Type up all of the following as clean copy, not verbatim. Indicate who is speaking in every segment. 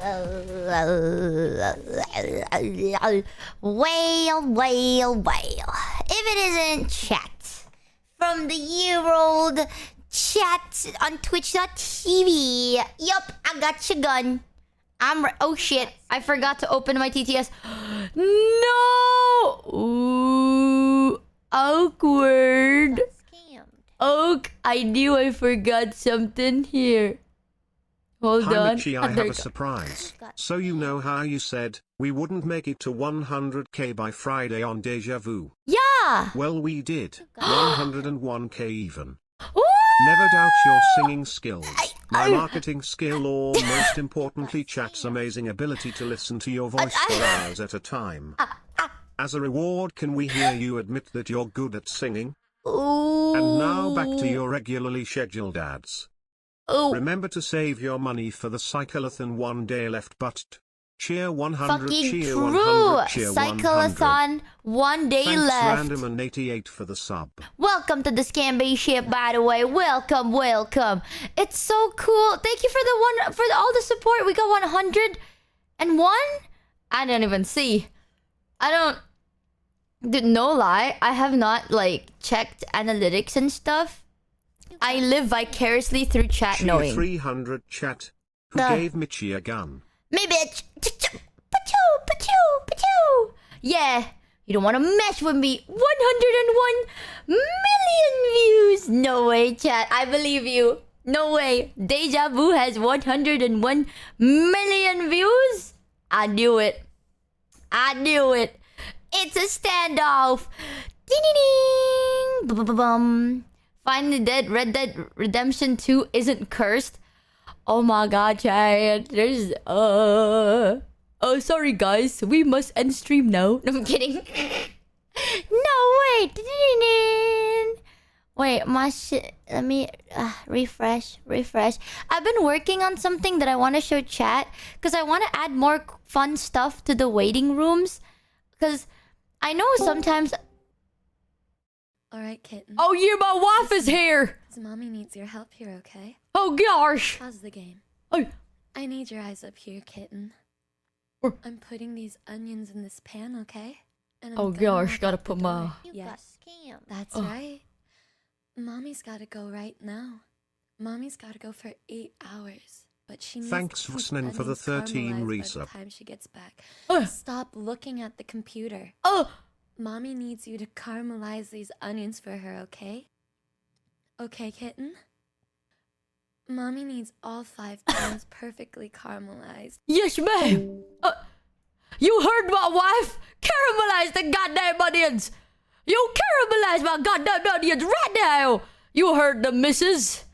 Speaker 1: Well. If it isn't chat from the year-old chat on Twitch.tv. Yup, I got your gun. Oh shit, I forgot to open my TTS. No! Ooh, awkward. Oak, I knew I forgot something here. Hold on.
Speaker 2: Michi, I have a surprise. So you know how you said we wouldn't make it to 100k by Friday on Deja Vu?
Speaker 1: Yeah!
Speaker 2: Well, we did. 101k even.
Speaker 1: Woo!
Speaker 2: Never doubt your singing skills, my marketing skill, or most importantly chat's amazing ability to listen to your voice for hours at a time. As a reward, can we hear you admit that you're good at singing?
Speaker 1: Ooh.
Speaker 2: And now back to your regularly scheduled ads.
Speaker 1: Ooh.
Speaker 2: Remember to save your money for the cyclothon, 1 day left, but cheer 100,
Speaker 1: fucking
Speaker 2: cheer
Speaker 1: true.
Speaker 2: 100, cheer
Speaker 1: Cyclothon, 1 day
Speaker 2: Thanks,
Speaker 1: left.
Speaker 2: Random and 88 for the sub.
Speaker 1: Welcome to the Scam Bay ship, by the way. Welcome. It's so cool. Thank you for all the support. We got 101. I don't even see. No lie, I have not checked analytics and stuff. I live vicariously through chat
Speaker 2: cheer
Speaker 1: knowing.
Speaker 2: 300 chat. Who gave Michi a gun?
Speaker 1: Me bitch. Pachoo. Yeah. You don't want to mess with me. 101 million views. No way, chat. I believe you. No way. Deja Vu has 101 million views. I knew it. It's a standoff. Ding ding ding. Finally dead. Red Dead Redemption 2 isn't cursed. Oh my god, chat. There's oh, sorry guys. We must end stream now. No, I'm kidding. No, wait. Wait, my shit. Let me refresh. I've been working on something that I want to show chat because I want to add more fun stuff to the waiting rooms. Because I know sometimes.
Speaker 3: Alright, kitten.
Speaker 1: Oh yeah, my wife is here.
Speaker 3: Mommy needs your help here, okay?
Speaker 1: Oh gosh.
Speaker 3: Pause the game.
Speaker 1: Oh.
Speaker 3: I need your eyes up here, kitten. I'm putting these onions in this pan, okay? And
Speaker 1: oh gosh, gotta put my.
Speaker 3: Yes, that's right. Mommy's gotta go right now. Mommy's gotta go for 8 hours. But she needs
Speaker 2: Thanks, Vsnen, for the 13 resub.
Speaker 3: by the time she gets back. Stop looking at the computer. Mommy needs you to caramelize these onions for her, okay? Okay, kitten? Mommy needs all 5 pans perfectly caramelized.
Speaker 1: Yes, ma'am. You heard my wife? Caramelize the goddamn onions. You caramelize my goddamn onions right now. You heard the missus.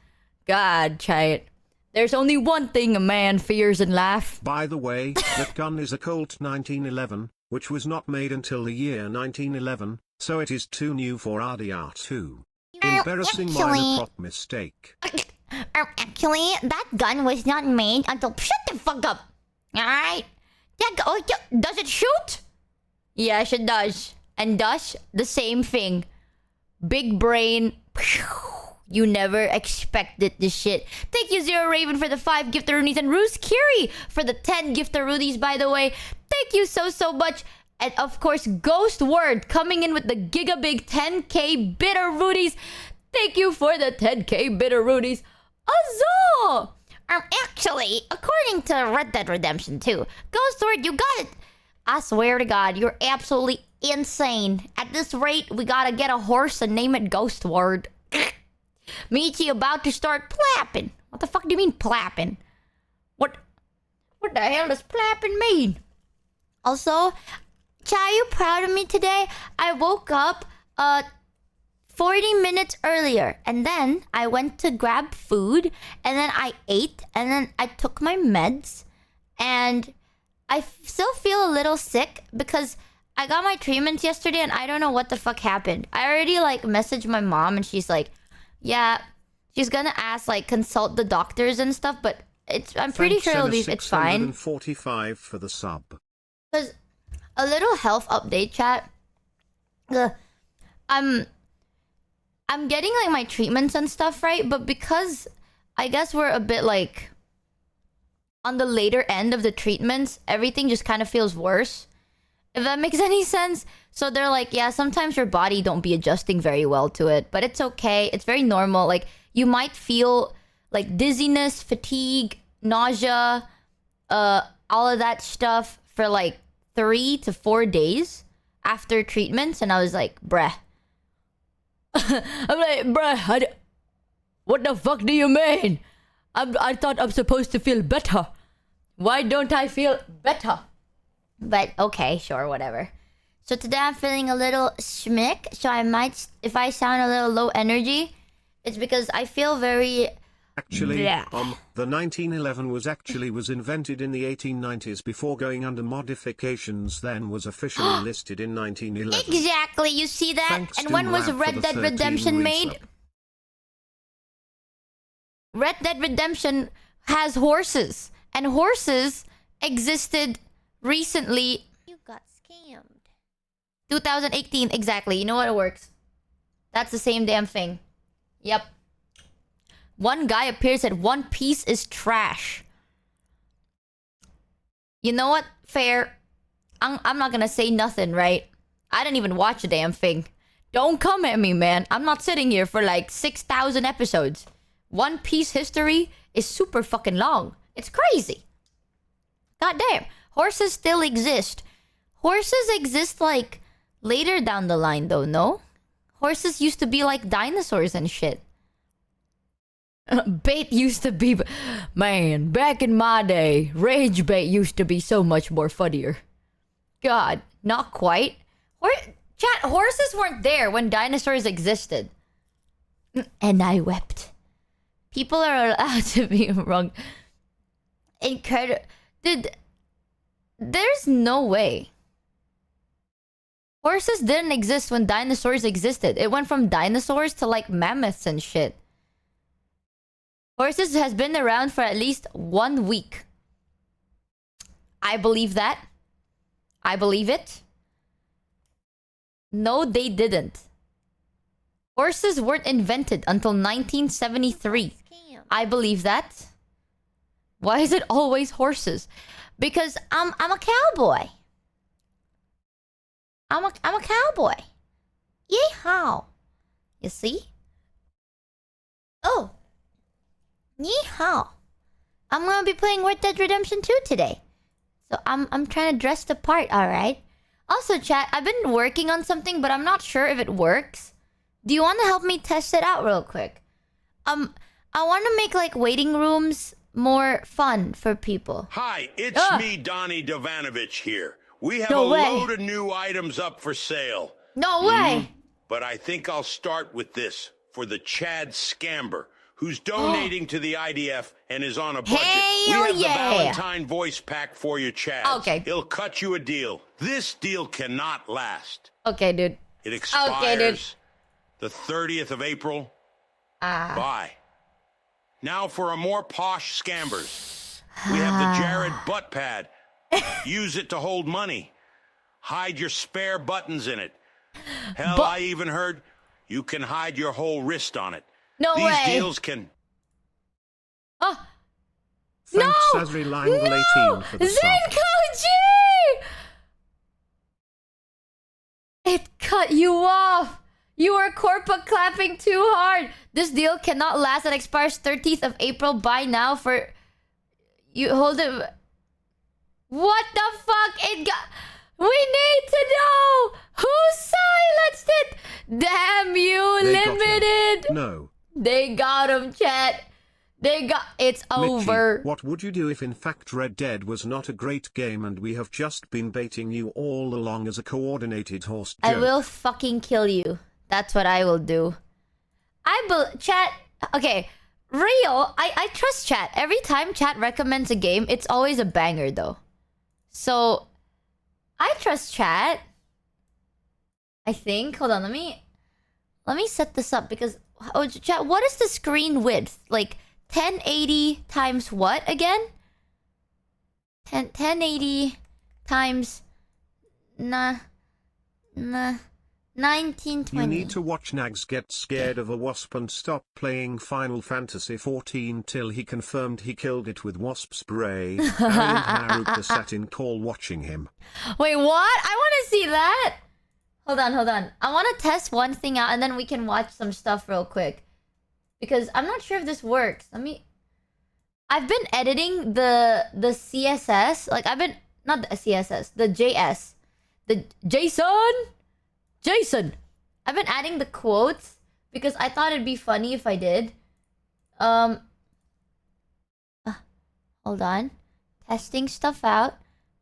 Speaker 1: God, chat. There's only one thing a man fears in life.
Speaker 2: By the way, that gun is a Colt 1911, which was not made until the year 1911, so it is too new for RDR2. Embarrassing minor prop mistake.
Speaker 1: Actually, that gun was not made until... Shut the fuck up! Alright? Does it shoot? Yes, it does. And thus, the same thing. Big brain... You never expected this shit. Thank you, Zero Raven, for the 5 giftaroonies, and Roos Curie for the 10 giftaroonies, by the way. Thank you so much. And of course, Ghost Word coming in with the gigabig 10k bitteroonies. Thank you for the 10k bitteroonies. Azul! Actually, according to Red Dead Redemption 2, Ghost Word, you got it. I swear to God, you're absolutely insane. At this rate, we gotta get a horse and name it Ghost Word. Michi about to start plapping. What the fuck do you mean plapping? What the hell does plapping mean? Also, Chai, are you proud of me today? I woke up 40 minutes earlier, and then I went to grab food, and then I ate, and then I took my meds, and I still feel a little sick because I got my treatments yesterday, and I don't know what the fuck happened. I already messaged my mom, and she's like, yeah, she's gonna ask, consult the doctors and stuff, but I'm pretty sure it's fine.
Speaker 2: 645 for the sub.
Speaker 1: Because a little health update, chat. I'm getting my treatments and stuff, right? But because I guess we're a bit on the later end of the treatments, everything just kind of feels worse. If that makes any sense. So they're like, yeah, sometimes your body don't be adjusting very well to it, but it's okay. It's very normal. Like, you might feel like dizziness, fatigue, nausea, all of that stuff for like 3 to 4 days after treatments. And I was like, bruh. I'm like, bruh, what the fuck do you mean? I thought I'm supposed to feel better. Why don't I feel better? But okay, sure, whatever. So today I'm feeling a little schmick. So I might, if I sound a little low energy, it's because I feel very...
Speaker 2: Actually,
Speaker 1: bleh.
Speaker 2: the 1911 was invented in the 1890s before going under modifications, then was officially listed in 1911.
Speaker 1: Exactly, you see that?
Speaker 2: Thanks
Speaker 1: And
Speaker 2: to
Speaker 1: when was
Speaker 2: Lab for
Speaker 1: Red
Speaker 2: the
Speaker 1: Dead
Speaker 2: 13
Speaker 1: Redemption made?
Speaker 2: resub.
Speaker 1: Red Dead Redemption has horses. And horses existed recently. You got scammed. 2018, exactly. You know what? It works. That's the same damn thing. Yep. One guy appears at One Piece is trash. You know what? Fair. I'm not gonna say nothing, right? I didn't even watch the damn thing. Don't come at me, man. I'm not sitting here for like 6,000 episodes. One Piece history is super fucking long. It's crazy. God damn. Horses still exist. Horses exist like later down the line though, no? Horses used to be like dinosaurs and shit. Bait used to be... Man, back in my day, rage bait used to be so much more funnier. God, not quite. Chat, horses weren't there when dinosaurs existed. And I wept. People are allowed to be wrong. Incredible. Dude, there's no way. Horses didn't exist when dinosaurs existed. It went from dinosaurs to like mammoths and shit. Horses has been around for at least 1 week. I believe that. I believe it. No, they didn't. Horses weren't invented until 1973. I believe that. Why is it always horses? Because I'm a cowboy. I'm a cowboy. Yeehaw. You see? Oh. Yeehaw. I'm gonna be playing Red Dead Redemption 2 today. So I'm trying to dress the part, alright? Also, chat, I've been working on something, but I'm not sure if it works. Do you want to help me test it out real quick? I want to make like waiting rooms more fun for people.
Speaker 4: Hi, it's me, Donnie Dovanovich here. We have
Speaker 1: No
Speaker 4: a
Speaker 1: way.
Speaker 4: load of new items up for sale.
Speaker 1: No way!
Speaker 4: But I think I'll start with this for the Chad Scamber, who's donating to the IDF and is on a budget. We
Speaker 1: Hell
Speaker 4: have the
Speaker 1: yeah.
Speaker 4: Valentine voice pack for you, Chad.
Speaker 1: Okay.
Speaker 4: It'll cut you a deal. This deal cannot last.
Speaker 1: Okay, dude.
Speaker 4: It expires
Speaker 1: Okay, dude.
Speaker 4: the 30th of April.
Speaker 1: Ah.
Speaker 4: Bye. Now for a more posh Scambers. We have the Jared butt pad. Use it to hold money. Hide your spare buttons in it. Hell, I even heard you can hide your whole wrist on it.
Speaker 1: No
Speaker 4: These
Speaker 1: way.
Speaker 4: deals can...
Speaker 1: Oh,
Speaker 2: Thanks,
Speaker 1: no!
Speaker 2: Sazri Langle 18 for the sub.
Speaker 1: Zenko G! It cut you off. You are corpa clapping too hard. This deal cannot last and expires 30th of April. Buy now for... You hold it... What the fuck? It got... We need to know! Who silenced it? Damn you,
Speaker 2: They got him.
Speaker 1: Limited!
Speaker 2: No.
Speaker 1: They got him, chat. They got... It's over.
Speaker 2: Michi, what would you do if in fact Red Dead was not a great game and we have just been baiting you all along as a coordinated horse joke?
Speaker 1: I will fucking kill you. That's what I will do. Chat... Okay. Real, I trust chat. Every time chat recommends a game, it's always a banger though. So... I trust chat. I think. Hold on, let me set this up because... Oh, chat, what is the screen width? Like, 1080 times what again? 1080 times... 1920.
Speaker 2: You need to watch Nagzz get scared of a wasp and stop playing Final Fantasy XIV till he confirmed he killed it with wasp spray. Ari and Haruka sat in call watching him.
Speaker 1: Wait, what? I want to see that. Hold on. I want to test one thing out and then we can watch some stuff real quick. Because I'm not sure if this works. I've been editing the CSS. Like, not the CSS, the JS. The Jason! I've been adding the quotes because I thought it'd be funny if I did. Hold on. Testing stuff out.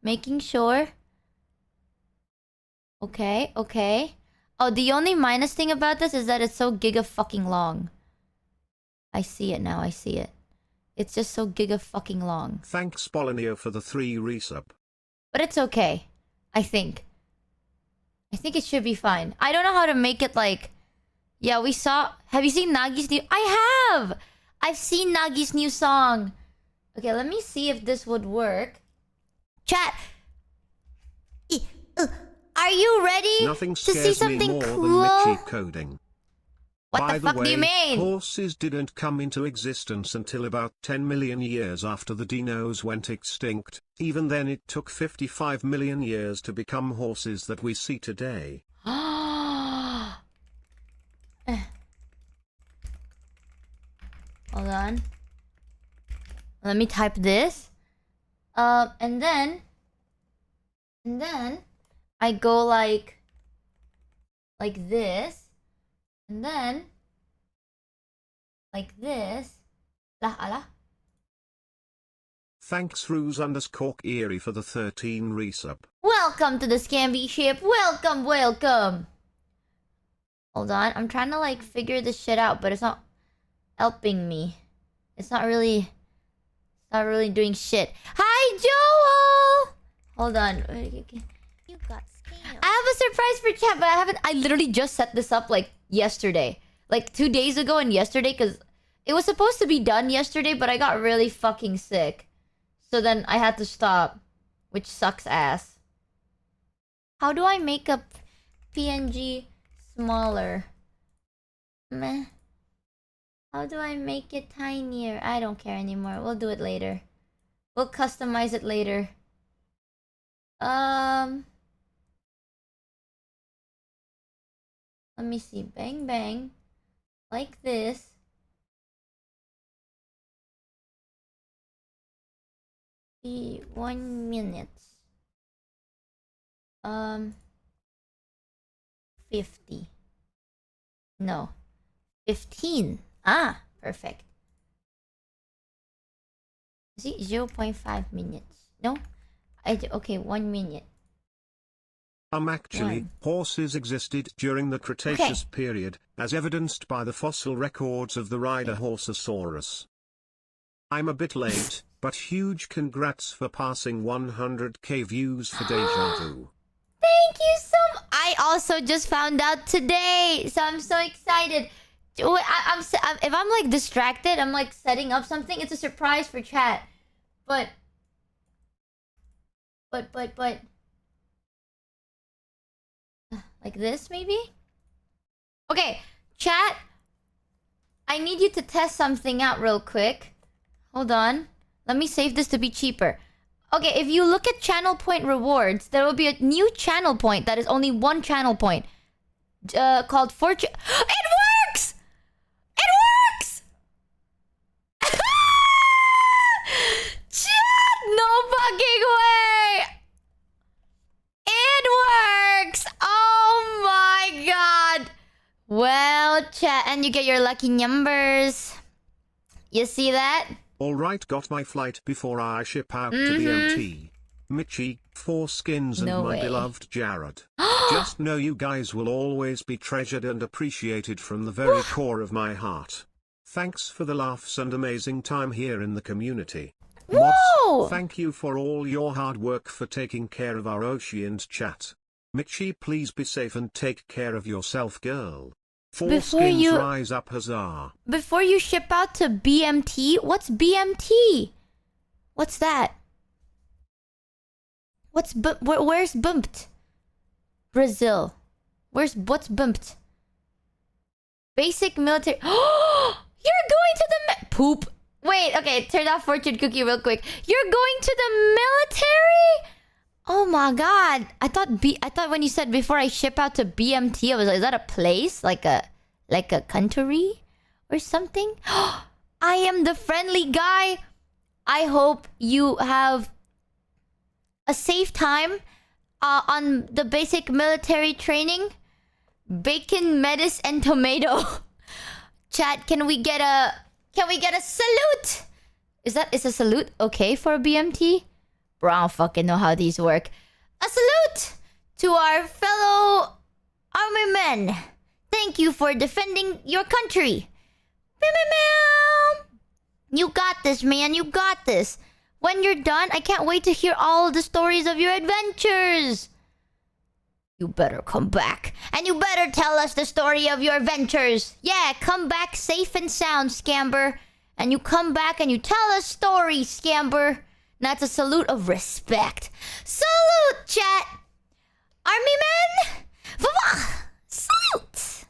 Speaker 1: Making sure. Okay. Oh, the only minus thing about this is that it's so giga-fucking long. I see it now, It's just so giga-fucking long.
Speaker 2: Thanks Polyneo for the 3 resub.
Speaker 1: But it's okay. I think it should be fine. I don't know how to make it like... Yeah, we saw... Have you seen Nagi's new... I have! I've seen Nagi's new song. Okay, let me see if this would work. Chat! Are you ready
Speaker 2: Nothing
Speaker 1: to see
Speaker 2: scares me
Speaker 1: something
Speaker 2: more
Speaker 1: cool?
Speaker 2: than Michi coding.
Speaker 1: What
Speaker 2: By
Speaker 1: the fuck
Speaker 2: way,
Speaker 1: do you mean?
Speaker 2: Horses didn't come into existence until about 10 million years after the dinos went extinct. Even then it took 55 million years to become horses that we see today.
Speaker 1: Hold on. Let me type this. And then I go like this. And then like this. Ala.
Speaker 2: Thanks Ruse_Eerie for the 13 resub.
Speaker 1: Welcome to the Scambie ship. Welcome. Hold on. I'm trying to like figure this shit out, but it's not helping me. It's not really doing shit. Hi, Joel! Hold on.
Speaker 3: You got scammed.
Speaker 1: I have a surprise for chat, but I literally just set this up like yesterday. Like 2 days ago and yesterday, because it was supposed to be done yesterday, but I got really fucking sick. So then I had to stop, which sucks ass. How do I make a PNG smaller? Meh. How do I make it tinier? I don't care anymore. We'll do it later. We'll customize it later. Let me see. Bang. Like this. The 1 minute. 50. No. 15. Ah, perfect. See, 0.5 minutes. No? Okay, 1 minute.
Speaker 2: Actually, horses existed during the Cretaceous period, as evidenced by the fossil records of the rider Horsosaurus. I'm a bit late, but huge congrats for passing 100k views for Deja Vu.
Speaker 1: Thank you so much. I also just found out today, so I'm so excited. If I'm like distracted, I'm like setting up something. It's a surprise for chat, but like this maybe. Okay, chat. I need you to test something out real quick. Hold on. Let me save this to be cheaper. Okay, if you look at channel point rewards, there will be a new channel point that is only 1 channel point. Called Fortune. It works! It works! Chat! No fucking way! It works! Oh my god! Well, chat, and you get your lucky numbers. You see that?
Speaker 2: Alright, got my flight before I ship out to the MT. Michi, 4 skins and
Speaker 1: No
Speaker 2: my
Speaker 1: way.
Speaker 2: beloved Jared. Just know you guys will always be treasured and appreciated from the very core of my heart. Thanks for the laughs and amazing time here in the community. Mods,
Speaker 1: Woo!
Speaker 2: thank you for all your hard work for taking care of our ocean chat. Michi, please be safe and take care of yourself, girl. 4
Speaker 1: Before
Speaker 2: skins
Speaker 1: you-
Speaker 2: rise up, huzzah.
Speaker 1: Before you ship out to BMT, what's BMT? What's that? Where's bumped? Brazil. What's bumped? Basic military. You're going to the poop. Wait, okay, turn off fortune cookie real quick. You're going to the military? Oh my god. I thought when you said before I ship out to BMT, I was like, is that a place? Like a country or something? I am the friendly guy. I hope you have a safe time on the basic military training. Bacon, lettuce, and tomato. Chat, can we get a salute? Is a salute okay for a BMT? Bro, I don't fucking know how these work. A salute to our fellow army men. Thank you for defending your country. Meow, meow, meow. You got this, man. You got this. When you're done, I can't wait to hear all the stories of your adventures. You better come back. And you better tell us the story of your adventures. Yeah, come back safe and sound, Scamber. And you come back and you tell us stories, Scamber. That's a salute of respect. Salute, chat! Army men! Salute!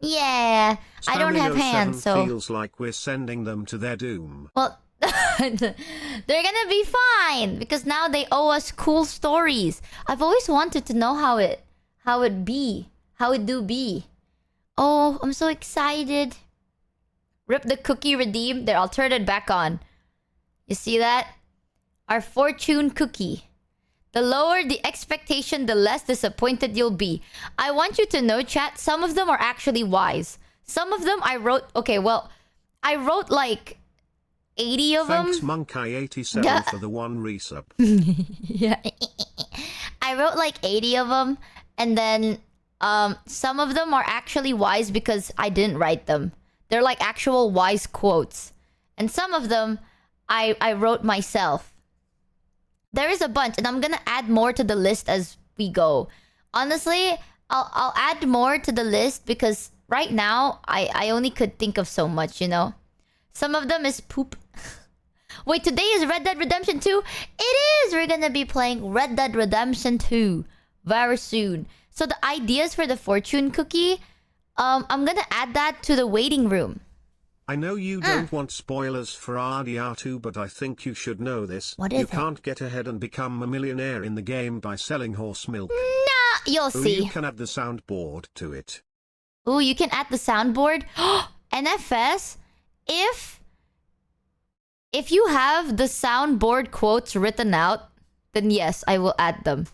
Speaker 1: Yeah, I don't have hands, so...
Speaker 2: feels like we're sending them to their doom.
Speaker 1: Well, they're gonna be fine because now they owe us cool stories. I've always wanted to know how it do be. Oh, I'm so excited. Rip the cookie redeem. There, I'll turn it back on. You see that? Our fortune cookie. The lower the expectation, the less disappointed you'll be. I want you to know, chat, some of them are actually wise. Some of them I wrote... Okay, well, I wrote like 80 of them.
Speaker 2: Thanks, Monkey87 for the one resub.
Speaker 1: Yeah. I wrote like 80 of them. And then some of them are actually wise because I didn't write them. They're like actual wise quotes. And some of them I wrote myself. There is a bunch, and I'm gonna add more to the list as we go. Honestly, I'll add more to the list because right now I only could think of so much, you know. Some of them is poop. Wait, today is Red Dead Redemption 2? It is! We're gonna be playing Red Dead Redemption 2 very soon. So the ideas for the fortune cookie, I'm gonna add that to the waiting room.
Speaker 2: I know you don't want spoilers for RDR2, but I think you should know this.
Speaker 1: What is
Speaker 2: you
Speaker 1: it?
Speaker 2: can't get ahead and become a millionaire in the game by selling horse milk.
Speaker 1: Nah, you'll see.
Speaker 2: You can add the soundboard to it.
Speaker 1: Ooh, you can add the soundboard. NFS, if you have the soundboard quotes written out, then yes, I will add them.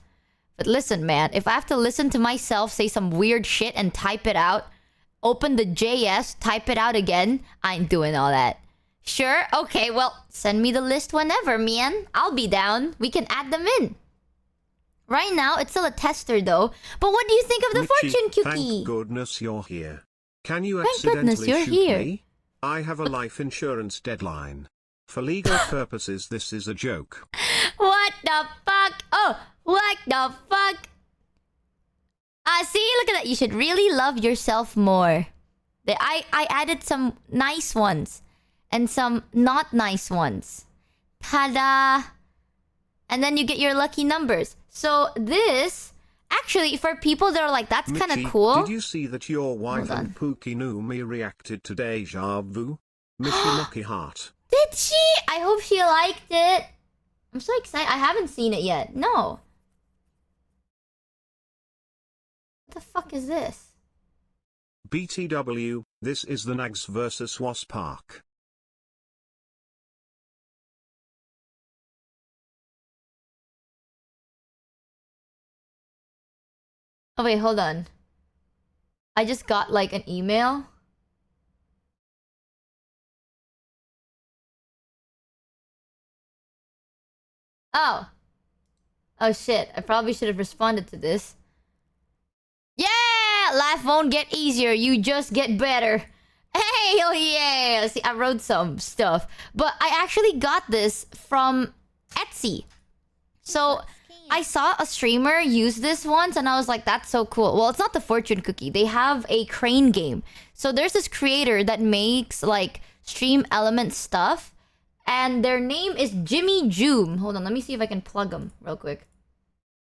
Speaker 1: But listen, man, if I have to listen to myself say some weird shit and type it out, open the JS, type it out again, I ain't doing all that. Sure? Okay, well, send me the list whenever, man. I'll be down. We can add them in. Right now, it's still a tester, though. But what do you think of the
Speaker 2: Michi,
Speaker 1: fortune cookie?
Speaker 2: Thank goodness you're here. Can you
Speaker 1: Thank goodness
Speaker 2: accidentally
Speaker 1: you're
Speaker 2: shoot
Speaker 1: here.
Speaker 2: me? I have a life insurance deadline. For legal purposes, this is a joke.
Speaker 1: What the fuck? Oh, what the fuck? See, look at that. You should really love yourself more. I added some nice ones and some not nice ones. Ta-da! And then you get your lucky numbers. So this, actually, for people that are like, that's kind of
Speaker 2: Michi,
Speaker 1: cool.
Speaker 2: Did you see that your wife and Pookie Numi reacted to Deja Vu? Michi Mochievee.
Speaker 1: Did she? I hope she liked it. I'm so excited. I haven't seen it yet. No. What the fuck is this?
Speaker 2: BTW, this is the Nagzz vs Was Park.
Speaker 1: Oh wait, hold on. I just got like an email. Oh. Oh shit, I probably should have responded to this. Yeah! Life won't get easier, you just get better. Hell yeah! See, I wrote some stuff. But I actually got this from Etsy. So, I saw a streamer use this once and I was like, that's so cool. Well, it's not the fortune cookie. They have a crane game. So, there's this creator that makes, like, stream element stuff. And their name is Jimmy Joom. Hold on, let me see if I can plug them real quick.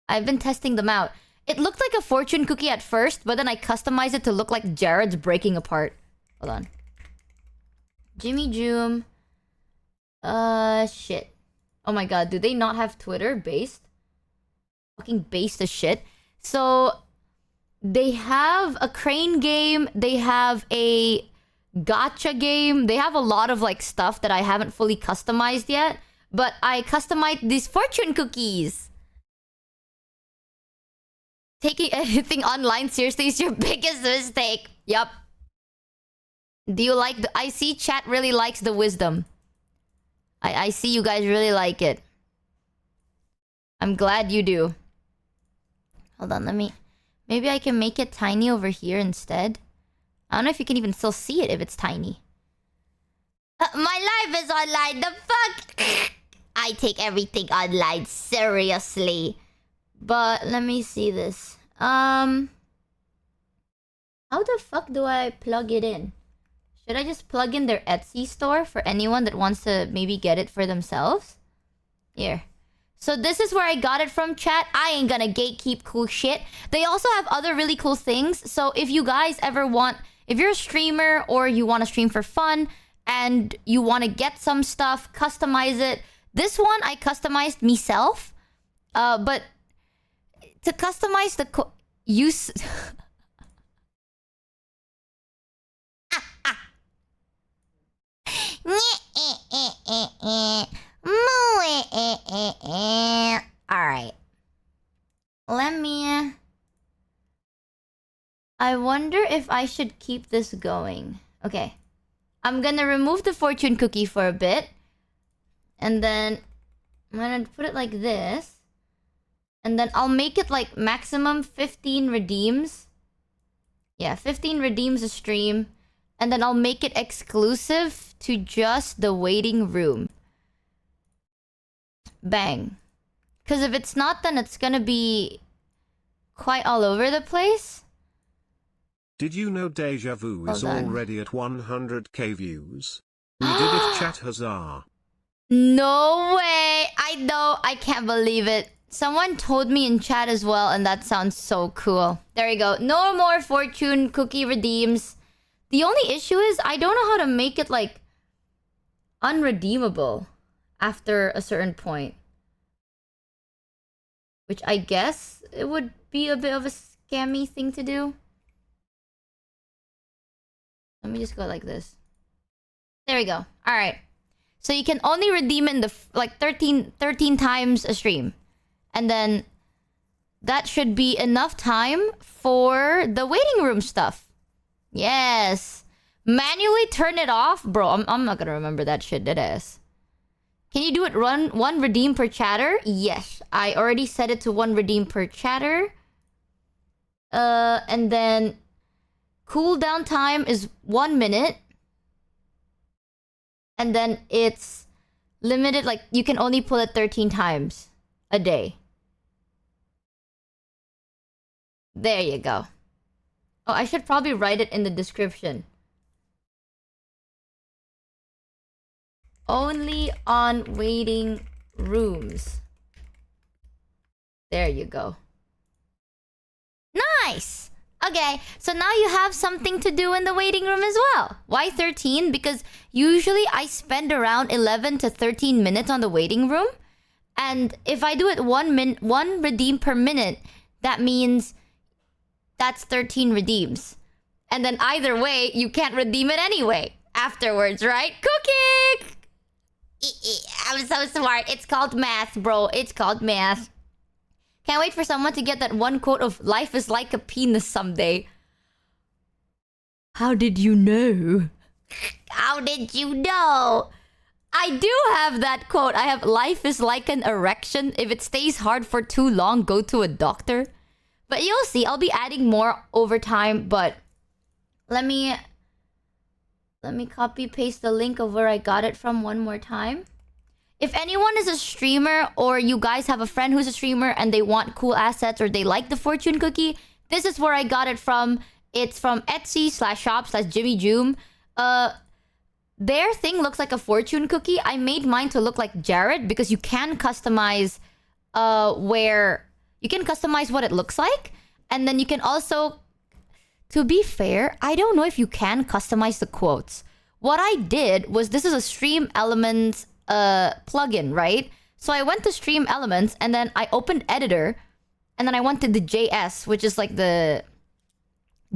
Speaker 1: I've been testing them out. It looked like a fortune cookie at first, but then I customized it to look like Jared's breaking apart. Hold on. Jimmy Joom. Shit. Oh my god, do they not have Twitter based? Fucking based as shit. So, they have a crane game. They have a gacha game. They have a lot of like stuff that I haven't fully customized yet. But I customized these fortune cookies. Taking anything online seriously is your biggest mistake. Yup. Do you like the... I see chat really likes the wisdom. I see you guys really like it. I'm glad you do. Hold on, let me... Maybe I can make it tiny over here instead. I don't know if you can even still see it if it's tiny. My life is online, the fuck? I take everything online seriously. But let me see this. How the fuck do I plug it in? Should I just plug in their Etsy store for anyone that wants to maybe get it for themselves? Here. So this is where I got it from, chat. I ain't gonna gatekeep cool shit. They also have other really cool things. So if you guys ever want... If you're a streamer or you want to stream for fun and you want to get some stuff, customize it. This one I customized myself. But to customize the use... Alright. Let me... I wonder if I should keep this going. Okay. I'm gonna remove the fortune cookie for a bit. And then... I'm gonna put it like this. And then I'll make it like maximum 15 redeems. Yeah, 15 redeems a stream. And then I'll make it exclusive to just the waiting room. Bang. Because if it's not, then it's gonna be quite all over the place.
Speaker 2: Did you know Deja Vu is
Speaker 1: Hold on.
Speaker 2: already at 100k views? We did it, chat, huzzah.
Speaker 1: No way! I know, I can't believe it. Someone told me in chat as well, and that sounds so cool. There you go. No more fortune cookie redeems. The only issue is I don't know how to make it like unredeemable after a certain point. Which I guess it would be a bit of a scammy thing to do. Let me just go like this. There we go. Alright. So you can only redeem it in the like 13 times a stream. And then that should be enough time for the waiting room stuff. Yes. Manually turn it off? Bro, I'm not gonna remember that shit, deadass. Can you do it one redeem per chatter? Yes. I already set it to 1 redeem per chatter. And then cooldown time is 1 minute. And then it's limited, like you can only pull it 13 times a day. There you go. Oh, I should probably write it in the description. Only on waiting rooms. There you go. Nice! Okay, so now you have something to do in the waiting room as well. Why 13? Because usually I spend around 11 to 13 minutes on the waiting room. And if I do it 1 redeem per minute, that means that's 13 redeems. And then either way, you can't redeem it anyway afterwards, right? Cooking! I'm so smart. It's called math, bro. It's called math. Can't wait for someone to get that one quote of life is like a penis someday. How did you know? How did you know? I do have that quote. I have life is like an erection. If it stays hard for too long, go to a doctor. But you'll see. I'll be adding more over time. But let me copy paste the link of where I got it from one more time. If anyone is a streamer or you guys have a friend who's a streamer and they want cool assets or they like the fortune cookie, this is where I got it from. It's from Etsy/shop/Jimmy Their thing looks like a fortune cookie. I made mine to look like Jared because you can customize where You can customize what it looks like. And then you can also... To be fair, I don't know if you can customize the quotes. What I did was... This is a Stream Elements plugin, right? So I went to Stream Elements and then I opened Editor. And then I went to the JS, which is like the...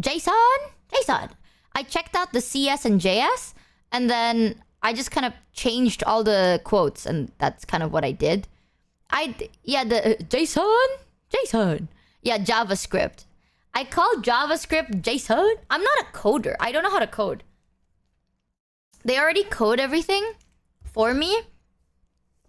Speaker 1: JSON. I checked out the CS and JS. And then I just kind of changed all the quotes. And that's kind of what I did. The JSON. Yeah, JavaScript. I call JavaScript JSON. I'm not a coder. I don't know how to code. They already code everything for me.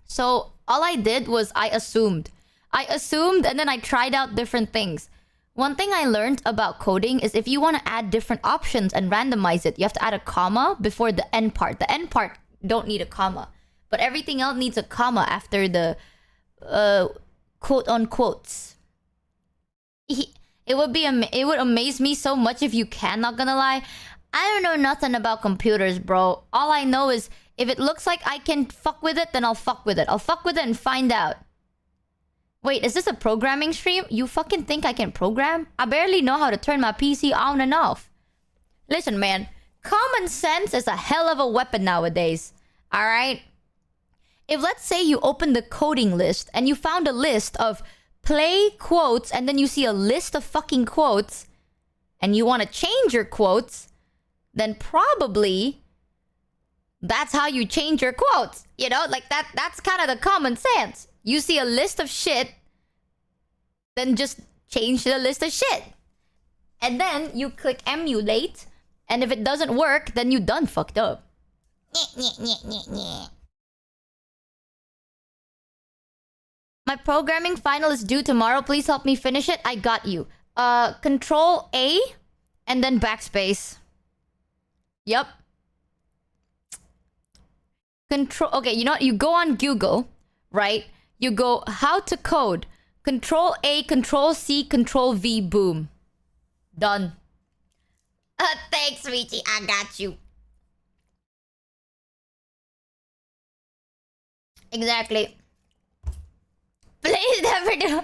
Speaker 1: So all I did was I assumed and then I tried out different things. One thing I learned about coding is if you want to add different options and randomize it, you have to add a comma before the end part. The end part don't need a comma. But everything else needs a comma after the quote unquotes. It would amaze me so much if you can, not gonna lie. I don't know nothing about computers, bro. All I know is if it looks like I can fuck with it, then I'll fuck with it. I'll fuck with it and find out. Wait, is this a programming stream? You fucking think I can program? I barely know how to turn my PC on and off. Listen, man. Common sense is a hell of a weapon nowadays. Alright? If let's say you open the coding list and you found a list of play quotes and then you see a list of fucking quotes and you want to change your quotes, then probably that's how you change your quotes. You know, like that's kind of the common sense. You see a list of shit, then just change the list of shit. And then you click emulate, and if it doesn't work, then you done fucked up. My programming final is due tomorrow. Please help me finish it. I got you. Control A and then backspace. Yep. Okay, you know what? You go on Google, right? You go how to code. Control A, Control C, Control V, boom. Done. Thanks, Michi. I got you. Exactly. Please never do.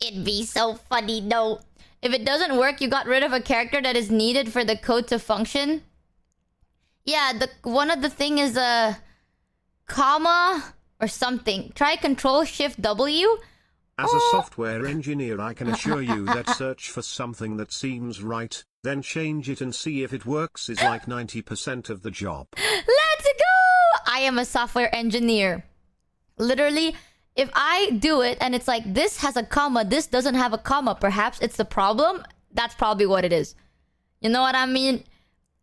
Speaker 1: It'd be so funny, though. If it doesn't work, you got rid of a character that is needed for the code to function. Yeah, one of the thing is a comma or something. Try Control-Shift-W.
Speaker 2: As a software engineer, I can assure you that search for something that seems right, then change it and see if it works is like 90% of the job.
Speaker 1: Let's go! I am a software engineer. Literally, if I do it and it's like, this has a comma, this doesn't have a comma, perhaps it's the problem, that's probably what it is. You know what I mean?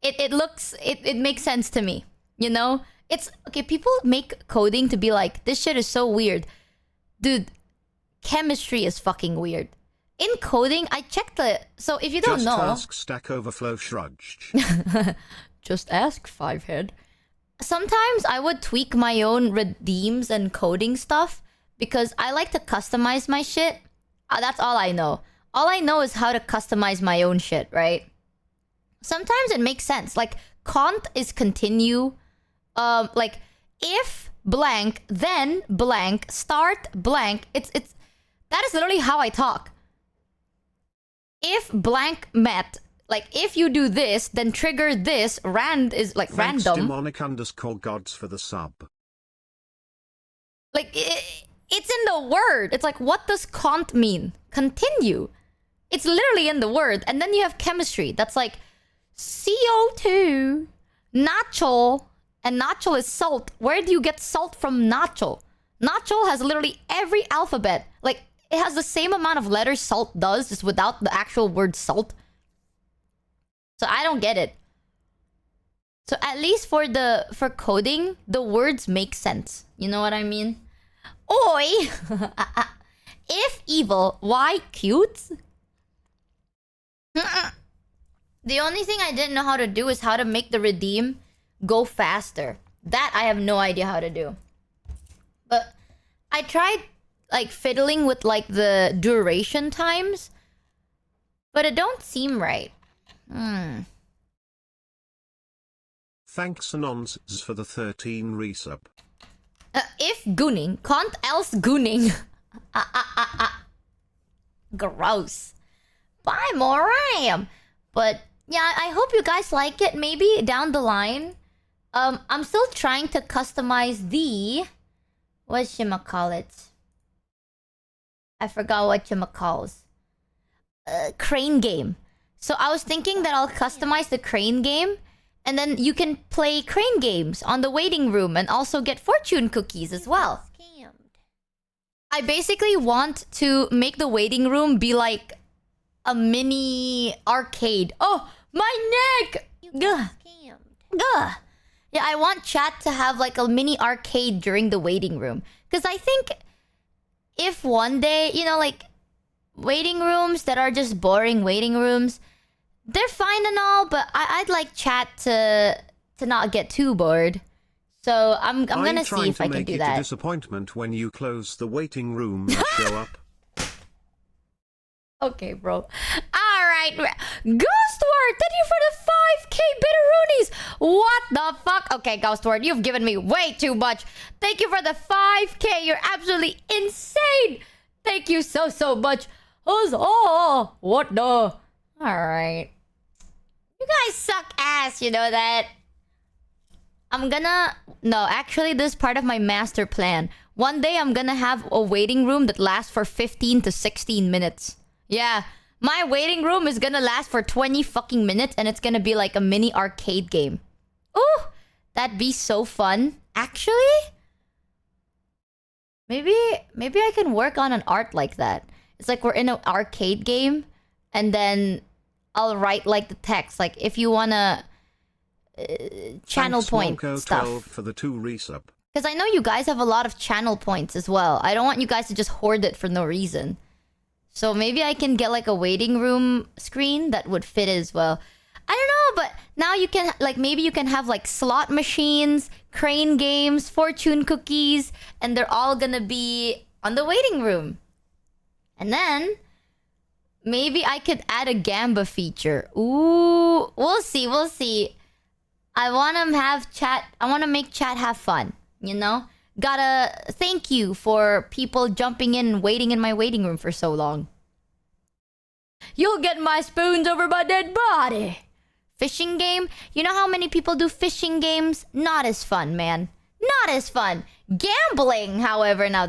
Speaker 1: It makes sense to me. You know? It's, okay, people make coding to be like, this shit is so weird. Dude, chemistry is fucking weird. In coding, I checked the... So if you don't know...
Speaker 2: Just ask Stack Overflow shrugged.
Speaker 1: Just ask Fivehead. Sometimes I would tweak my own redeems and coding stuff because I like to customize my shit. That's all I know. All I know is how to customize my own shit, right? Sometimes it makes sense. Like, cont is continue. Like, if blank, then blank, start blank. That is literally how I talk. If blank met, like, if you do this, then trigger this. Rand is like
Speaker 2: Thanks
Speaker 1: random.
Speaker 2: demonic_gods for the sub.
Speaker 1: Like, it's in the word. It's like, what does cont mean? Continue. It's literally in the word. And then you have chemistry. That's like CO2, nacho, and nacho is salt. Where do you get salt from nacho? Nacho has literally every alphabet. Like, it has the same amount of letters salt does, just without the actual word salt. So I don't get it. So at least for coding, the words make sense. You know what I mean? Oi! If evil, why cute? The only thing I didn't know how to do is how to make the redeem go faster. That I have no idea how to do. But I tried like fiddling with like the duration times, but it don't seem right.
Speaker 2: Thanks Anons for the 13 resub.
Speaker 1: If gooning, can't else gooning. Gross. Buy more RAM. But yeah, I hope you guys like it. Maybe down the line. I'm still trying to customize the... whatchamacallit? I forgot whatchamacalls. Crane game. So I was thinking that I'll customize the crane game. And then you can play crane games on the waiting room. And also get fortune cookies as well. I basically want to make the waiting room be like a mini arcade. Oh, my neck! Gah. Gah. Yeah, I want chat to have like a mini arcade during the waiting room. Because I think if one day, you know, like waiting rooms that are just boring waiting rooms, they're fine and all, but I'd like chat to not get too bored. So I'm gonna see if I can do that.
Speaker 2: I'm trying to make it a disappointment when you close the waiting room and show up.
Speaker 1: Okay, bro. Alright. Ghostword, thank you for the 5k bitteroonies. What the fuck? Okay, Ghostword, you've given me way too much. Thank you for the 5k. You're absolutely insane. Thank you so much. Oh, what the? Alright. You guys suck ass, you know that? No, actually, this is part of my master plan. One day, I'm gonna have a waiting room that lasts for 15 to 16 minutes. Yeah, my waiting room is gonna last for 20 fucking minutes, and it's gonna be like a mini arcade game. Ooh, that'd be so fun. Actually, maybe I can work on an art like that. It's like we're in an arcade game, and then I'll write like the text, like if you wanna channel point stuff.
Speaker 2: For the 2 resub.
Speaker 1: Because I know you guys have a lot of channel points as well. I don't want you guys to just hoard it for no reason. So maybe I can get like a waiting room screen that would fit as well. I don't know, but now you can, like, maybe you can have like slot machines, crane games, fortune cookies, and they're all gonna be on the waiting room. And then maybe I could add a gamba feature. Ooh, we'll see. I want to make chat have fun, you know? Gotta thank you for people jumping in and waiting in my waiting room for so long. You'll get my spoons over my dead body. Fishing game? You know how many people do fishing games? Not as fun, man. Not as fun. Gambling, however, now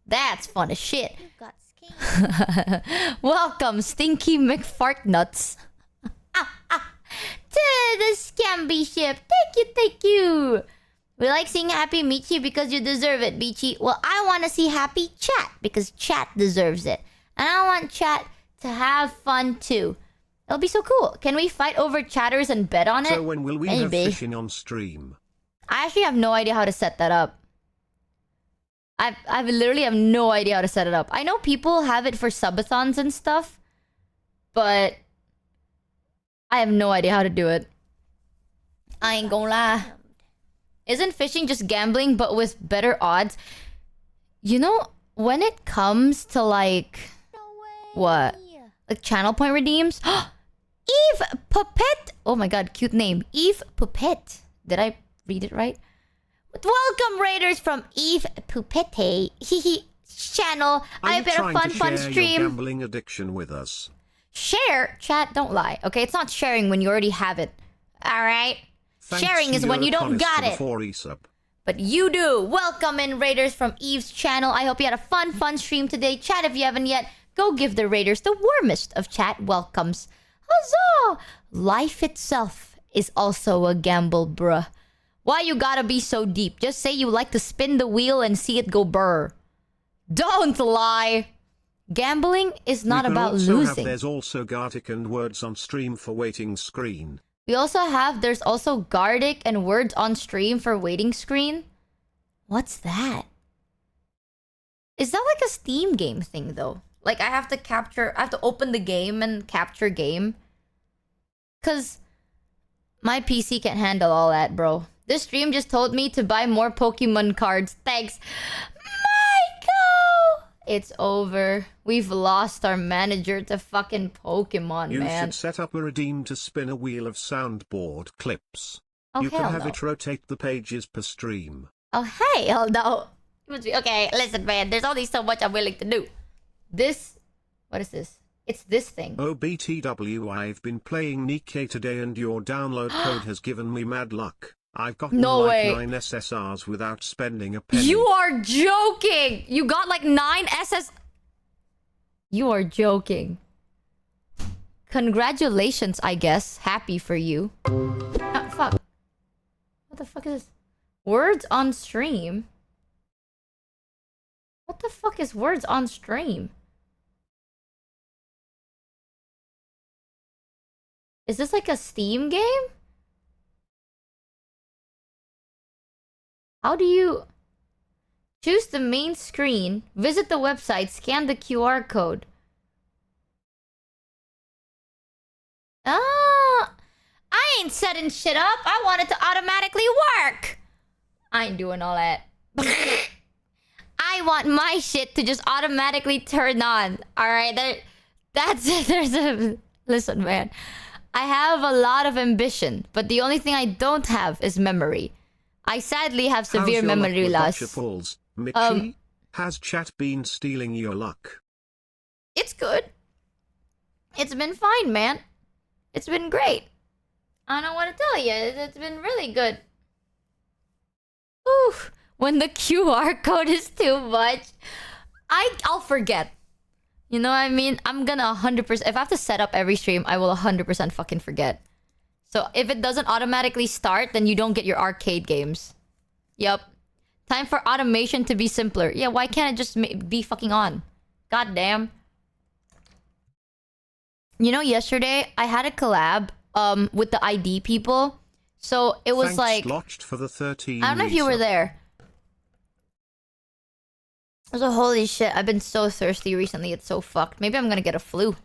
Speaker 1: that's fun as shit.
Speaker 3: You got scammed.
Speaker 1: Welcome, Stinky McFartnuts. To the Scamby ship. Thank you. We like seeing happy Michi because you deserve it, Michi. Well, I want to see happy chat because chat deserves it. And I want chat to have fun too. It'll be so cool. Can we fight over chatters and bet on it?
Speaker 2: So when will we have fishing on stream?
Speaker 1: I actually have no idea how to set that up. I literally have no idea how to set it up. I know people have it for subathons and stuff, but I have no idea how to do it. I ain't gonna lie. Isn't fishing just gambling but with better odds? You know, when it comes to like... what? Like channel point redeems? Eve Puppet! Oh my god, cute name. Eve Puppet. Did I read it right? Welcome, Raiders from Eve Puppet. Channel. I bet a fun stream.
Speaker 2: Your gambling addiction with us.
Speaker 1: Share? Chat, don't lie. Okay, it's not sharing when you already have it. Alright? Sharing is when you don't got it. But you do. Welcome in, Raiders from Eve's channel. I hope you had a fun stream today. Chat, if you haven't yet, go give the Raiders the warmest of chat welcomes. Huzzah! Life itself is also a gamble, bruh. Why you gotta be so deep? Just say you like to spin the wheel and see it go burr. Don't lie! Gambling is not about losing.
Speaker 2: There's also Gartic and words on stream for waiting screen.
Speaker 1: We also have, there's also Gardic and words on stream for waiting screen. What's that? Is that like a Steam game thing though? Like I have to open the game and capture game. Cause my PC can't handle all that, bro. This stream just told me to buy more Pokemon cards. Thanks. Michael! It's over. We've lost our manager to fucking Pokemon, man.
Speaker 2: You should set up a redeem to spin a wheel of soundboard clips.
Speaker 1: Oh,
Speaker 2: you can have
Speaker 1: no.
Speaker 2: it rotate the pages per stream.
Speaker 1: Oh, hey, oh no. Okay, listen, man. There's only so much I'm willing to do. This... What is this? It's this thing.
Speaker 2: Oh, BTW, I've been playing Nikkei today and your download code has given me mad luck. I've gotten
Speaker 1: No
Speaker 2: like
Speaker 1: way.
Speaker 2: 9 SSRs without spending a penny.
Speaker 1: You are joking! You got like 9 SS... You are joking. Congratulations, I guess. Happy for you. Oh, fuck. What the fuck is this? Words on stream? What the fuck is words on stream? Is this like a Steam game? How do you... Choose the main screen, visit the website, scan the QR code. Ah, I ain't setting shit up. I want it to automatically work. I ain't doing all that. I want my shit to just automatically turn on. Alright, there's a... Listen, man. I have a lot of ambition, but the only thing I don't have is memory. I sadly have severe memory loss.
Speaker 2: Michi, has chat been stealing your luck?
Speaker 1: It's good. It's been fine, man. It's been great. I don't know what to tell you. It's been really good. Oof. When the QR code is too much, I'll forget. You know what I mean? I'm gonna 100%... If I have to set up every stream, I will 100% fucking forget. So if it doesn't automatically start, then you don't get your arcade games. Yup. Time for automation to be simpler. Yeah, why can't it just be fucking on? God damn. You know, yesterday, I had a collab with the ID people. So it was
Speaker 2: Thanks,
Speaker 1: like...
Speaker 2: Lotched for the 13
Speaker 1: I don't know if you were there. So holy shit, I've been so thirsty recently. It's so fucked. Maybe I'm gonna get a flu.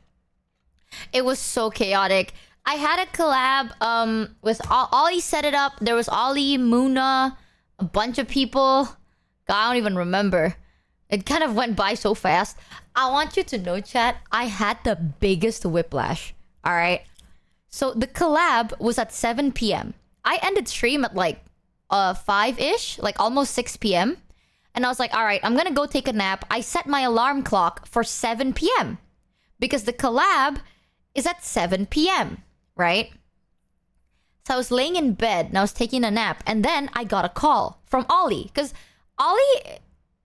Speaker 1: It was so chaotic. I had a collab with Ollie set it up. There was Ollie, Muna, a bunch of people. God, I don't even remember. It kind of went by so fast. I want you to know, chat, I had the biggest whiplash. Alright? So the collab was at 7 p.m. I ended stream at like 5-ish, like almost 6 p.m. And I was like, alright, I'm gonna go take a nap. I set my alarm clock for 7 p.m. because the collab is at 7 p.m. Right? So I was laying in bed and I was taking a nap. And then I got a call from Ollie. Because Ollie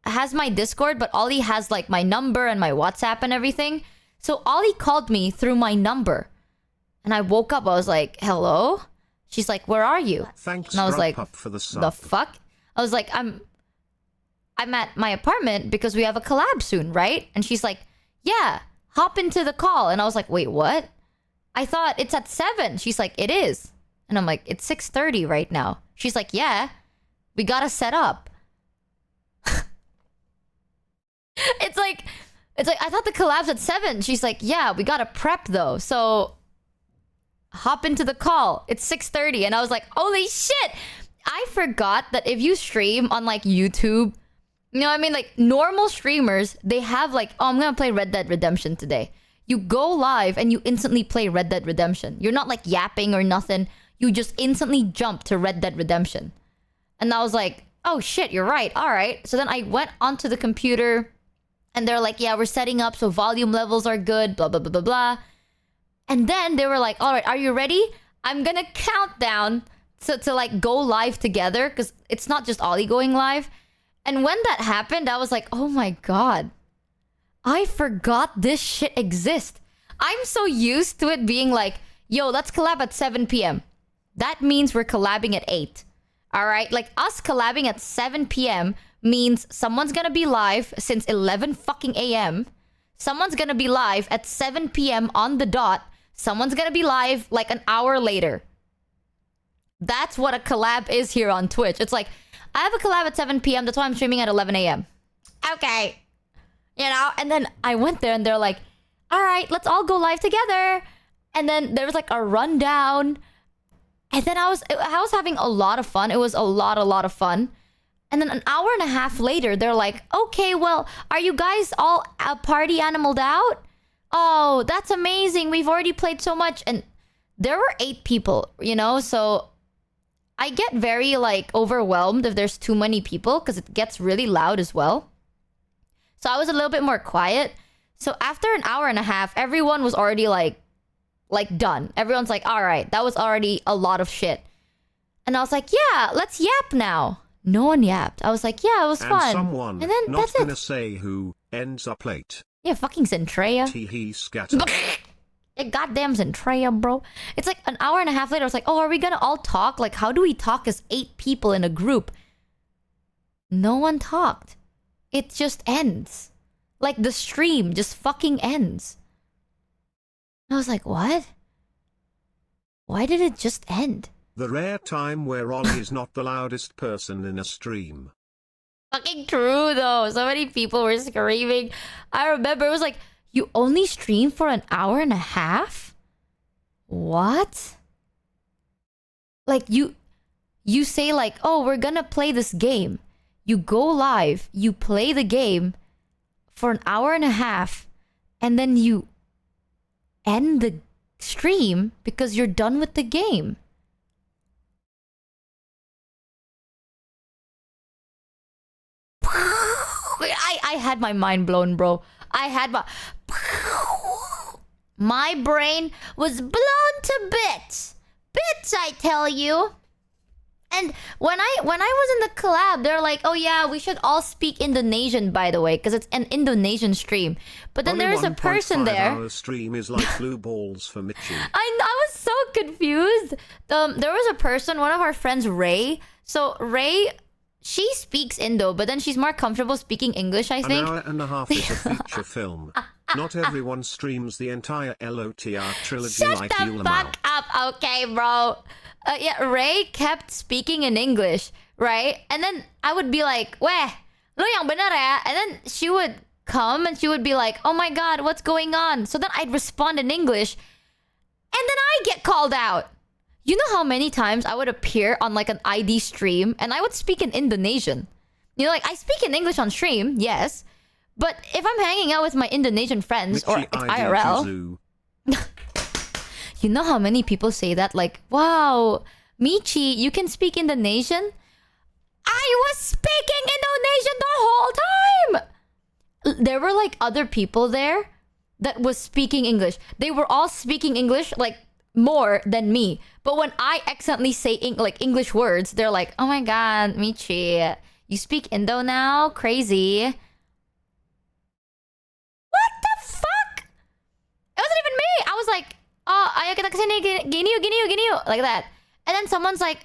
Speaker 1: has my Discord, but Ollie has like my number and my WhatsApp and everything. So Ollie called me through my number. And I woke up. I was like, hello? She's like, where are you?
Speaker 2: Thanks,
Speaker 1: and I was like,
Speaker 2: for the
Speaker 1: fuck? I was like, I'm at my apartment because we have a collab soon, right? And she's like, yeah, hop into the call. And I was like, wait, what? I thought it's at 7. She's like, it is. And I'm like, it's 6:30 right now. She's like, yeah, we gotta set up. It's like, I thought the collab's at 7. She's like, yeah, we gotta prep though. So hop into the call. It's 6:30. And I was like, holy shit. I forgot that if you stream on like YouTube, you know what I mean? Like normal streamers, they have like, oh, I'm gonna play Red Dead Redemption today. You go live and you instantly play Red Dead Redemption. You're not like yapping or nothing. You just instantly jump to Red Dead Redemption. And I was like, oh shit, you're right. All right. So then I went onto the computer and they're like, yeah, we're setting up so volume levels are good, blah, blah, blah, blah, blah. And then they were like, all right, are you ready? I'm gonna count down to like go live together because it's not just Ollie going live. And when that happened, I was like, oh my God. I forgot this shit exists. I'm so used to it being like, yo, let's collab at 7 p.m. That means we're collabing at 8. Alright? Like, us collabing at 7 p.m. means someone's gonna be live since 11 fucking a.m. Someone's gonna be live at 7 p.m. on the dot. Someone's gonna be live like an hour later. That's what a collab is here on Twitch. It's like, I have a collab at 7 p.m. That's why I'm streaming at 11 a.m. Okay. You know? And then I went there and they're like, all right, let's all go live together. And then there was like a rundown. And then I was having a lot of fun. It was a lot of fun. And then an hour and a half later, they're like, okay, well, are you guys all party animaled out? Oh, that's amazing. We've already played so much. And there were 8 people, you know? So I get very like overwhelmed if there's too many people because it gets really loud as well. So I was a little bit more quiet. So after an hour and a half, everyone was already like done. Everyone's like, all right, that was already a lot of shit. And I was like, yeah, let's yap now. No one yapped. I was like, yeah, it was
Speaker 2: And
Speaker 1: fun.
Speaker 2: someone,
Speaker 1: And then
Speaker 2: not
Speaker 1: that's
Speaker 2: gonna
Speaker 1: it.
Speaker 2: say who, ends up late.
Speaker 1: Yeah, fucking Zentreya.
Speaker 2: Tee scatter.
Speaker 1: Yeah, goddamn Zentreya, bro. It's like an hour and a half later. I was like, oh, are we gonna all talk? Like, how do we talk as 8 people in a group? No one talked. It just ends. Like, the stream just fucking ends. I was like, what? Why did it just end?
Speaker 2: The rare time where Ollie is not the loudest person in a stream.
Speaker 1: Fucking true, though. So many people were screaming. I remember it was like, you only stream for an hour and a half? What? Like, you say like, oh, we're gonna play this game. You go live, you play the game for an hour and a half, and then you end the stream because you're done with the game. I had my mind blown, bro. I had my brain was blown to bits. Bits, I tell you. And when I was in the collab, they're like, "Oh yeah, we should all speak Indonesian, by the way, because it's an Indonesian stream." But then
Speaker 2: Only
Speaker 1: there's a person
Speaker 2: 1.5
Speaker 1: there.
Speaker 2: hour stream is like blue balls for Michi.
Speaker 1: I was so confused. There was a person, one of our friends, Ray. So Ray, she speaks Indo, but then she's more comfortable speaking English, I
Speaker 2: An
Speaker 1: think.
Speaker 2: hour and a half is a feature film. Not everyone streams the entire LOTR trilogy
Speaker 1: Shut
Speaker 2: like
Speaker 1: the
Speaker 2: you,
Speaker 1: fuck up, okay, bro. Yeah, Ray kept speaking in English, right? And then I would be like, "Weh, lo yang bener ya?" And then she would come and she would be like, "Oh my god, what's going on?" So then I'd respond in English, and then I get called out. You know how many times I would appear on like an ID stream and I would speak in Indonesian? You know, like I speak in English on stream, yes. But if I'm hanging out with my Indonesian friends or
Speaker 2: Michi
Speaker 1: it's
Speaker 2: ID
Speaker 1: IRL,
Speaker 2: Juzu.
Speaker 1: you know how many people say that? Like, wow, Michi, you can speak Indonesian? I was speaking Indonesian the whole time! There were like other people there that was speaking English. They were all speaking English like more than me. But when I accidentally say like English words, they're like, "Oh my god, Michi, you speak Indo now? Crazy." What the fuck? It wasn't even me. I was like, "Oh, ayo kita kesini, gini yuk, like that." And then someone's like,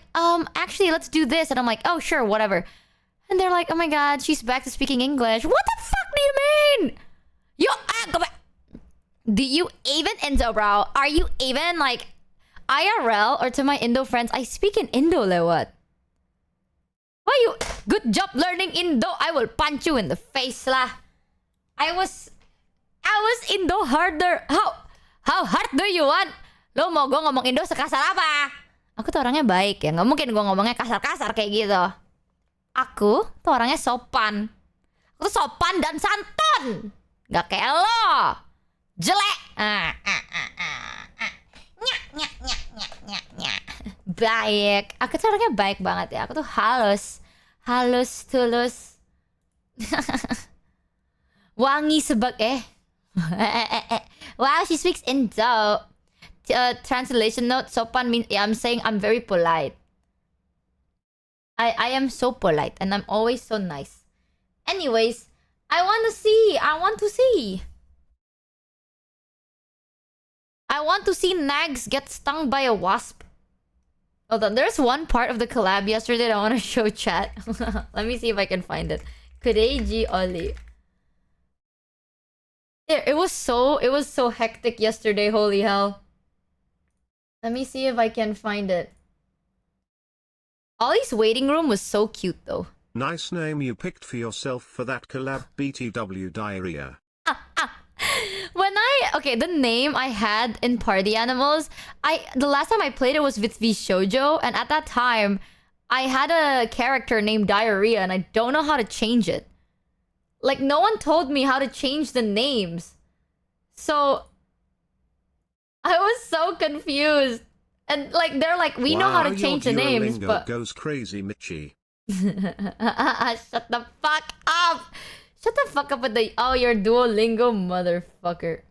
Speaker 1: actually, let's do this." And I'm like, "Oh, sure, whatever." And they're like, "Oh my god, she's back to speaking English." What the fuck do you mean? Go back. Do you even Indo, bro? Are you even like IRL or to my Indo friends? I speak in Indo, lewat. Why you? Good job learning Indo. I will punch you in the face lah. I was Indo harder. How hard do you want? Lo mau gue ngomong Indo sekasar apa? Aku tuh orangnya baik ya. Nggak mungkin gue ngomongnya kasar-kasar kayak gitu. Aku tuh orangnya sopan. Aku tuh sopan dan santun. Gak kayak lo. Jelek. Baik. Aku tuh orangnya baik banget ya. Aku tuh halus. Halus, tulus. Wangi Wow, she speaks Indo. Translation note, sopan means, yeah, I'm saying I'm very polite. I am so polite and I'm always so nice. Anyways, I want to see Nagzz get stung by a wasp. Hold on, there's one part of the collab yesterday that I want to show chat. Let me see if I can find it. Kureiji Ollie. It was so hectic yesterday, holy hell. Let me see if I can find it. Ollie's waiting room was so cute though.
Speaker 2: Nice name you picked for yourself for that collab, BTW Diarrhea.
Speaker 1: The name I had in Party Animals, the last time I played it was with V Shoujo, and at that time, I had a character named Diarrhea, and I don't know how to change it. Like, no one told me how to change the names. So, I was so confused. And like they're like, we know how to change the names,
Speaker 2: Duolingo
Speaker 1: but
Speaker 2: goes crazy, Michi.
Speaker 1: shut the fuck up. Shut the fuck up with the your Duolingo motherfucker.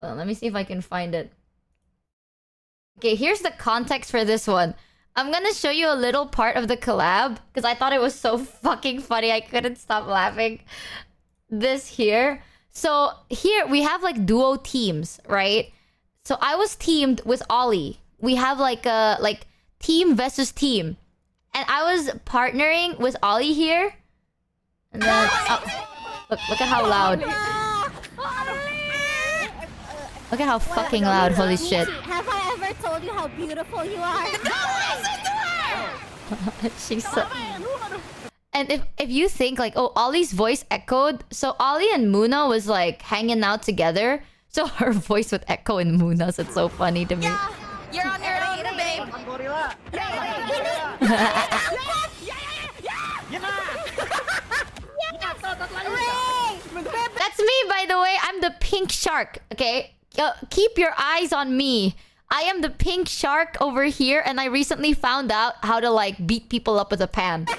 Speaker 1: Well, let me see if I can find it. Okay, here's the context for this one. I'm gonna show you a little part of the collab because I thought it was so fucking funny. I couldn't stop laughing. This here. So here we have like duo teams, right? So I was teamed with Ollie. We have like a team versus team. And I was partnering with Ollie here. And then look at how loud. Look at how fucking loud, holy shit.
Speaker 5: Have I ever told you how beautiful you are?
Speaker 1: She's so... And if you think like, oh, Ollie's voice echoed. So Ollie and Muna was like hanging out together. So her voice would echo in Muna's. It's so funny to me.
Speaker 5: You're on your own, babe.
Speaker 1: That's me, by the way. I'm the pink shark, okay? Keep your eyes on me. I am the pink shark over here, and I recently found out how to like beat people up with a pan. I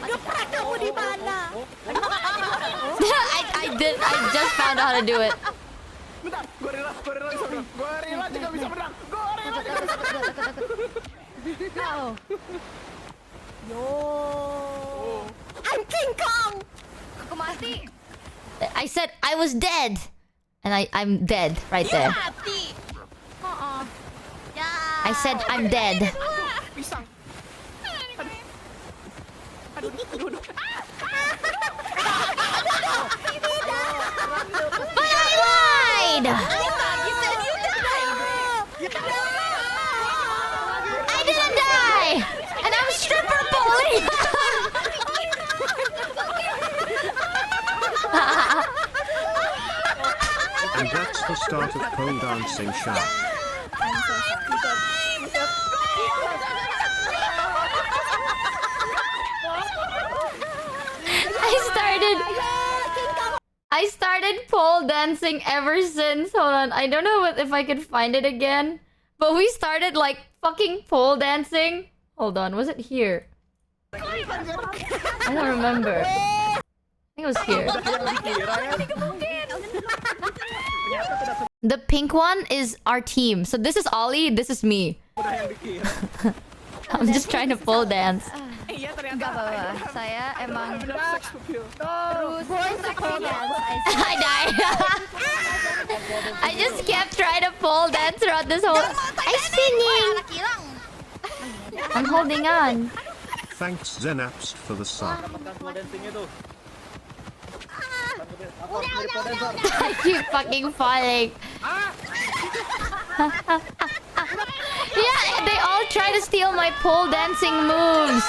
Speaker 1: just found out how to do it.
Speaker 5: Yo. I'm King Kong.
Speaker 1: I said I was dead. And I'm dead right there. I said I'm dead. But I lied! I didn't die! And I'm stripper pole!
Speaker 2: And that's the start of pole dancing shark.
Speaker 1: I started pole dancing ever since. Hold on, I don't know if I could find it again. But we started like fucking pole dancing. Hold on, was it here? I don't remember. I think it was here. The pink one is our team. So this is Ollie, this is me. I'm just trying to pole dance.
Speaker 5: Enggak apa-apa. Saya emang
Speaker 1: I died. I just kept trying to pole dance throughout this whole... I'm spinning! I'm holding on.
Speaker 2: Thanks Zenaps for the sub.
Speaker 1: I keep fucking falling. Yeah, they all try to steal my pole dancing moves.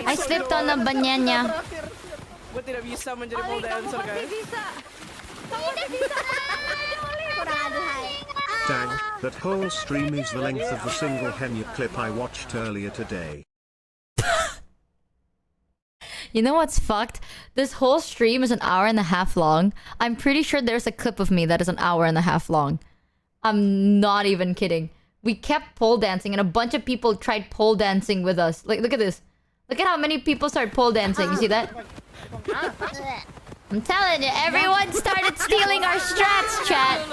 Speaker 1: I slipped on a banana.
Speaker 6: Tidak bisa menjadi pole dancer, guys.
Speaker 2: Dang, that whole stream is the length of the single Henya clip I watched earlier today.
Speaker 1: You know what's fucked? This whole stream is an hour and a half long. I'm pretty sure there's a clip of me that is an hour and a half long. I'm not even kidding. We kept pole dancing and a bunch of people tried pole dancing with us. Like, look at this. Look at how many people started pole dancing. You see that? I'm telling you, everyone started stealing our strats, chat.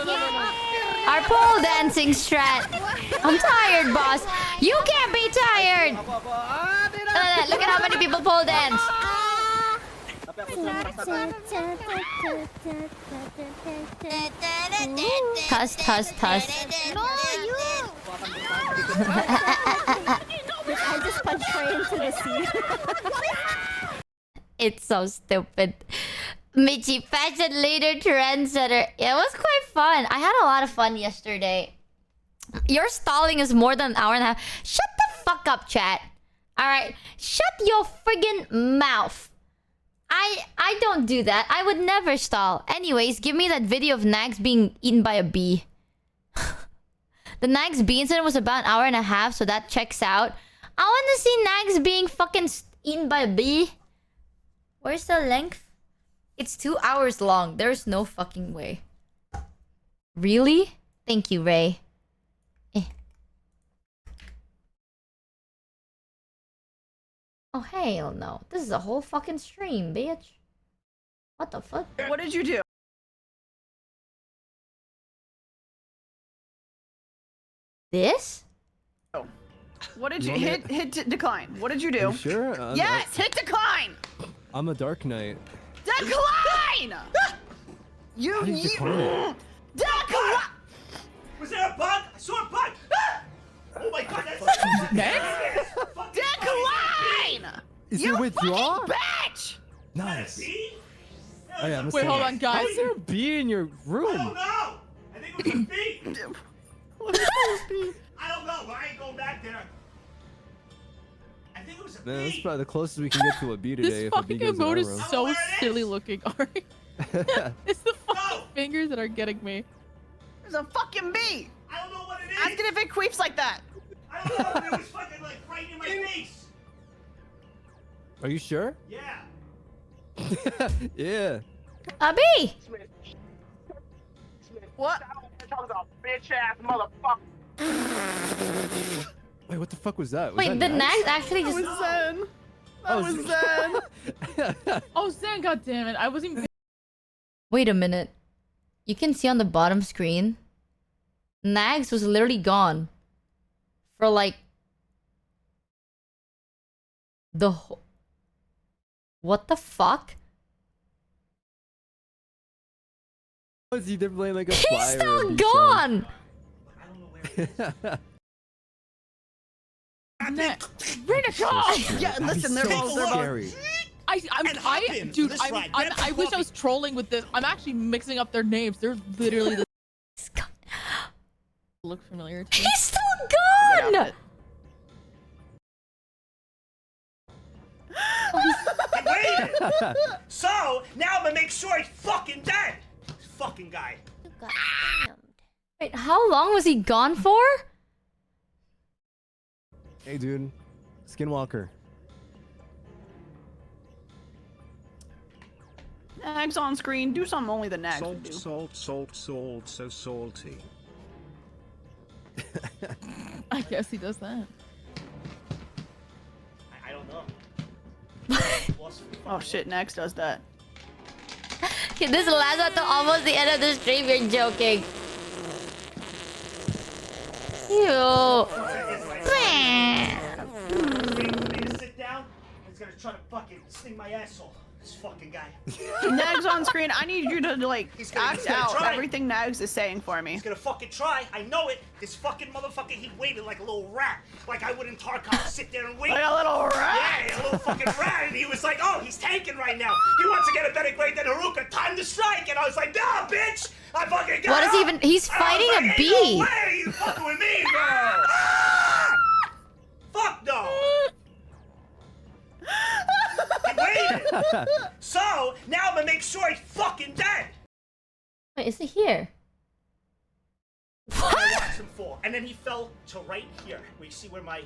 Speaker 1: Our pole dancing strat. I'm tired, boss. You can't be tired. Look at how many people pole dance. Tuss, tuss, tuss.
Speaker 5: No, you. I just punched right into the sea.
Speaker 1: It's so stupid. Michi, fashion leader, trendsetter. Yeah, it was quite fun. I had a lot of fun yesterday. Your stalling is more than an hour and a half. Shut the fuck up, chat. Alright? Shut your friggin' mouth. I don't do that. I would never stall. Anyways, give me that video of Nagzz being eaten by a bee. The Nagzz Bee incident was about an hour and a half, so that checks out. I want to see Nagzz being fucking eaten by a bee. Where's the length? It's 2 hours long. There's no fucking way. Really? Thank you, Ray. Oh, hell no. This is a whole fucking stream, bitch. What the fuck?
Speaker 6: What did you do?
Speaker 1: This?
Speaker 6: What did you hit decline? What did you do?
Speaker 7: You sure?
Speaker 6: Yes, hit decline.
Speaker 7: I'm a Dark Knight.
Speaker 6: Decline. You
Speaker 7: How do you decline it?
Speaker 6: decline.
Speaker 8: Was there a bug? I saw a bug! Oh my god, that's
Speaker 6: Decline.
Speaker 7: Is
Speaker 6: You
Speaker 7: there withdraw?
Speaker 6: fucking bitch.
Speaker 7: Nice.
Speaker 8: bee?
Speaker 7: Oh, yeah,
Speaker 9: Wait, hold on, guys.
Speaker 7: How is there a bee in your
Speaker 8: I
Speaker 7: room?
Speaker 8: don't know! I think it was a bee! I don't know, but I ain't going back there. I think it was a
Speaker 7: Man, that's
Speaker 8: bee.
Speaker 7: probably the closest we can get to a bee today
Speaker 9: This
Speaker 7: if a bee
Speaker 9: fucking
Speaker 7: goes in our
Speaker 9: emote is
Speaker 7: room.
Speaker 9: so
Speaker 8: where it is.
Speaker 9: silly looking, Ari. It's the fucking fingers that are getting me.
Speaker 6: There's a fucking bee.
Speaker 8: I don't know what it is.
Speaker 6: Ask it if it queefs like that.
Speaker 8: I don't know, but it was fucking like right in my face.
Speaker 7: Are you sure?
Speaker 8: Yeah.
Speaker 7: Yeah.
Speaker 1: A bee!
Speaker 6: What?
Speaker 8: Bitch ass motherfucker.
Speaker 7: Wait, what the fuck was that? Was
Speaker 1: Wait,
Speaker 7: that
Speaker 1: the
Speaker 7: Nagzz?
Speaker 1: Nagzz actually
Speaker 6: That
Speaker 1: just...
Speaker 6: was Zen. That
Speaker 7: Oh,
Speaker 6: was
Speaker 7: Zen.
Speaker 6: Zen.
Speaker 9: Oh, Zen, goddammit. I wasn't even...
Speaker 1: Wait a minute. You can see on the bottom screen, Nagzz was literally gone. For like... the whole... What the fuck?
Speaker 7: Was he there playing like a
Speaker 1: He's
Speaker 7: flyer or a
Speaker 1: still
Speaker 7: bee song?
Speaker 1: gone!
Speaker 8: I don't know where it is.
Speaker 6: Yeah, listen, they're
Speaker 7: so
Speaker 6: both. They're both.
Speaker 7: scary.
Speaker 9: Dude, I wish I was trolling with this. I'm actually mixing up their names. They're literally the...
Speaker 1: He's gone.
Speaker 9: Look familiar to me.
Speaker 1: He's still gone!
Speaker 8: I waited. So now I'm gonna make sure he's fucking dead. This fucking guy.
Speaker 1: Wait, how long was he gone for?
Speaker 7: Hey, dude. Skinwalker.
Speaker 6: Nagzz on screen. Do something only the Nagzz would
Speaker 2: Salt,
Speaker 6: do.
Speaker 2: salt, salt, salt, so salty.
Speaker 9: I guess he does that.
Speaker 8: I don't know.
Speaker 6: Oh shit, Nagzz does that.
Speaker 1: Okay, this lasts until almost the end of the stream, you're joking. Ew.
Speaker 8: Sit down. He's gonna try to fucking sting my asshole. This fucking guy.
Speaker 6: Nagzz on screen. I need you to like
Speaker 8: He's
Speaker 6: act
Speaker 8: gonna
Speaker 6: out
Speaker 8: try.
Speaker 6: everything Nagzz is saying for me.
Speaker 8: He's gonna fucking try. I know it. This fucking motherfucker, he waited like a little rat. Like I would in Tarkov sit there and wait.
Speaker 6: Like a little rat.
Speaker 8: Yeah, a little fucking rat. And he was like, oh, he's tanking right now. He wants to get a better grade than Haruka. Time to strike. And I was like, no, bitch. I fucking got
Speaker 1: What is
Speaker 8: up.
Speaker 1: even- he's
Speaker 8: And I was
Speaker 1: fighting
Speaker 8: like,
Speaker 1: a
Speaker 8: ain't
Speaker 1: bee.
Speaker 8: No way you fucking with me, bro. Ah! Fuck no. He waited. So now I'm gonna make sure he's fucking dead.
Speaker 1: Wait, is it here?
Speaker 8: I watched him fall, and then he fell to right here. Where you see where my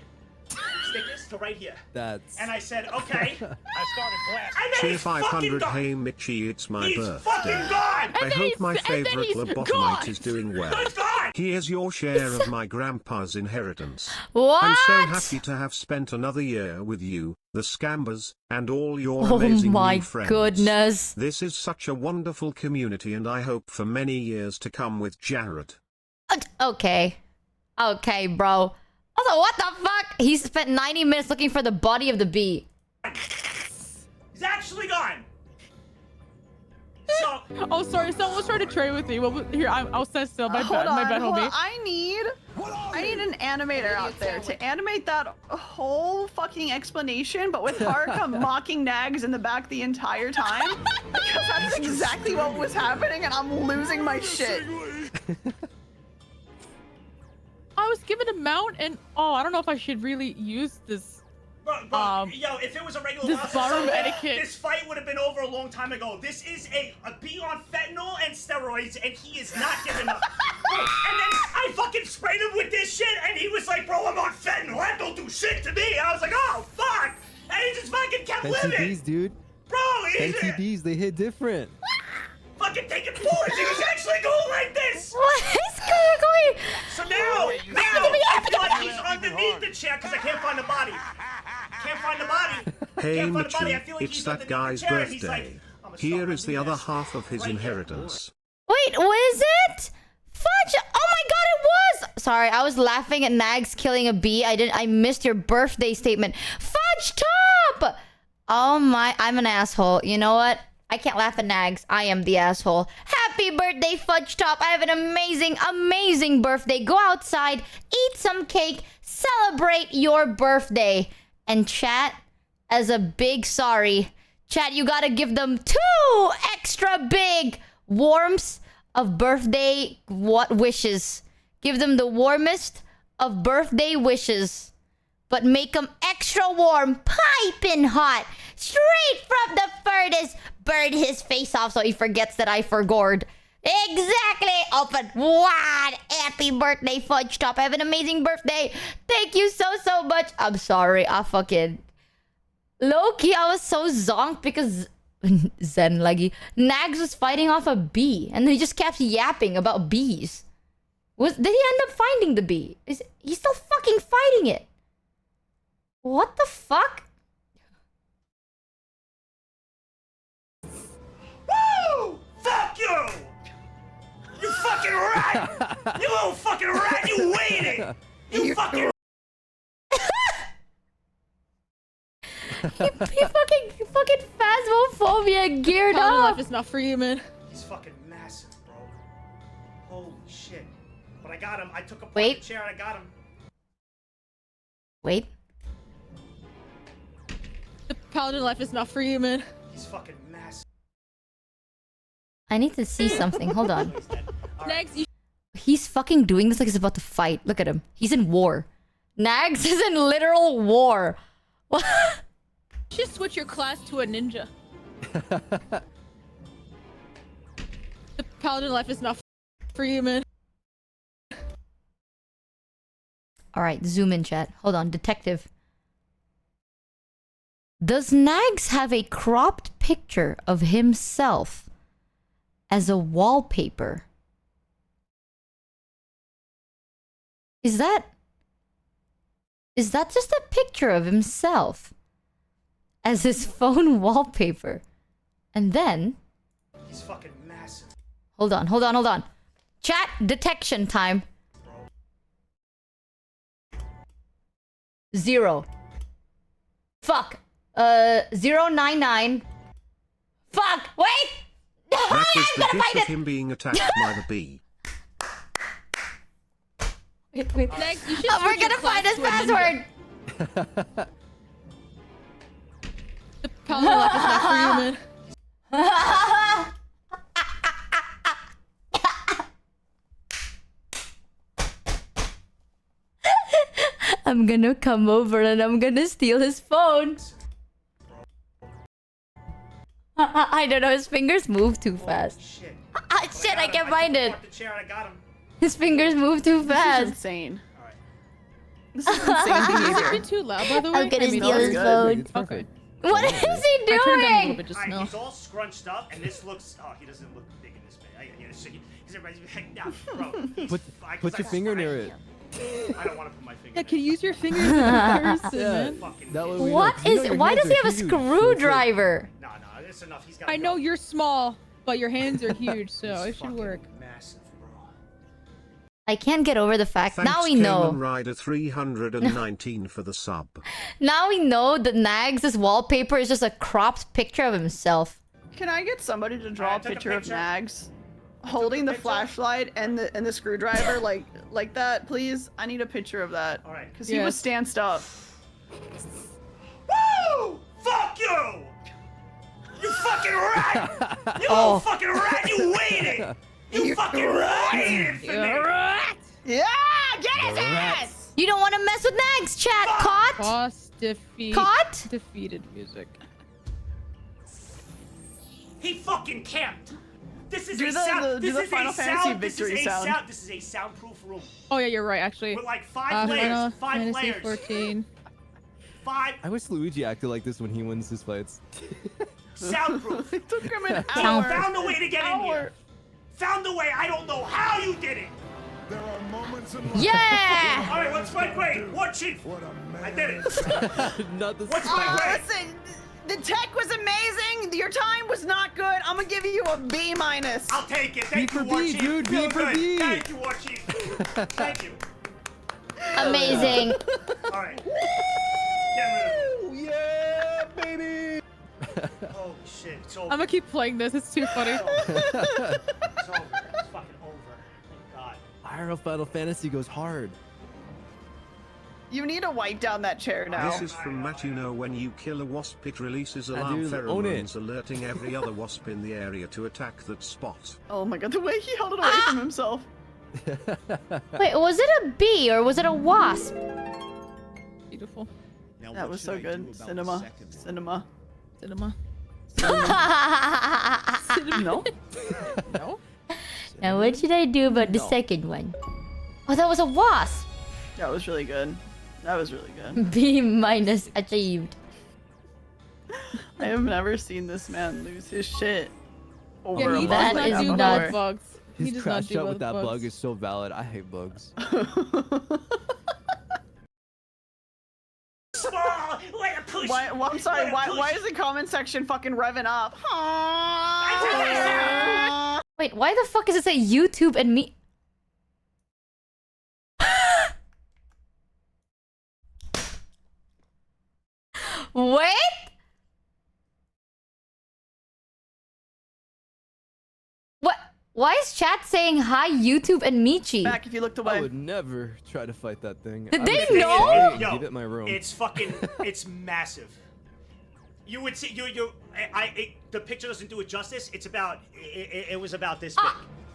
Speaker 8: stick is? To right here.
Speaker 7: That's...
Speaker 8: And I said, okay. I started blasting. And then
Speaker 2: Cheer
Speaker 8: he's fucking
Speaker 2: 500,
Speaker 8: gone.
Speaker 2: hey Michi, it's my
Speaker 8: He's
Speaker 2: birthday.
Speaker 8: fucking gone.
Speaker 2: I hope my
Speaker 9: and then
Speaker 2: favorite
Speaker 9: he's
Speaker 2: lobotomite
Speaker 9: gone.
Speaker 2: is doing well.
Speaker 8: He's gone.
Speaker 2: Here's your share of my grandpa's inheritance.
Speaker 1: What?
Speaker 2: I'm so happy to have spent another year with you, the Scambers, and all your
Speaker 1: Oh
Speaker 2: amazing
Speaker 1: my
Speaker 2: new friends.
Speaker 1: goodness.
Speaker 2: This is such a wonderful community and I hope for many years to come with Jared.
Speaker 1: Okay. Okay, bro. Also, what the fuck? He spent 90 minutes looking for the body of the bee.
Speaker 8: He's actually gone. So
Speaker 9: Oh, sorry. Someone was trying to trade with me. Here, I'll stand still. My
Speaker 6: Hold
Speaker 9: bad.
Speaker 6: on,
Speaker 9: My bad,
Speaker 6: hold
Speaker 9: homie.
Speaker 6: on. I need an animator out there to animate that whole fucking explanation, but with Haruka mocking Nagzz in the back the entire time. Because that's exactly what was happening, and I'm losing my shit.
Speaker 9: I was given a mount, and oh, I don't know if I should really use this.
Speaker 8: Bro, yo, if it was a regular
Speaker 9: this
Speaker 8: monster
Speaker 9: barroom
Speaker 8: song,
Speaker 9: etiquette.
Speaker 8: this fight would have been over a long time ago. This is a bee on fentanyl and steroids, and he is not giving up. Bro, and then I fucking sprayed him with this shit, and he was like, bro, I'm on fentanyl. That don't do shit to me. I was like, oh, fuck. And he just fucking kept living.
Speaker 7: NTBs, dude.
Speaker 8: Bro, he's
Speaker 7: NTBs, they hit different.
Speaker 8: fucking taking bullets. He was actually going like this.
Speaker 1: What?
Speaker 2: Hey
Speaker 8: can't find a body. I
Speaker 2: Michi,
Speaker 8: feel like
Speaker 2: it's
Speaker 8: he's
Speaker 2: that
Speaker 8: underneath the
Speaker 2: guy's
Speaker 8: chair and he's like,
Speaker 2: birthday.
Speaker 8: "I'm a
Speaker 2: Here
Speaker 8: star,
Speaker 2: is
Speaker 8: I'm
Speaker 2: the
Speaker 8: doing
Speaker 2: other
Speaker 8: this."
Speaker 2: half of his
Speaker 8: Right here.
Speaker 2: inheritance.
Speaker 1: Wait, what is it? Fudge! Oh my god, it was! Sorry, I was laughing at Nagzz killing a bee. I missed your birthday statement. Fudge Top! Oh my, I'm an asshole. You know what? I can't laugh at Nagzz. I am the asshole. Happy birthday, Fudge Top. I have an amazing, amazing birthday. Go outside, eat some cake, celebrate your birthday. And chat, as a big sorry, chat, you gotta give them 2 extra big warmths of birthday wishes. Give them the warmest of birthday wishes. But make them extra warm, piping hot, straight from the furnace. Burn his face off so he forgets that I forgored. Exactly. Open wide. Happy birthday, Fudge Top. Have an amazing birthday. Thank you so much. I'm sorry. I fucking... Low-key, I was so zonked because... Zen laggy. Nagzz was fighting off a bee, and then he just kept yapping about bees. Did he end up finding the bee? He's still fucking fighting it. What the fuck?
Speaker 8: Woo! Fuck you! You fucking rat! You little fucking rat! You waited! You fucking...
Speaker 1: He fucking phasmophobia geared
Speaker 9: Paladin
Speaker 1: up.
Speaker 9: life is not for you, man.
Speaker 8: He's fucking massive, bro. Holy shit. But I got him. I took a part
Speaker 1: Wait.
Speaker 8: of the chair and I got him.
Speaker 1: Wait.
Speaker 9: The paladin life is not for you, man.
Speaker 8: He's fucking massive.
Speaker 1: I need to see something. Hold on.
Speaker 9: Next, you
Speaker 1: He's fucking doing this like he's about to fight. Look at him. He's in war. Nagzz is in literal war. What?
Speaker 9: should switch your class to a ninja. The paladin life is not for you, man.
Speaker 1: Alright, zoom in, chat. Hold on, detective. Does Nagzz have a cropped picture of himself as a wallpaper? Is that just a picture of himself as his phone wallpaper? And then...
Speaker 8: He's fucking massive.
Speaker 1: Hold on. Chat detection time. 0. Fuck. 099. Fuck! Wait!
Speaker 2: That was
Speaker 1: I'm
Speaker 2: the
Speaker 1: gonna
Speaker 2: gif
Speaker 1: find
Speaker 2: of
Speaker 1: it!
Speaker 2: him being attacked by the bee.
Speaker 1: Wait.
Speaker 9: Next, you should
Speaker 1: We're
Speaker 9: switch your
Speaker 1: gonna find
Speaker 9: class
Speaker 1: his
Speaker 9: to a ninja.
Speaker 1: password!
Speaker 9: The paladin life is not for you, man.
Speaker 1: I'm gonna come over and I'm gonna steal his phone. I don't know, his fingers move too fast.
Speaker 8: Shit.
Speaker 1: Shit, I can't find it.
Speaker 8: The chair and I got him.
Speaker 1: His fingers move too
Speaker 6: This is
Speaker 1: fast.
Speaker 6: insane.
Speaker 8: Alright.
Speaker 6: This is insane
Speaker 9: Has it
Speaker 6: behavior.
Speaker 9: been too loud, by the way?
Speaker 1: I'm gonna steal
Speaker 6: it's
Speaker 1: his
Speaker 6: good.
Speaker 1: phone.
Speaker 7: It's
Speaker 9: Okay.
Speaker 7: perfect.
Speaker 1: What is he
Speaker 9: I turned down a little
Speaker 1: doing?
Speaker 9: bit just
Speaker 8: Alright,
Speaker 9: now.
Speaker 8: he's all scrunched up, and this looks... Oh, he doesn't look big in this bit. Because everybody's like, nah, bro.
Speaker 7: Put your finger near it.
Speaker 8: I don't want to put my finger
Speaker 9: Yeah,
Speaker 8: in
Speaker 9: can
Speaker 8: it.
Speaker 9: you use your fingers in person,
Speaker 7: Yeah.
Speaker 9: man?
Speaker 8: Fucking
Speaker 7: That way
Speaker 8: idiot.
Speaker 7: we know,
Speaker 1: What
Speaker 7: 'cause you know
Speaker 1: is...
Speaker 7: your
Speaker 1: Why
Speaker 7: hands
Speaker 1: does he
Speaker 7: are
Speaker 1: have a
Speaker 7: huge, so it's like-
Speaker 1: screwdriver?
Speaker 8: No, it's enough. He's got
Speaker 9: I know you're small, but your hands are huge, so it should
Speaker 8: fucking
Speaker 9: work.
Speaker 8: massive, bro.
Speaker 1: I can't get over the fact.
Speaker 2: Thanks
Speaker 1: Now we
Speaker 2: Cayman
Speaker 1: know.
Speaker 2: Rider 319 for the sub.
Speaker 1: Now we know that Nagz's wallpaper is just a cropped picture of himself.
Speaker 6: Can I get somebody to draw
Speaker 8: I
Speaker 6: a
Speaker 8: took a
Speaker 6: picture of
Speaker 8: picture.
Speaker 6: Nagzz holding the
Speaker 8: picture.
Speaker 6: flashlight and the screwdriver like that, please? I need a picture of that.
Speaker 8: All right.
Speaker 6: Because he was
Speaker 9: Yes.
Speaker 6: stanced up.
Speaker 8: Woo! Fuck you! You fucking rat! You
Speaker 1: Oh.
Speaker 8: little fucking rat! You waited! You fucking waited for me!
Speaker 6: Yeah, get his ass!
Speaker 1: You don't want to mess with Nagzz, chat. Caught?
Speaker 9: Boss defeat.
Speaker 1: Caught?
Speaker 9: Defeated music.
Speaker 8: He fucking camped. This is
Speaker 6: Do
Speaker 8: a
Speaker 6: the-
Speaker 8: sound.
Speaker 6: do
Speaker 8: This
Speaker 6: the
Speaker 8: is
Speaker 6: Final
Speaker 8: a
Speaker 6: Fantasy
Speaker 8: sound. This is
Speaker 6: victory
Speaker 8: a
Speaker 6: sound.
Speaker 8: sound. This is a soundproof room
Speaker 9: Oh yeah, you're right, actually.
Speaker 8: with like 5 layers.
Speaker 9: Final
Speaker 8: 5
Speaker 9: Fantasy
Speaker 8: layers.
Speaker 9: 14.
Speaker 8: 5
Speaker 7: I wish Luigi acted like this when he wins his fights.
Speaker 8: soundproof.
Speaker 6: It took him an
Speaker 1: Sound-
Speaker 6: hour.
Speaker 8: Found a way to get in
Speaker 6: Hour.
Speaker 8: here. Found a way. I don't know how you did it.
Speaker 1: Yeah!
Speaker 8: All right, what's my grade? War chief. I did it.
Speaker 7: Not the
Speaker 8: What's my grade?
Speaker 6: Listen, the tech was amazing. Your time was not good. I'm gonna give you a B minus.
Speaker 8: I'll take it. Thank
Speaker 7: B
Speaker 8: you,
Speaker 7: for
Speaker 8: War
Speaker 7: B,
Speaker 8: Chief.
Speaker 7: dude, B
Speaker 8: Feel
Speaker 7: for
Speaker 8: good.
Speaker 7: B.
Speaker 8: Thank you, War Chief. Thank you.
Speaker 1: Amazing.
Speaker 8: All right. Get rid of it.
Speaker 7: Yeah, baby.
Speaker 8: Holy shit, it's over.
Speaker 9: I'm gonna keep playing this. It's too funny.
Speaker 8: It's over. It's over. It's fucking over. Thank God.
Speaker 7: IRL Final Fantasy goes hard.
Speaker 6: You need to wipe down that chair now.
Speaker 2: This is from Matt. You know, when you kill a wasp, it releases
Speaker 7: I
Speaker 2: alarm
Speaker 7: do, own it.
Speaker 2: pheromones alerting every other wasp in the area to attack that spot.
Speaker 6: Oh my god, the way he held it away from himself.
Speaker 1: Wait, was it a bee or was it a wasp?
Speaker 9: Beautiful.
Speaker 6: That was so good. Cinema. Cinema.
Speaker 9: Cinema.
Speaker 6: No?
Speaker 9: No?
Speaker 1: Now what should I do about the second one? Oh, that was a wasp.
Speaker 6: That was really good. That was really good.
Speaker 1: B minus achieved.
Speaker 6: I have never seen this man lose his shit over
Speaker 9: Yeah,
Speaker 6: a
Speaker 9: he
Speaker 6: bug
Speaker 1: that
Speaker 9: does
Speaker 6: like
Speaker 9: not
Speaker 1: is
Speaker 9: do
Speaker 6: that
Speaker 9: well
Speaker 1: nuts.
Speaker 9: with bugs. He
Speaker 7: His
Speaker 9: does not
Speaker 7: crash
Speaker 9: do
Speaker 7: out
Speaker 9: well
Speaker 7: with that
Speaker 9: bugs.
Speaker 7: bug is so valid. I hate bugs.
Speaker 8: Small, let her push.
Speaker 6: Why, well, I'm sorry, why is the comment section fucking revving up? Aww.
Speaker 1: Wait, why the fuck does it say YouTube and me? Wait? What? Why is chat saying hi YouTube and Michi?
Speaker 6: Back if you looked
Speaker 7: I
Speaker 6: away.
Speaker 7: would never try to fight that thing.
Speaker 1: Did
Speaker 7: I
Speaker 1: they
Speaker 7: would say,
Speaker 1: know?
Speaker 7: "Hey,
Speaker 8: Yo,
Speaker 7: give it my room."
Speaker 8: It's fucking, it's massive. You would see, the picture doesn't do it justice. It's about, it was about this big.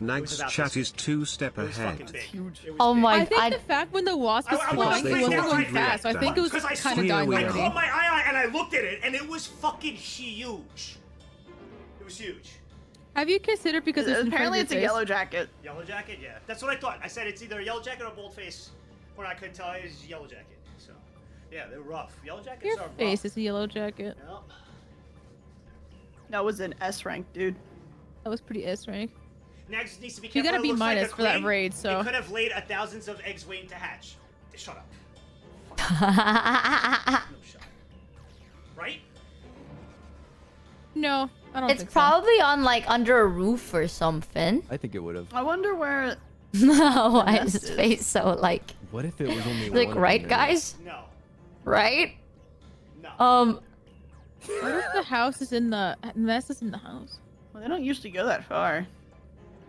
Speaker 2: Nagzz chat is 2 step
Speaker 8: It was fucking
Speaker 2: ahead.
Speaker 8: big.
Speaker 6: Huge.
Speaker 8: It was
Speaker 1: Oh
Speaker 8: big.
Speaker 1: my
Speaker 9: I think
Speaker 1: god.
Speaker 9: the fact when the wasp was
Speaker 8: I was
Speaker 9: flying,
Speaker 8: like,
Speaker 9: it wasn't
Speaker 8: now
Speaker 9: going
Speaker 8: I
Speaker 9: fast. So I think it was
Speaker 8: Because I
Speaker 9: kind
Speaker 8: saw
Speaker 9: of
Speaker 8: it,
Speaker 9: dying
Speaker 2: we
Speaker 8: I
Speaker 2: are.
Speaker 9: already.
Speaker 8: caught my eye and I looked at it and it was fucking huge. It was huge.
Speaker 9: Have you considered because it's in front of
Speaker 6: Apparently
Speaker 9: your
Speaker 6: it's a
Speaker 9: face?
Speaker 6: yellow jacket.
Speaker 8: Yellow jacket, yeah. That's what I thought. I said it's either a yellow jacket or a bold face. When I couldn't tell, it was yellow jacket. So, yeah, they're rough. Yellow jackets
Speaker 9: Your
Speaker 8: are
Speaker 9: face
Speaker 8: rough.
Speaker 9: is a yellow jacket.
Speaker 8: Yep.
Speaker 6: That was an S rank, dude.
Speaker 9: That was pretty S rank.
Speaker 8: Nagzz needs to be
Speaker 9: You
Speaker 8: careful.
Speaker 9: gotta
Speaker 8: It
Speaker 9: be
Speaker 8: looks like
Speaker 9: minus
Speaker 8: a
Speaker 9: for that
Speaker 8: queen.
Speaker 9: raid, so.
Speaker 8: It could have laid thousands of eggs waiting to hatch. Shut up. No shot. Right?
Speaker 9: No, I don't
Speaker 1: It's
Speaker 9: think
Speaker 1: probably on like under a roof or something.
Speaker 7: I think it would have.
Speaker 6: I wonder where.
Speaker 1: Why is
Speaker 6: nest
Speaker 1: his
Speaker 6: is.
Speaker 1: face so like
Speaker 7: What if it was only
Speaker 1: like
Speaker 7: one
Speaker 1: right
Speaker 7: thing?
Speaker 1: guys?
Speaker 8: No.
Speaker 1: Right?
Speaker 8: No.
Speaker 9: so. What if the house is in the nest is in the house?
Speaker 6: Well, they don't usually go that far.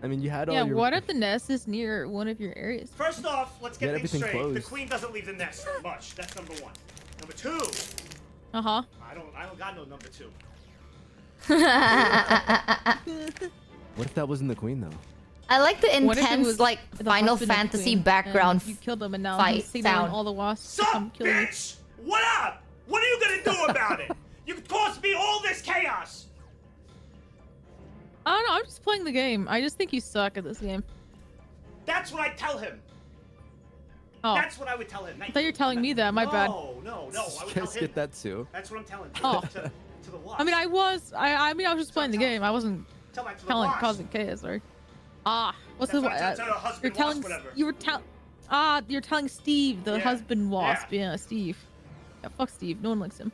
Speaker 7: I mean, you had all
Speaker 9: Yeah,
Speaker 7: your.
Speaker 9: what if the nest is near one of your areas?
Speaker 8: First off, let's get
Speaker 7: Get
Speaker 8: things
Speaker 7: everything
Speaker 8: straight. The
Speaker 7: closed.
Speaker 8: queen doesn't leave the nest much. That's number one. Number two,
Speaker 9: Uh-huh.
Speaker 8: I don't got no number two.
Speaker 7: What if that wasn't the queen though?
Speaker 1: I like the
Speaker 9: What if it
Speaker 1: intense
Speaker 9: was
Speaker 1: like
Speaker 9: the
Speaker 1: Final
Speaker 9: husband of
Speaker 1: Fantasy
Speaker 9: Queen,
Speaker 1: background.
Speaker 9: and you killed them and now
Speaker 1: fight
Speaker 9: he's signaling
Speaker 1: sound.
Speaker 9: all the wasps to
Speaker 8: Sup,
Speaker 9: come kill you.
Speaker 8: bitch? What up? What are you gonna do about it? You caused me all this chaos.
Speaker 9: I don't know, I'm just playing the game. I just think you suck at this game.
Speaker 8: That's what I tell him.
Speaker 9: Oh,
Speaker 8: That's what I would tell him.
Speaker 9: I thought you were telling me that, my bad.
Speaker 8: No. I
Speaker 7: You
Speaker 8: would tell
Speaker 7: guys
Speaker 8: him.
Speaker 7: get that too.
Speaker 8: That's what I'm telling.
Speaker 9: Oh.
Speaker 8: To the wasp.
Speaker 9: I mean, I was just playing the game. I wasn't
Speaker 8: Tell that to the
Speaker 9: telling
Speaker 8: wasp.
Speaker 9: causing chaos, or what's
Speaker 8: That's
Speaker 9: the
Speaker 8: what I tell the husband
Speaker 9: you're telling
Speaker 8: wasp, whatever.
Speaker 9: you're telling Steve, the
Speaker 8: Yeah,
Speaker 9: husband wasp.
Speaker 8: yeah.
Speaker 9: Yeah, Steve. Yeah, fuck Steve. No one likes him.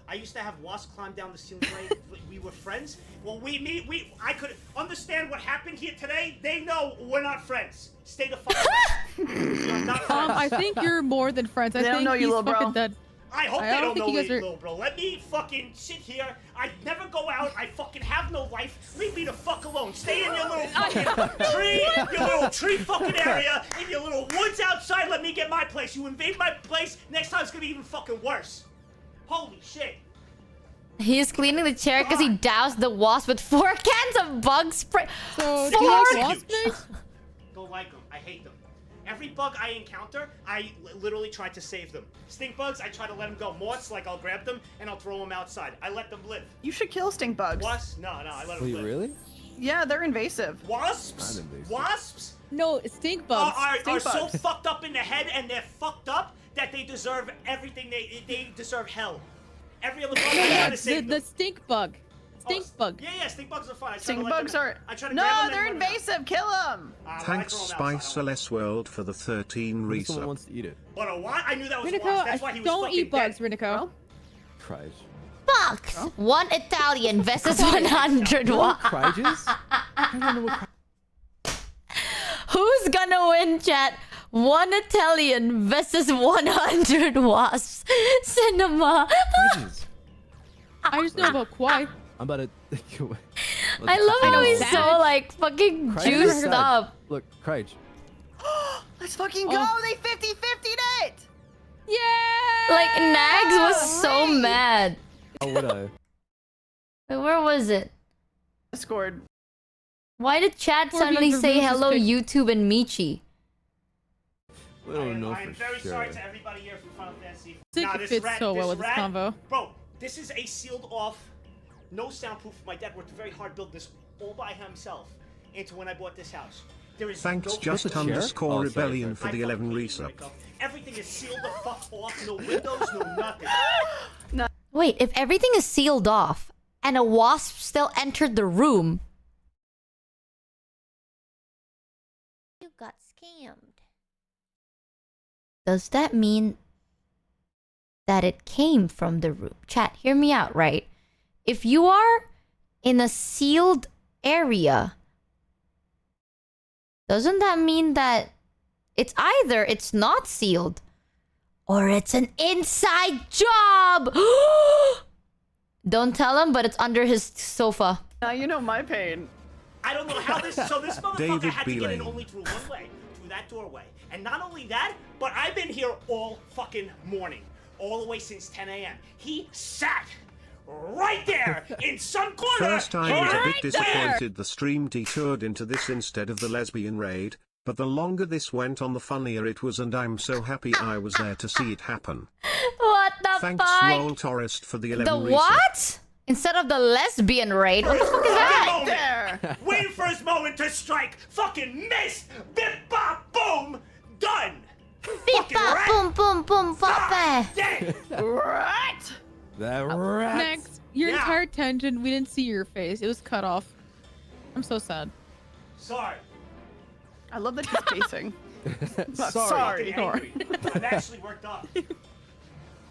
Speaker 8: I used to have wasps climb down the ceiling. We were friends. Well, I could understand what happened here today. They know we're not friends. Stay the fuck away. I'm not friends.
Speaker 9: I think you're more than friends. I
Speaker 6: They don't
Speaker 9: think
Speaker 6: know you,
Speaker 9: he's
Speaker 6: little
Speaker 9: fucking
Speaker 6: bro.
Speaker 9: dead.
Speaker 8: I hope
Speaker 9: I
Speaker 8: they
Speaker 9: don't
Speaker 8: don't
Speaker 9: think
Speaker 8: know
Speaker 9: you
Speaker 8: me,
Speaker 9: guys are-
Speaker 8: little bro. Let me fucking sit here. I never go out. I fucking have no life. Leave me the fuck alone. Stay in your little fucking tree, your little tree fucking area, in your little woods outside. Let me get my place. You invade my place, next time it's gonna be even fucking worse. Holy shit.
Speaker 1: He's cleaning the chair because he doused the wasp with 4 cans of bug spray.
Speaker 9: So, do
Speaker 1: 4
Speaker 9: you like
Speaker 8: Huge.
Speaker 9: wasp snakes?
Speaker 8: Don't like them. I hate them. Every bug I encounter, I literally try to save them. Stink bugs, I try to let them go. Moths, like I'll grab them and I'll throw them outside. I let them live.
Speaker 6: You should kill stink bugs.
Speaker 8: Wasps? No, I let them
Speaker 7: Wait,
Speaker 8: live.
Speaker 7: really?
Speaker 6: Yeah, they're invasive.
Speaker 8: Wasps?
Speaker 7: Not invasive.
Speaker 8: Wasps?
Speaker 9: No, stink bugs.
Speaker 8: Are
Speaker 6: Stink
Speaker 8: so
Speaker 6: bugs.
Speaker 8: fucked up in the head and they're fucked up that they deserve everything. They deserve hell. Every other bug I
Speaker 9: Yeah,
Speaker 8: gotta save
Speaker 9: the
Speaker 8: them.
Speaker 9: stink bug. stink bug.
Speaker 8: Yeah, stink bugs are fine.
Speaker 6: Stink bugs are.
Speaker 8: I try to
Speaker 6: No,
Speaker 8: grab them
Speaker 6: they're
Speaker 8: and run
Speaker 6: invasive. Kill them.
Speaker 2: Thanks Spice LS World for the 13
Speaker 7: What if someone
Speaker 2: resub.
Speaker 7: wants to eat it?
Speaker 8: But a what? I knew that was
Speaker 9: Rinico,
Speaker 8: wasp. That's why he was
Speaker 9: don't
Speaker 8: fucking
Speaker 9: eat bugs,
Speaker 8: dead.
Speaker 9: Rinico.
Speaker 7: Cries.
Speaker 1: Fuck! One Italian versus 100 wasps.
Speaker 7: Criges? I don't know what
Speaker 1: Who's gonna win, chat? One Italian versus 100 wasps. Cinema.
Speaker 7: criges.
Speaker 9: I just know about Kwai.
Speaker 7: I'm about to.
Speaker 1: I love how
Speaker 9: know
Speaker 1: he's
Speaker 9: Savage.
Speaker 1: so like fucking
Speaker 7: Criges
Speaker 1: juiced
Speaker 7: are sad.
Speaker 1: up.
Speaker 7: Look, Craig.
Speaker 6: Let's fucking go.
Speaker 9: Oh.
Speaker 6: They 50-50'd it.
Speaker 9: Yeah.
Speaker 1: Like Nagzz was so
Speaker 6: Wait.
Speaker 1: mad.
Speaker 7: How would I?
Speaker 1: Wait, where was it?
Speaker 6: Scored.
Speaker 1: Why did chat
Speaker 9: Before he
Speaker 1: suddenly say
Speaker 9: removes his
Speaker 1: hello
Speaker 9: pic-
Speaker 1: YouTube and Michi?
Speaker 7: I don't know
Speaker 8: I am
Speaker 7: for
Speaker 8: very
Speaker 7: sure.
Speaker 8: sorry to everybody here from Final Fantasy.
Speaker 9: Think
Speaker 8: Nah,
Speaker 9: it
Speaker 8: this
Speaker 9: fits
Speaker 8: rat,
Speaker 9: so well with this
Speaker 8: rat-
Speaker 9: convo.
Speaker 8: Bro, this is a sealed off, no soundproof. My dad worked very hard building this all by himself into when I bought this house. There is
Speaker 2: Thanks
Speaker 8: no
Speaker 2: just
Speaker 7: chair?
Speaker 2: underscore
Speaker 7: Oh, sorry,
Speaker 2: rebellion
Speaker 7: sorry.
Speaker 2: for the
Speaker 8: I
Speaker 2: 11
Speaker 8: fucking hate
Speaker 2: resub.
Speaker 8: Rinico. Everything is sealed the fuck off. No windows, no nothing.
Speaker 1: Wait, if everything is sealed off and a wasp still entered the room, you got scammed. Does that mean that it came from the room? Chat, hear me out, right? If you are in a sealed area, doesn't that mean that it's either it's not sealed or it's an inside job? Don't tell him, but it's under his sofa.
Speaker 6: Now you know my pain.
Speaker 8: I don't know how this. So this motherfucker
Speaker 2: David
Speaker 8: had to get in
Speaker 2: Beelane.
Speaker 8: only through one way, through that doorway. And not only that, but I've been here all fucking morning, all the way since 10 a.m. He sat right there in some corner.
Speaker 2: First I was a
Speaker 8: right
Speaker 2: bit disappointed the stream detoured into this instead of the lesbian raid, but the longer this went on the funnier it was, and I'm so happy I was there to see it happen.
Speaker 1: What the
Speaker 2: Thanks
Speaker 1: fuck?
Speaker 2: Roll Tourist for the 11
Speaker 1: The
Speaker 2: resub.
Speaker 1: what? Instead of the lesbian raid? What the fuck is that?
Speaker 8: Moment.
Speaker 6: There.
Speaker 8: Waiting for his moment to strike. Fucking missed. Bip bop boom. Done.
Speaker 1: Beep
Speaker 8: Fucking
Speaker 1: bop,
Speaker 8: rat.
Speaker 1: boom boom boom
Speaker 8: God
Speaker 1: bop.
Speaker 8: damn.
Speaker 6: Rat.
Speaker 7: That rat.
Speaker 9: Next, your
Speaker 8: Yeah.
Speaker 9: entire tangent, we didn't see your face. It was cut off. I'm so sad.
Speaker 8: Sorry.
Speaker 6: I love that he's pacing.
Speaker 7: Sorry.
Speaker 8: Fucking angry. I'm actually worked up.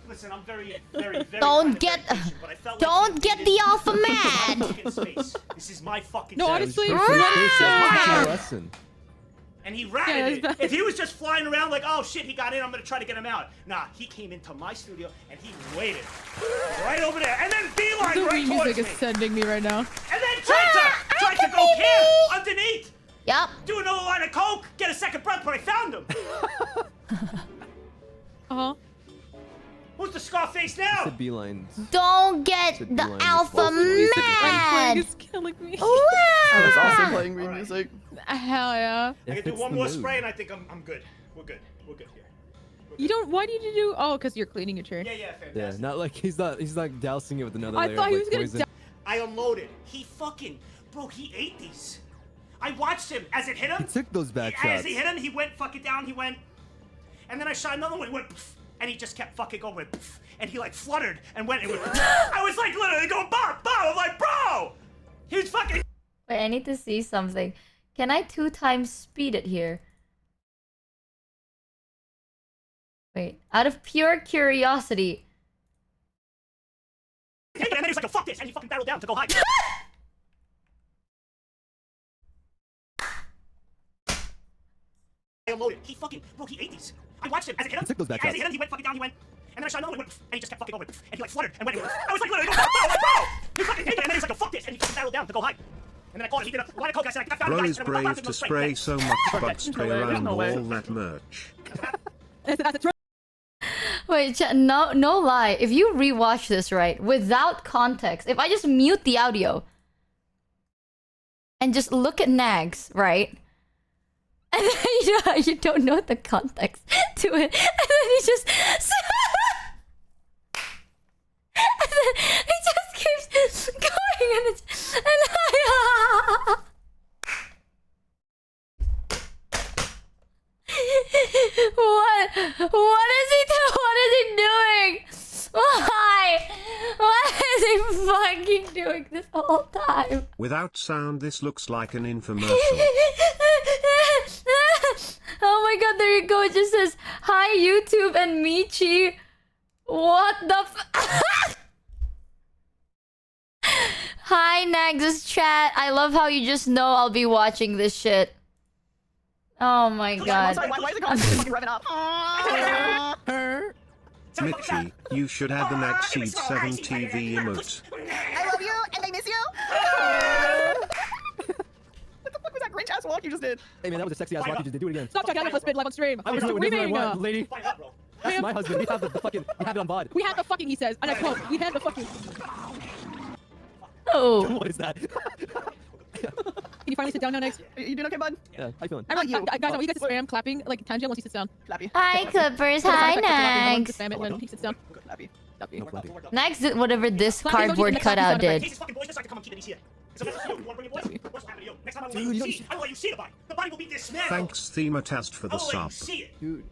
Speaker 8: Listen, I'm very, very, very.
Speaker 1: Don't
Speaker 8: kind of
Speaker 1: get-
Speaker 8: very patient, but I felt
Speaker 1: Don't
Speaker 8: like
Speaker 1: get
Speaker 8: he
Speaker 1: the
Speaker 8: needed
Speaker 1: alpha
Speaker 8: my
Speaker 1: mad.
Speaker 8: fucking space. This is my fucking
Speaker 9: No,
Speaker 8: space.
Speaker 9: honestly,
Speaker 7: Pushing
Speaker 9: let
Speaker 7: his
Speaker 9: it
Speaker 7: face
Speaker 9: go.
Speaker 7: up, teaching
Speaker 8: Wow.
Speaker 7: a lesson.
Speaker 8: And he
Speaker 9: Yeah,
Speaker 8: ratted
Speaker 9: it's
Speaker 8: it.
Speaker 9: bad.
Speaker 8: If he was just flying around like, oh shit, he got in, I'm gonna try to get him out. Nah, he came into my studio and he waited right over there, and then beeline
Speaker 9: The
Speaker 8: right
Speaker 9: Wii
Speaker 8: towards
Speaker 9: music
Speaker 8: me,
Speaker 9: is sending me right now.
Speaker 8: and then tried to go camp underneath,
Speaker 1: Yup.
Speaker 8: do another line of coke, get a second breath, but I found him.
Speaker 9: Uh-huh.
Speaker 8: Who's the Scarface now?
Speaker 7: Said beelines.
Speaker 1: Don't get
Speaker 7: Said
Speaker 1: the
Speaker 7: beeline was
Speaker 1: alpha
Speaker 7: supposed to be
Speaker 9: I'm
Speaker 1: mad.
Speaker 9: playing is killing me.
Speaker 6: I was also
Speaker 1: Wow.
Speaker 6: playing Wii music.
Speaker 9: Hell yeah.
Speaker 8: I
Speaker 7: If
Speaker 8: can do
Speaker 7: it's
Speaker 8: one
Speaker 7: the
Speaker 8: more
Speaker 7: mood.
Speaker 8: spray and I think I'm good. We're good. We're good here.
Speaker 9: You don't. Why did you do? Oh, because you're cleaning your chair.
Speaker 8: Yeah,
Speaker 7: Yeah,
Speaker 8: fantastic.
Speaker 7: not like he's not dousing it with another
Speaker 9: I
Speaker 7: layer
Speaker 9: thought
Speaker 7: of
Speaker 9: he
Speaker 7: like
Speaker 9: was gonna
Speaker 7: poison.
Speaker 9: die.
Speaker 8: I unloaded. He fucking, bro, he ate these. I watched him as it hit him.
Speaker 7: He took those back
Speaker 8: As
Speaker 7: shots.
Speaker 8: he hit him, he went fucking down. He went, and then I shot another one. He went, pff, and he just kept fucking going, pff, and he like fluttered and went. And went I was like literally going, bop, bop. I'm like, bro, he was fucking.
Speaker 1: Wait, I need to see something. Can I 2 times speed it here? Wait, out of pure curiosity.
Speaker 8: And then he was like, fuck this, and he fucking barreled down to go hide. I unloaded. He fucking, bro, he ate these. I watched him as it hit him.
Speaker 7: He took those back
Speaker 8: as it
Speaker 7: shots.
Speaker 8: hit him, he went fucking down. He went, and then I shot another one. He went, pff, and he just kept fucking going, pff, and he like fluttered and went. I was like, literally, go, bro, I'm like, bro. He fucking ate it, and then he was like, fuck this, and he fucking barreled down to go hide. And then I called him. He did a line of coke. I said, I found
Speaker 2: Bro
Speaker 8: him,
Speaker 2: is
Speaker 8: guys. And I went,
Speaker 2: brave to spray so much bug spray
Speaker 6: No way,
Speaker 2: around
Speaker 6: no
Speaker 2: all
Speaker 6: way.
Speaker 2: that merch.
Speaker 1: Wait, no lie. If you rewatch this, right, without context, if I just mute the audio and just look at Nagzz, right, and then you don't know the context to it, and then he just and then he just keeps going, and it's and I. What is he doing? Why? Why is he fucking fucking doing this whole time?
Speaker 2: Without sound, this looks like an infomercial.
Speaker 1: Oh my god, there you go. It just says, hi YouTube and Michi. What the f- Hi Nagzz chat. I love how you just know I'll be watching this shit. Oh my god.
Speaker 6: Sorry, why is it fucking revving up?
Speaker 2: Michi, you should have the Nagzz Bee 7 TV emote.
Speaker 6: I love you and I miss you. What the fuck was that great ass walk you just did?
Speaker 7: Hey man, that was a sexy ass walk you just did. Do it again.
Speaker 9: Stop talking about spit live on stream.
Speaker 7: I was doing whatever I want, lady.
Speaker 8: Fight up, bro.
Speaker 7: That's my husband. We have the fucking. We have it on VOD.
Speaker 9: We had the fucking, he says, and I quote, we had the fucking.
Speaker 1: Oh.
Speaker 7: What is that?
Speaker 9: Can you finally sit down now, Nagzz?
Speaker 6: You doing okay, bud?
Speaker 7: Yeah, how you feeling?
Speaker 9: I want guys, I want you guys to spam clapping like Tangent once he sits down.
Speaker 6: Flappy.
Speaker 1: Hi Clippers. Hi Nagzz.
Speaker 9: Spam it when he sits down.
Speaker 6: Flappy.
Speaker 9: Flappy.
Speaker 7: No, Flappy.
Speaker 1: Nagzz did whatever this
Speaker 9: Flappy, don't use
Speaker 1: cardboard
Speaker 9: the next
Speaker 1: cutout
Speaker 9: sound effect.
Speaker 1: did.
Speaker 8: These fucking boys decide to come and keep it easy. It's a message to you. You want to bring your boys? What's happening to you? Next time I will let
Speaker 7: Dude,
Speaker 8: you
Speaker 7: you
Speaker 8: see. I will let you see the body. The body will be dismantled.
Speaker 2: Thanks Thematast for
Speaker 8: I
Speaker 2: the
Speaker 8: will let you
Speaker 2: sub.
Speaker 8: see it.
Speaker 7: Dude,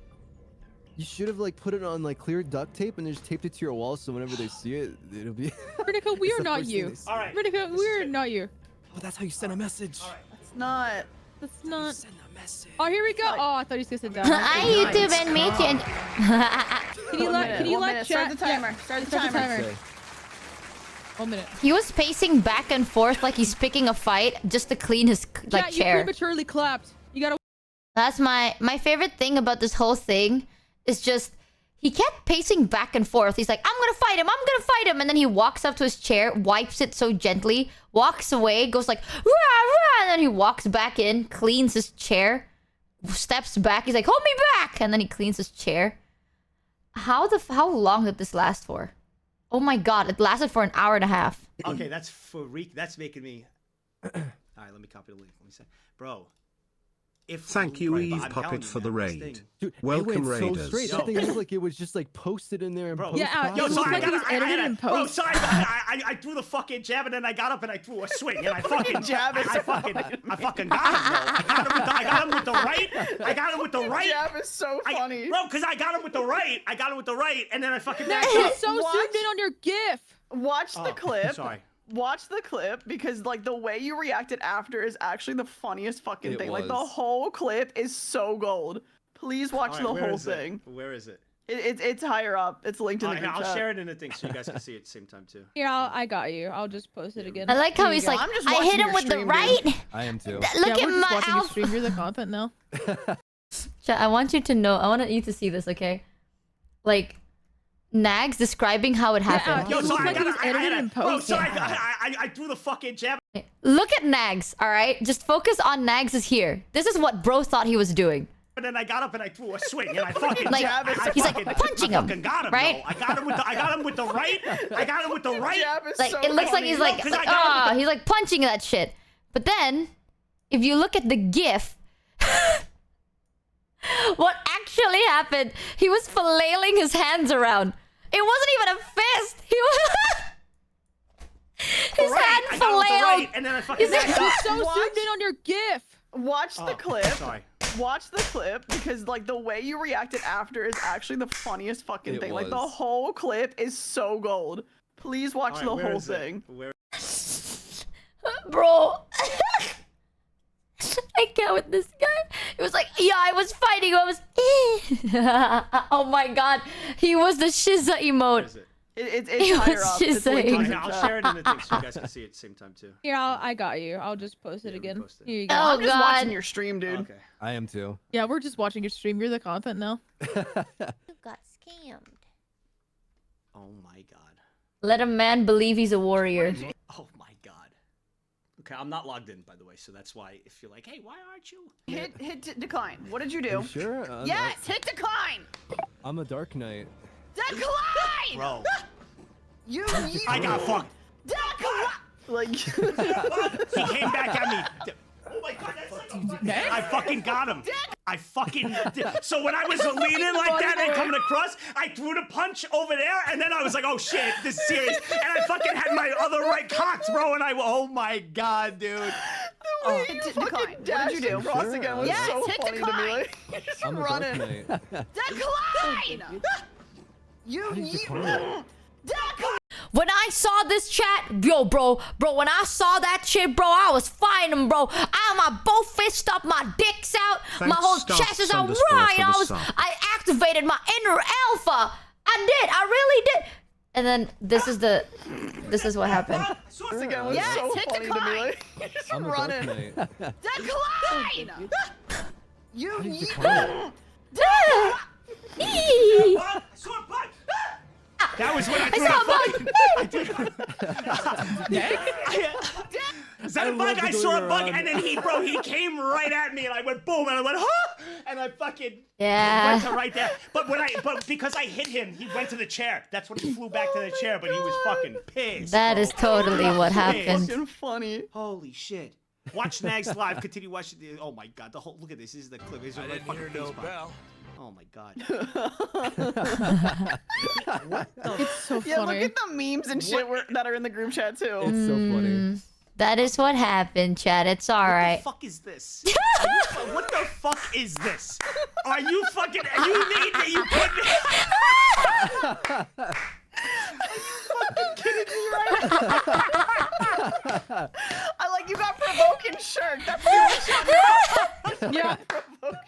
Speaker 7: you should have like put it on like clear duct tape and just taped it to your wall so whenever they see it, it'll be.
Speaker 9: Vertigo, we
Speaker 7: It's
Speaker 9: are
Speaker 7: the
Speaker 9: not
Speaker 7: first thing
Speaker 9: you.
Speaker 7: they see.
Speaker 8: All right.
Speaker 9: Vertigo,
Speaker 8: This
Speaker 9: we
Speaker 8: is
Speaker 9: are
Speaker 8: it.
Speaker 9: not you.
Speaker 7: Oh, that's how you send a message.
Speaker 8: All right.
Speaker 6: It's not.
Speaker 9: That's not.
Speaker 7: Send a message.
Speaker 9: Oh, here we go. Oh, I thought he was gonna sit down.
Speaker 1: Hi YouTube and Michi and
Speaker 9: Can you let? Can you let
Speaker 6: Start
Speaker 9: chat?
Speaker 6: the timer. Start the timer.
Speaker 7: Okay.
Speaker 9: 1 minute.
Speaker 1: He was pacing back and forth like he's picking a fight just to clean his like
Speaker 9: Chat, you
Speaker 1: chair.
Speaker 9: prematurely clapped. You gotta.
Speaker 1: That's my favorite thing about this whole thing is just he kept pacing back and forth. He's like, I'm gonna fight him, and then he walks up to his chair, wipes it so gently, walks away, goes like, rah, rah, and then he walks back in, cleans his chair, steps back, he's like, hold me back, and then he cleans his chair. How long did this last for? Oh my god, it lasted for an hour and a half.
Speaker 10: Okay, that's that's making me. All right, let me copy the link. Let me say, bro. If
Speaker 2: Thank you,
Speaker 10: right,
Speaker 2: Eve
Speaker 10: I'm
Speaker 2: Puppet,
Speaker 10: telling
Speaker 2: for
Speaker 10: you,
Speaker 2: the
Speaker 10: man, this
Speaker 2: raid.
Speaker 10: thing-
Speaker 7: Dude,
Speaker 2: Welcome,
Speaker 7: it went so
Speaker 2: Raiders.
Speaker 7: straight. That thing looked like it was just like posted in there and
Speaker 10: Bro.
Speaker 7: post.
Speaker 9: Yeah,
Speaker 8: Yo,
Speaker 9: it
Speaker 8: sorry,
Speaker 9: looked like he was edited in
Speaker 8: bro,
Speaker 9: post.
Speaker 8: sorry, I threw the fucking jab and then I got up and I threw a swing and I fucking
Speaker 6: Jab is
Speaker 8: I fucking got him, bro. I got him with the right. I got him with the right.
Speaker 6: Jab is so funny.
Speaker 8: Bro, because I got him with the right. I got him with the right, and then I fucking backed
Speaker 9: He's
Speaker 8: up.
Speaker 9: so
Speaker 6: What?
Speaker 9: zoomed in on your GIF.
Speaker 6: Watch the clip.
Speaker 10: Sorry.
Speaker 6: Watch the clip because like the way you reacted after is actually the funniest fucking
Speaker 7: It
Speaker 6: thing. Like the
Speaker 7: was.
Speaker 6: whole clip is so gold. Please watch
Speaker 10: All right,
Speaker 6: the
Speaker 10: where
Speaker 6: whole
Speaker 10: is it?
Speaker 6: thing.
Speaker 10: Where is it?
Speaker 6: It's higher up. It's linked in
Speaker 10: All
Speaker 6: the
Speaker 10: right,
Speaker 6: group
Speaker 10: I'll
Speaker 6: chat.
Speaker 10: share it in the thing so you guys can see it at the same time too.
Speaker 9: Here, I got you. I'll just post it again.
Speaker 1: I like how
Speaker 9: Here you
Speaker 1: he's
Speaker 9: go.
Speaker 1: like,
Speaker 6: I'm just
Speaker 1: I
Speaker 6: watching
Speaker 1: hit him
Speaker 6: your
Speaker 1: with the
Speaker 6: stream,
Speaker 1: right.
Speaker 6: dude.
Speaker 7: I am too.
Speaker 1: Look
Speaker 9: Yeah,
Speaker 1: at
Speaker 9: we're just
Speaker 1: my
Speaker 9: watching your
Speaker 1: outfit.
Speaker 9: stream. You're the content now.
Speaker 1: Chat, I want you to know. I want you to see this, okay? Like, Nagzz describing how it happened.
Speaker 8: Yo,
Speaker 9: It
Speaker 8: sorry,
Speaker 9: looked like he was edited and
Speaker 8: bro,
Speaker 9: posted.
Speaker 8: sorry, I threw the fucking jab.
Speaker 1: Look at Nagzz, all right? Just focus on Nagzz here. This is what bro thought he was doing.
Speaker 8: And then I got up and I threw a swing and I fucking
Speaker 1: Like, he's like punching him,
Speaker 8: fucking got him,
Speaker 1: right?
Speaker 8: bro. I got him with the right. I got him with the right.
Speaker 6: Jab is
Speaker 1: Like,
Speaker 6: so
Speaker 1: it looks like
Speaker 6: funny.
Speaker 1: he's like,
Speaker 8: Because I got him with
Speaker 1: he's like punching that shit. But then, if you look at the GIF, what actually happened, he was flailing his hands around. It wasn't even a fist. He was... His
Speaker 8: right.
Speaker 1: hand
Speaker 8: I got him with the
Speaker 1: flailed.
Speaker 8: right, and then I fucking
Speaker 1: He's like,
Speaker 8: backed up.
Speaker 9: He's so
Speaker 6: Watch-
Speaker 9: zoomed in on your GIF.
Speaker 6: Watch the clip.
Speaker 10: Sorry.
Speaker 6: Watch the clip because like the way you reacted after is actually the funniest fucking
Speaker 7: It
Speaker 6: thing. Like the
Speaker 7: was.
Speaker 6: whole clip is so gold. Please watch
Speaker 10: All right,
Speaker 6: the
Speaker 10: where
Speaker 6: whole
Speaker 10: is it?
Speaker 6: thing.
Speaker 10: Where?
Speaker 1: Bro. I can't with this guy. It was like, yeah, I was fighting. I was... Oh my god. He was the Shiza
Speaker 10: Where
Speaker 1: emote.
Speaker 10: is it?
Speaker 6: It's
Speaker 1: He
Speaker 6: higher
Speaker 1: was
Speaker 6: up.
Speaker 1: just
Speaker 6: It's linked in
Speaker 1: saying-
Speaker 6: the
Speaker 10: I'll
Speaker 6: group
Speaker 10: share
Speaker 6: chat.
Speaker 10: it in the thing so you guys can see it at the same time too.
Speaker 9: Here, I got you. I'll just post it
Speaker 10: Yeah,
Speaker 9: again.
Speaker 10: post it.
Speaker 9: Here you go.
Speaker 1: Oh
Speaker 6: I'm just
Speaker 1: god.
Speaker 6: watching your stream, dude.
Speaker 10: Okay.
Speaker 7: I am too.
Speaker 9: Yeah, we're just watching your stream. You're the content now.
Speaker 1: You got scammed.
Speaker 10: Oh my god.
Speaker 1: Let a man believe he's a warrior.
Speaker 10: Oh my god. Okay, I'm not logged in by the way, so that's why if you're like, hey, why aren't you?
Speaker 6: Hit decline. What did you
Speaker 7: Are
Speaker 6: do?
Speaker 7: you sure?
Speaker 6: Yes, hit decline.
Speaker 7: I'm a Dark Knight.
Speaker 6: Decline.
Speaker 10: Bro.
Speaker 6: You.
Speaker 8: I got fucked.
Speaker 6: Decline. Like.
Speaker 8: He came back at me. Oh my god, that's like I fucking got him. I fucking so when I was leaning like that and coming across, I threw the punch over there, and then I was like, "Oh shit, this is serious!" And I fucking had my other right cocked, bro, and oh my god, dude.
Speaker 6: Hit decline. What did you do?
Speaker 7: Sure,
Speaker 6: Again was
Speaker 7: yes,
Speaker 6: so hit funny to me. decline. Like, you're just
Speaker 7: I'm a Dark
Speaker 6: running.
Speaker 7: Knight.
Speaker 6: Decline.
Speaker 7: How did you decline it?
Speaker 1: When I saw this chat, yo, bro, when I saw that shit, bro, I was fighting, bro. I had my both fists up, my dick's out, my whole chest is out, right? I activated my inner alpha. I did, I really did. And then this is what happened.
Speaker 6: Once again, was so funny to me. Like, just running. Decline! You
Speaker 8: That was when I threw a bug. Is that a bug? I saw a bug, and then he came right at me, and I went boom, and I went huh, and I fucking went to right there. But because I hit him, he went to the chair. That's when he flew back to the chair. But he was fucking pissed.
Speaker 1: That is totally what happened.
Speaker 6: fucking funny.
Speaker 10: Holy shit. Watch Nagzz live. Continue watching. Oh my god. The whole look at this. This is the clip. This is right fucking no bell. Oh my god. What the?
Speaker 9: It's so funny.
Speaker 6: Yeah, look at the memes and shit that are in the group chat too.
Speaker 7: It's so funny.
Speaker 1: That is what happened, Chad. It's alright.
Speaker 10: What the fuck is this?
Speaker 8: What the fuck is this? Are you fucking? You mean that you put me?
Speaker 6: Kidding me right now? I like you got provoking shirt. That's what
Speaker 9: Yeah.
Speaker 6: provoking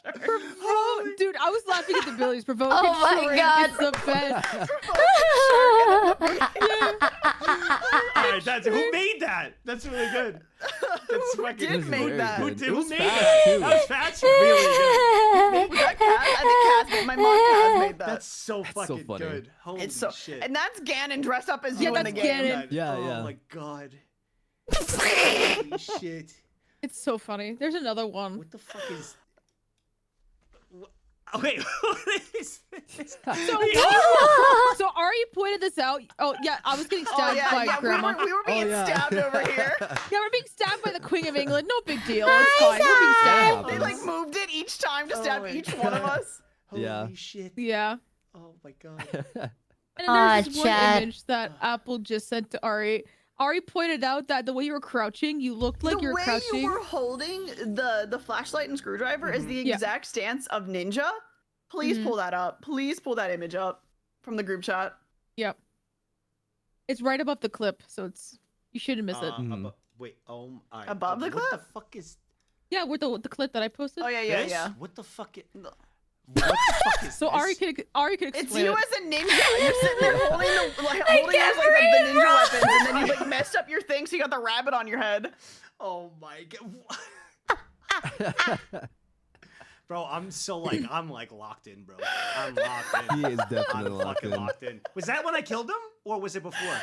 Speaker 6: shirt.
Speaker 9: Dude, I was laughing at the Billies provoking.
Speaker 1: Oh my God.
Speaker 9: It's the best.
Speaker 8: All right, who made that? That's really good. That's
Speaker 6: Who did make that?
Speaker 8: Who made
Speaker 7: Fast,
Speaker 8: that?
Speaker 7: too.
Speaker 8: That was fast. Really good.
Speaker 6: Was that Kaz? I think Kaz, my mom Kaz made that.
Speaker 8: That's so fucking
Speaker 7: funny.
Speaker 8: good. Holy
Speaker 6: It's so,
Speaker 8: shit.
Speaker 6: and that's Ganon dressed up as
Speaker 9: Yeah,
Speaker 6: you in the
Speaker 9: that's
Speaker 6: game.
Speaker 9: Ganon.
Speaker 7: Yeah,
Speaker 8: oh
Speaker 7: yeah.
Speaker 8: my god. Holy shit.
Speaker 9: It's so funny. There's another one.
Speaker 8: What the fuck is? Wait, what is this?
Speaker 9: So Ari pointed this out. Oh yeah, I was getting
Speaker 6: Oh
Speaker 9: stabbed
Speaker 6: yeah,
Speaker 9: by
Speaker 6: yeah,
Speaker 9: Grandma.
Speaker 6: we were being stabbed over here.
Speaker 9: Yeah, we're being stabbed by the Queen of England. No big deal. It's fine. We're being stabbed.
Speaker 6: They like moved it each time to stab each one of us.
Speaker 7: Yeah.
Speaker 8: Holy shit.
Speaker 9: Yeah.
Speaker 8: Oh my god.
Speaker 9: And then there's this one
Speaker 1: Chad.
Speaker 9: image that Apple just sent to Ari. Ari pointed out that the way you were crouching, you looked like you were crouching.
Speaker 6: The way you were holding the flashlight and screwdriver is the exact stance of Ninja. Please pull that up. Please pull that image up from the group chat.
Speaker 9: Yep. It's right above the clip, so you shouldn't miss it.
Speaker 10: Wait. Right.
Speaker 6: Above the clip?
Speaker 10: What the fuck is
Speaker 9: Yeah, with the clip that I posted.
Speaker 6: Oh yeah,
Speaker 10: this?
Speaker 6: yeah.
Speaker 10: What the fuck? What the fuck is
Speaker 9: So
Speaker 10: this?
Speaker 9: Ari could explain
Speaker 6: It's you
Speaker 9: it.
Speaker 6: as a ninja. You're sitting there holding the the ninja weapons, and then you like messed up your thing, so you got the rabbit on your head.
Speaker 10: Oh my god. Bro, I'm locked in, bro. I'm locked in.
Speaker 7: He is definitely
Speaker 10: I'm
Speaker 7: locked
Speaker 10: fucking
Speaker 7: in.
Speaker 10: locked in. Was that when I killed him, or was it before?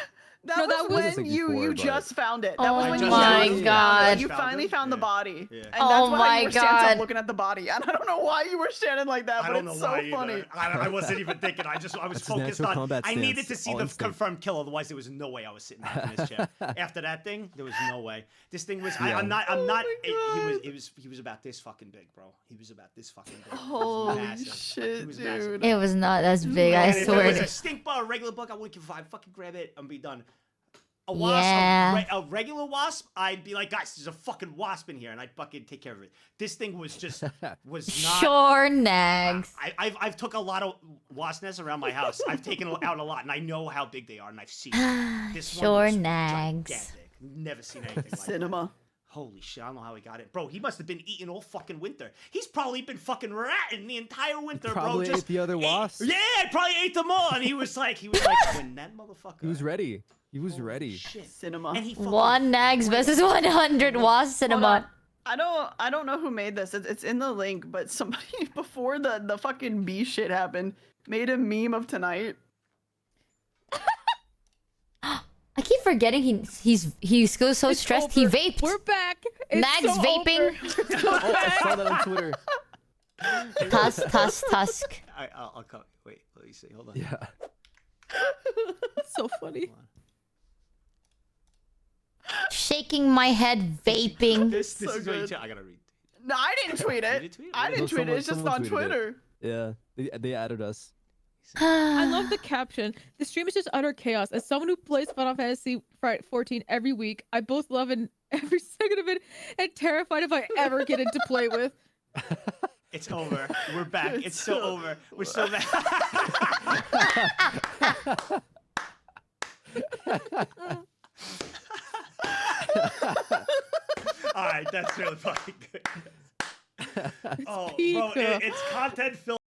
Speaker 6: That
Speaker 9: No,
Speaker 6: was
Speaker 9: that
Speaker 6: when
Speaker 7: wasn't
Speaker 6: you
Speaker 7: before, but-
Speaker 6: just found it.
Speaker 1: Oh
Speaker 6: That was when you
Speaker 1: my
Speaker 6: just
Speaker 1: God.
Speaker 6: found it. You
Speaker 10: Found
Speaker 6: finally
Speaker 10: it?
Speaker 6: found the
Speaker 10: Yeah.
Speaker 6: body.
Speaker 10: Yeah.
Speaker 6: And
Speaker 1: Oh
Speaker 6: that's why
Speaker 1: my
Speaker 6: you were standing up
Speaker 1: God.
Speaker 6: looking at the body. And I don't know why you were standing like that,
Speaker 8: I
Speaker 6: but
Speaker 8: don't know
Speaker 6: it's so
Speaker 8: why either.
Speaker 6: funny.
Speaker 8: I wasn't even thinking. I was
Speaker 7: That's his
Speaker 8: focused
Speaker 7: natural
Speaker 8: on.
Speaker 7: combat
Speaker 8: I needed
Speaker 7: stance.
Speaker 8: to see
Speaker 7: All
Speaker 8: the
Speaker 7: instinct.
Speaker 8: confirmed kill. Otherwise, there was no way I was sitting back in this chair. After that thing, there was no way. This thing was. I'm not. He was about this fucking big, bro. He was about this fucking big.
Speaker 6: Holy
Speaker 8: massive.
Speaker 6: shit,
Speaker 8: He was massive.
Speaker 6: dude.
Speaker 1: It was not as big, I
Speaker 8: And if
Speaker 1: swear.
Speaker 8: it was
Speaker 1: to-
Speaker 8: a stink bug, a regular bug, I wouldn't give a vibe. Fucking grab it and be done. A wasp,
Speaker 1: Yeah.
Speaker 8: a regular wasp, I'd be like, guys, there's a fucking wasp in here, and I'd fucking take care of it. This thing was just, was not.
Speaker 1: Sure, Nags.
Speaker 8: I've took a lot of wasp nests around my house. I've taken out a lot, and I know how big they are, and I've seen it. This one
Speaker 1: Sure,
Speaker 8: was
Speaker 1: Nags.
Speaker 8: gigantic. Never seen anything like that.
Speaker 6: Cinema.
Speaker 8: Holy shit, I don't know how he got it. Bro, he must have been eating all fucking winter. He's probably been fucking ratting the entire winter,
Speaker 7: Probably
Speaker 8: bro.
Speaker 7: ate the other wasps.
Speaker 8: Yeah, I probably ate them all. And he was like, when that motherfucker.
Speaker 7: He was ready. He was
Speaker 8: Holy
Speaker 7: ready.
Speaker 8: Shit.
Speaker 6: Cinema.
Speaker 8: And he fucking,
Speaker 1: One Nags versus 100 was cinema.
Speaker 6: I don't know who made this. It's in the link, but somebody before the fucking bee shit happened made a meme of tonight.
Speaker 1: I keep forgetting he goes so stressed. He vaped.
Speaker 9: We're back. It's
Speaker 1: Nags
Speaker 9: so
Speaker 1: vaping.
Speaker 9: over.
Speaker 7: Oh, I saw that on Twitter.
Speaker 1: Tusk.
Speaker 10: I'll come. Wait, let me see. Hold on.
Speaker 7: Yeah.
Speaker 9: It's so funny.
Speaker 1: Shaking my head, vaping.
Speaker 10: This
Speaker 6: So
Speaker 10: is what you
Speaker 6: good.
Speaker 10: I gotta read.
Speaker 6: No, I didn't tweet it.
Speaker 10: You didn't tweet it?
Speaker 6: I didn't
Speaker 7: No,
Speaker 6: tweet it. It's just
Speaker 7: someone
Speaker 6: on
Speaker 7: tweeted it.
Speaker 6: Twitter.
Speaker 7: Yeah. They added us.
Speaker 9: I love the caption. The stream is just utter chaos. As someone who plays Final Fantasy 14 every week, I both love every second of it and terrified if I ever get into play with.
Speaker 8: It's over. We're back. It's so over. We're so back. All right, that's really fucking good. Oh, bro,
Speaker 9: Pika.
Speaker 8: it's content filled.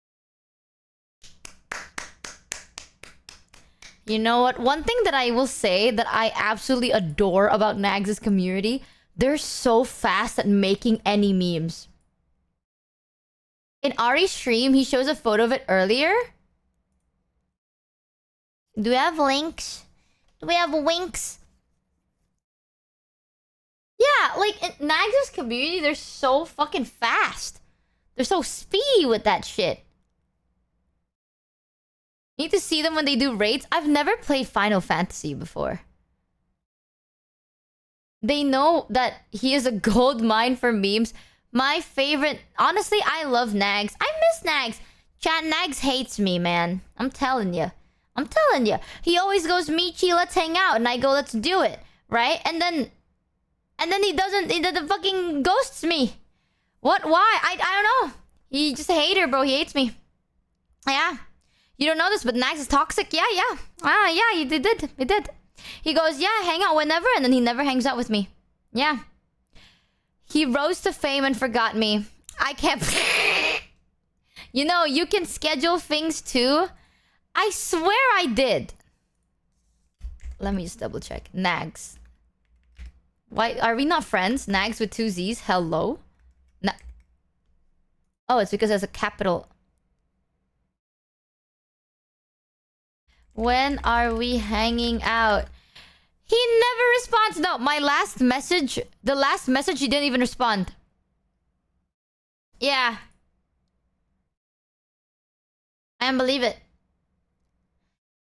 Speaker 1: You know what? One thing that I will say that I absolutely adore about Nagz's community, they're so fast at making any memes. In Ari's stream, he shows a photo of it earlier. Do we have links? Do we have winks? Yeah, like in Nagz's community, they're so fucking fast. They're so speedy with that shit. Need to see them when they do raids. I've never played Final Fantasy before. They know that he is a gold mine for memes. My favorite... Honestly, I love Nagzz. I miss Nagzz. Chat, Nagzz hates me, man. I'm telling you. I'm telling you. He always goes, Michi, let's hang out. And I go, let's do it. Right? And then he doesn't... He fucking ghosts me. What? Why? I don't know. He's just a hater, bro. He hates me. Yeah. You don't know this, but Nagzz is toxic. Yeah. Ah, yeah, he did. He did. He goes, yeah, hang out whenever, and then he never hangs out with me. Yeah. He rose to fame and forgot me. I can't... You know, you can schedule things too. I swear I did. Let me just double check. Nagzz. Why are we not friends? Nagzz with 2 Z's. Hello? Oh, it's because there's a capital... When are we hanging out? He never responds. No, my last message... The last message, he didn't even respond. Yeah. I can't believe it.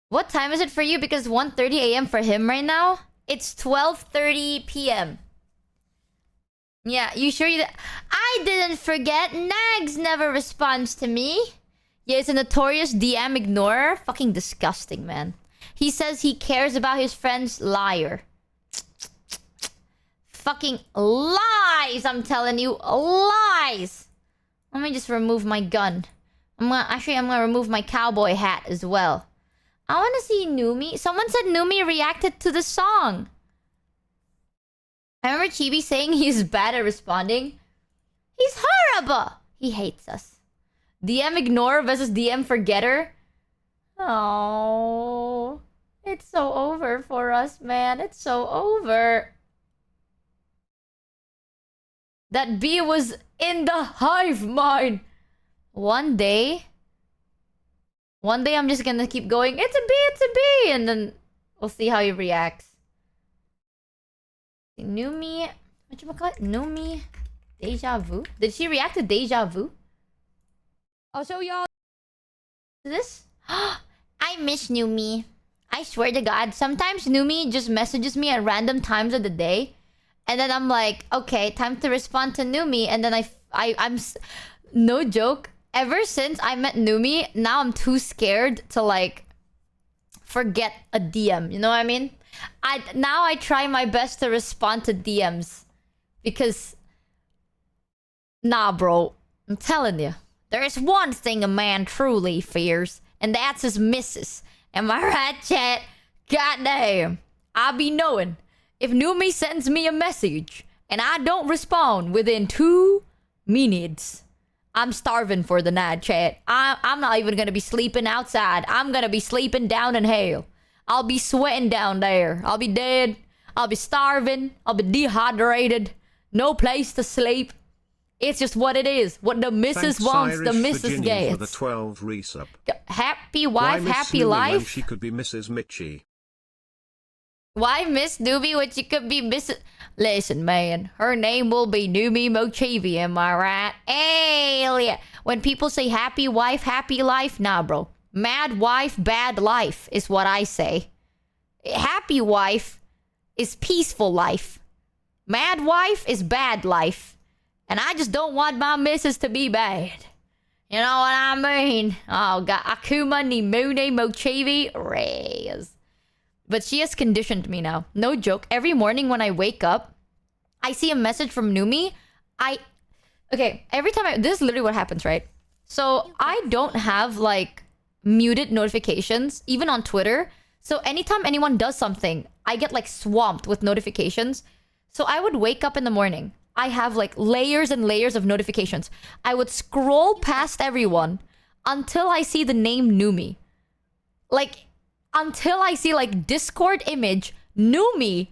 Speaker 1: What time is it for you? Because 1:30 a.m. for him right now. It's 12:30 p.m. Yeah, you sure you... I didn't forget. Nagzz never responds to me. Yeah, it's a notorious DM ignorer. Fucking disgusting, man. He says he cares about his friends. Liar. Fucking lies, I'm telling you. Lies. Let me just remove my gun. I'm gonna remove my cowboy hat as well. I want to see Numi. Someone said Numi reacted to the song. I remember Chibi saying he's bad at responding. He's horrible. He hates us. DM ignorer versus DM forgetter. Oh, it's so over for us, man. It's so over. That bee was in the hive mind. One day I'm just gonna keep going, it's a bee, and then we'll see how he reacts. Numi, whatchamacallit? Numi, Deja Vu? Did she react to Deja Vu? I'll show y'all this. I miss Numi. I swear to God, sometimes Numi just messages me at random times of the day. And then I'm like, okay, time to respond to Numi. And then I'm no joke. Ever since I met Numi, now I'm too scared to like forget a DM. You know what I mean? Now I try my best to respond to DMs. Because... Nah, bro. I'm telling you. There is one thing a man truly fears, and that's his missus. Am I right, chat? Goddamn. I be knowing. If Numi sends me a message, and I don't respond within 2 minutes, I'm starving for the night, chat. I'm not even gonna be sleeping outside. I'm gonna be sleeping down in hell. I'll be sweating down there. I'll be dead. I'll be starving. I'll be dehydrated. No place to sleep. It's just what it is. What the missus wants, the missus gets.
Speaker 2: For the 12 resub.
Speaker 1: Happy wife, happy
Speaker 2: Numi
Speaker 1: life.
Speaker 2: when she could be Mrs. Michi.
Speaker 1: Why Miss Numi when she could be Mrs... Listen, man. Her name will be Michi Mochievee, am I right? Hey, yeah. When people say happy wife, happy life, nah, bro. Mad wife, bad life is what I say. Happy wife is peaceful life. Mad wife is bad life. And I just don't want my missus to be bad. You know what I mean? Oh, God. Akuma ni Michi Mochievee. Reyes. But she has conditioned me now. No joke. Every morning when I wake up, I see a message from Numi. Okay, every time this is literally what happens, right? So I don't have, like, muted notifications, even on Twitter. So anytime anyone does something, I get like swamped with notifications. So I would wake up in the morning. I have like layers and layers of notifications. I would scroll past everyone until I see the name Numi. Like, until I see like Discord image Numi.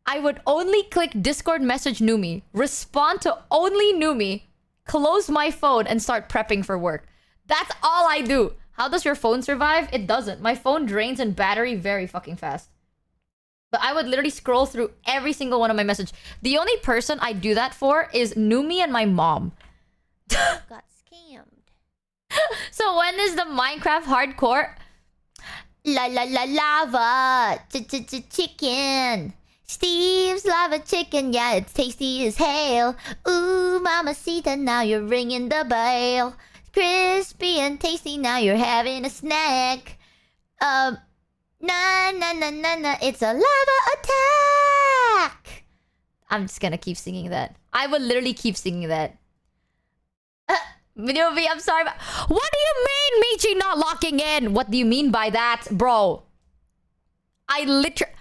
Speaker 1: I would only click Discord message Numi, respond to only Numi, close my phone, and start prepping for work. That's all I do. How does your phone survive? It doesn't. My phone drains in battery very fucking fast. But I would literally scroll through every single one of my messages. The only person I do that for is Numi and my mom.
Speaker 5: Got scammed.
Speaker 1: So when is the Minecraft hardcore? La la la lava. Chicken. Steve's lava chicken, yeah, it's tasty as hell. Ooh, mamacita, now you're ringing the bell. Crispy and tasty, now you're having a snack. Na na na na na, it's a lava attack. I'm just gonna keep singing that. I will literally keep singing that. Michi, I'm sorry, but what do you mean, Michi not locking in? What do you mean by that, bro? I literally...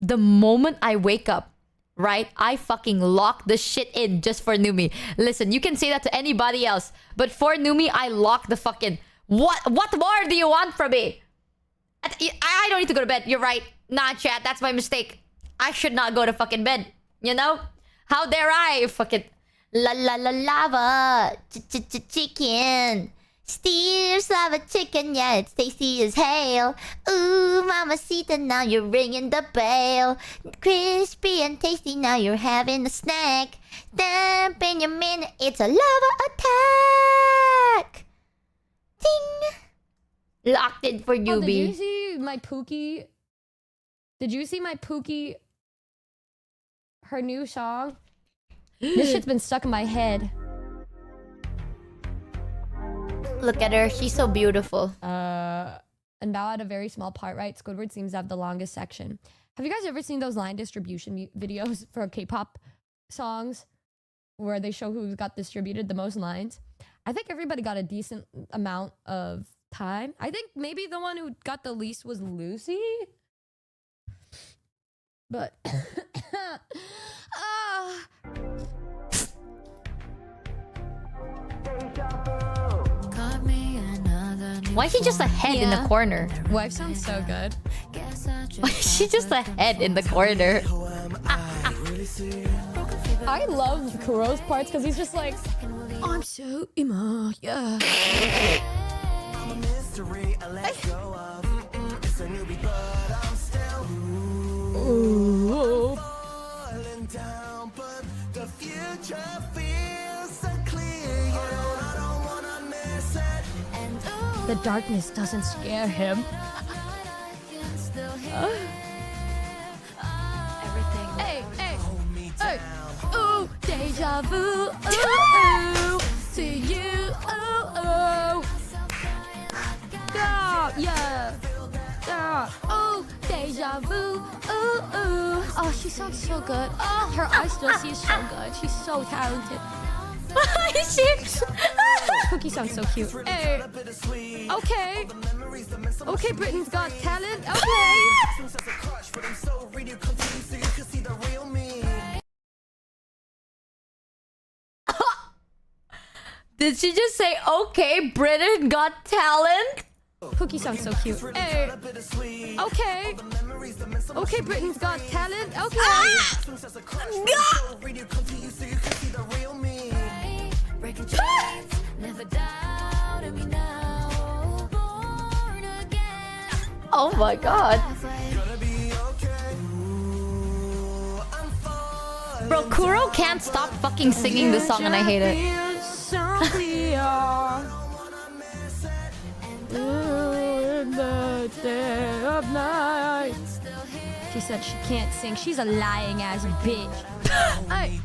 Speaker 1: The moment I wake up, right, I fucking lock the shit in just for Numi. Listen, you can say that to anybody else, but for Numi, I lock the fucking... What more do you want from me? I don't need to go to bed. You're right. Nah, chat, that's my mistake. I should not go to fucking bed. You know? How dare I fucking... La la la lava. Chicken. Steve's lava chicken, yeah, it's tasty as hell. Ooh, mamacita, now you're ringing the bell. Crispy and tasty, now you're having a snack. Dump in your minute, it's a lava attack. Ding. Locked in for you,
Speaker 3: Did
Speaker 1: B.
Speaker 3: you see my Pookie? Did you see my Pookie? Her new song? This shit's been stuck in my head.
Speaker 1: Look at her. She's so beautiful.
Speaker 3: And now at a very small part, right? Squidward seems to have the longest section. Have you guys ever seen those line distribution videos for K-pop songs where they show who got distributed the most lines? I think everybody got a decent amount of time. I think maybe the one who got the least was Lucy. But...
Speaker 1: Why is she just a head in the corner?
Speaker 3: Wife sounds so good.
Speaker 1: Why is she just a head in the corner?
Speaker 3: I love Kuro's parts because he's just like, I'm so emo, yeah. Ooh. The darkness doesn't scare him.
Speaker 5: Everything.
Speaker 3: Hey, hey, hey. Ooh, deja vu. Ooh, ooh. To you. Ooh, ooh. Yeah, yeah. Yeah. Ooh, deja vu. Ooh, ooh. Oh, she sounds so good. Oh, her eyes still see so good. She's so talented. Cookie sounds so cute. Hey. Okay. Okay, Britain's Got Talent. Okay.
Speaker 1: Did she just say, okay, Britain got talent?
Speaker 3: Cookie sounds so cute. Hey. Okay. Okay, Britain's Got Talent. Okay.
Speaker 1: Oh my god. Bro, Kuro can't stop fucking singing this song and I hate it.
Speaker 3: She said she can't sing. She's a lying ass bitch. Hey.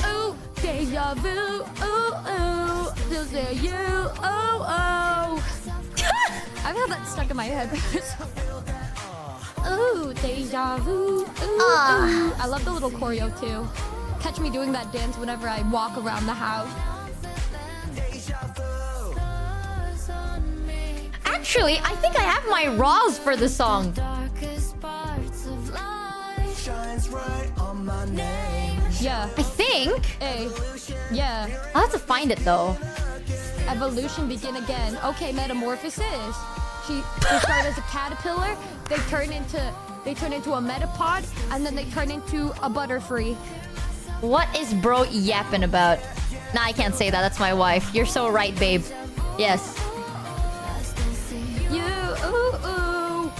Speaker 3: Ooh, deja vu. Ooh, ooh. Just you. Oh, oh. I've had that stuck in my head. Ooh, deja vu. Ooh, ooh. I love the little choreo too. Catch me doing that dance whenever I walk around the house.
Speaker 1: Actually, I think I have my raws for the song.
Speaker 11: Yeah.
Speaker 1: I think.
Speaker 11: Hey. Yeah.
Speaker 1: I'll have to find it though.
Speaker 11: Evolution begin again. Okay, metamorphosis. They start as a caterpillar. They turn into a metapod, and then they turn into a butterfree.
Speaker 1: What is bro yapping about? Nah, I can't say that. That's my wife. You're so right, babe. Yes.
Speaker 11: You. Ooh, ooh.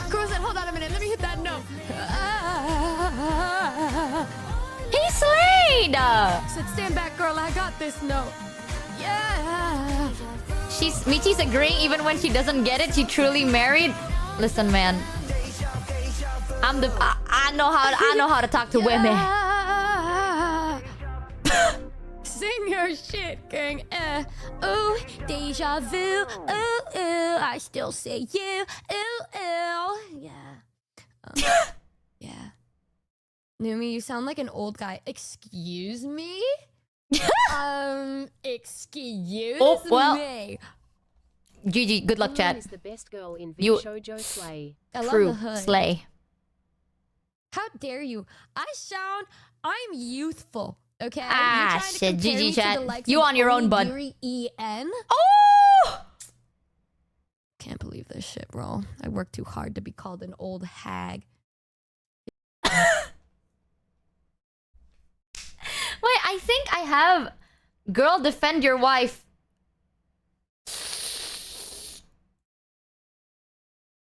Speaker 11: Cruzan, hold on a minute. Let me hit that note.
Speaker 1: He slayed!
Speaker 11: Said, stand back, girl. I got this note. Yeah.
Speaker 1: Michi's agreeing even when she doesn't get it. She truly married. Listen, man. I know how to talk to women.
Speaker 11: Sing your shit, gang. Ooh, deja vu. Ooh, ooh. I still say you. Ooh, ooh. Yeah. Yeah. Numi, you sound like an old guy. Excuse me? Excuse me.
Speaker 1: GG, good luck, chat.
Speaker 12: Is the best girl in
Speaker 1: You-
Speaker 12: Shoujo Slay.
Speaker 11: I love
Speaker 1: True.
Speaker 11: the hood.
Speaker 1: Slay.
Speaker 11: How dare you? I'm youthful. Okay.
Speaker 1: Ah,
Speaker 11: You're trying to
Speaker 1: shit,
Speaker 11: compare
Speaker 1: GG
Speaker 11: me to
Speaker 1: chat.
Speaker 11: the likes
Speaker 1: You
Speaker 11: of
Speaker 1: on your own, bud.
Speaker 11: Onigiri EN?
Speaker 1: Oh!
Speaker 11: Can't believe this shit, bro. I worked too hard to be called an old hag.
Speaker 1: Wait, I think I have Girl Defend Your Wife.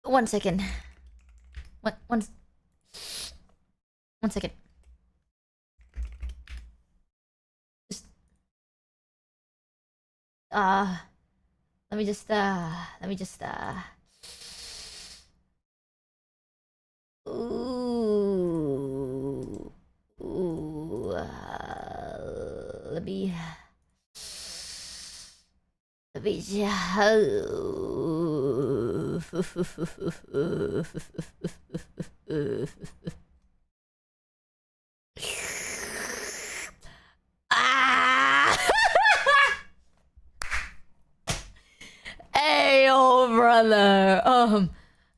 Speaker 1: One second. One second. Just let me just ooh, let me ah! Hey, oh brother.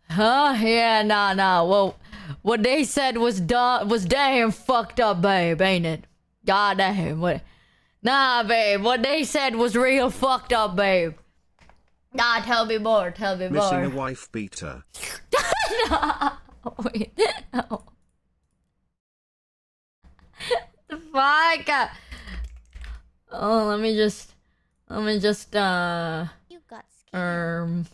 Speaker 1: Yeah, nah. Well, what they said was damn fucked up, babe, ain't it? God damn, what? Nah, babe, what they said was real fucked up, babe. Nah, tell me more.
Speaker 2: Missing a wife beater.
Speaker 1: No, wait, no. The fuck? Oh, let me just,
Speaker 5: You got scared.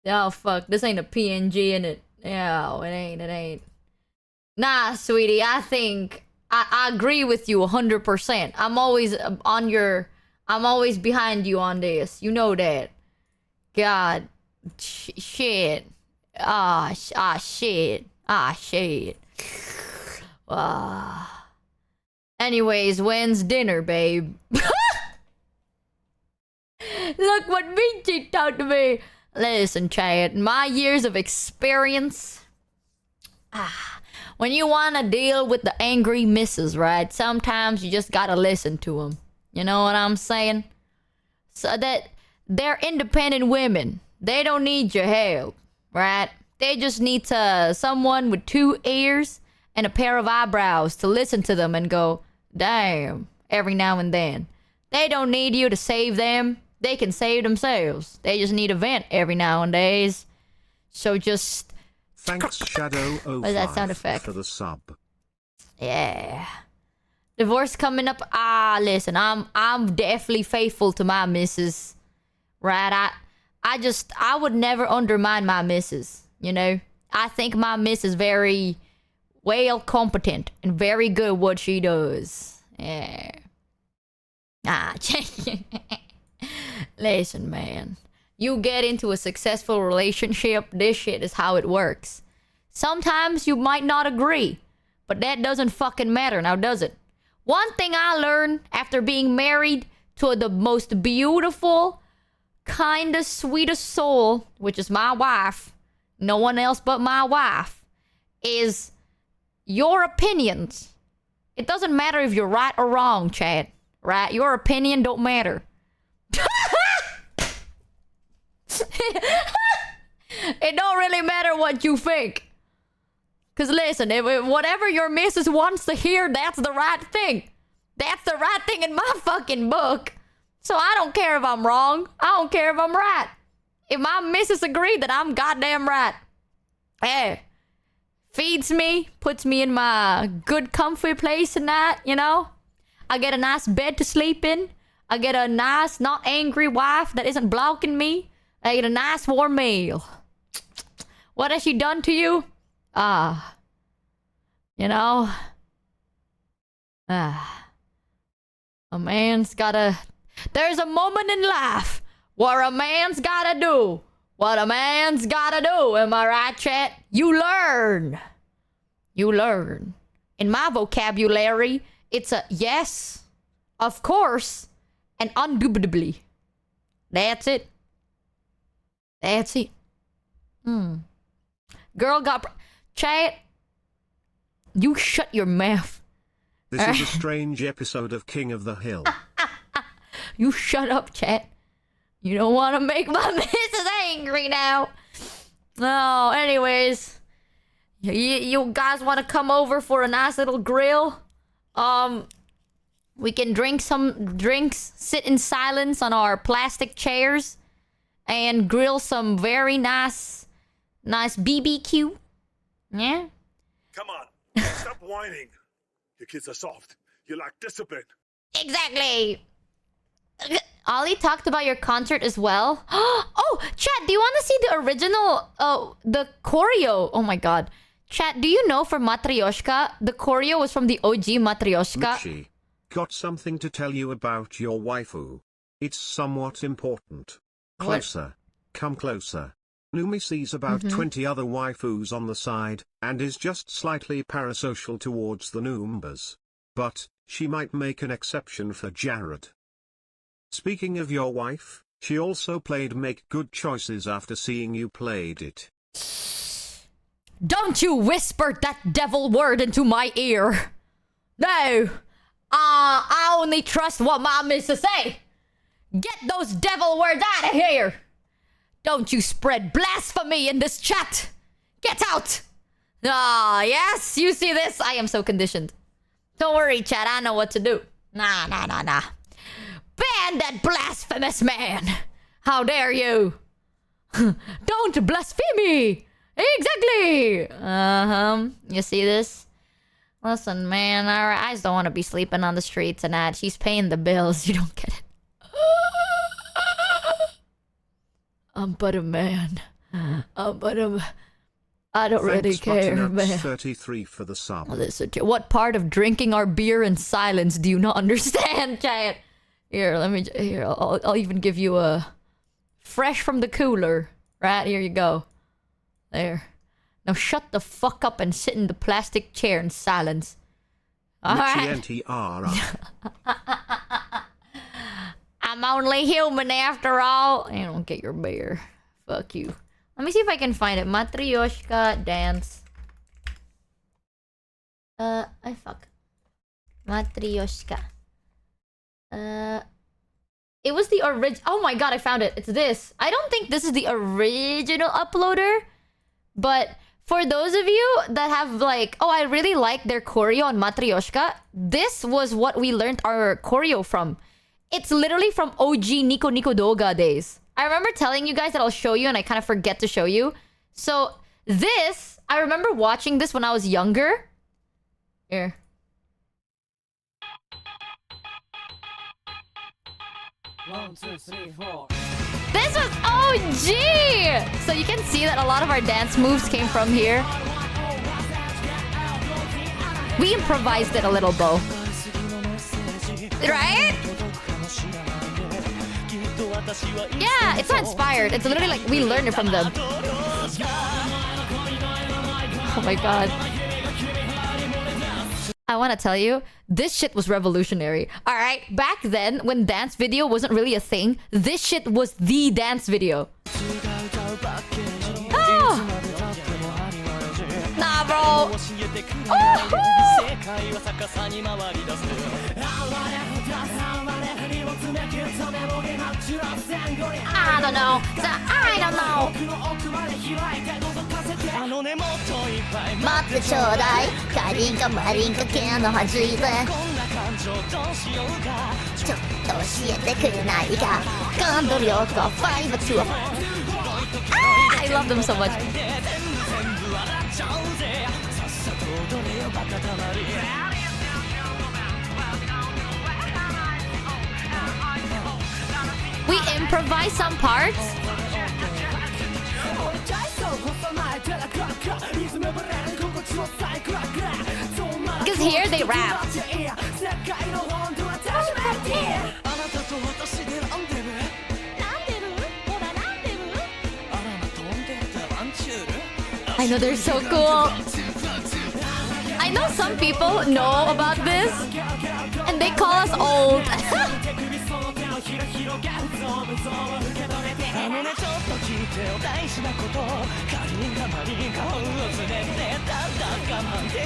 Speaker 1: oh fuck, this ain't a PNG in it. Yeah, it ain't. Nah, sweetie, I think I agree with you 100%. I'm always behind you on this. You know that. God, shit. Shit. Anyways, when's dinner, babe? Look what Michi talked to me. Listen, Chad, my years of experience. When you want to deal with the angry missus, right? Sometimes you just gotta listen to them. You know what I'm saying? So that they're independent women. They don't need your help, right? They just need someone with 2 ears and a pair of eyebrows to listen to them and go, damn, every now and then. They don't need you to save them. They can save themselves. They just need a vent every now and then. So just...
Speaker 2: Thanks, Shadow05
Speaker 1: What is that sound effect?
Speaker 2: for the sub.
Speaker 1: Yeah. Divorce coming up. Listen, I'm definitely faithful to my missus. Right? I would never undermine my missus, you know? I think my miss is very well competent and very good what she does. Yeah. Listen, man. You get into a successful relationship, this shit is how it works. Sometimes you might not agree, but that doesn't fucking matter now, does it? One thing I learned after being married to the most beautiful, kindest, sweetest soul, which is my wife, no one else but my wife, is your opinions It doesn't matter if you're right or wrong, Chad. Right? Your opinion don't matter. It don't really matter what you think. Because listen, if whatever your missus wants to hear, that's the right thing. That's the right thing in my fucking book. So I don't care if I'm wrong. I don't care if I'm right. If my missus agreed, then I'm goddamn right. Hey, feeds me, puts me in my good comfy place and that, you know? I get a nice bed to sleep in. I get a nice, not angry wife that isn't blocking me. I get a nice warm meal. What has she done to you? You know? A man's gotta... There's a moment in life where a man's gotta do what a man's gotta do. Am I right, chat? You learn. You learn. In my vocabulary, it's a yes, of course, and indubitably. That's it. That's it. Girl got... Chat, you shut your mouth.
Speaker 2: This is a strange episode of King of the Hill.
Speaker 1: You shut up, chat. You don't want to make my missus angry now. No, anyways. You guys want to come over for a nice little grill? We can drink some drinks, sit in silence on our plastic chairs, and grill some very nice BBQ. Yeah?
Speaker 13: Come on, stop whining. Your kids are soft. You lack discipline.
Speaker 1: Exactly. Ollie talked about your concert as well. Oh, chat, do you want to see the original, the choreo? Oh my god. Chat, do you know for Matryoshka, the choreo was from the OG Matryoshka?
Speaker 2: Michi, got something to tell you about your waifu. It's somewhat important. Closer. Come closer. Numi sees about 20 other waifus on the side, and is just slightly parasocial towards the Noombas. But, she might make an exception for Jared. Speaking of your wife, she also played Make Good Choices after seeing you played it.
Speaker 1: Don't you whisper that devil word into my ear. No. I only trust what my missus say. Get those devil words out of here. Don't you spread blasphemy in this chat. Get out. Yes, you see this? I am so conditioned. Don't worry, chat. I know what to do. Nah. Ban that blasphemous man. How dare you? Don't blaspheme me. Exactly. You see this? Listen, man, I just don't want to be sleeping on the streets and that. She's paying the bills. You don't get it. I'm but a man. I don't really care, man.
Speaker 2: 33 for the sub.
Speaker 1: Listen, what part of drinking our beer in silence do you not understand, chat? Here, I'll even give you a fresh from the cooler. Right, here you go. There. Now shut the fuck up and sit in the plastic chair in silence. Alright? I'm only human after all. I don't get your beer. Fuck you. Let me see if I can find it. Matryoshka dance. Fuck. Matryoshka. It was the original. Oh my god, I found it. It's this. I don't think this is the original uploader. But for those of you that have like, oh, I really like their choreo on Matryoshka. This was what we learned our choreo from. It's literally from OG Nico Doga days. I remember telling you guys that I'll show you and I kind of forget to show you. So this, I remember watching this when I was younger. Here.
Speaker 14: One, two, three, four.
Speaker 1: This was OG! So you can see that a lot of our dance moves came from here. We improvised it a little, Bo. Right? Yeah, it's not inspired. It's literally like we learned it from them. Oh my god. I want to tell you, this shit was revolutionary. Alright, back then, when dance video wasn't really a thing, this shit was the dance video. Oh. Nah, bro. I don't know. I don't know. 待ってちょうだい。カリンかマリンか系の弾いて。ちょっと教えてくれないか。感動力5 to a I love them so much. We improvise some parts. Because here they rap. I know they're so cool. I know some people know about this and they call us old.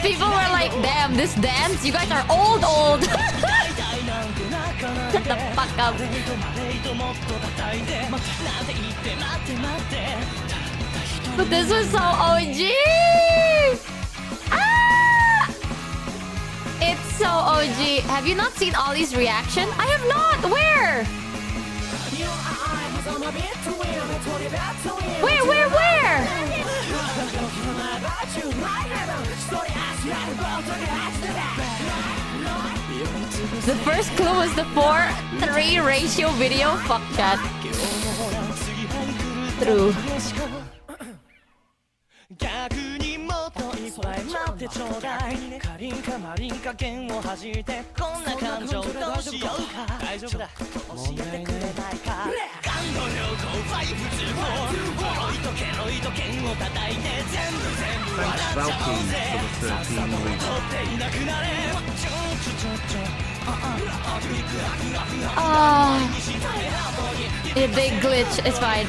Speaker 1: People were like, damn, this dance, you guys are old. Shut the fuck up. But this was so OG! Ah! It's so OG. Have you not seen Ollie's reaction? I have not! Where? Where? The first clue was the 4:3 ratio video. Fuck chat. True.
Speaker 2: Thanks Valkyrie for the 13 weeks.
Speaker 1: A big glitch, it's fine.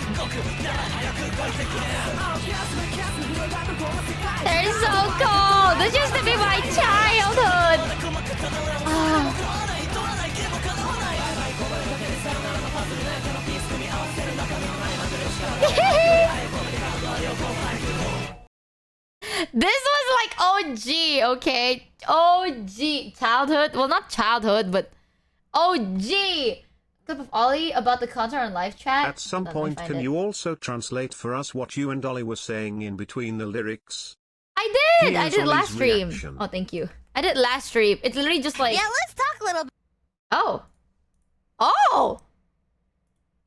Speaker 1: They're so cool! This used to be my childhood! This was like OG, okay? OG. Childhood. Well, not childhood, but OG. Clip of Ollie about the concert on live chat.
Speaker 2: At some point, can you also translate for us what you and Ollie were saying in between the lyrics?
Speaker 1: I did! I did last stream. Oh, thank you. I did last stream. It's literally just like...
Speaker 15: Yeah, let's talk a little bit.
Speaker 1: Oh. Oh!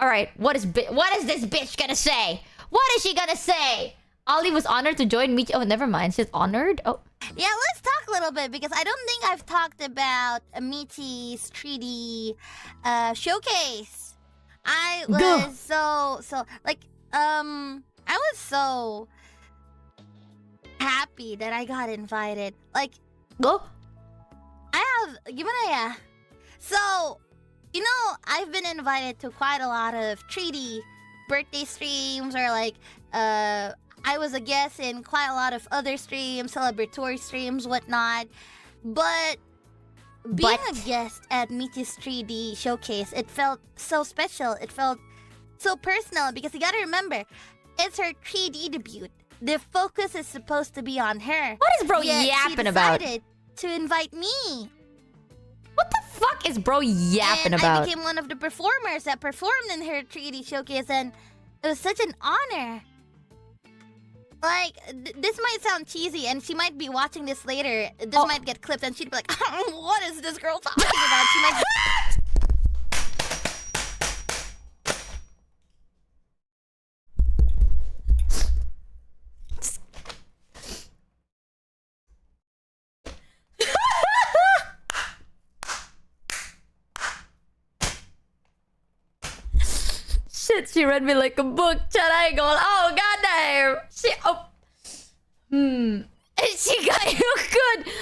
Speaker 1: Alright, what is this bitch gonna say? What is she gonna say? Ollie was honored to join Michi. Oh, never mind. She's honored? Oh.
Speaker 15: Yeah, let's talk a little bit because I don't think I've talked about Michi's 3D showcase. I was I was so happy that I got invited. Like,
Speaker 1: go.
Speaker 15: So, you know, I've been invited to quite a lot of 3D birthday streams or like I was a guest in quite a lot of other streams, celebratory streams, whatnot. But being a guest at Michi's 3D showcase, it felt so special. It felt so personal because you gotta remember, it's her 3D debut. The focus is supposed to be on her.
Speaker 1: What is bro yapping about?
Speaker 15: She decided to invite me.
Speaker 1: What the fuck is bro yapping about?
Speaker 15: I became one of the performers that performed in her 3D showcase, and it was such an honor. Like, this might sound cheesy, and she might be watching this later. This might get clipped, and she'd be like, what is this girl talking about? She might
Speaker 1: Shit, she read me like a book. Chat, I ain't going, oh, goddamn. She got you good.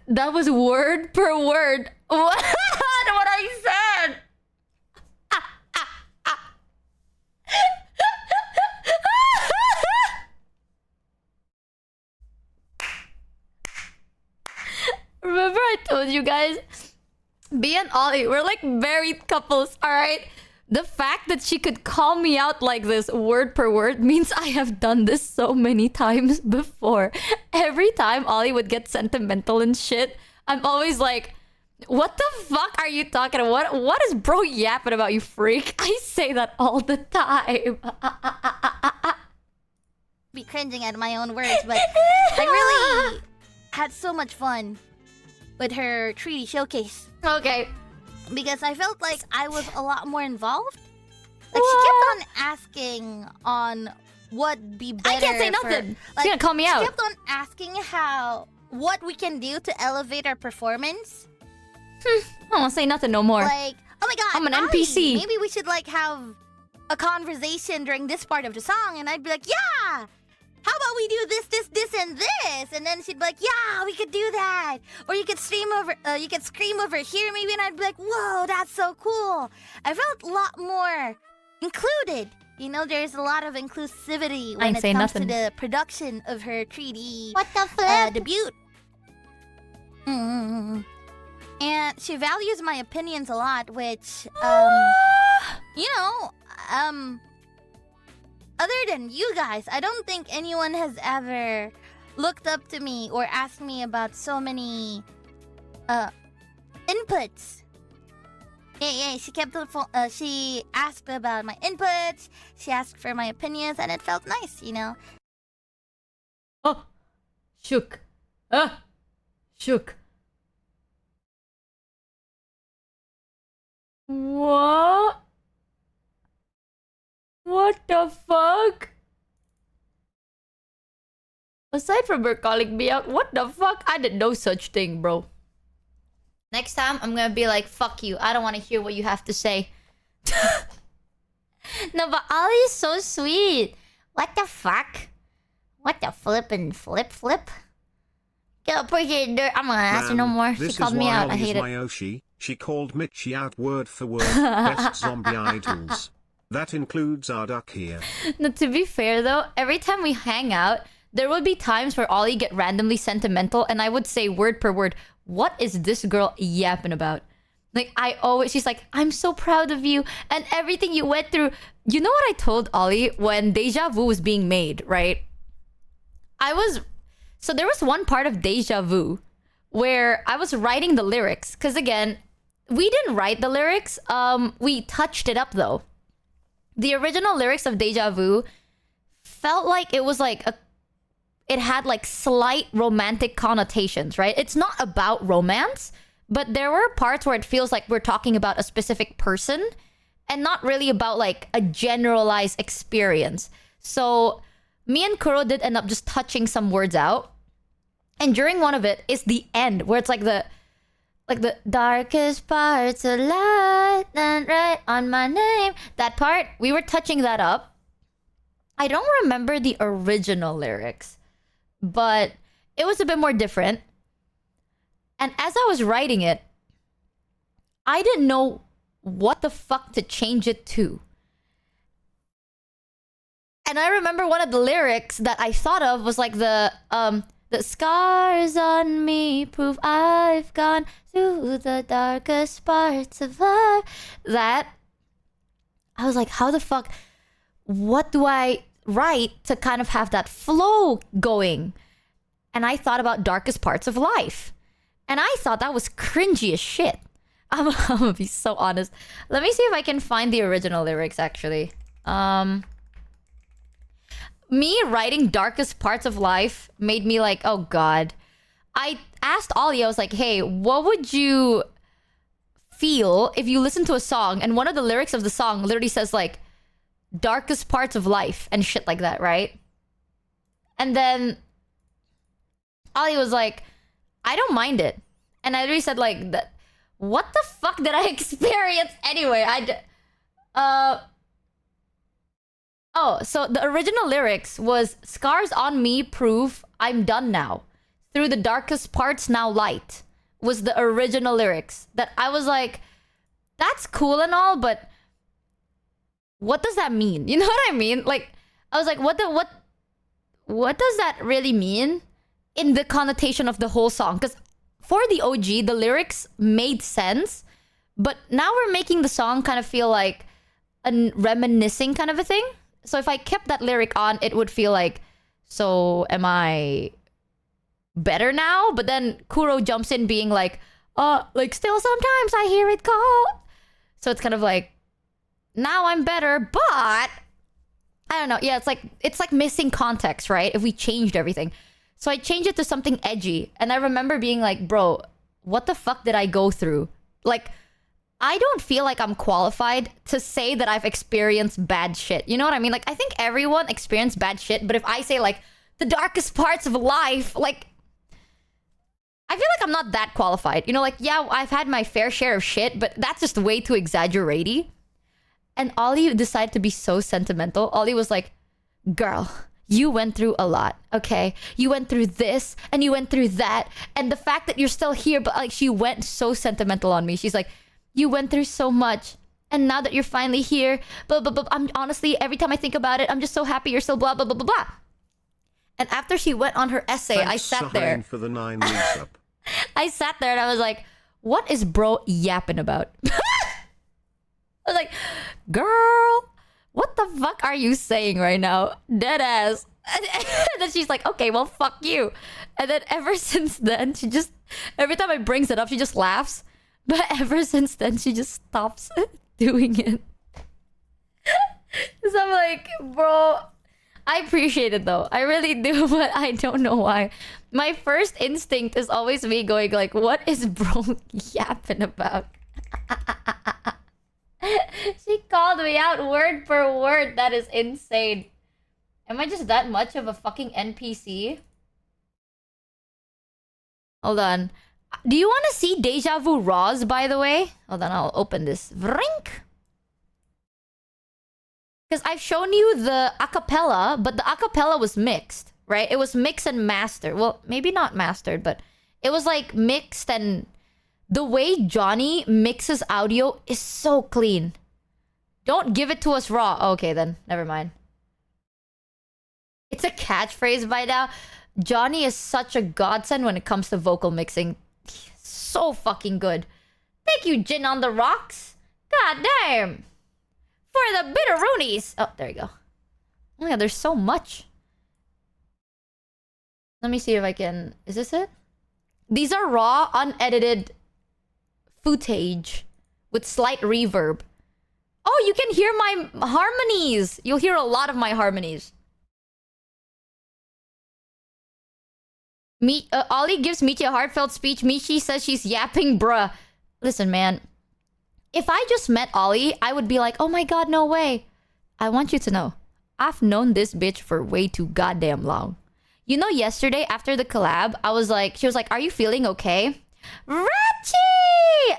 Speaker 1: That was word per word. What I said? with you guys. B and Ollie, we're like married couples, alright? The fact that she could call me out like this word per word means I have done this so many times before. Every time Ollie would get sentimental and shit, I'm always like, what the fuck are you talking about? What is bro yapping about, you freak? I say that all the time.
Speaker 15: Be cringing at my own words, but I really had so much fun with her treaty showcase.
Speaker 1: Okay.
Speaker 15: Because I felt like I was a lot more involved. Like, she kept on asking on what'd be better.
Speaker 1: I can't say nothing. She's gonna call me out.
Speaker 15: She kept on asking what we can do to elevate our performance.
Speaker 1: I don't want to say nothing no more.
Speaker 15: Like, oh my god,
Speaker 1: I'm an
Speaker 15: Ollie,
Speaker 1: NPC.
Speaker 15: maybe we should like have a conversation during this part of the song, and I'd be like, yeah. How about we do this, and this? And then she'd be like, yeah, we could do that. Or you could scream over here maybe, and I'd be like, whoa, that's so cool. I felt a lot more included. You know, there's a lot of inclusivity when it comes to the production of her 3D debut. And she values my opinions a lot, which, you know, other than you guys, I don't think anyone has ever looked up to me or asked me about so many inputs. Yeah, she kept the phone, she asked about my inputs, she asked for my opinions, and it felt nice, you know.
Speaker 1: Oh, shook. Shook. What? What the fuck? Aside from her calling me out, what the fuck? I did no such thing, bro. Next time, I'm gonna be like, fuck you. I don't want to hear what you have to say. No, but Ollie is so sweet. What the fuck? What the flip? Get up here, dirt. I'm gonna ask her no more. She called me out. I hate it.
Speaker 2: She called Michi out word for word. Best zombie idols. That includes our duck here.
Speaker 1: No, to be fair though, every time we hang out, there would be times where Ollie get randomly sentimental, and I would say word per word, what is this girl yapping about? Like, she's like, I'm so proud of you and everything you went through. You know what I told Ollie when Deja Vu was being made, right? So there was one part of Deja Vu where I was writing the lyrics. Because again, we didn't write the lyrics. We touched it up though. The original lyrics of Deja Vu felt like it was like it had like slight romantic connotations, right? It's not about romance, but there were parts where it feels like we're talking about a specific person and not really about like a generalized experience. So me and Kuro did end up just touching some words out. And during one of it is the end where it's like the darkest parts of light and right on my name. That part, we were touching that up. I don't remember the original lyrics, but it was a bit more different. And as I was writing it, I didn't know what the fuck to change it to. And I remember one of the lyrics that I thought of was like the scars on me prove I've gone through the darkest parts of life. That, I was like, how the fuck, what do I write to kind of have that flow going? And I thought about darkest parts of life. And I thought that was cringy as shit. I'm gonna be so honest. Let me see if I can find the original lyrics actually. Me writing darkest parts of life made me like, oh god. I asked Ollie, I was like, hey, what would you feel if you listen to a song and one of the lyrics of the song literally says like, darkest parts of life and shit like that, right? And then Ollie was like, I don't mind it. And I literally said like, what the fuck did I experience anyway? Oh, so the original lyrics was, scars on me prove I'm done now. Through the darkest parts now light. Was the original lyrics. That I was like, that's cool and all, but what does that mean? You know what I mean? Like, I was like, what does that really mean in the connotation of the whole song? Because for the OG, the lyrics made sense, but now we're making the song kind of feel like a reminiscing kind of a thing. So if I kept that lyric on, it would feel like, so am I better now? But then Kuro jumps in being like still sometimes I hear it call. So it's kind of like, now I'm better, but I don't know. Yeah, it's like missing context, right? If we changed everything. So I changed it to something edgy. And I remember being like, bro, what the fuck did I go through? Like, I don't feel like I'm qualified to say that I've experienced bad shit. You know what I mean? Like, I think everyone experienced bad shit. But if I say, like, the darkest parts of life, like, I feel like I'm not that qualified. You know, like, yeah, I've had my fair share of shit, but that's just way too exaggerate-y. And Ollie decided to be so sentimental. Ollie was like, girl, you went through a lot, okay? You went through this, and you went through that. And the fact that you're still here, but like, she went so sentimental on me. She's like, you went through so much. And now that you're finally here, blah, blah, blah. I'm honestly, every time I think about it, I'm just so happy you're still blah, blah, blah, blah, blah. And after she went on her essay,
Speaker 2: Thanks,
Speaker 1: I sat there.
Speaker 2: For the 9 weeks up.
Speaker 1: I sat there and I was like, what is bro yapping about? I was like, girl, what the fuck are you saying right now? Dead ass. And then she's like, okay, well, fuck you. And then ever since then, she just, every time I brings it up, she just laughs. But ever since then, she just stops doing it. So I'm like, bro, I appreciate it though. I really do, but I don't know why. My first instinct is always me going like, what is bro yapping about? She called me out word for word. That is insane. Am I just that much of a fucking NPC? Hold on. Do you want to see Deja Vu Raws, by the way? Hold on, I'll open this. Vrink! Because I've shown you the acapella, but the acapella was mixed, right? It was mixed and mastered. Well, maybe not mastered, but it was like mixed, and the way Johnny mixes audio is so clean. Don't give it to us raw. Okay, then. Never mind. It's a catchphrase by now. Johnny is such a godsend when it comes to vocal mixing. So fucking good. Thank you, Gin on the Rocks. God damn. For the bitteroonies. Oh, there you go. Oh yeah, there's so much. Let me see if I can... Is this it? These are raw, unedited footage with slight reverb. Oh, you can hear my harmonies. You'll hear a lot of my harmonies. Ollie gives Michi a heartfelt speech. Michi says she's yapping, bruh. Listen, man. If I just met Ollie, I would be like, oh my god, no way. I want you to know, I've known this bitch for way too goddamn long. You know, yesterday after the collab, she was like, are you feeling okay? Rachi!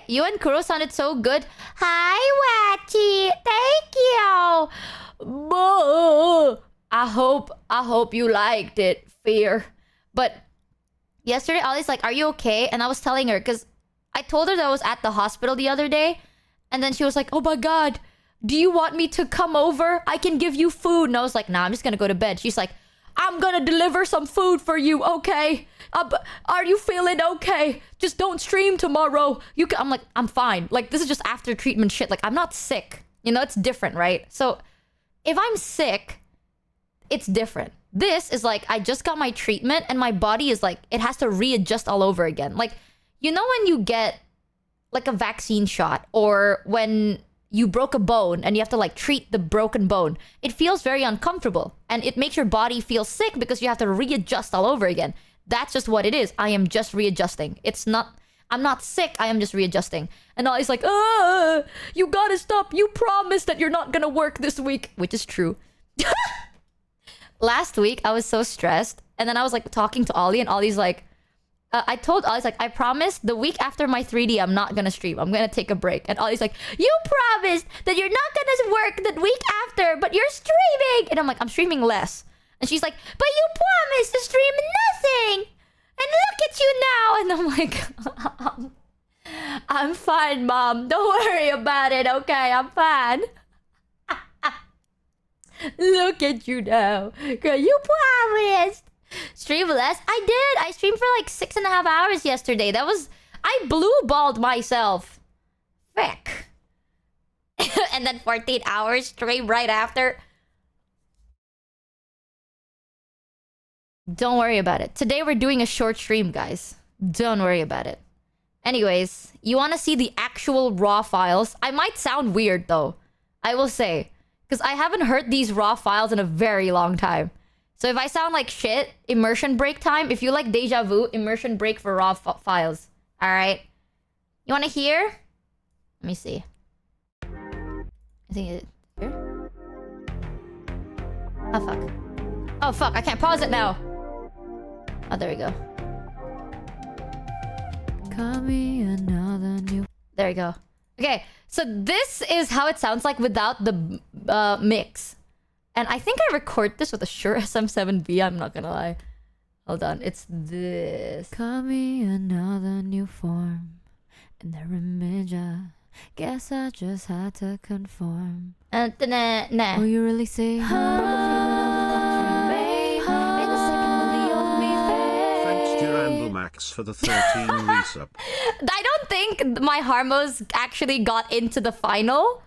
Speaker 1: You and Kuro sounded so good. Hi, Wachi. Thank you. I hope you liked it, Fear. But yesterday, Ollie's like, are you okay? And I was telling her, because I told her that I was at the hospital the other day. And then she was like, oh my god, do you want me to come over? I can give you food. And I was like, nah, I'm just gonna go to bed. She's like, I'm gonna deliver some food for you, okay? Are you feeling okay? Just don't stream tomorrow. I'm like, I'm fine. Like, this is just after treatment shit. Like, I'm not sick. You know, it's different, right? So, if I'm sick, it's different. This is like, I just got my treatment and my body is like, it has to readjust all over again. Like, you know when you get like a vaccine shot or when you broke a bone and you have to like treat the broken bone, it feels very uncomfortable and it makes your body feel sick because you have to readjust all over again. That's just what it is. I am just readjusting. I'm not sick. I am just readjusting. And Ollie's like, you gotta stop. You promised that you're not gonna work this week, which is true. Last week, I was so stressed. And then I was like talking to Ollie and Ollie's like, I told Ollie's like, I promised the week after my 3D, I'm not gonna stream. I'm gonna take a break. And Ollie's like, you promised that you're not gonna work the week after, but you're streaming. And I'm like, I'm streaming less. And she's like, but you promised to stream nothing. And look at you now. And I'm like, I'm fine, Mom. Don't worry about it, okay? I'm fine. Look at you now. Girl, you promised. stream less? I did. I streamed for like 6.5 hours yesterday. That was... I blue balled myself. Frick. And then 14 hours stream right after. Don't worry about it. Today we're doing a short stream, guys. Don't worry about it. Anyways, you want to see the actual raw files? I might sound weird, though. I will say. Because I haven't heard these raw files in a very long time. So if I sound like shit, immersion break time. If you like Deja Vu, immersion break for raw files. Alright? You want to hear? Let me see. I think it's here. Oh, fuck. Oh, fuck. I can't pause it now. Oh, there we go. Call me another new... There we go. Okay, so this is how it sounds like without the mix. And I think I record this with a Shure SM7B, I'm not gonna lie. Hold on, it's this. Call me another new form. In their image, I guess I just had to conform. Nah. Oh, you really say?
Speaker 2: Max for the 13 resub.
Speaker 1: I don't think my Harmos actually got into the final.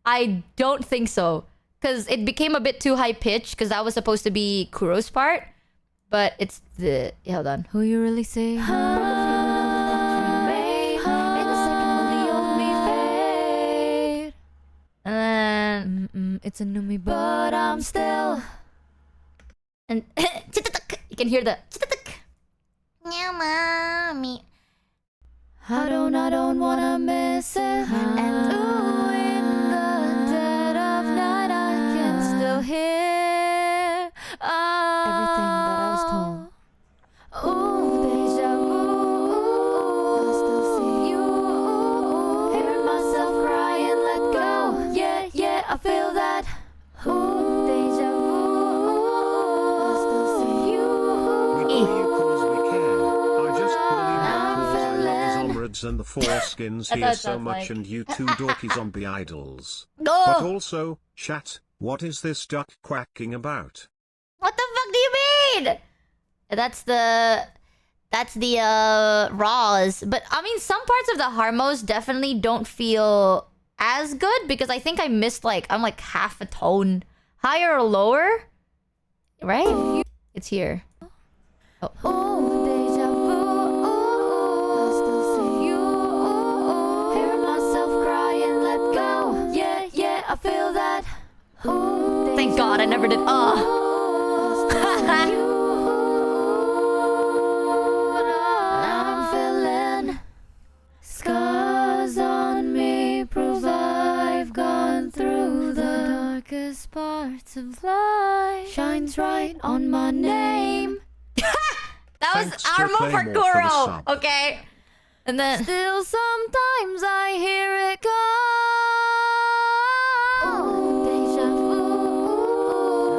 Speaker 1: I don't think so. Because it became a bit too high-pitched because that was supposed to be Kuro's part. But it's the... hold on. Who you really say? And then... it's a Numi, but I'm still... And... you can hear the... Meow, mommy. I don't wanna miss it. And ooh, in the dead of night, I can still hear everything that I was told. Ooh, deja vu. I still see you. Hear myself cry and let go. Yeah, yeah, I feel that. Ooh, deja vu. I still see you.
Speaker 2: And the foreskins
Speaker 1: I
Speaker 2: here
Speaker 1: thought
Speaker 2: so
Speaker 1: that's
Speaker 2: much
Speaker 1: like-
Speaker 2: and you two dorky zombie idols.
Speaker 1: No!
Speaker 2: But also, chat, what is this duck quacking about?
Speaker 1: What the fuck do you mean? That's the raws. But I mean, some parts of the Harmos definitely don't feel as good because I think I missed like, I'm like half a tone higher or lower. Right? It's here. Oh. Ooh, deja vu. I still see you. Hear myself cry and let go. Yeah, yeah, I feel that. Ooh, thank God I never did. I'm feeling scars on me. Prove I've gone through the darkest parts of life. Shines right on my name. That was
Speaker 2: Thanks to
Speaker 1: Armo for
Speaker 2: Claymore for the
Speaker 1: Kuro.
Speaker 2: sub.
Speaker 1: Okay. And then still sometimes I hear it go. Deja vu.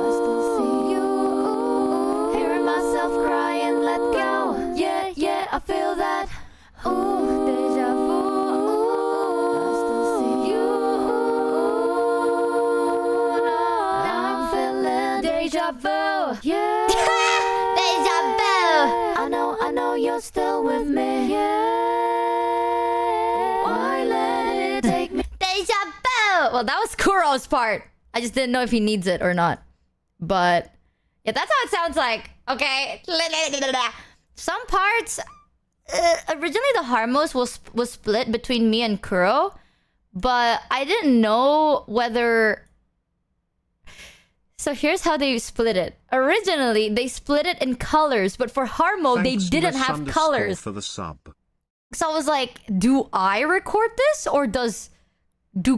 Speaker 1: I still see you. Hearing myself cry and let go. Yeah, yeah, I feel that. Ooh, deja vu. I still see you. Now I'm feeling deja vu. Yeah. Deja vu. I know you're still with me. Yeah. Why let it take me? Deja vu. Well, that was Kuro's part. I just didn't know if he needs it or not. But yeah, that's how it sounds like. Okay. Some parts. Originally, the Harmos was split between me and Kuro, but I didn't know whether. So here's how they split it. Originally, they split it in colors, but for Harmo, they
Speaker 2: Thanks,
Speaker 1: didn't have
Speaker 2: Miss
Speaker 1: colors.
Speaker 2: for the sub.
Speaker 1: So I was like, do I record this or do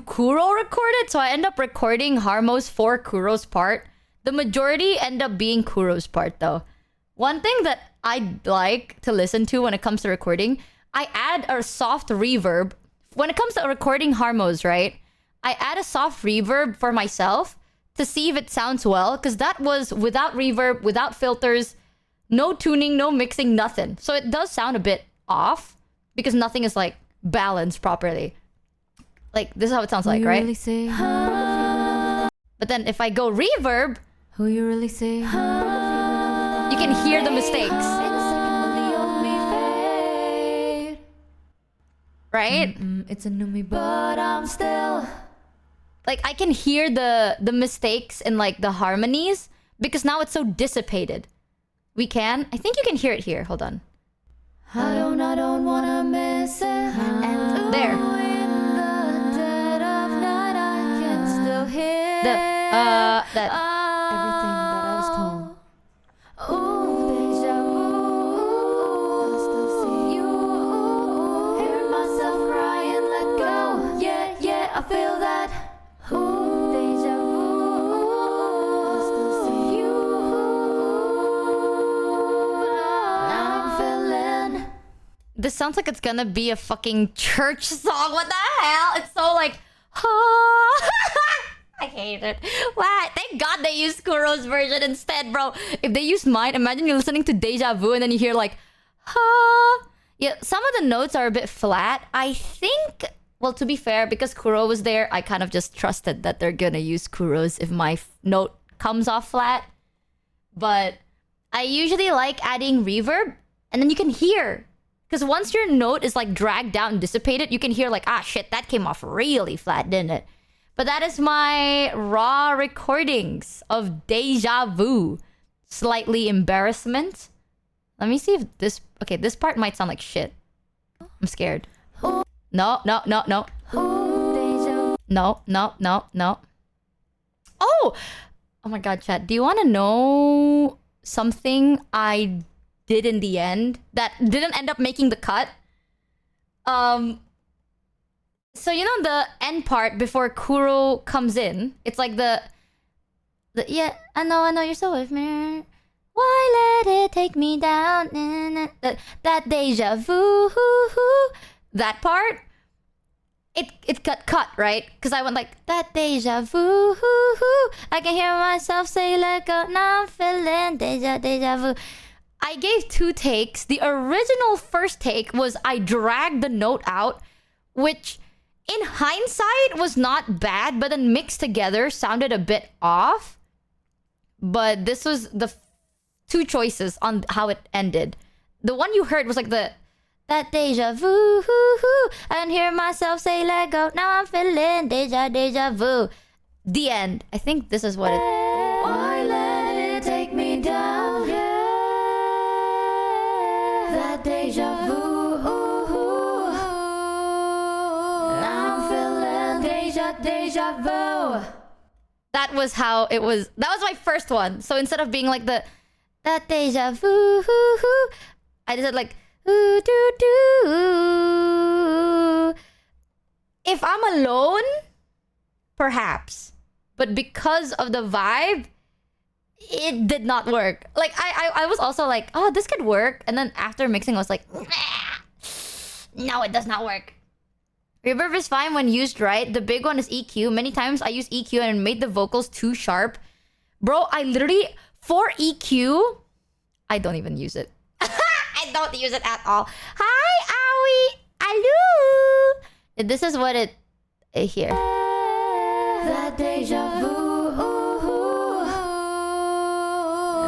Speaker 1: Kuro record it? So I end up recording Harmo's for Kuro's part. The majority end up being Kuro's part though. One thing that I like to listen to when it comes to recording, I add a soft reverb. When it comes to recording Harmos, right? I add a soft reverb for myself to see if it sounds well, because that was without reverb, without filters, no tuning, no mixing, nothing. So it does sound a bit off because nothing is like balanced properly. Like this is how it sounds like, right? But then if I go reverb, who you really say? You can hear the mistakes. Right?
Speaker 11: It's a Numi, but I'm still.
Speaker 1: Like I can hear the mistakes in like the harmonies because now it's so dissipated. We can. I think you can hear it here. Hold on.
Speaker 11: I don't wanna miss it.
Speaker 1: And there.
Speaker 11: In the dead of night, I can still hear
Speaker 1: that
Speaker 11: everything that I was told. Ooh, deja vu. I still see you. Hear myself crying, let go. Yeah, I feel that. Ooh, deja vu. I still see you. Now I'm feeling.
Speaker 1: This sounds like it's gonna be a fucking church song. What the hell? It's so like, I hate it. What? Thank God they used Kuro's version instead, bro. If they used mine, imagine you're listening to Deja Vu and then you hear like, yeah, some of the notes are a bit flat. I think, well, to be fair, because Kuro was there, I kind of just trusted that they're gonna use Kuro's if my note comes off flat. But I usually like adding reverb and then you can hear. Because once your note is like dragged out and dissipated, you can hear like, ah shit, that came off really flat, didn't it? But that is my raw recordings of Deja Vu. Slightly embarrassment. Let me see if this... Okay, this part might sound like shit. I'm scared. No. No. Oh! Oh my god, chat. Do you want to know something I did in the end that didn't end up making the cut? So you know the end part before Kuro comes in? It's like the yeah, I know you're so with me. Why let it take me down? That deja vu. That part, it got cut, right? Because I went like, that deja vu. I can hear myself say let go. Now I'm feeling deja vu. I gave 2 takes. The original first take was I dragged the note out, which in hindsight was not bad, but then mixed together sounded a bit off. But this was the 2 choices on how it ended. The one you heard was like that deja vu. I can hear myself say let go. Now I'm feeling deja vu. The end. I think this is what it...
Speaker 11: Why let it take me down? Yeah. That deja vu. Now I'm feeling deja vu.
Speaker 1: That was how it was. That was my first one. So instead of being like that deja vu, I just said like ooh, doo. If I'm alone, perhaps. But because of the vibe, it did not work. Like I was also like, oh, this could work. And then after mixing, I was like, no, it does not work. Reverb is fine when used right. The big one is EQ. Many times I use EQ and it made the vocals too sharp. Bro, I literally, for EQ, I don't even use it. I don't use it at all. Hi, Owie. Hello. This is what it... here.
Speaker 11: That deja vu.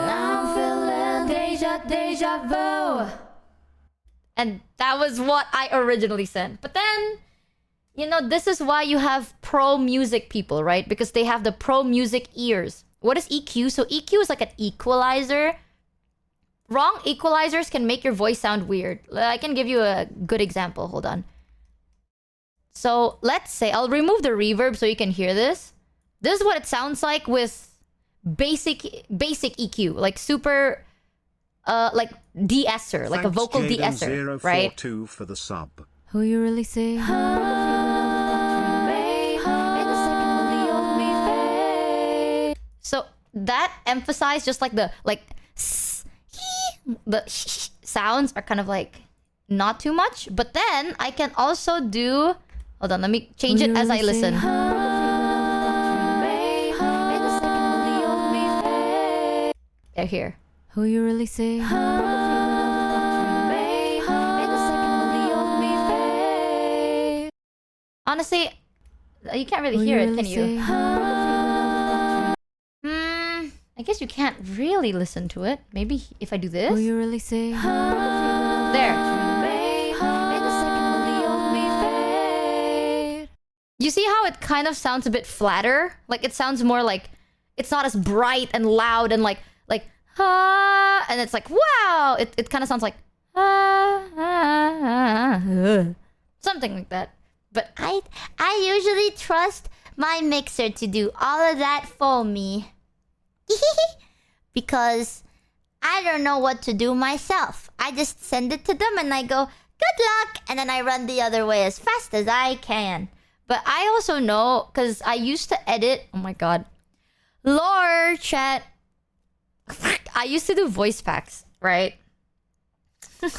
Speaker 11: I'm feeling deja vu.
Speaker 1: And that was what I originally said. But then, you know, this is why you have pro music people, right? Because they have the pro music ears. What is EQ? So EQ is like an equalizer. Wrong equalizers can make your voice sound weird. I can give you a good example. Hold on. So let's say I'll remove the reverb so you can hear this. This is what it sounds like with basic EQ, like super like de-esser, like a vocal de-esser, right?
Speaker 2: Jaden042 for the sub.
Speaker 1: Who you really say? So that emphasized just like the sounds are kind of like not too much, but then I can also do... Hold on, let me change it as I listen. They're here. Who you really say? Honestly, you can't really hear it, can you? I guess you can't really listen to it. Maybe if I do this.
Speaker 11: Will you really say?
Speaker 1: There. You see how it kind of sounds a bit flatter? Like it sounds more like it's not as bright and loud and like and it's like wow. It kind of sounds like something like that. But I usually trust my mixer to do all of that for me. Because I don't know what to do myself. I just send it to them and I go, good luck, and then I run the other way as fast as I can. But I also know, because I used to edit, oh my god. Lore, chat. I used to do voice packs, right? Don't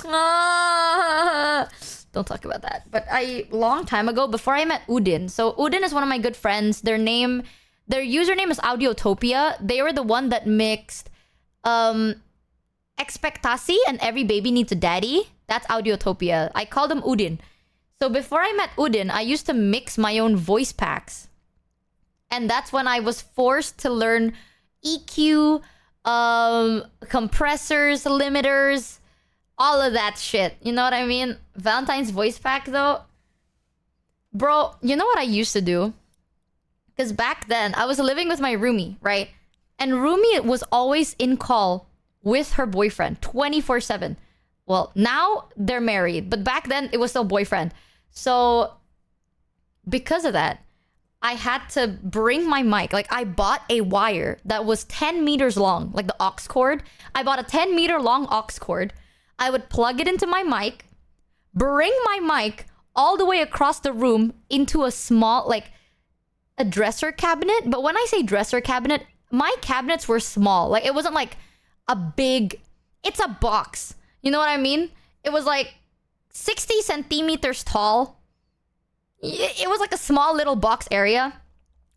Speaker 1: talk about that. But long time ago, before I met Udin. So Udin is one of my good friends. Their username is Audiotopia. They were the one that mixed Expectasi and Every Baby Needs a Daddy. That's Audiotopia. I call them Udin. So before I met Udin, I used to mix my own voice packs. And that's when I was forced to learn EQ, compressors, limiters, all of that shit. You know what I mean? Valentine's voice pack though. Bro, you know what I used to do? Because back then, I was living with my roomie, right? And roomie was always in call with her boyfriend 24/7. Well, now they're married, but back then it was still boyfriend. So because of that, I had to bring my mic. Like I bought a wire that was 10 meters long, like the aux cord. I bought a 10-meter long aux cord. I would plug it into my mic, bring my mic all the way across the room into a small, like a dresser cabinet. But when I say dresser cabinet, my cabinets were small. Like it wasn't like a big, it's a box. You know what I mean? It was like 60 centimeters tall. It was like a small little box area.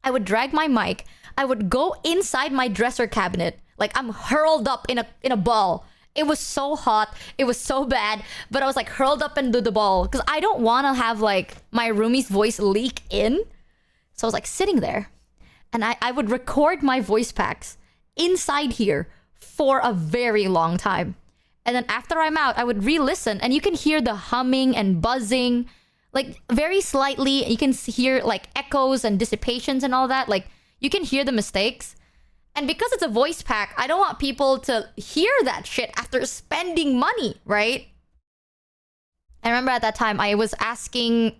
Speaker 1: I would drag my mic. I would go inside my dresser cabinet. Like I'm hurled up in a ball. It was so hot. It was so bad. But I was like hurled up into the ball. Because I don't want to have like my roomie's voice leak in. So I was like sitting there. And I would record my voice packs inside here for a very long time. And then after I'm out, I would re-listen. And you can hear the humming and buzzing. Like very slightly. You can hear like echoes and dissipations and all that. Like you can hear the mistakes. And because it's a voice pack, I don't want people to hear that shit after spending money, right? I remember at that time, I was asking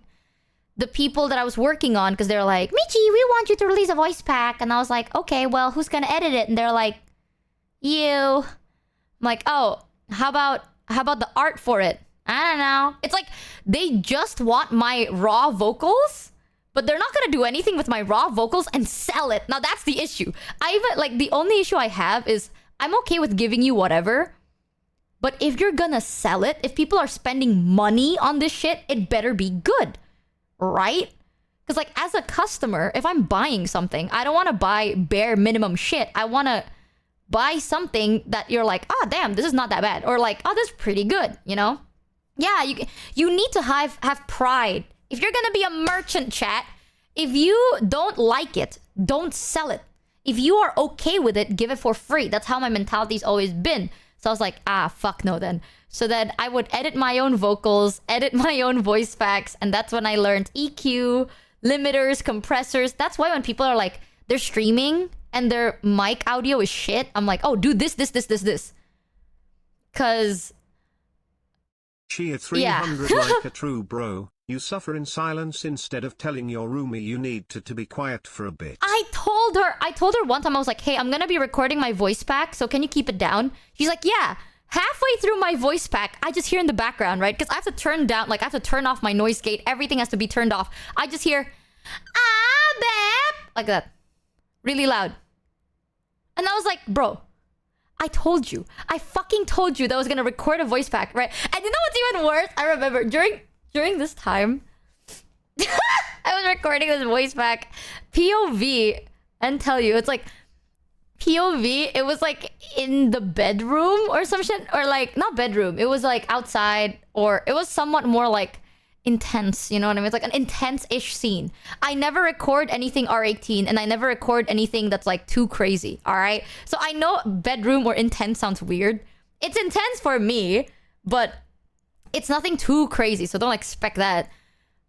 Speaker 1: the people that I was working on, because they're like, Michi, we want you to release a voice pack. And I was like, okay, well, who's gonna edit it? And they're like, you. I'm like, oh, how about the art for it? I don't know. It's like, they just want my raw vocals, but they're not gonna do anything with my raw vocals and sell it. Now that's the issue. The only issue I have is I'm okay with giving you whatever, but if you're gonna sell it, if people are spending money on this shit, it better be good, right? Because like as a customer, if I'm buying something, I don't want to buy bare minimum shit. I want to buy something that you're like, oh damn, this is not that bad, or like, oh, this is pretty good, you know? Yeah, you need to have pride. If you're gonna be a merchant, chat, if you don't like it, don't sell it. If you are okay with it, give it for free. That's how my mentality's always been. So I was like, fuck no then. So then I would edit my own vocals, edit my own voice packs, and that's when I learned EQ, limiters, compressors. That's why when people are like, they're streaming and their mic audio is shit, I'm like, oh, do this. Cause...
Speaker 2: Cheer 300 like a true bro. You suffer in silence instead of telling your roomie you need to be quiet for a bit.
Speaker 1: I told her one time, I was like, hey, I'm gonna be recording my voice pack, so can you keep it down? She's like, yeah. Halfway through my voice pack, I just hear in the background, right? Because I have to turn down, like I have to turn off my noise gate. Everything has to be turned off. I just hear, babe, like that. Really loud. And I was like, bro, I told you. I fucking told you that I was gonna record a voice pack, right? And you know what's even worse? I remember during this time, I was recording this voice pack, POV, and tell you, it's like, POV, it was like in the bedroom or some shit, or like, not bedroom, it was like outside, or it was somewhat more like intense, you know what I mean? It's like an intense-ish scene. I never record anything R18, and I never record anything that's like too crazy, all right? So I know bedroom or intense sounds weird. It's intense for me, but it's nothing too crazy, so don't expect that.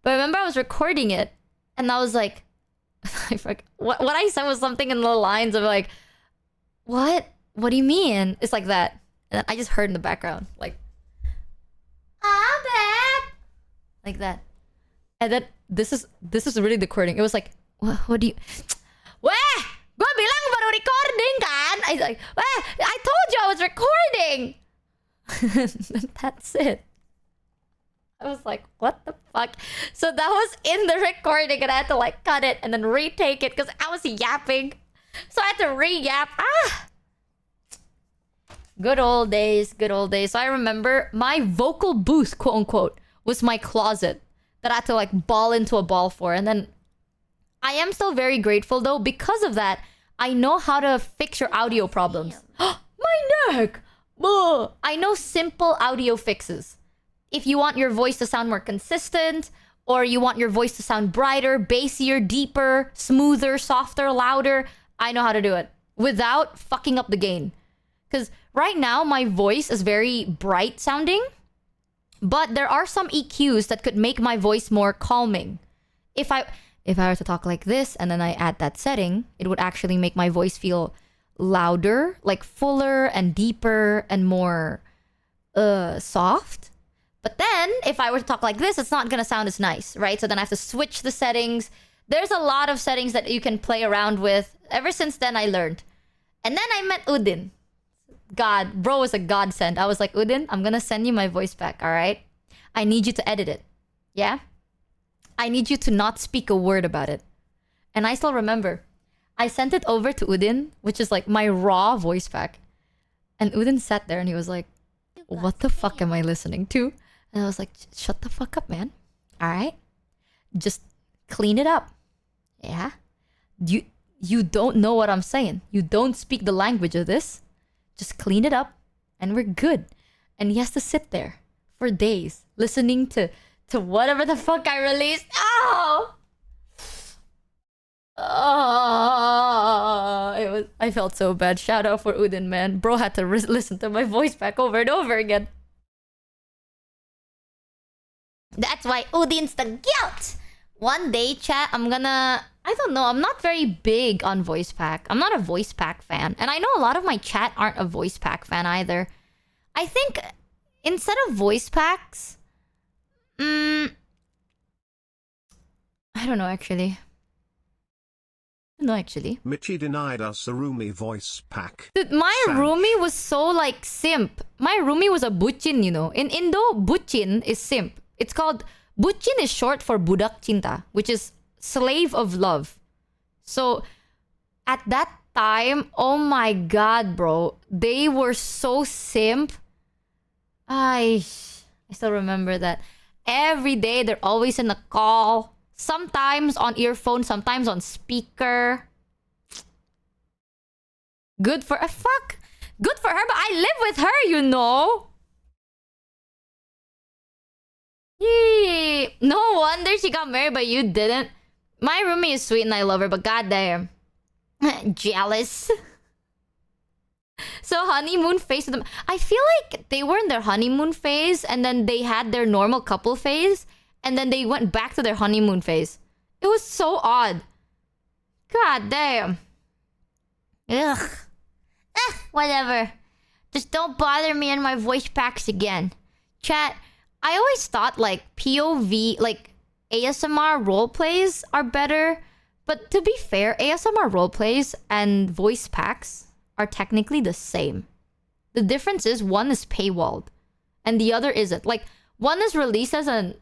Speaker 1: But I remember I was recording it, and I was like, what I said was something in the lines of like, what? What do you mean? It's like that. And then I just heard in the background, like, babe. Like that. And then this is really the recording. It was like, what do you... Weh! Gua bilang baru recording kan? I was like, weh! I told you I was recording! That's it. I was like, what the fuck? So that was in the recording and I had to like cut it and then retake it because I was yapping. So I had to re-yap. Good old days, good old days. So I remember my vocal booth, quote unquote, was my closet that I had to like ball into a ball for. And then I am still very grateful though. Because of that, I know how to fix your audio problems. My neck! I know simple audio fixes. If you want your voice to sound more consistent, or you want your voice to sound brighter, bassier, deeper, smoother, softer, louder, I know how to do it without fucking up the gain. Because right now, my voice is very bright sounding, but there are some EQs that could make my voice more calming. If I were to talk like this and then I add that setting, it would actually make my voice feel louder, like fuller and deeper and more soft. But then, if I were to talk like this, it's not gonna sound as nice, right? So then I have to switch the settings. There's a lot of settings that you can play around with. Ever since then, I learned. And then I met Udin. God, bro was a godsend. I was like, Udin, I'm gonna send you my voice back, alright? I need you to edit it. Yeah? I need you to not speak a word about it. And I still remember. I sent it over to Udin, which is like my raw voice pack. And Udin sat there and he was like, what the fuck am I listening to? And I was like, shut the fuck up, man. Alright? Just clean it up. Yeah? You don't know what I'm saying. You don't speak the language of this. Just clean it up and we're good. And he has to sit there for days listening to whatever the fuck I released. Oh! I felt so bad. Shout out for Udin, man. Bro had to listen to my voice back over and over again. That's why Udin's the guilt. One day, chat, I don't know. I'm not very big on voice pack. I'm not a voice pack fan. And I know a lot of my chat aren't a voice pack fan either. I think instead of voice packs... I don't know, actually. No, actually.
Speaker 2: Michi denied us a roomie voice pack.
Speaker 1: Dude, my roomie was so like simp. My roomie was a bucin, you know. In Indo, bucin is simp. It's called... Bucin is short for budak cinta, which is slave of love. So, at that time, oh my god, bro. They were so simp. I still remember that. Every day, they're always in a call. Sometimes on earphone, sometimes on speaker. Good for... fuck! Good for her, but I live with her, you know? Yee. No wonder she got married, but you didn't. My roomie is sweet and I love her, but goddamn. Jealous. So honeymoon phase with them. I feel like they were in their honeymoon phase and then they had their normal couple phase and then they went back to their honeymoon phase. It was so odd. God damn. Ugh. Whatever. Just don't bother me in my voice packs again. Chat, I always thought like POV, like ASMR roleplays are better. But to be fair, ASMR roleplays and voice packs are technically the same. The difference is one is paywalled and the other isn't. Like one is released as an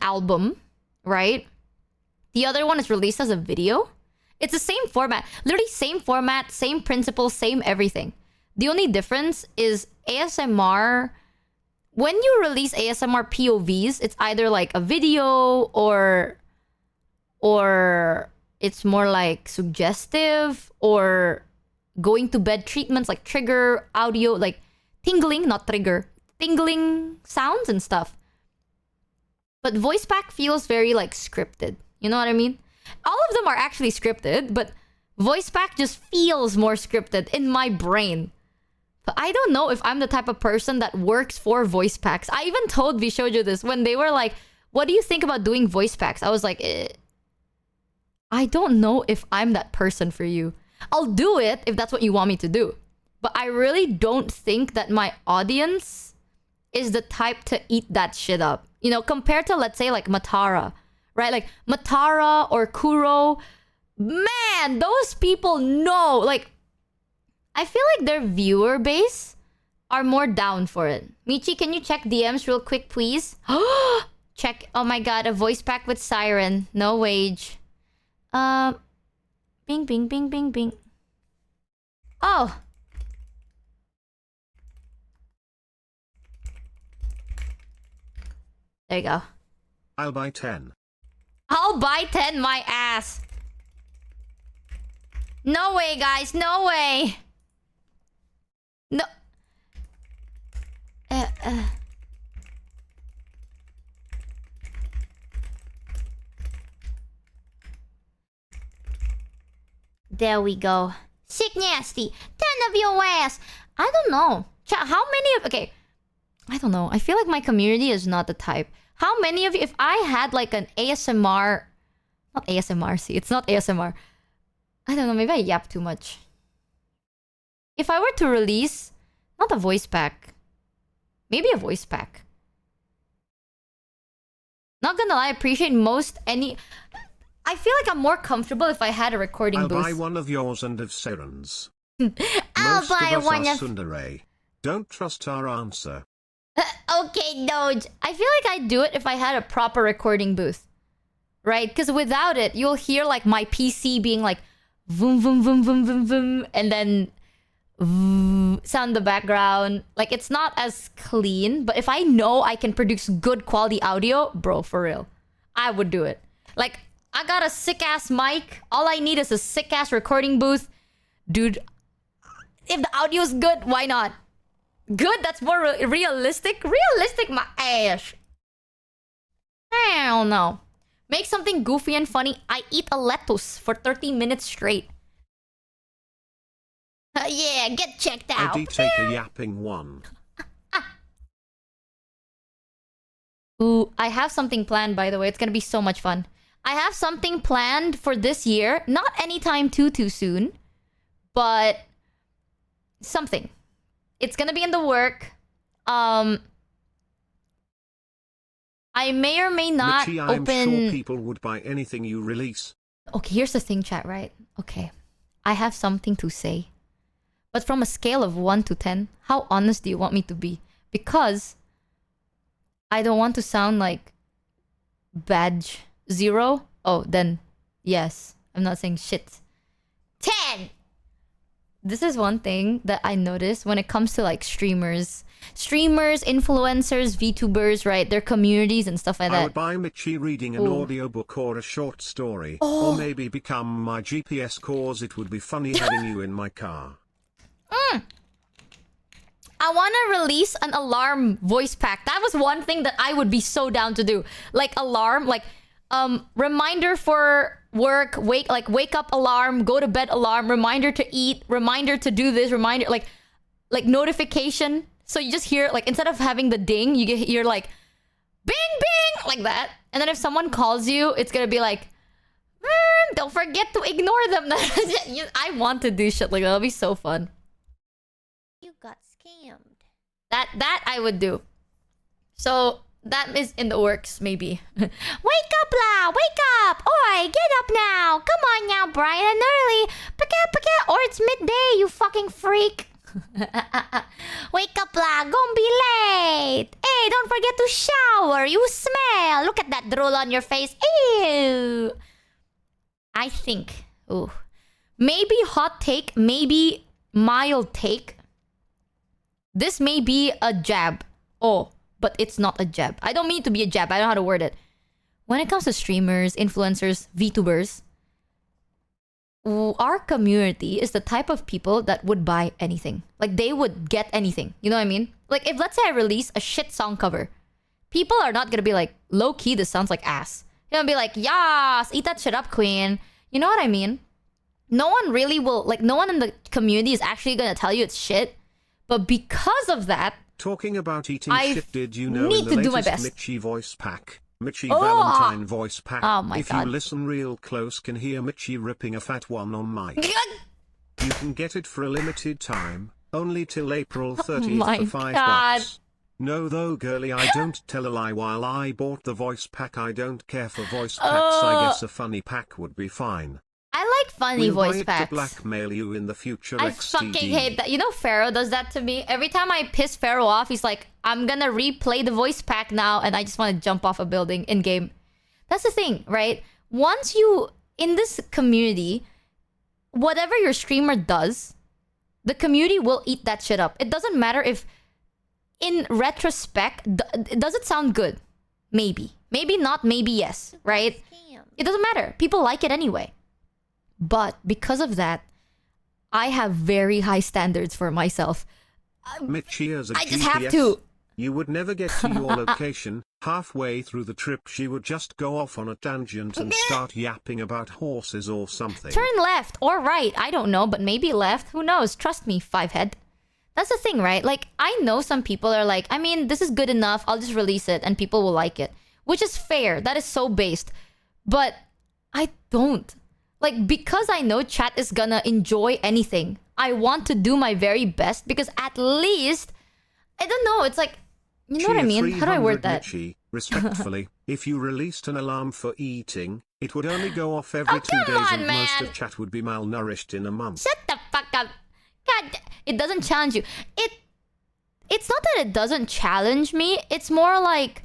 Speaker 1: album, right? The other one is released as a video. It's the same format. Literally same format, same principle, same everything. The only difference is ASMR... When you release ASMR POVs, it's either like a video or it's more like suggestive or going to bed treatments like trigger audio, like tingling, not trigger, tingling sounds and stuff. But voice pack feels very like scripted. You know what I mean? All of them are actually scripted, but voice pack just feels more scripted in my brain. But I don't know if I'm the type of person that works for voice packs. I even told Vishojo this when they were like, what do you think about doing voice packs? I was like, I don't know if I'm that person for you. I'll do it if that's what you want me to do. But I really don't think that my audience is the type to eat that shit up. You know, compared to, let's say, like Matara. Right? Like, Matara or Kuro. Man, those people know. Like, I feel like their viewer base are more down for it. Michi, can you check DMs real quick, please? Check. Oh my god, a voice pack with Siren. No wage. Bing, bing, bing, bing, bing. Oh. There you go.
Speaker 2: I'll buy 10.
Speaker 1: I'll buy 10 my ass. No way, guys. No way. No. There we go. Sick nasty. 10 of your ass. I don't know. How many of... Okay. I don't know. I feel like my community is not the type. How many of you... If I had like an ASMR... Not ASMR, see. It's not ASMR. I don't know. Maybe I yap too much. If I were to release... Not a voice pack. Maybe a voice pack. Not gonna lie, I appreciate most any... I feel like I'm more comfortable if I had a recording
Speaker 2: I'll
Speaker 1: booth.
Speaker 2: buy one of yours and of Siren's.
Speaker 1: I'll
Speaker 2: Most
Speaker 1: buy
Speaker 2: of us
Speaker 1: one
Speaker 2: are
Speaker 1: of...
Speaker 2: Tsundere. Don't trust our answer.
Speaker 1: Okay, Doge. I feel like I'd do it if I had a proper recording booth. Right? Because without it, you'll hear like my PC being like... Vroom, vroom, vroom, vroom, vroom, vroom. And then... sound in the background. Like, it's not as clean. But if I know I can produce good quality audio, bro, for real, I would do it. Like, I got a sick-ass mic. All I need is a sick-ass recording booth. Dude, if the audio is good, why not? Good? That's more realistic? Realistic, my ass. Hell no. Make something goofy and funny. I eat a lettuce for 30 minutes straight. Yeah, get checked out.
Speaker 2: I'd take a yapping one.
Speaker 1: Ooh, I have something planned, by the way. It's gonna be so much fun. I have something planned for this year. Not anytime too soon. But... something. It's gonna be in the work. I may or may not
Speaker 2: Michi, I'm
Speaker 1: open...
Speaker 2: sure people would buy anything you release.
Speaker 1: Okay, here's the thing, chat, right? Okay. I have something to say. But from a scale of 1 to 10, how honest do you want me to be? Because I don't want to sound like badge 0. Oh, then yes. I'm not saying shit. 10! This is one thing that I noticed when it comes to like streamers. Streamers, influencers, VTubers, right? Their communities and stuff like that.
Speaker 2: I would buy Michi reading an audiobook or a short story. Or maybe become my GPS cause it would be funny having you in my car.
Speaker 1: I want to release an alarm voice pack. That was one thing that I would be so down to do. Like alarm, like reminder for work, wake up alarm, go to bed alarm, reminder to eat, reminder to do this, reminder like notification. So you just hear like instead of having the ding, you hear like bing bing like that. And then if someone calls you, it's going to be like don't forget to ignore them. I want to do shit like that. It'll be so fun.
Speaker 15: You got scammed.
Speaker 1: That I would do. So that is in the works, maybe. Wake up, la! Wake up! Oi, get up now! Come on now, bright and early! Paka, or it's midday, you fucking freak! Wake up, la! Gonna be late! Hey, don't forget to shower! You smell! Look at that drool on your face! Ew! I think... Ooh. Maybe hot take, maybe mild take. This may be a jab. Oh, but it's not a jab. I don't mean it to be a jab. I don't know how to word it. When it comes to streamers, influencers, VTubers, our community is the type of people that would buy anything. Like, they would get anything. You know what I mean? Like, if let's say I release a shit song cover, people are not gonna be like, low-key, this sounds like ass. They're gonna be like, yas, eat that shit up, queen. You know what I mean? No one really will, like, no one in the community is actually gonna tell you it's shit. But because of that,
Speaker 2: Talking about eating
Speaker 1: I
Speaker 2: shit, did you know
Speaker 1: need
Speaker 2: in the
Speaker 1: to do my
Speaker 2: latest
Speaker 1: best.
Speaker 2: Michi voice pack, Michi
Speaker 1: Oh!
Speaker 2: Valentine voice pack,
Speaker 1: Oh my
Speaker 2: if
Speaker 1: God.
Speaker 2: you listen real close can hear Michi ripping a fat one on mic. You can get it for a limited time, only till April 30th
Speaker 1: my
Speaker 2: for $5.
Speaker 1: God.
Speaker 2: No though girly, I don't tell a lie. While I bought the voice pack, I don't care for voice packs. I guess a funny pack would be fine.
Speaker 1: I like funny
Speaker 2: We'll buy
Speaker 1: voice
Speaker 2: it
Speaker 1: packs.
Speaker 2: to blackmail you in the future.
Speaker 1: I
Speaker 2: XDD.
Speaker 1: fucking hate that. You know, Pharaoh does that to me. Every time I piss Pharaoh off, he's like, I'm gonna replay the voice pack now, and I just want to jump off a building in game. That's the thing, right? Once you, in this community, whatever your streamer does, the community will eat that shit up. It doesn't matter if, in retrospect, does it sound good? Maybe. Maybe not, maybe yes, right? It doesn't matter. People like it anyway. But because of that, I have very high standards for myself.
Speaker 2: Michi as a
Speaker 1: I just
Speaker 2: GPS,
Speaker 1: have to.
Speaker 2: You would never get to your location. Halfway through the trip, she would just go off on a tangent and start yapping about horses or something.
Speaker 1: Turn left or right. I don't know, but maybe left. Who knows? Trust me, Fivehead. That's the thing, right? Like, I know some people are like, I mean, this is good enough. I'll just release it and people will like it. Which is fair. That is so based. But I don't. Like, because I know chat is gonna enjoy anything, I want to do my very best because at least, I don't know, it's like, you know what I mean? How do I word that?
Speaker 2: Michi, respectfully, if you released an alarm for eating, it would only go off every 2 days and most of chat would be malnourished in a month.
Speaker 1: Shut the fuck up. God, it doesn't challenge you. It's not that it doesn't challenge me. It's more like,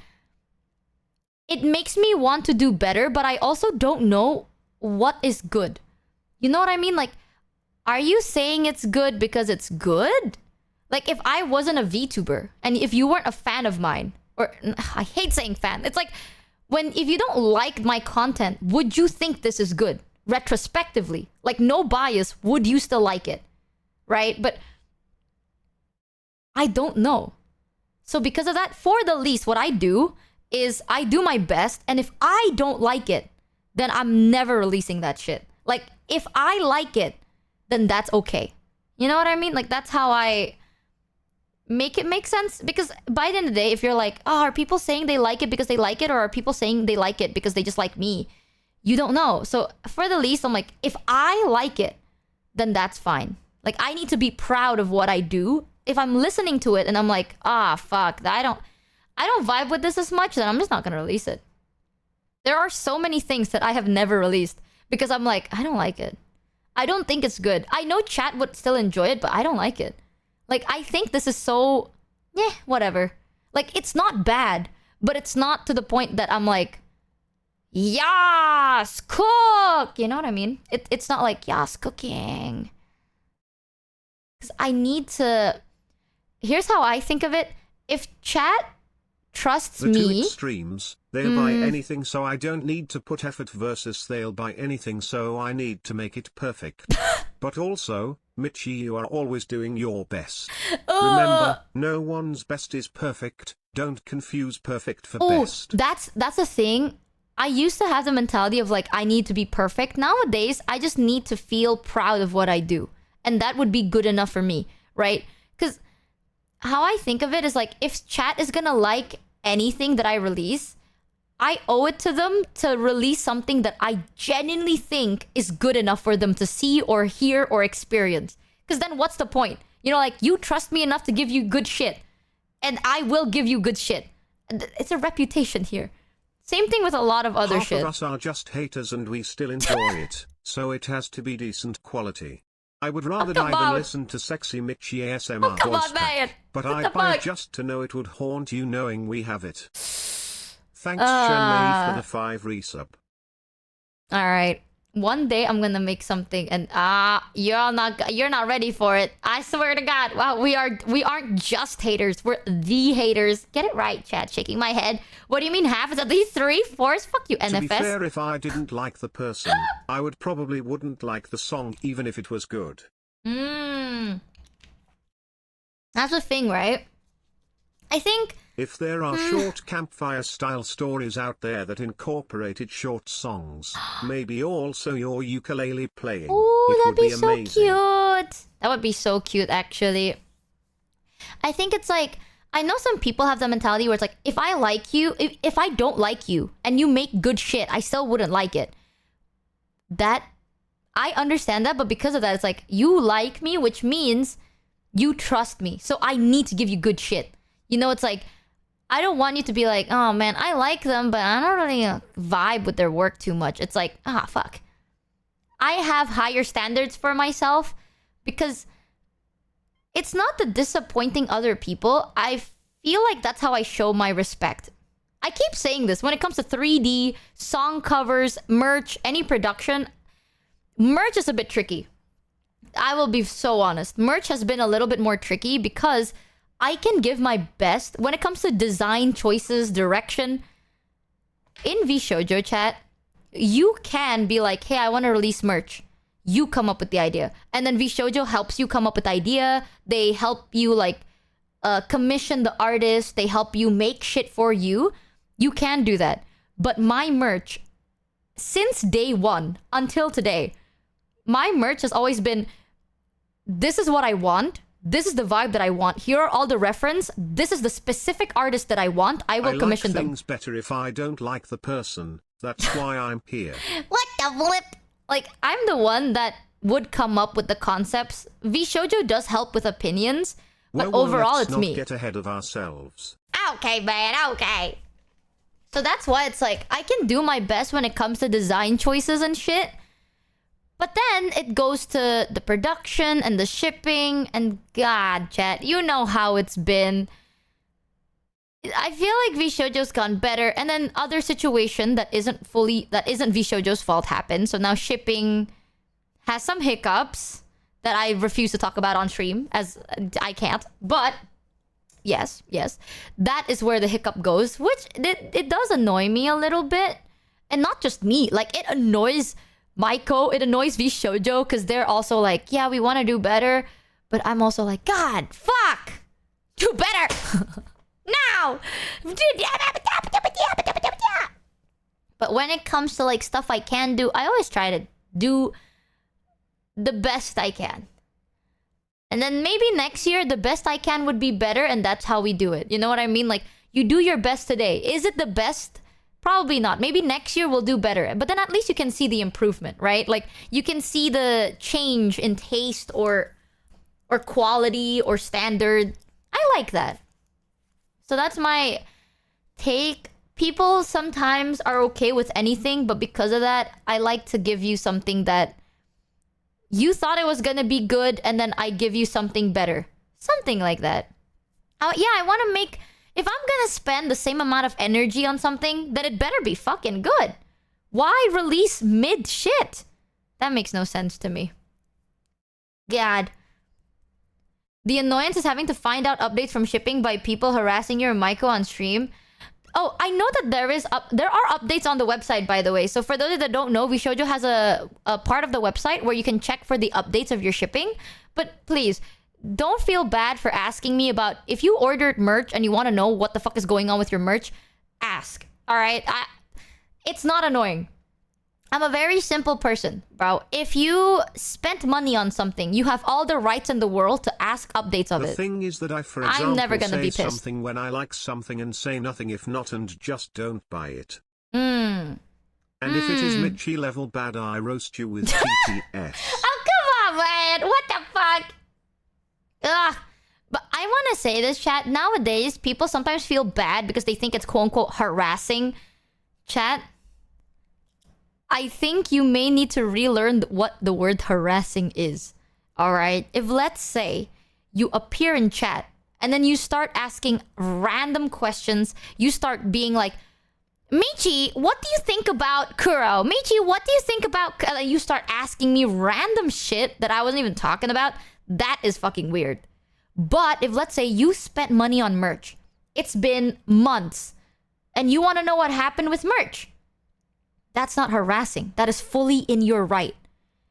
Speaker 1: it makes me want to do better, but I also don't know what is good. You know what I mean? Like, are you saying it's good because it's good? Like, if I wasn't a VTuber and if you weren't a fan of mine, or I hate saying fan. It's like, if you don't like my content, would you think this is good? Retrospectively, like, no bias, would you still like it? Right? But I don't know. So because of that, for the least, what I do is I do my best, and if I don't like it, then I'm never releasing that shit. Like, if I like it, then that's okay. You know what I mean? Like, that's how I make it make sense. Because by the end of the day, if you're like, oh, are people saying they like it because they like it? Or are people saying they like it because they just like me? You don't know. So for the least, I'm like, if I like it, then that's fine. Like, I need to be proud of what I do. If I'm listening to it and I'm like, ah, fuck, I don't vibe with this as much, then I'm just not gonna release it. There are so many things that I have never released because I'm like, I don't like it. I don't think it's good. I know chat would still enjoy it, but I don't like it. Like, I think this is so, whatever. Like, it's not bad, but it's not to the point that I'm like, yas, cook! You know what I mean? It's not like, yas, cooking. Because I need to... Here's how I think of it. If chat trusts
Speaker 2: The two
Speaker 1: me...
Speaker 2: extremes, they'll buy anything so I don't need to put effort versus they'll buy anything so I need to make it perfect. But also, Michi, you are always doing your best. Remember, no one's best is perfect. Don't confuse perfect for best.
Speaker 1: That's a thing. I used to have the mentality of like, I need to be perfect. Nowadays, I just need to feel proud of what I do. And that would be good enough for me, right? Because how I think of it is like, if chat is gonna like anything that I release, I owe it to them to release something that I genuinely think is good enough for them to see or hear or experience. Because then what's the point? You know, like, you trust me enough to give you good shit. And I will give you good shit. It's a reputation here. Same thing with a lot of other
Speaker 2: Half
Speaker 1: shit.
Speaker 2: of us are just haters and we still enjoy it, so it has to be decent quality. I would rather die than listen to sexy Michi ASMR voice pack, but I'd buy it just to know it would haunt you knowing we have it. Thanks, Chenmei, for the 5 resub.
Speaker 1: Alright. One day I'm gonna make something and you're not ready for it. I swear to God. Wow, we aren't just haters. We're the haters. Get it right, chat. Shaking my head. What do you mean half? Is at least 3/4? Fuck you, NFS.
Speaker 2: To be fair, if I didn't like the person, I would probably wouldn't like the song even if it was good.
Speaker 1: That's the thing, right? I think
Speaker 2: If there are short campfire-style stories out there that incorporated short songs, maybe also your ukulele playing,
Speaker 1: Oh,
Speaker 2: it
Speaker 1: that'd
Speaker 2: would
Speaker 1: be
Speaker 2: be
Speaker 1: so
Speaker 2: amazing.
Speaker 1: cute. That would be so cute, actually. I think it's like, I know some people have the mentality where it's like, if I like you, if I don't like you, and you make good shit, I still wouldn't like it. That, I understand that, but because of that, it's like, you like me, which means you trust me. So I need to give you good shit. You know, it's like, I don't want you to be like, oh man, I like them, but I don't really vibe with their work too much. It's like, fuck. I have higher standards for myself because it's not the disappointing other people. I feel like that's how I show my respect. I keep saying this when it comes to 3D, song covers, merch, any production. Merch is a bit tricky. I will be so honest. Merch has been a little bit more tricky because I can give my best when it comes to design choices, direction. In VShojo chat, you can be like, hey, I want to release merch. You come up with the idea. And then VShojo helps you come up with the idea. They help you like commission the artist. They help you make shit for you. You can do that. But my merch, since day one until today, my merch has always been, this is what I want. This is the vibe that I want. Here are all the reference. This is the specific artist that I want. I will commission them.
Speaker 2: I like things better if I don't like the person. That's why I'm here.
Speaker 1: What the flip? Like, I'm the one that would come up with the concepts. VShojo does help with opinions, but overall
Speaker 2: let's
Speaker 1: it's
Speaker 2: not
Speaker 1: me.
Speaker 2: Get ahead of ourselves.
Speaker 1: Okay, man, okay. So that's why it's like, I can do my best when it comes to design choices and shit. But then it goes to the production and the shipping and God, chat, you know how it's been. I feel like VShojo's gone better, and then other situation that isn't VShojo's fault happened. So now shipping has some hiccups that I refuse to talk about on stream, as I can't. But yes, that is where the hiccup goes, which it does annoy me a little bit, and not just me. Like, it annoys Maiko, it annoys VShojo, because they're also like, yeah, we want to do better, but I'm also like, God, fuck, do better. Now! But when it comes to like stuff I can do, I always try to do the best I can. And then maybe next year, the best I can would be better, and that's how we do it. You know what I mean? Like, you do your best today. Is it the best? Probably not. Maybe next year we'll do better. But then at least you can see the improvement, right? Like, you can see the change in taste or quality or standard. I like that. So that's my take. People sometimes are okay with anything, but because of that, I like to give you something that you thought it was gonna be good, and then I give you something better. Something like that. Yeah, I want to make... If I'm gonna spend the same amount of energy on something, then it better be fucking good. Why release mid shit? That makes no sense to me. God. The annoyance is having to find out updates from shipping by people harassing your Maiko on stream. Oh, I know that there are updates on the website, by the way. So for those that don't know, VShojo has a part of the website where you can check for the updates of your shipping. But please, don't feel bad for asking me about... If you ordered merch and you want to know what the fuck is going on with your merch, ask. Alright? It's not annoying. I'm a very simple person, bro. If you spent money on something, you have all the rights in the world to ask updates of it.
Speaker 2: The thing is that I, for example,
Speaker 1: I'm never gonna
Speaker 2: say
Speaker 1: be pissed.
Speaker 2: something when I like something and say nothing if not, and just don't buy it. And if it is Michi level bad, I roast you with TTS.
Speaker 1: Oh, come on, man. What the fuck? Ugh. But I want to say this, chat. Nowadays, people sometimes feel bad because they think it's quote-unquote harassing. Chat, I think you may need to relearn what the word harassing is. Alright? If, let's say, you appear in chat and then you start asking random questions, you start being like, Michi, what do you think about Kuro? Michi, what do you think about... You start asking me random shit that I wasn't even talking about. That is fucking weird. But if, let's say, you spent money on merch, it's been months, and you want to know what happened with merch, that's not harassing. That is fully in your right.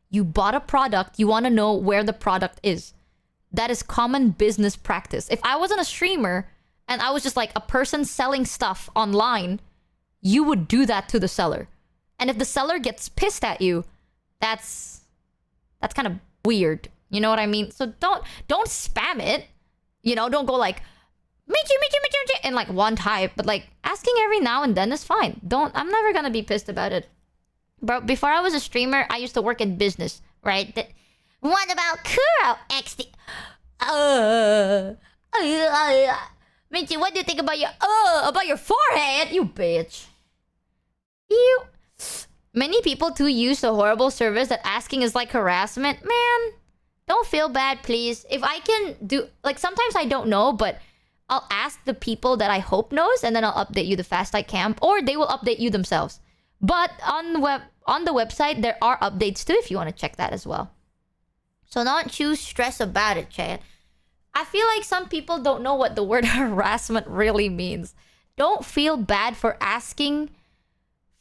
Speaker 1: You bought a product, you want to know where the product is. That is common business practice. If I wasn't a streamer and I was just like a person selling stuff online, you would do that to the seller. And if the seller gets pissed at you, that's kind of weird. You know what I mean? So don't spam it. You know, don't go like Michi, and like one type, but like asking every now and then is fine. I'm never gonna be pissed about it. But before I was a streamer, I used to work in business, right? What about Kuro XD? Michi, what do you think about your forehead? You bitch. You. Many people too use the horrible service that asking is like harassment. Man, don't feel bad, please. If I can do... Like, sometimes I don't know, but I'll ask the people that I hope knows, and then I'll update you the fast I can. Or they will update you themselves. But on the website, there are updates too if you want to check that as well. So don't you stress about it, Chad. I feel like some people don't know what the word harassment really means. Don't feel bad for asking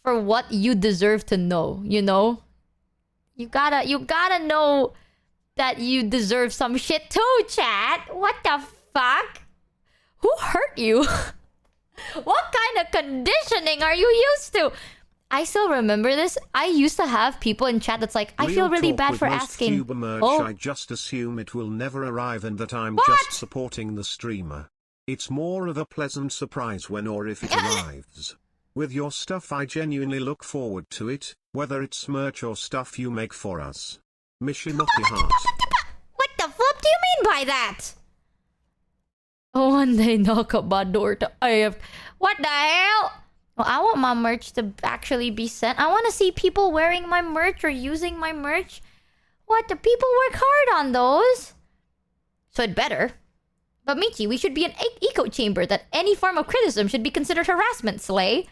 Speaker 1: for what you deserve to know, you know? You gotta know that you deserve some shit too, chat. What the fuck? Who hurt you? What kind of conditioning are you used to? I still remember this. I used to have people in chat that's like, I feel really bad for asking.
Speaker 2: Merch, I just assume it will never arrive and that I'm just supporting the streamer. It's more of a pleasant surprise when or if it arrives. With your stuff, I genuinely look forward to it, whether it's merch or stuff you make for us. Michi Mochievee.
Speaker 1: What the fuck do you mean by that? One day knock up my door to AF. What the hell? Well, I want my merch to actually be sent. I want to see people wearing my merch or using my merch. What? The people work hard on those. So it better. But Michi, we should be an echo chamber that any form of criticism should be considered harassment, Slay.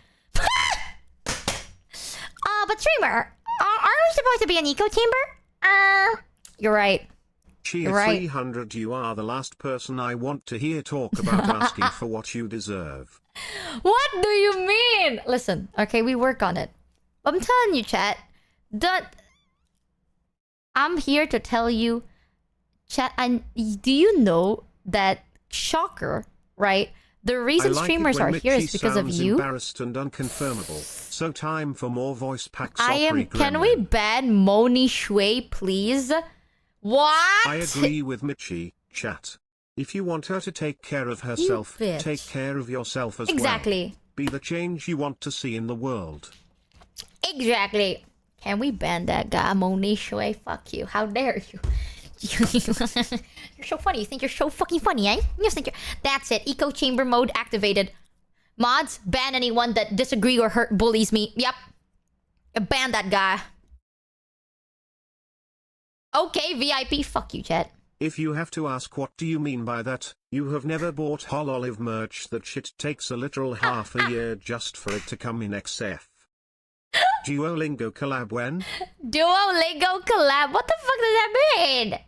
Speaker 1: But streamer, aren't we supposed to be an echo chamber? You're right.
Speaker 2: Cheer 300, you are the last person I want to hear talk about asking for what you deserve.
Speaker 1: What do you mean? Listen, okay, we work on it. I'm telling you, chat, that I'm here to tell you, chat, and do you know that, shocker, right? The reason streamers are here is because of you.
Speaker 2: Embarrassed and unconfirmable. So time for more voice packs.
Speaker 1: Can we ban Moni Shui, please? What?
Speaker 2: I agree with Michi, chat. If you want her to take care of herself, take care of yourself as well.
Speaker 1: Exactly.
Speaker 2: Be the change you want to see in the world.
Speaker 1: Exactly. Can we ban that guy, Moni Shui? Fuck you. How dare you? You're so funny. You think you're so fucking funny, eh? You think you're... That's it. Echo chamber mode activated. Mods, ban anyone that disagree or bullies me. Yep. Ban that guy. Okay, VIP. Fuck you, chat.
Speaker 2: If you have to ask what do you mean by that, you have never bought Hol Olive merch. That shit takes a literal half a year just for it to come in XF. Duolingo collab when?
Speaker 1: Duolingo collab? What the fuck does that mean?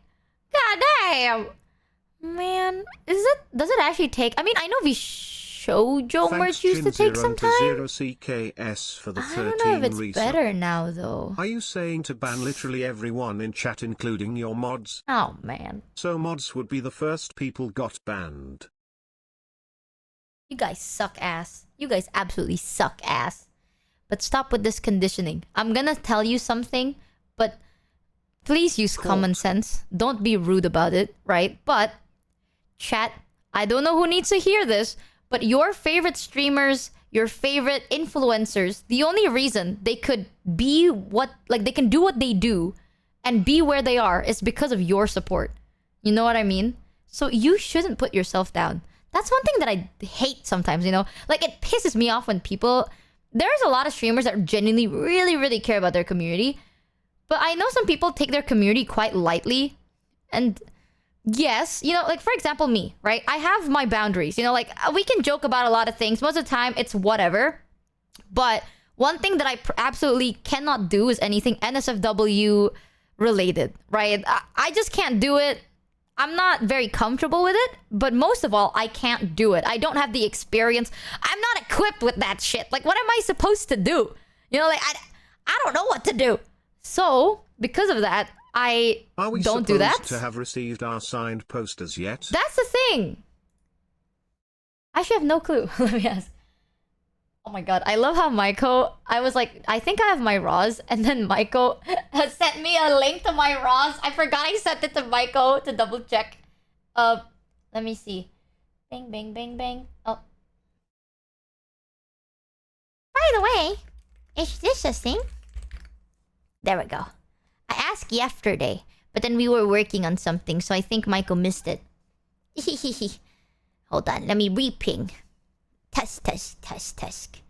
Speaker 1: God damn. Man, does it actually take... I mean, I know Shoujo merch used to take some time.
Speaker 2: CKS for the
Speaker 1: I don't know if it's better now, though.
Speaker 2: Are you saying to ban literally everyone in chat, including your mods?
Speaker 1: Oh, man.
Speaker 2: So mods would be the first people got banned.
Speaker 1: You guys suck ass. You guys absolutely suck ass. But stop with this conditioning. I'm gonna tell you something, but please use common sense. Don't be rude about it, right? But, chat, I don't know who needs to hear this, but your favorite streamers, your favorite influencers, the only reason they could be they can do what they do and be where they are is because of your support. You know what I mean? So you shouldn't put yourself down. That's one thing that I hate sometimes, you know? Like, it pisses me off when people... There's a lot of streamers that genuinely really, really care about their community. But I know some people take their community quite lightly. And yes, you know, like for example, me, right? I have my boundaries. You know, like we can joke about a lot of things. Most of the time, it's whatever. But one thing that I absolutely cannot do is anything NSFW related, right? I just can't do it. I'm not very comfortable with it, but most of all, I can't do it. I don't have the experience. I'm not equipped with that shit. Like, what am I supposed to do? You know, like, I don't know what to do. So, because of that, I don't do that.
Speaker 2: Are we supposed to have received our signed posters yet?
Speaker 1: That's the thing. I should have no clue. Let me ask. Oh my god, I love how Maiko... I was like, I think I have my Raws, and then Maiko has sent me a link to my Raws. I forgot I sent it to Maiko to double check. Let me see. Bang, bang, bang, bang. Oh. By the way, is this a thing? There we go. I asked yesterday, but then we were working on something, so I think Maiko missed it. Hold on, let me re-ping. Test, test, test, test.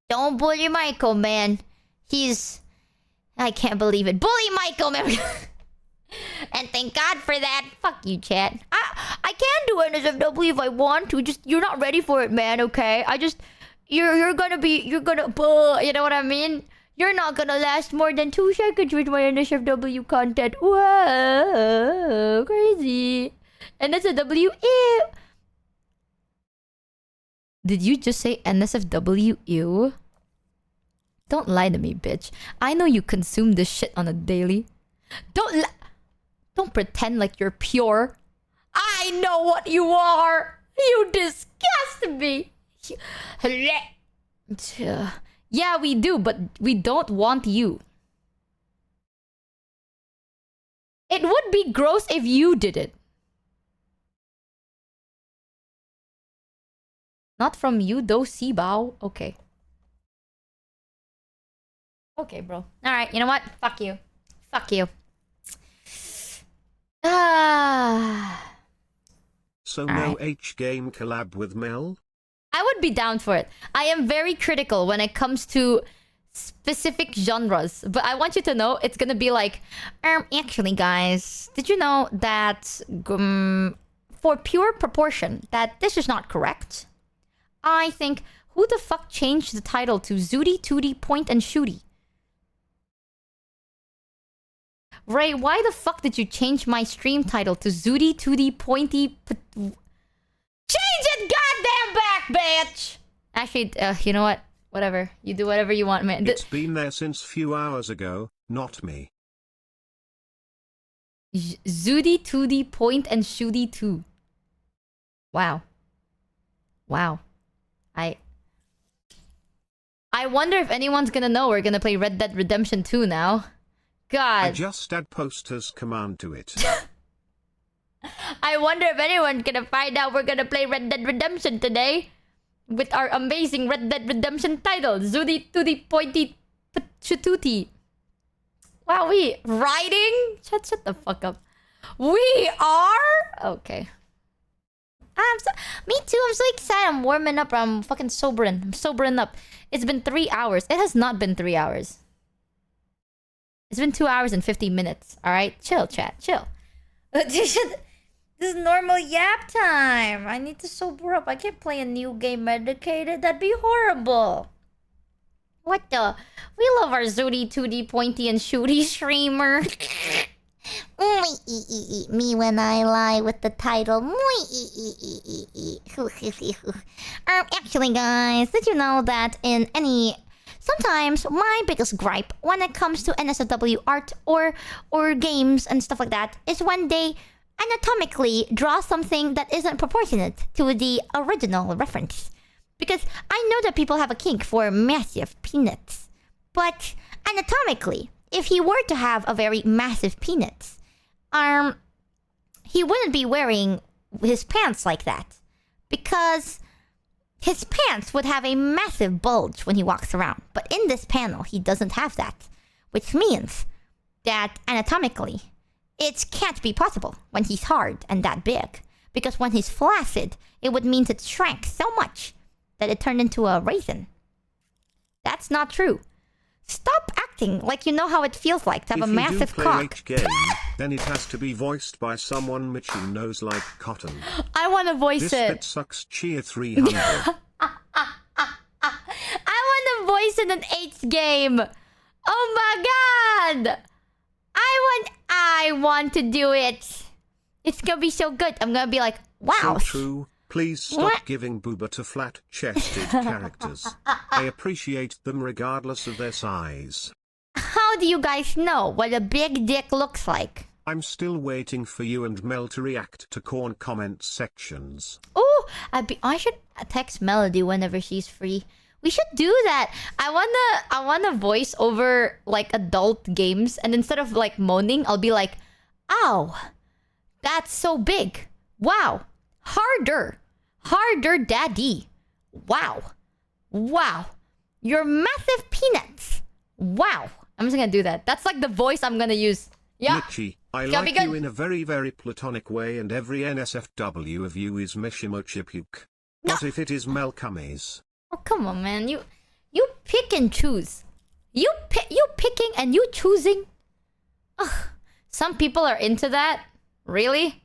Speaker 1: Don't bully Maiko, man. He's... I can't believe it. Bully Maiko, man. And thank God for that. Fuck you, chat. I can do NSFW if I want to. Just, you're not ready for it, man, okay? I just... You're gonna... You know what I mean? You're not gonna last more than 2 seconds with my NSFW content. Whoa, crazy. NSFW, ew. Did you just say NSFW, ew? Don't lie to me, bitch. I know you consume this shit on a daily. Don't pretend like you're pure. I know what you are. You disgust me. Yeah, we do, but we don't want you. It would be gross if you did it. Not from you, though, Sibao. Okay. Okay, bro. Alright, you know what? Fuck you. Fuck you.
Speaker 2: So no H-game collab with Mel?
Speaker 1: I would be down for it. I am very critical when it comes to specific genres. But I want you to know it's gonna be like... actually, guys, did you know that... for pure proportion, that this is not correct? I think... Who the fuck changed the title to Zooty, Tooty, Point, and Shooty? Ray, why the fuck did you change my stream title to Zooty, Tooty, Pointy... Change it goddamn back, bitch! Actually, you know what? Whatever. You do whatever you want, man.
Speaker 2: It's been there since few hours ago, not me.
Speaker 1: Zooty, Tooty, Point, and Shooty 2. Wow. Wow. I wonder if anyone's gonna know we're gonna play Red Dead Redemption 2 now. God.
Speaker 2: I just add posters command to it.
Speaker 1: I wonder if anyone's gonna find out we're gonna play Red Dead Redemption today. With our amazing Red Dead Redemption title. Zooty, Tooty, Pointy, Chatuti. Wow, we riding? Shut the fuck up. We are? Okay. Me too, I'm so excited. I'm warming up. I'm fucking sobering. I'm sobering up. It's been 3 hours. It has not been 3 hours. It's been 2 hours and 50 minutes. Alright? Chill, chat. Chill. This is normal yap time. I need to sober up. I can't play a new game medicated. That'd be horrible. What the? We love our Zooty, Tooty, Pointy, and Shooty streamer. Me when I lie with the title. Actually, guys, did you know that in any... Sometimes my biggest gripe when it comes to NSFW art or games and stuff like that is when they anatomically draw something that isn't proportionate to the original reference. Because I know that people have a kink for massive peanuts. But anatomically, if he were to have a very massive penis, he wouldn't be wearing his pants like that. Because his pants would have a massive bulge when he walks around. But in this panel, he doesn't have that. Which means that anatomically, it can't be possible when he's hard and that big. Because when he's flaccid, it would mean it shrank so much that it turned into a raisin. That's not true. Stop acting like you know how it feels like to have a massive cock.
Speaker 2: If you do play H-game, then it has to be voiced by someone Michi knows like cotton.
Speaker 1: I want to voice
Speaker 2: this
Speaker 1: it.
Speaker 2: This sucks cheer 300.
Speaker 1: I want to voice it in H-game. Oh my god! I want to do it. It's gonna be so good. I'm gonna be like, wow.
Speaker 2: So true. Please stop giving booba to flat-chested characters. I appreciate them regardless of their size.
Speaker 1: How do you guys know what a big dick looks like?
Speaker 2: I'm still waiting for you and Mel to react to corn comment sections.
Speaker 1: Oh, I should text Melody whenever she's free. We should do that. I wanna voice over like adult games, and instead of like moaning, I'll be like, "Ow, that's so big. Wow, harder, daddy. Wow, you're massive peanuts. Wow." I'm just gonna do that. That's like the voice I'm gonna use. Yeah.
Speaker 2: Michi, I like you in a very, very platonic way, and every NSFW of you is Michi Mochievee. What if it is Melkames?
Speaker 1: Oh, come on, man. You pick and choose. You picking and you choosing. Ugh. Some people are into that. Really?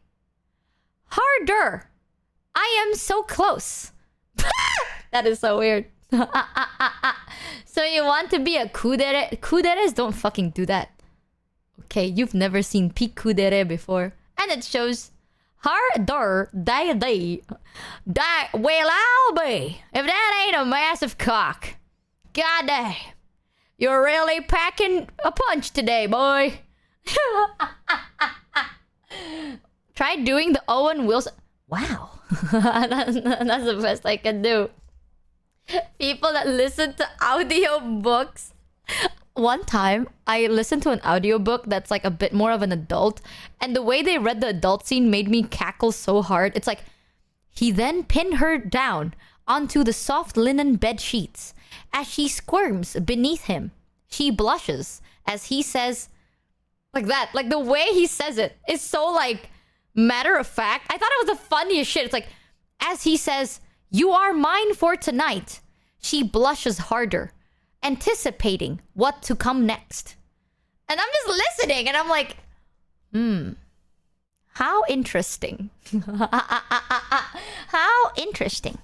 Speaker 1: Harder. I am so close. That is so weird. So you want to be a kudere? Kuderes don't fucking do that. Okay, you've never seen peak kudere before. And it shows harder day. Well, I'll be. If that ain't a massive cock. God damn. You're really packing a punch today, boy. Try doing the Owen Wilson. Wow. that's the best I can do. People that listen to audiobooks. One time, I listened to an audiobook that's like a bit more of an adult, and the way they read the adult scene made me cackle so hard. It's like, he then pinned her down onto the soft linen bed sheets. As she squirms beneath him, she blushes as he says, like that. Like the way he says it is so like matter of fact. I thought it was the funniest shit. It's like, as he says, "You are mine for tonight," she blushes harder, anticipating what to come next. And I'm just listening and I'm like, how interesting. How interesting.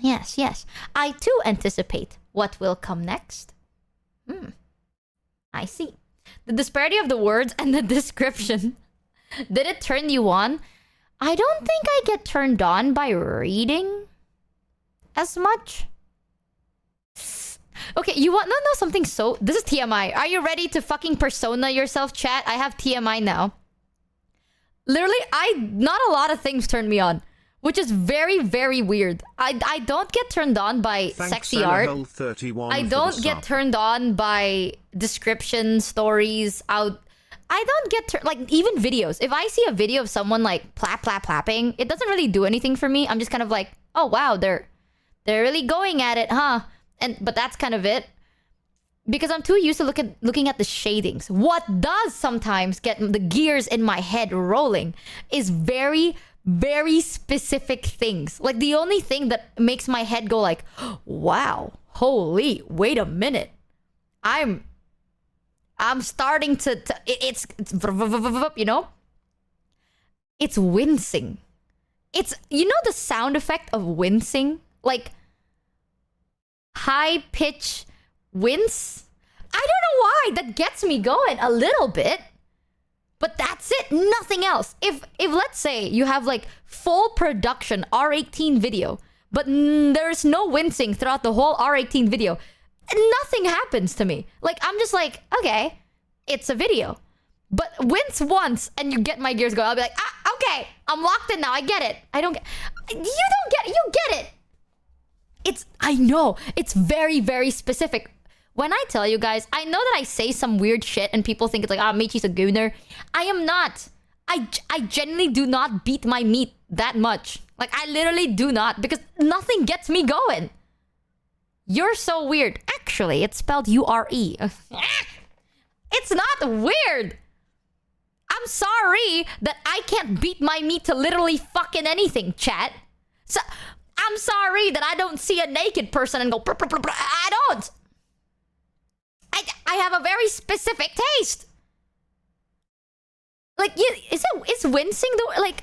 Speaker 1: Yes. I too anticipate what will come next. I see. The disparity of the words and the description. Did it turn you on? I don't think I get turned on by reading as much. Okay, you want to know something so... This is TMI. Are you ready to fucking persona yourself, chat? I have TMI now. Literally, not a lot of things turn me on. Which is very, very weird. I don't get turned on by sexy art. I don't get turned on by description, stories, I don't get like even videos. If I see a video of someone like plapping, it doesn't really do anything for me. I'm just kind of like, oh wow, they're really going at it, huh? But that's kind of it. Because I'm too used to looking at the shadings. What does sometimes get the gears in my head rolling is very, very specific things. Like the only thing that makes my head go like, wow, holy, wait a minute. I'm starting to it's you know? It's wincing. It's, you know the sound effect of wincing? Like high pitch wince? I don't know why. That gets me going a little bit. But that's it. Nothing else. If let's say you have like full production R18 video, but there's no wincing throughout the whole R18 video, nothing happens to me. Like I'm just like, okay, it's a video. But wince once and you get my gears going. I'll be like, okay, I'm locked in now. I get it. You don't get it. You get it. I know. It's very, very specific. When I tell you guys, I know that I say some weird shit and people think it's like, Michi's a gooner. I am not. I genuinely do not beat my meat that much. Like, I literally do not, because nothing gets me going. You're so weird. Actually, it's spelled U-R-E. It's not weird. I'm sorry that I can't beat my meat to literally fucking anything, chat. So, I'm sorry that I don't see a naked person and go, I don't. I have a very specific taste. Like, is wincing the, like,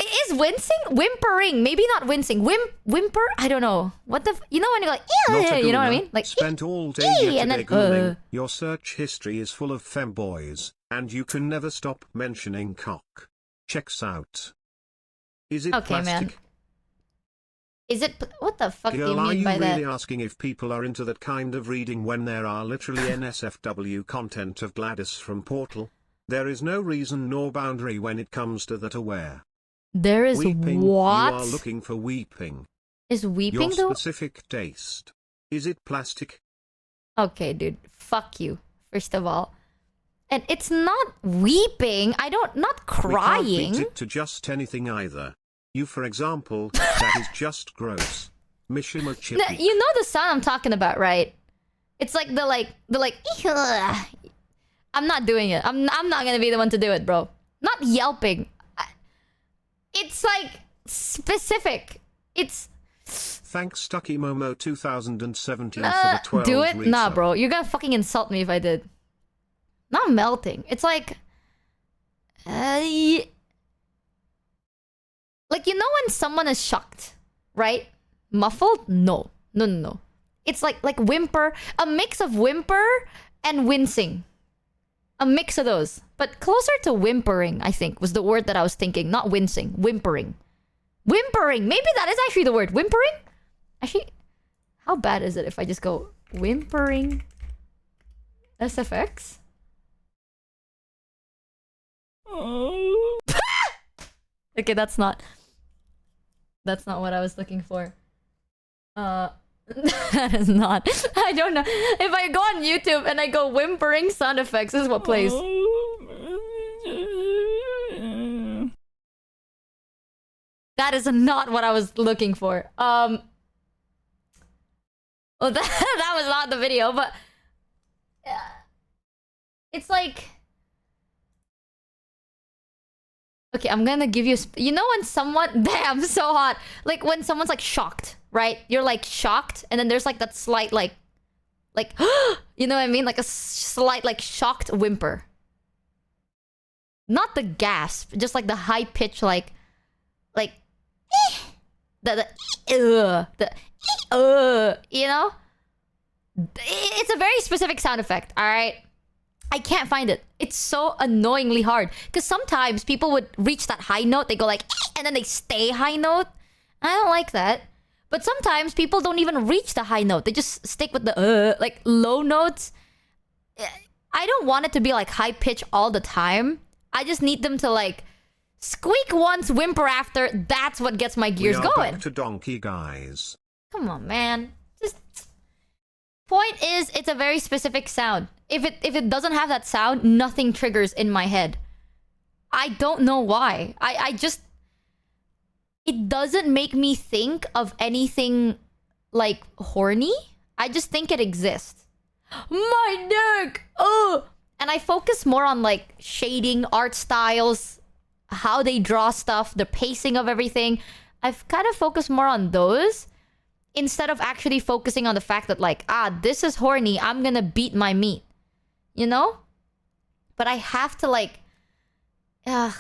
Speaker 1: is wincing? Whimpering. Maybe not wincing. Whimper? I don't know. What the, you know when you go like, yeah, you know what I mean? Like,
Speaker 2: spent all day yesterday googling. Your search history is full of femboys, and you can never stop mentioning cock. Checks out. Is it
Speaker 1: okay,
Speaker 2: plastic?
Speaker 1: Man. Is it... What the fuck
Speaker 2: Girl,
Speaker 1: do you mean by that?
Speaker 2: are you really asking if people are into that kind of reading when there are literally NSFW content of Gladys from Portal? There is no reason nor boundary when it comes to that aware.
Speaker 1: There is
Speaker 2: Weeping.
Speaker 1: what?
Speaker 2: You are looking for weeping.
Speaker 1: Is weeping
Speaker 2: Your
Speaker 1: though?
Speaker 2: specific taste. Is it plastic?
Speaker 1: Okay, dude. Fuck you. First of all. And it's not weeping. Not
Speaker 2: We can't
Speaker 1: crying.
Speaker 2: beat it to just anything either. You, for example, that is just gross. Michi Mochievee.
Speaker 1: You know the sound I'm talking about, right? It's like the ugh. I'm not doing it. I'm not gonna be the one to do it, bro. Not yelping. It's like specific. It's
Speaker 2: Thanks Stucky Momo 2017 for the 12
Speaker 1: do it? Nah,
Speaker 2: resub.
Speaker 1: bro. You're gonna fucking insult me if I did. Not melting. It's like like, you know when someone is shocked, right? Muffled? No. No. It's like whimper, a mix of whimper and wincing. A mix of those. But closer to whimpering, I think, was the word that I was thinking. Not wincing. Whimpering. Whimpering! Maybe that is actually the word. Whimpering? Actually, how bad is it if I just go whimpering SFX? Okay, that's not what I was looking for. That is not. I don't know. If I go on YouTube and I go whimpering sound effects, this is what plays. That is not what I was looking for. Well, that was not the video, but it's like, okay, I'm gonna give you. You know when someone, damn, so hot. Like when someone's like shocked, right? You're like shocked, and then there's like that slight like, you know what I mean? Like a slight like shocked whimper. Not the gasp, just like the high pitch, like, you know? It's a very specific sound effect, alright? I can't find it. It's so annoyingly hard. Because sometimes people would reach that high note, they go like, and then they stay high note. I don't like that. But sometimes people don't even reach the high note. They just stick with the, like, low notes. I don't want it to be, like, high pitch all the time. I just need them to, like, squeak once, whimper after. That's what gets my gears
Speaker 2: we are
Speaker 1: going.
Speaker 2: Back to donkey guys.
Speaker 1: Come on, man. Just point is, it's a very specific sound. If it doesn't have that sound, nothing triggers in my head. I don't know why. I just, it doesn't make me think of anything like horny. I just think it exists. My neck. Oh, and I focus more on like shading, art styles, how they draw stuff, the pacing of everything. I've kind of focused more on those instead of actually focusing on the fact that like, this is horny, I'm gonna beat my meat. You know? But I have to like, that's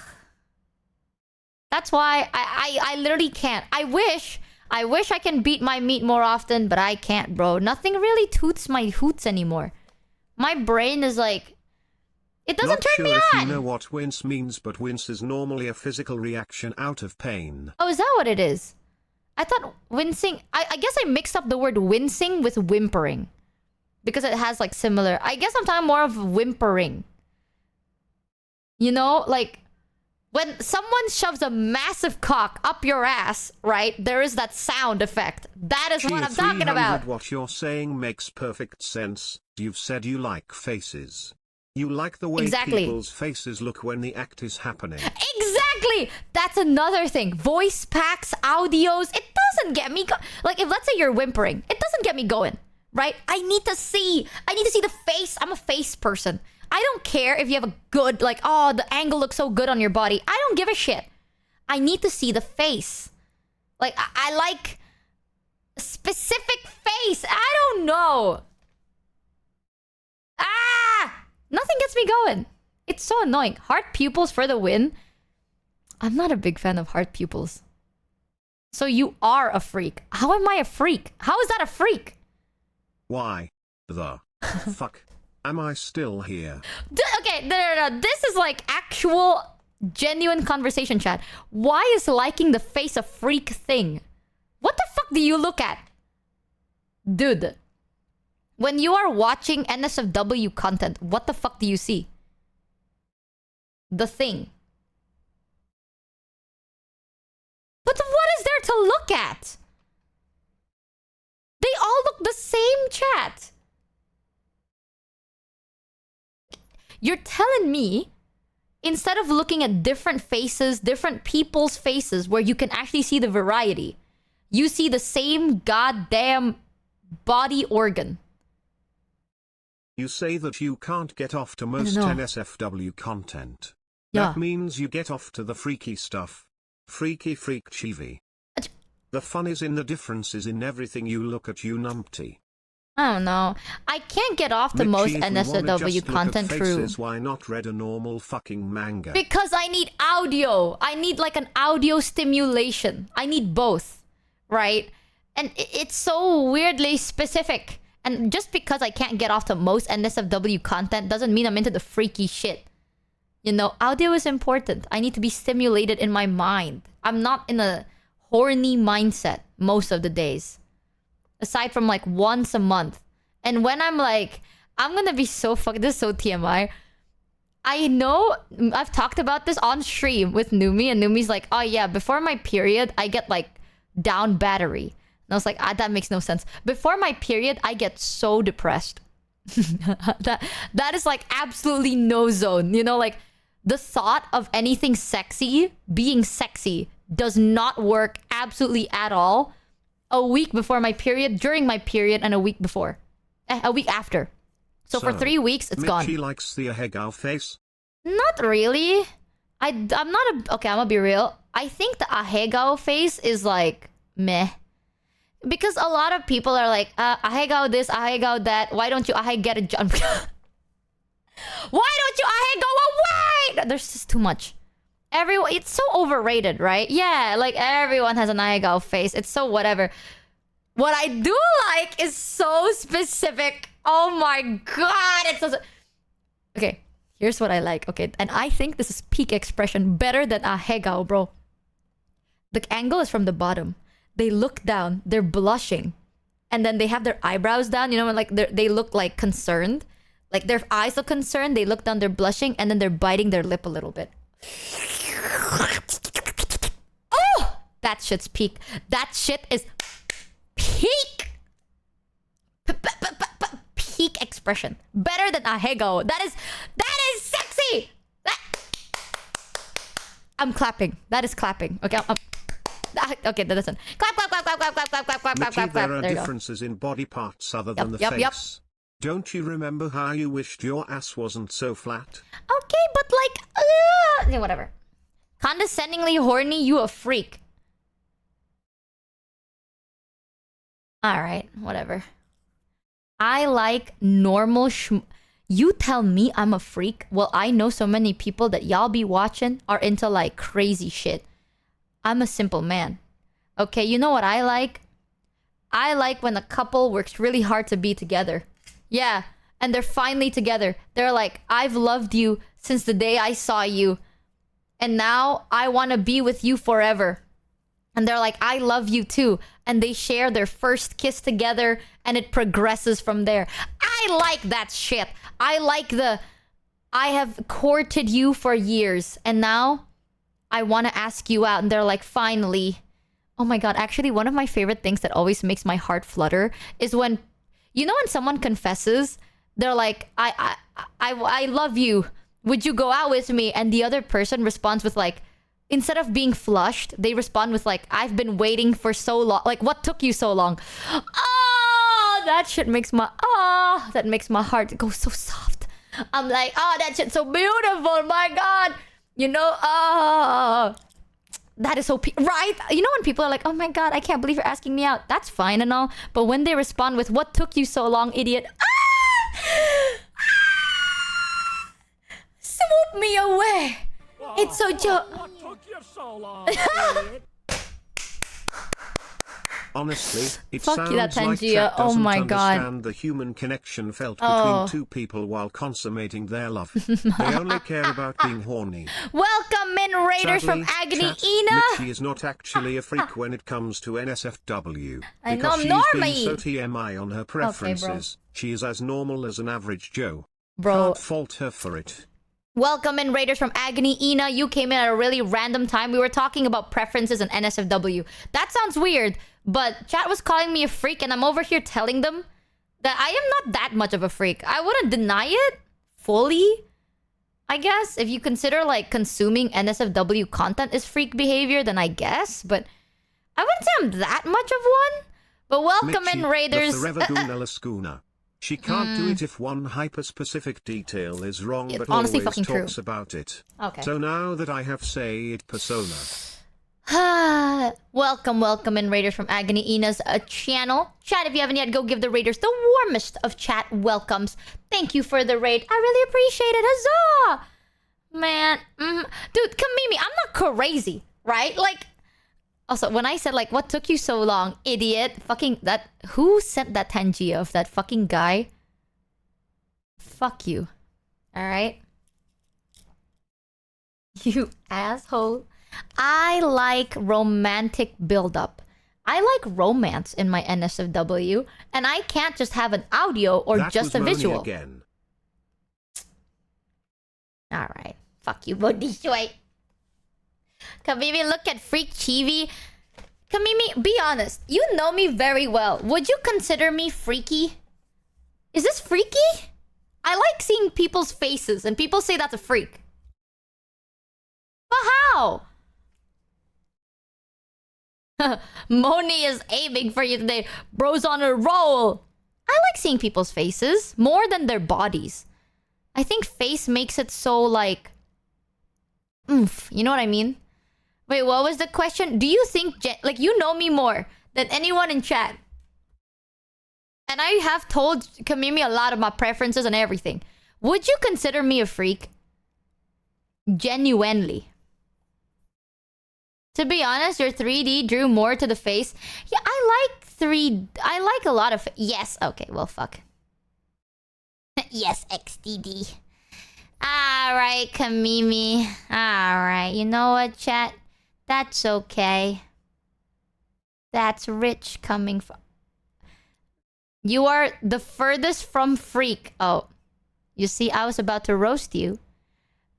Speaker 1: why I literally can't. I wish I can beat my meat more often, but I can't, bro. Nothing really toots my hoots anymore. My brain is like, it doesn't turn me
Speaker 2: Not sure
Speaker 1: on.
Speaker 2: if you know what wince means, but wince is normally a physical reaction out of pain.
Speaker 1: Oh, is that what it is? I thought wincing... I guess I mixed up the word wincing with whimpering. Because it has, like, similar... I guess I'm talking more of whimpering. You know? Like, when someone shoves a massive cock up your ass, right? There is that sound effect. That is what I'm talking about.
Speaker 2: What you're saying makes perfect sense. You've said you like faces. You like the way people's faces look when the act is happening.
Speaker 1: Exactly! That's another thing. Voice packs, audios, it doesn't get me like, if let's say you're whimpering, it doesn't get me going, right? I need to see the face. I'm a face person. I don't care if you have a good, like, oh, the angle looks so good on your body. I don't give a shit. I need to see the face. Like, I like a specific face. I don't know. Nothing gets me going. It's so annoying. Heart pupils for the win. I'm not a big fan of heart pupils. So you are a freak. How am I a freak? How is that a freak?
Speaker 2: Why the fuck am I still here?
Speaker 1: Okay, no. This is like actual, genuine conversation chat. Why is liking the face a freak thing? What the fuck do you look at? Dude. When you are watching NSFW content, what the fuck do you see? The thing. to look at. They all look the same, chat. You're telling me, instead of looking at different faces, different people's faces, where you can actually see the variety, you see the same goddamn body organ.
Speaker 2: You say that you can't get off to most
Speaker 1: know.
Speaker 2: NSFW content.
Speaker 1: Yeah.
Speaker 2: That means you get off to the freaky stuff. Freaky freak chivi. The fun is in the differences in everything you look at, you numpty.
Speaker 1: I don't know. I can't get off the most
Speaker 2: Michi, if we wanna
Speaker 1: NSFW
Speaker 2: just look at
Speaker 1: content, true.
Speaker 2: faces, why not read a normal fucking manga?
Speaker 1: Because I need audio. I need like an audio stimulation. I need both, right? And it's so weirdly specific. And just because I can't get off to most NSFW content doesn't mean I'm into the freaky shit. You know, audio is important. I need to be stimulated in my mind. I'm not in a horny mindset most of the days. Aside from like once a month. And when I'm like, I'm gonna be so this is so TMI. I know I've talked about this on stream with Numi, and Numi's like, oh yeah, before my period, I get like down battery. And I was like, that makes no sense. Before my period, I get so depressed. that is like absolutely no zone. You know, like the thought of anything sexy, being sexy, does not work absolutely at all. A week before my period, during my period, and a week before. A week after. So for 3 weeks, it's gone.
Speaker 2: Michi likes the ahegao face?
Speaker 1: Not really. I'm not a... Okay, I'm gonna be real. I think the ahegao face is like, meh. Because a lot of people are like, ahegao this, ahegao that. Why don't you get a jump? Why don't you ahegao away? There's just too much. Everyone, it's so overrated, right? Yeah, like everyone has an ahegao face. It's so whatever. What I do like is so specific. Oh my god, it's so... Okay, here's what I like. Okay, and I think this is peak expression, better than ahegao, bro. The angle is from the bottom. They look down, they're blushing, and then they have their eyebrows down. You know, like they look like concerned, like their eyes look concerned. They look down, they're blushing, and then they're biting their lip a little bit. Oh, that shit's peak. That shit is peak. Peak expression. Better than ahegao. That is sexy. I'm clapping. That is clapping. Okay. Okay, that doesn't. Clap.
Speaker 2: Michi, there are
Speaker 1: There you go.
Speaker 2: differences in body parts other than the face. Don't you remember how you wished your ass wasn't so flat?
Speaker 1: Okay, but like, yeah, whatever. Condescendingly horny, you a freak. Alright, whatever. I like normal You tell me I'm a freak? Well, I know so many people that y'all be watching are into like crazy shit. I'm a simple man. Okay, you know what I like? I like when a couple works really hard to be together. Yeah, and they're finally together. They're like, I've loved you since the day I saw you. And now I want to be with you forever. And they're like, I love you too. And they share their first kiss together and it progresses from there. I like that shit. I like I have courted you for years and now I want to ask you out. And they're like, finally. Oh my god, actually one of my favorite things that always makes my heart flutter is when, you know, when someone confesses, they're like, I love you. Would you go out with me? And the other person responds with like, instead of being flushed, they respond with like, I've been waiting for so long. Like, what took you so long? Oh, that shit makes my, that makes my heart go so soft. I'm like, oh, that shit's so beautiful. My god. You know, that is so, right? You know when people are like, oh my god, I can't believe you're asking me out. That's fine and all. But when they respond with, what took you so long, idiot? Swoop me away. It's so
Speaker 14: What took you so long, idiot?
Speaker 2: Honestly, it
Speaker 1: Fuck
Speaker 2: sounds
Speaker 1: you, that
Speaker 2: like
Speaker 1: Tangia.
Speaker 2: chat
Speaker 1: Oh
Speaker 2: doesn't
Speaker 1: my God.
Speaker 2: understand the human connection felt
Speaker 1: Oh.
Speaker 2: between two people while consummating their love. They only care about being horny.
Speaker 1: Welcome in Raiders
Speaker 2: Sadly,
Speaker 1: from Agony
Speaker 2: chat,
Speaker 1: Ina.
Speaker 2: Michi is not actually a freak when it comes to NSFW.
Speaker 1: I
Speaker 2: Because
Speaker 1: know,
Speaker 2: she's
Speaker 1: normally.
Speaker 2: being so TMI on her preferences. She is as normal as an average Joe.
Speaker 1: Bro.
Speaker 2: Can't fault her for it.
Speaker 1: Welcome in, Raiders from Agony. Ina, you came in at a really random time. We were talking about preferences and NSFW. That sounds weird, but chat was calling me a freak, and I'm over here telling them that I am not that much of a freak. I wouldn't deny it fully, I guess. If you consider, like, consuming NSFW content is freak behavior, then I guess. But I wouldn't say I'm that much of one. But welcome in, Raiders.
Speaker 2: She can't do it if one hyper-specific detail is wrong, but
Speaker 1: honestly
Speaker 2: always
Speaker 1: fucking
Speaker 2: talks
Speaker 1: true.
Speaker 2: about it.
Speaker 1: Okay.
Speaker 2: So now that I have said persona.
Speaker 1: welcome in, Raiders from Agony Ina's channel. Chat, if you haven't yet, go give the Raiders the warmest of chat welcomes. Thank you for the raid. I really appreciate it. Huzzah! Man, dude, Kamimi, I'm not crazy, right? Like, also, when I said, like, what took you so long, idiot? Fucking that. Who sent that Tangia of that fucking guy? Fuck you. Alright? You asshole. I like romantic build-up. I like romance in my NSFW, and I can't just have an audio or
Speaker 2: That
Speaker 1: just a
Speaker 2: was Moni
Speaker 1: visual.
Speaker 2: Again.
Speaker 1: Alright. Fuck you, Bodhishoy. Kamimi, look at Freak Chivi. Kamimi, be honest. You know me very well. Would you consider me freaky? Is this freaky? I like seeing people's faces, and people say that's a freak. But how? Moni is aiming for you today. Bro's on a roll. I like seeing people's faces more than their bodies. I think face makes it so, like, oomph. You know what I mean? Wait, what was the question? Do you think... like, you know me more than anyone in chat. And I have told Kamimi a lot of my preferences and everything. Would you consider me a freak? Genuinely. To be honest, your 3D drew more to the face. Yeah, I like I like a lot of... Yes, okay, well, fuck. Yes, XDD. Alright, Kamimi. Alright, you know what, chat? That's okay. That's rich coming from... You are the furthest from freak. Oh. You see, I was about to roast you.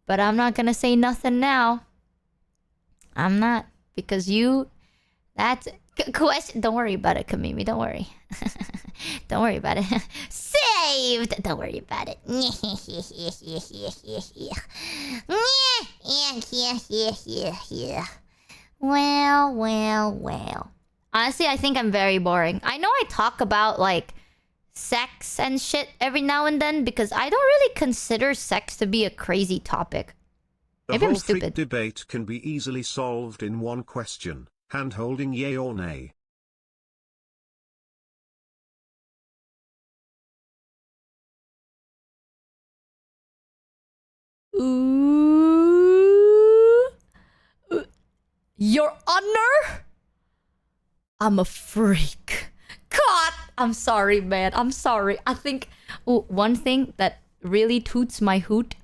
Speaker 1: But I'm not gonna say nothing now. I'm not. Because you... That's... question... Don't worry about it, Kamimi. Don't worry. Don't worry about it. Saved! Don't worry about it. Well. Honestly, I think I'm very boring. I know I talk about, like, sex and shit every now and then because I don't really consider sex to be a crazy topic.
Speaker 2: The
Speaker 1: Maybe I'm
Speaker 2: whole freak
Speaker 1: stupid.
Speaker 2: debate can be easily solved in one question. Hand-holding yay or nay.
Speaker 1: Ooh. Your Honor? I'm a freak. God! I'm sorry, man. I'm sorry. I think... Ooh, one thing that really toots my hoot.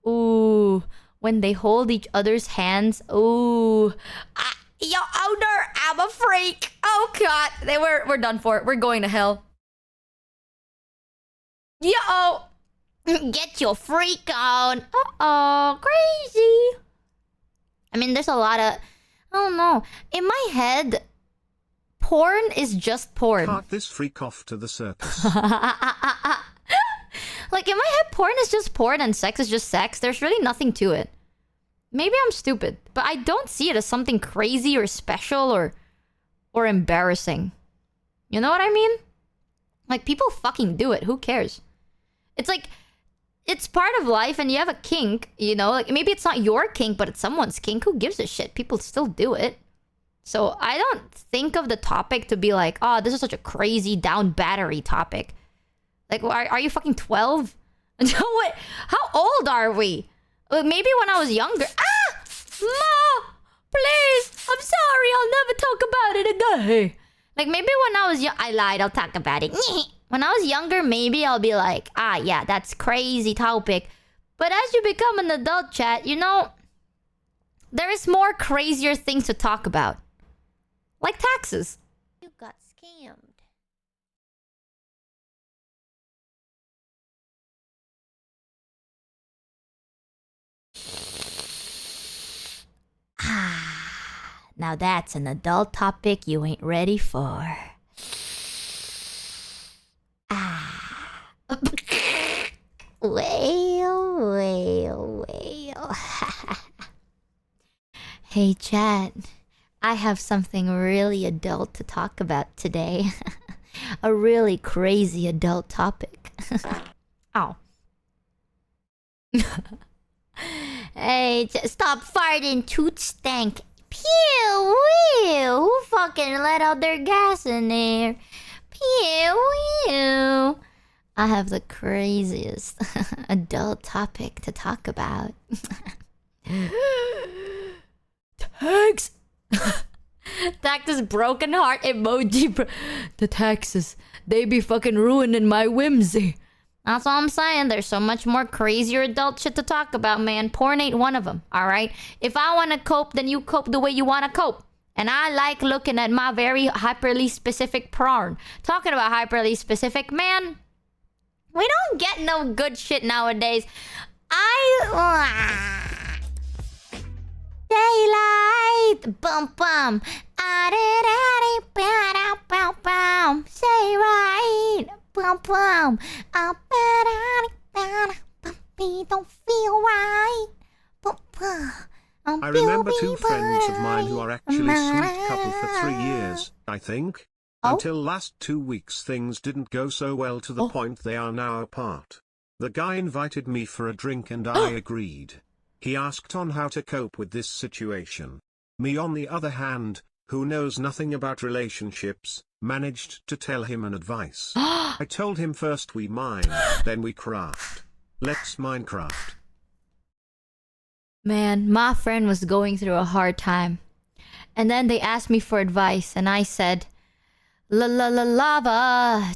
Speaker 1: Ooh. When they hold each other's hands. Ooh. Your Honor, I'm a freak. Oh, God. We're done for. We're going to hell. Yo! Get your freak on. Uh-oh. Crazy. I mean, there's a lot of... I don't know. In my head, porn is just porn.
Speaker 2: Cart this freak off to the circus.
Speaker 1: Like, in my head, porn is just porn and sex is just sex. There's really nothing to it. Maybe I'm stupid, but I don't see it as something crazy or special or embarrassing. You know what I mean? Like, people fucking do it. Who cares? It's like, it's part of life and you have a kink, you know? Like, maybe it's not your kink, but it's someone's kink. Who gives a shit? People still do it. So I don't think of the topic to be like, oh, this is such a crazy down battery topic. Like, are you fucking 12? No, wait. How old are we? Maybe when I was younger. Ah! Ma! Please! I'm sorry. I'll never talk about it again. Like, maybe when I was young... I lied. I'll talk about it. When I was younger, maybe I'll be like, ah, yeah, that's crazy topic. But as you become an adult, chat, you know, there is more crazier things to talk about. Like taxes.
Speaker 15: You got scammed.
Speaker 1: Now that's an adult topic you ain't ready for. Well. Hey, chat. I have something really adult to talk about today. A really crazy adult topic. Ow. Hey, stop farting, toot stank. Pew, whew. Who fucking let out their gas in there? Pew, whew. I have the craziest adult topic to talk about. Tax! Tax's broken heart emoji. The taxes, they be fucking ruining my whimsy. That's all I'm saying. There's so much more crazier adult shit to talk about, man. Porn ain't one of them, alright? If I want to cope, then you cope the way you want to cope. And I like looking at my very hyperly specific porn. Talking about hyperly specific, man, we don't get no good shit nowadays. Daylight, bum bum. Say right, bum bum. Don't feel right.
Speaker 2: I remember two friends of mine who are actually sweet couple for 3 years, I think. Until last 2 weeks things didn't go so well to the point they are now apart. The guy invited me for a drink and I agreed. He asked on how to cope with this situation. Me on the other hand, who knows nothing about relationships, managed to tell him an advice. I told him first we mine, then we craft. Let's Minecraft.
Speaker 1: Man, my friend was going through a hard time. And then they asked me for advice and I said, lava,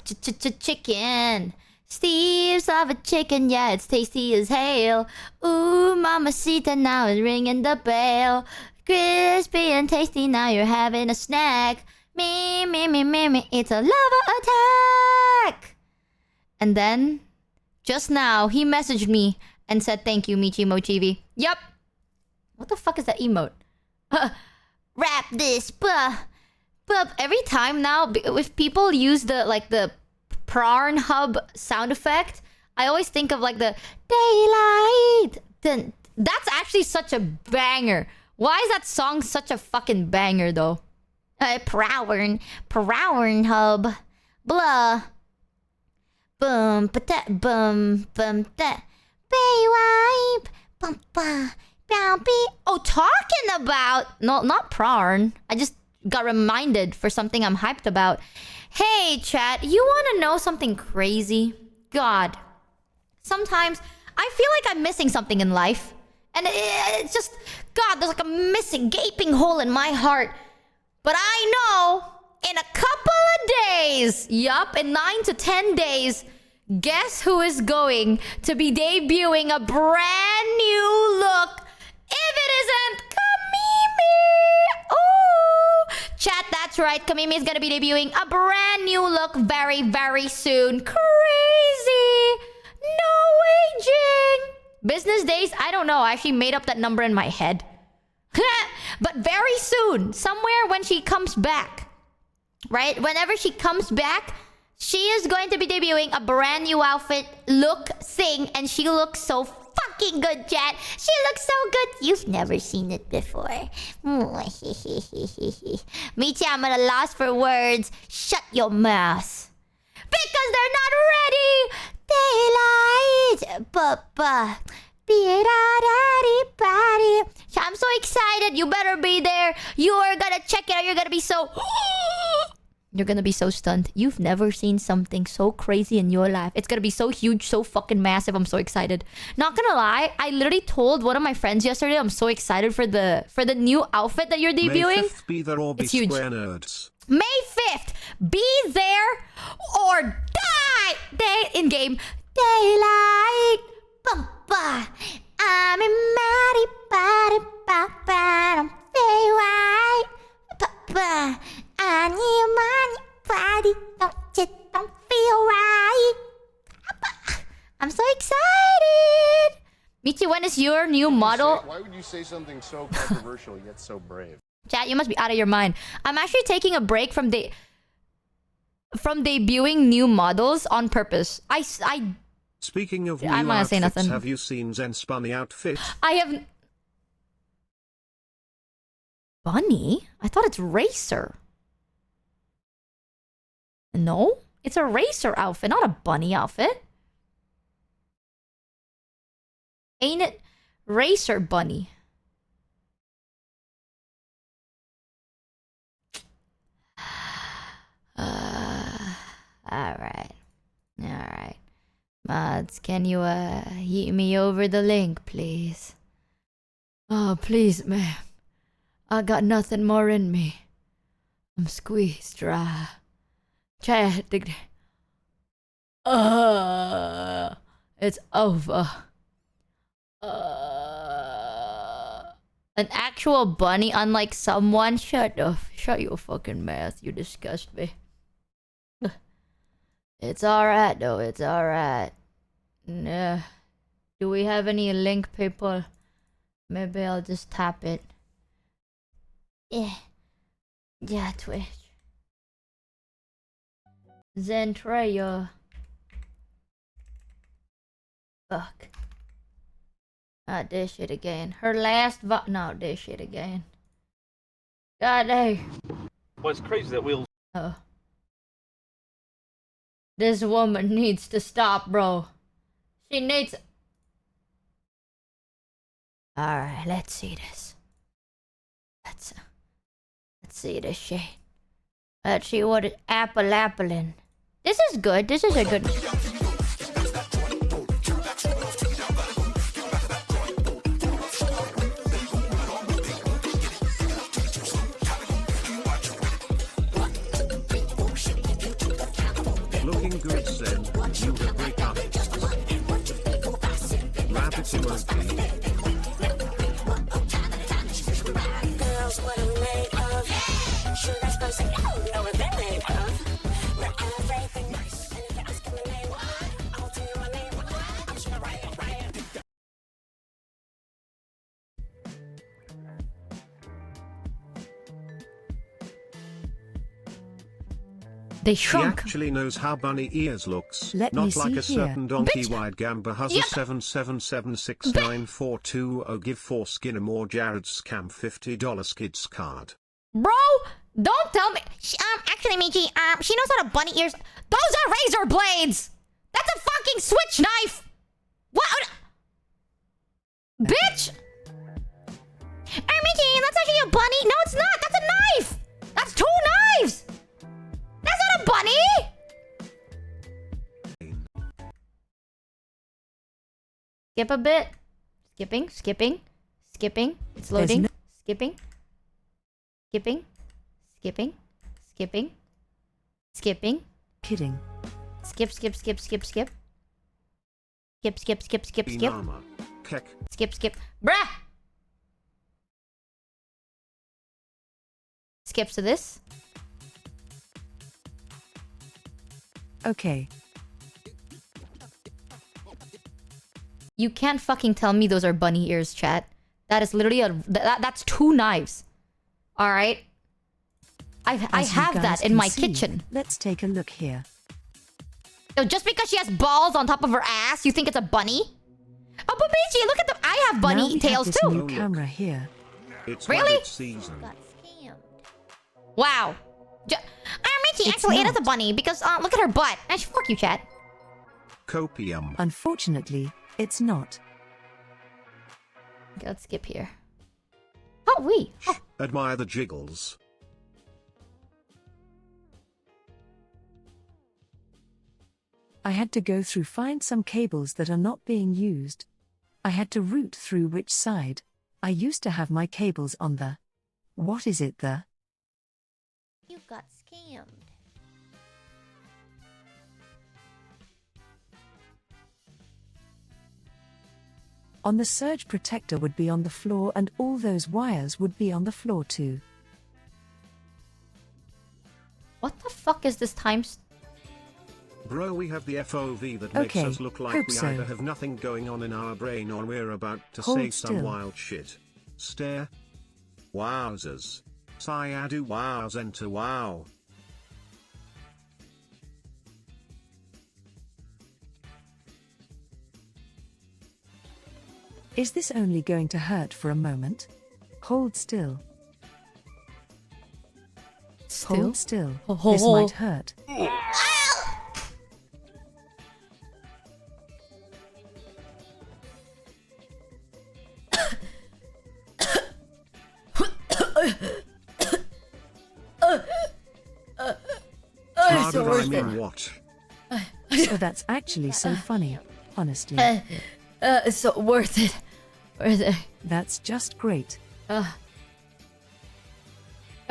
Speaker 1: chicken. Steve's lava chicken, yeah, it's tasty as hell. Ooh, mamacita, now it's ringing the bell. Crispy and tasty, now you're having a snack. Me, it's a lava attack. And then, just now, he messaged me and said thank you, Michi Mochievee. Yup. What the fuck is that emote? Rap this, But every time now, if people use the Pornhub sound effect, I always think of like the daylight. Then that's actually such a banger. Why is that song such a fucking banger though? Pornhub, blah. Boom, patat, boom, that. Baywipe, bum, ba, bouncy. Oh, talking about not prawn. I just got reminded for something I'm hyped about. Hey, chat, you want to know something crazy? God, sometimes I feel like I'm missing something in life. And it's just, God, there's like a missing, gaping hole in my heart. But I know, in a couple of days, yup, in 9 to 10 days, guess who is going to be debuting a brand new look? If it isn't Kamimi! Ooh! Chat, that's right. Kamimi is gonna be debuting a brand new look very, very soon. Crazy! No aging! Business days? I don't know. I actually made up that number in my head. But very soon, somewhere when she comes back, right? Whenever she comes back, she is going to be debuting a brand new outfit, look, sing, and she looks so fucking good, chat. She looks so good. You've never seen it before. Michi, I'm at a loss for words. Shut your mouth. Because they're not ready. Daylight. I'm so excited. You better be there. You are gonna check it out. You're gonna be so... You're gonna be so stunned. You've never seen something so crazy in your life. It's gonna be so huge, so fucking massive. I'm so excited. Not gonna lie, I literally told one of my friends yesterday I'm so excited for the new outfit that you're debuting.
Speaker 2: May 5th, be there or be
Speaker 1: it's huge.
Speaker 2: square nerds.
Speaker 1: May 5th, be there or die. Day in game. Daylight. Bumpa. I'm in Maddie body body daylight. Papa. I need money body. Don't feel right. I'm so excited. Michi, Michi, when is your new model?
Speaker 16: Why would you say something so controversial yet so brave?
Speaker 1: Chat, you must be out of your mind. I'm actually taking a break from debuting new models on purpose.
Speaker 2: Speaking of new
Speaker 1: I'm not gonna say
Speaker 2: outfits,
Speaker 1: nothing.
Speaker 2: have you seen Zen's bunny outfit?
Speaker 1: I have... Bunny? I thought it's Racer. No? It's a Racer outfit, not a bunny outfit. Ain't it? Racer bunny. Alright. Alright. Mods, can you heat me over the link, please? Oh, please, ma'am. I got nothing more in me. I'm squeezed dry. Chat. It's over. An actual bunny, unlike someone. Shut your fucking mouth. You disgust me. It's alright though. It's alright. Nah. Do we have any link, people? Maybe I'll just tap it. Yeah. Yeah, Twitch. Zentreya. Fuck. Not this shit again. Her last no, this shit again. God dang.
Speaker 17: Well, it's crazy that we'll...
Speaker 1: Oh. This woman needs to stop, bro. She needs... Alright, let's see this. Let's see this shit. Let's see what it... Appling. This is good. This is a good...
Speaker 2: Looking good, Zen. You have great artists. Rabbit emoji.
Speaker 18: Girls, what are we made of? Sure, that's person. Know what they're made of. We're everything nice. And if you ask me my name, I'll tell you my name. I'm sure Ryan.
Speaker 1: They
Speaker 2: He
Speaker 1: shrunk.
Speaker 2: actually knows how bunny ears looks.
Speaker 1: Let me
Speaker 2: Not like
Speaker 1: see
Speaker 2: a certain
Speaker 1: here.
Speaker 2: donkey-wide gamba has a 7776942. Give foreskin more Jared's scam $50 kids card.
Speaker 1: Bro, don't tell me. Actually, Michi, she knows how to bunny ears. Those are razor blades. That's a fucking switch knife. What? Bitch. Michi, that's actually a bunny. No, it's not. That's a knife. That's two knives. That's not a bunny. Skip a bit. Skipping. It's loading. Skipping.
Speaker 19: Kidding.
Speaker 1: Skip.
Speaker 2: Inama. Kek.
Speaker 1: Skip. Bruh! Skips to this.
Speaker 19: Okay.
Speaker 1: You can't fucking tell me those are bunny ears, chat. That is literally that's two knives. Alright? I have that in my kitchen.
Speaker 19: Let's take a look here.
Speaker 1: So just because she has balls on top of her ass, you think it's a bunny? Oh, but Michi, look at the... I have bunny
Speaker 19: now we
Speaker 1: tails
Speaker 19: have this
Speaker 1: too.
Speaker 19: new camera here.
Speaker 2: It's
Speaker 1: Really?
Speaker 2: rabbit season.
Speaker 1: Wow. Michi,
Speaker 19: It's
Speaker 1: actually, it is
Speaker 19: not.
Speaker 1: a bunny because look at her butt. Fuck you, chat.
Speaker 2: Copium.
Speaker 19: Unfortunately, it's not.
Speaker 1: Okay, let's skip here. Oh, we. Oh.
Speaker 2: Admire the jiggles.
Speaker 19: I had to go find some cables that are not being used. I had to route through which side. I used to have my cables on the... What is it the...
Speaker 15: You got scammed.
Speaker 19: On the surge protector would be on the floor and all those wires would be on the floor too.
Speaker 1: What the fuck is this time?
Speaker 2: Bro, we have the FOV that makes
Speaker 19: Okay,
Speaker 2: us look like
Speaker 19: hope
Speaker 2: we
Speaker 19: so.
Speaker 2: either have nothing going on in our brain or we're about to
Speaker 19: Hold
Speaker 2: say some
Speaker 19: still.
Speaker 2: wild shit. Stare. Wowzers. Sayadu wow Zenta wow.
Speaker 19: Is this only going to hurt for a moment? Hold still. Hold still. This might hurt.
Speaker 2: Harder, I mean what?
Speaker 19: Oh, that's actually so funny. Honestly.
Speaker 1: It's so worth it. Worth it.
Speaker 19: That's just great.
Speaker 1: Yo,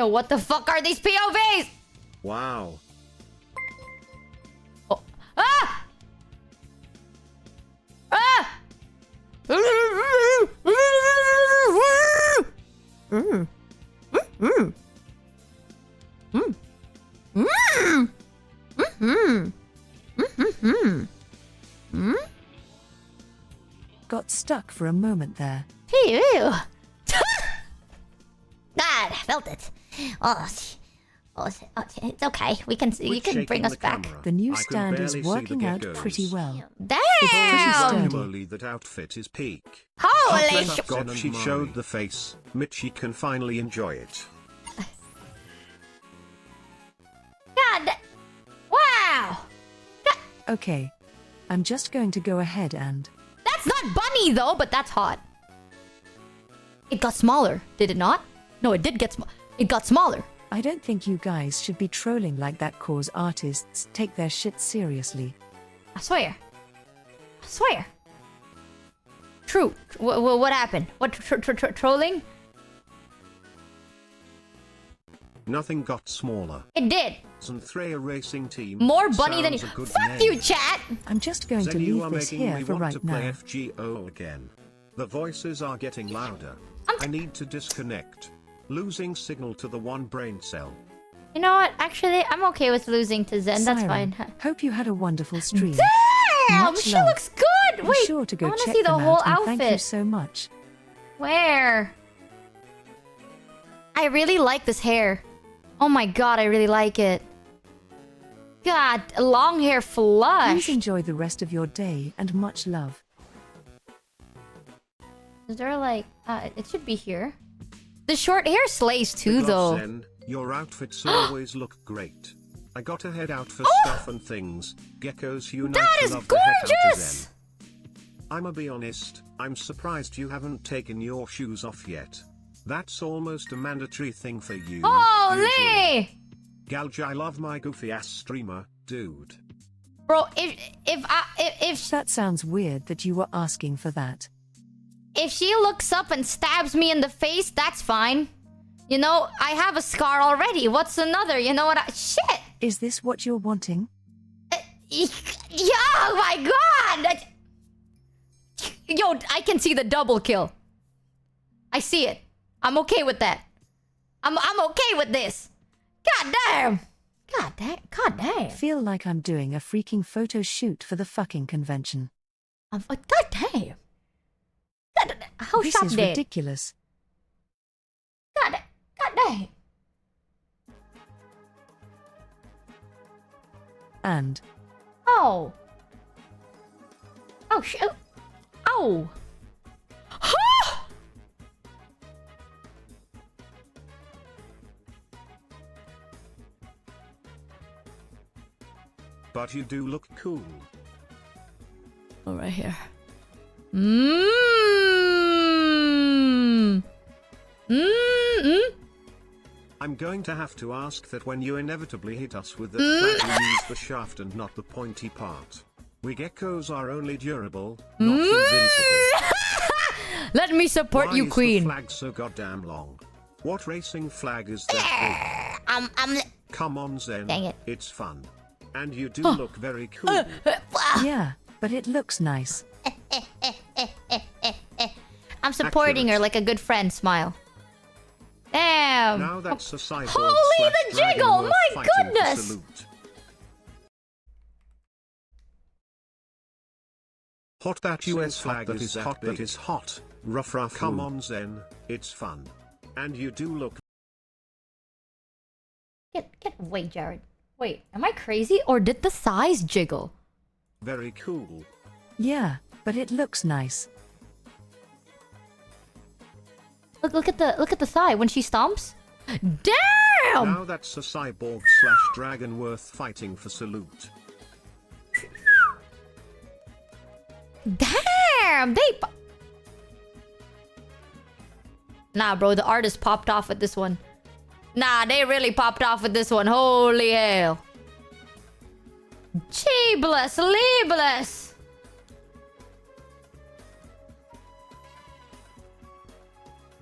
Speaker 1: what the fuck are these POVs?
Speaker 2: Wow.
Speaker 1: Oh. Ah! Ah! Mm. Mm. Mm. Mm. Mm. Mm. Mm.
Speaker 19: Got stuck for a moment there.
Speaker 1: Ew. God, I felt it. Oh, it's okay. We can. You can bring us back.
Speaker 19: The new
Speaker 2: I can
Speaker 19: stand is
Speaker 2: barely see the
Speaker 19: working out
Speaker 2: geckos.
Speaker 19: pretty well.
Speaker 1: Damn!
Speaker 2: Holy, that outfit is peak.
Speaker 1: Holy
Speaker 2: Thank
Speaker 1: shit!
Speaker 2: God she showed the face. Michi can finally enjoy it.
Speaker 1: God! Wow!
Speaker 19: Okay. I'm just going to go ahead and...
Speaker 1: That's not bunny though, but that's hot. It got smaller, did it not? No, it did get small. It got smaller.
Speaker 19: I don't think you guys should be trolling like that, cause artists take their shit seriously.
Speaker 1: I swear. I swear. True. What happened? What trolling?
Speaker 2: Nothing got smaller.
Speaker 1: It did.
Speaker 2: Zentreya racing team.
Speaker 1: More bunny than you.
Speaker 2: Sounds a good
Speaker 1: Fuck
Speaker 2: name.
Speaker 1: you, chat.
Speaker 19: I'm just going to
Speaker 2: Zen, you
Speaker 19: leave
Speaker 2: are
Speaker 19: this
Speaker 2: making
Speaker 19: here
Speaker 2: me
Speaker 19: for
Speaker 2: want
Speaker 19: right
Speaker 2: to play
Speaker 19: now.
Speaker 2: FGO again. The voices are getting louder. I need to disconnect. Losing signal to the one brain cell.
Speaker 1: You know what? Actually, I'm okay with losing to Zen. That's
Speaker 19: Siren,
Speaker 1: fine.
Speaker 19: Hope you had a wonderful stream.
Speaker 1: Damn!
Speaker 19: Much
Speaker 1: She
Speaker 19: love.
Speaker 1: looks good!
Speaker 19: Be
Speaker 1: Wait,
Speaker 19: sure to go
Speaker 1: I wanna
Speaker 19: check
Speaker 1: see the
Speaker 19: them
Speaker 1: whole
Speaker 19: out, and
Speaker 1: outfit.
Speaker 19: thank you so much.
Speaker 1: Where? I really like this hair. Oh my god, I really like it. God, long hair flush.
Speaker 19: Please enjoy the rest of your day and much love.
Speaker 1: Is there like... it should be here. The short hair slays too,
Speaker 2: Good
Speaker 1: though.
Speaker 2: luck, Zen. Your outfits always look great. I got to head out for stuff and things. Geckos unite
Speaker 1: That
Speaker 2: to
Speaker 1: is
Speaker 2: love the heck out of
Speaker 1: gorgeous!
Speaker 2: Zen. I'ma be honest, I'm surprised you haven't taken your shoes off yet. That's almost a mandatory thing for you.
Speaker 1: Holy!
Speaker 2: Galj, I love my goofy ass streamer, dude.
Speaker 1: Bro, if
Speaker 19: That sounds weird that you were asking for that.
Speaker 1: if she looks up and stabs me in the face, that's fine. You know, I have a scar already. What's another? You know what? Shit!
Speaker 19: Is this what you're wanting?
Speaker 1: Yeah, oh my god! Yo, I can see the double kill. I see it. I'm okay with that. I'm okay with this. God damn! God damn! God damn!
Speaker 19: Feel like I'm doing a freaking photo shoot for the fucking convention.
Speaker 1: God damn! How
Speaker 19: This
Speaker 1: shot
Speaker 19: is
Speaker 1: dead?
Speaker 19: ridiculous.
Speaker 1: God damn!
Speaker 19: And
Speaker 1: Oh! Oh shit! Oh!
Speaker 2: But you do look cool.
Speaker 1: Oh, right here. Mmm. Mmm.
Speaker 2: I'm going to have to ask that when you inevitably hit us with the flag, you use the shaft and not the pointy part. We geckos are only durable, not invincible.
Speaker 1: Let me support
Speaker 2: Why
Speaker 1: you,
Speaker 2: is
Speaker 1: queen.
Speaker 2: the flag so goddamn long? What racing flag is that big?
Speaker 1: I'm.
Speaker 2: Come on, Zen.
Speaker 1: Dang it.
Speaker 2: It's fun. And you do look very cool.
Speaker 19: yeah, but it looks nice.
Speaker 1: I'm supporting her like a good friend. Smile. Damn.
Speaker 2: Now that's a cyborg
Speaker 1: Holy
Speaker 2: slash
Speaker 1: the
Speaker 2: dragon
Speaker 1: jiggle!
Speaker 2: worth
Speaker 1: My
Speaker 2: fighting to
Speaker 1: goodness.
Speaker 2: salute. Hot that US flag that is hot that is hot. Rough. Come on Zen, it's fun. And you do look.
Speaker 1: Get away, Jared. Wait, am I crazy or did the thighs jiggle?
Speaker 2: Very cool.
Speaker 19: Yeah, but it looks nice.
Speaker 1: Look at the thigh when she stomps. Damn!
Speaker 2: Now that's a cyborg / dragon worth fighting for. Salute.
Speaker 1: Damn! Nah, bro, the artist popped off with this one. Nah, they really popped off with this one. Holy hell. Cheebless, leebless.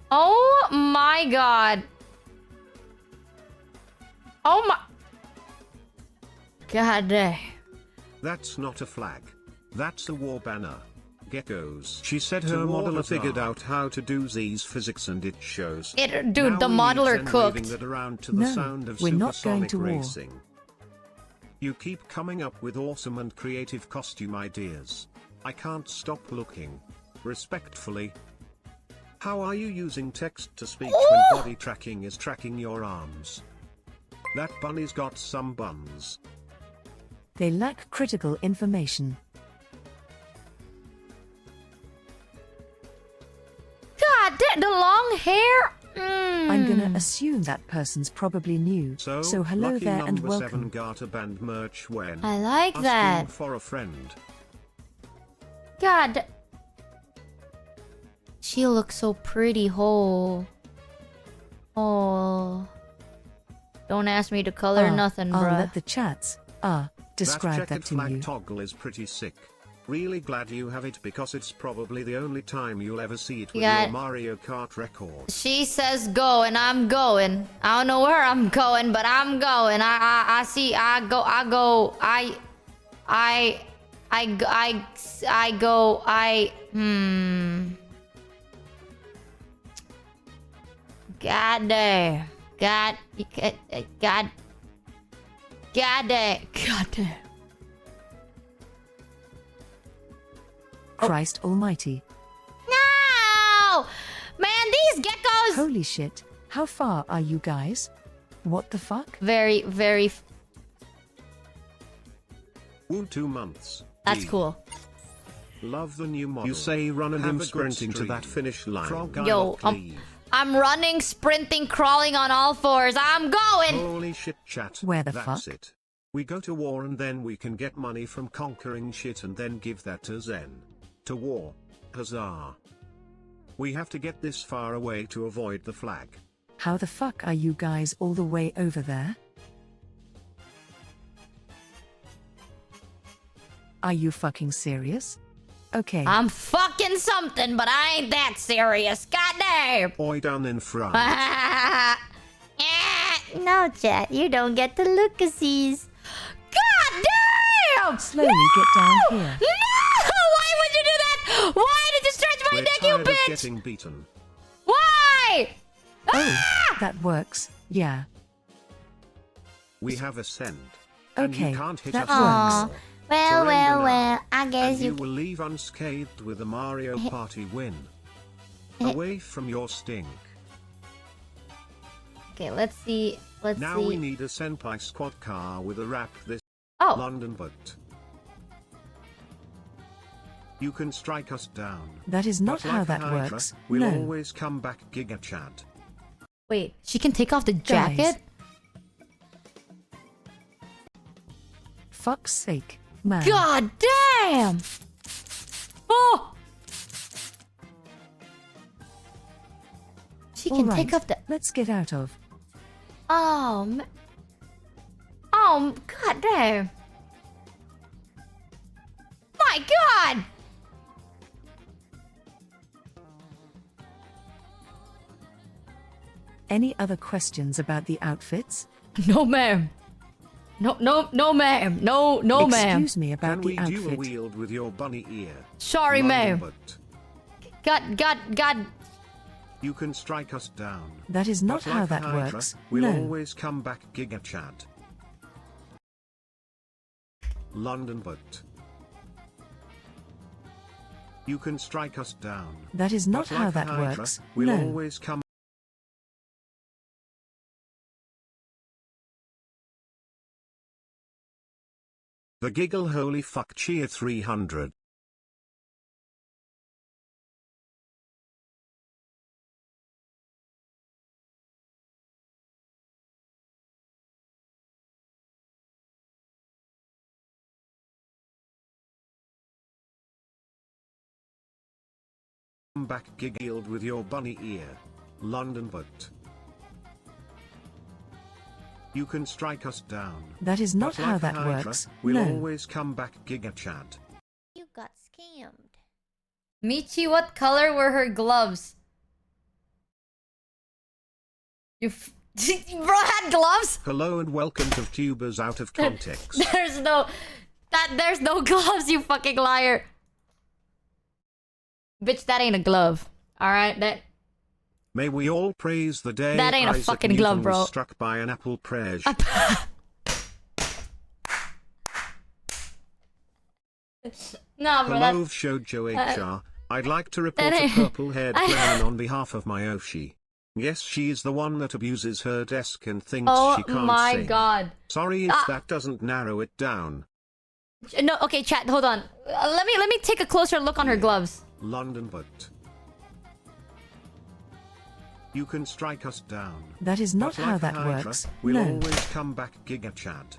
Speaker 1: Oh my god. Oh my... God damn.
Speaker 2: That's not a flag. That's a war banner. Geckos. She said her modeler figured out how to do these physics and it shows.
Speaker 1: Dude,
Speaker 2: now
Speaker 1: the modeler cooked.
Speaker 2: That around to the sound of
Speaker 19: we're not going to war.
Speaker 2: Racing. You keep coming up with awesome and creative costume ideas. I can't stop looking. Respectfully. How are you using text to speech when body tracking is tracking your arms? That bunny's got some buns.
Speaker 19: They lack critical information.
Speaker 1: God, the long hair.
Speaker 19: I'm gonna assume that person's probably new. So hello
Speaker 2: lucky
Speaker 19: there and
Speaker 2: number
Speaker 19: welcome.
Speaker 2: 7 garter band merch when
Speaker 1: I like
Speaker 2: asking
Speaker 1: that.
Speaker 2: for a friend.
Speaker 1: God. She looks so pretty, Oh. Don't ask me to color nothing,
Speaker 19: I'll
Speaker 1: bruh.
Speaker 19: let the chats, describe that to
Speaker 2: flag
Speaker 19: you.
Speaker 2: toggle is pretty sick. Really glad you have it because it's probably the only time you'll ever see it with
Speaker 1: Yeah.
Speaker 2: your Mario Kart record.
Speaker 1: She says go and I'm going. I don't know where I'm going, but I'm going. I go. God damn. God damn.
Speaker 19: Christ almighty.
Speaker 1: No! Man, these geckos...
Speaker 19: Holy shit. How far are you guys? What the fuck?
Speaker 1: Very...
Speaker 2: Woo 2 months.
Speaker 1: That's cool.
Speaker 2: Love the new model. You say run and him sprinting to that finish line.
Speaker 1: Yo, I'm running, sprinting, crawling on all fours. I'm going!
Speaker 2: Holy shit, chat.
Speaker 19: Where the
Speaker 2: That's
Speaker 19: fuck?
Speaker 2: It. We go to war and then we can get money from conquering shit and then give that to Zen. To war. Huzzah. We have to get this far away to avoid the flag.
Speaker 19: How the fuck are you guys all the way over there? Are you fucking serious? Okay.
Speaker 1: I'm fucking something, but I ain't that serious. Goddamn!
Speaker 2: Boy down in front.
Speaker 1: No, chat. You don't get the look-a-sees. God damn!
Speaker 19: Slowly get down here.
Speaker 1: No! Why would you do that? Why did you stretch my
Speaker 2: We're
Speaker 1: neck, you
Speaker 2: tired of
Speaker 1: bitch?
Speaker 2: getting beaten.
Speaker 1: Why?
Speaker 19: Oh, that works. Yeah.
Speaker 2: We have a send.
Speaker 19: Okay,
Speaker 2: And you can't hit
Speaker 19: that
Speaker 2: us
Speaker 19: works.
Speaker 1: Well,
Speaker 2: Surrender now,
Speaker 1: well. I guess
Speaker 2: and you will leave unscathed with a Mario Party win. Away from your stink.
Speaker 1: Okay, let's see.
Speaker 2: Now we need a Senpai squad car with a wrap this
Speaker 1: Oh.
Speaker 2: London boat. You can strike us down.
Speaker 19: That is not
Speaker 2: But
Speaker 19: how
Speaker 2: like
Speaker 19: that
Speaker 2: Hydra,
Speaker 19: works.
Speaker 2: We'll
Speaker 19: No.
Speaker 2: always come back, Giga Chad.
Speaker 1: Wait, she can take off the jacket?
Speaker 19: Fuck's sake, man.
Speaker 1: God damn! Oh! She can take off the...
Speaker 19: Let's get out of.
Speaker 1: Oh, god damn. My god!
Speaker 19: Any other questions about the outfits?
Speaker 1: No, ma'am. No, ma'am. No, ma'am.
Speaker 19: Excuse me about
Speaker 2: Can
Speaker 19: the
Speaker 2: we dual
Speaker 19: outfit.
Speaker 2: wield with your bunny ear?
Speaker 1: Sorry,
Speaker 2: London
Speaker 1: ma'am.
Speaker 2: boat.
Speaker 1: God.
Speaker 2: You can strike us down.
Speaker 19: That is not
Speaker 2: But
Speaker 19: how
Speaker 2: like
Speaker 19: that
Speaker 2: Hydra,
Speaker 19: works.
Speaker 2: We'll
Speaker 19: No.
Speaker 2: always come back, Giga Chad. London boat. You can strike us down.
Speaker 19: That is not
Speaker 2: But
Speaker 19: how
Speaker 2: like the
Speaker 19: that
Speaker 2: Hydra,
Speaker 19: works.
Speaker 2: We'll
Speaker 19: No.
Speaker 2: always come. The Giggle Holy Fuck Cheer 300. Come back giggled with your bunny ear. London but. You can strike us down.
Speaker 19: That is not
Speaker 2: But
Speaker 19: how
Speaker 2: like the
Speaker 19: that
Speaker 2: Hydra,
Speaker 19: works.
Speaker 2: We'll
Speaker 19: No.
Speaker 2: always come back Giga Chad.
Speaker 1: You got scammed. Michi, what color were her gloves? Bro had gloves?
Speaker 2: Hello and welcome to Tubers Out of Context.
Speaker 1: There's no gloves, you fucking liar. Bitch, that ain't a glove. Alright, that
Speaker 2: May we all praise the day
Speaker 1: That ain't a
Speaker 2: Isaac
Speaker 1: fucking
Speaker 2: Newton
Speaker 1: glove, bro.
Speaker 2: was struck by an apple prege.
Speaker 1: Nah, bro.
Speaker 2: Hello, Shoujo HR. I'd like to report
Speaker 1: that
Speaker 2: a
Speaker 1: ain't-
Speaker 2: purple-haired clown on behalf of my Oshi. Yes, she's the one that abuses her desk and thinks
Speaker 1: Oh
Speaker 2: she can't
Speaker 1: my
Speaker 2: sing.
Speaker 1: god.
Speaker 2: Sorry if
Speaker 1: Ah.
Speaker 2: that doesn't narrow it down.
Speaker 1: No, okay, chat, hold on. Let me take a closer look on her gloves.
Speaker 2: London but. You can strike us down.
Speaker 19: That is not
Speaker 2: But
Speaker 19: how
Speaker 2: like the
Speaker 19: that
Speaker 2: Hydra,
Speaker 19: works.
Speaker 2: We'll
Speaker 19: No.
Speaker 2: always come back Giga Chad.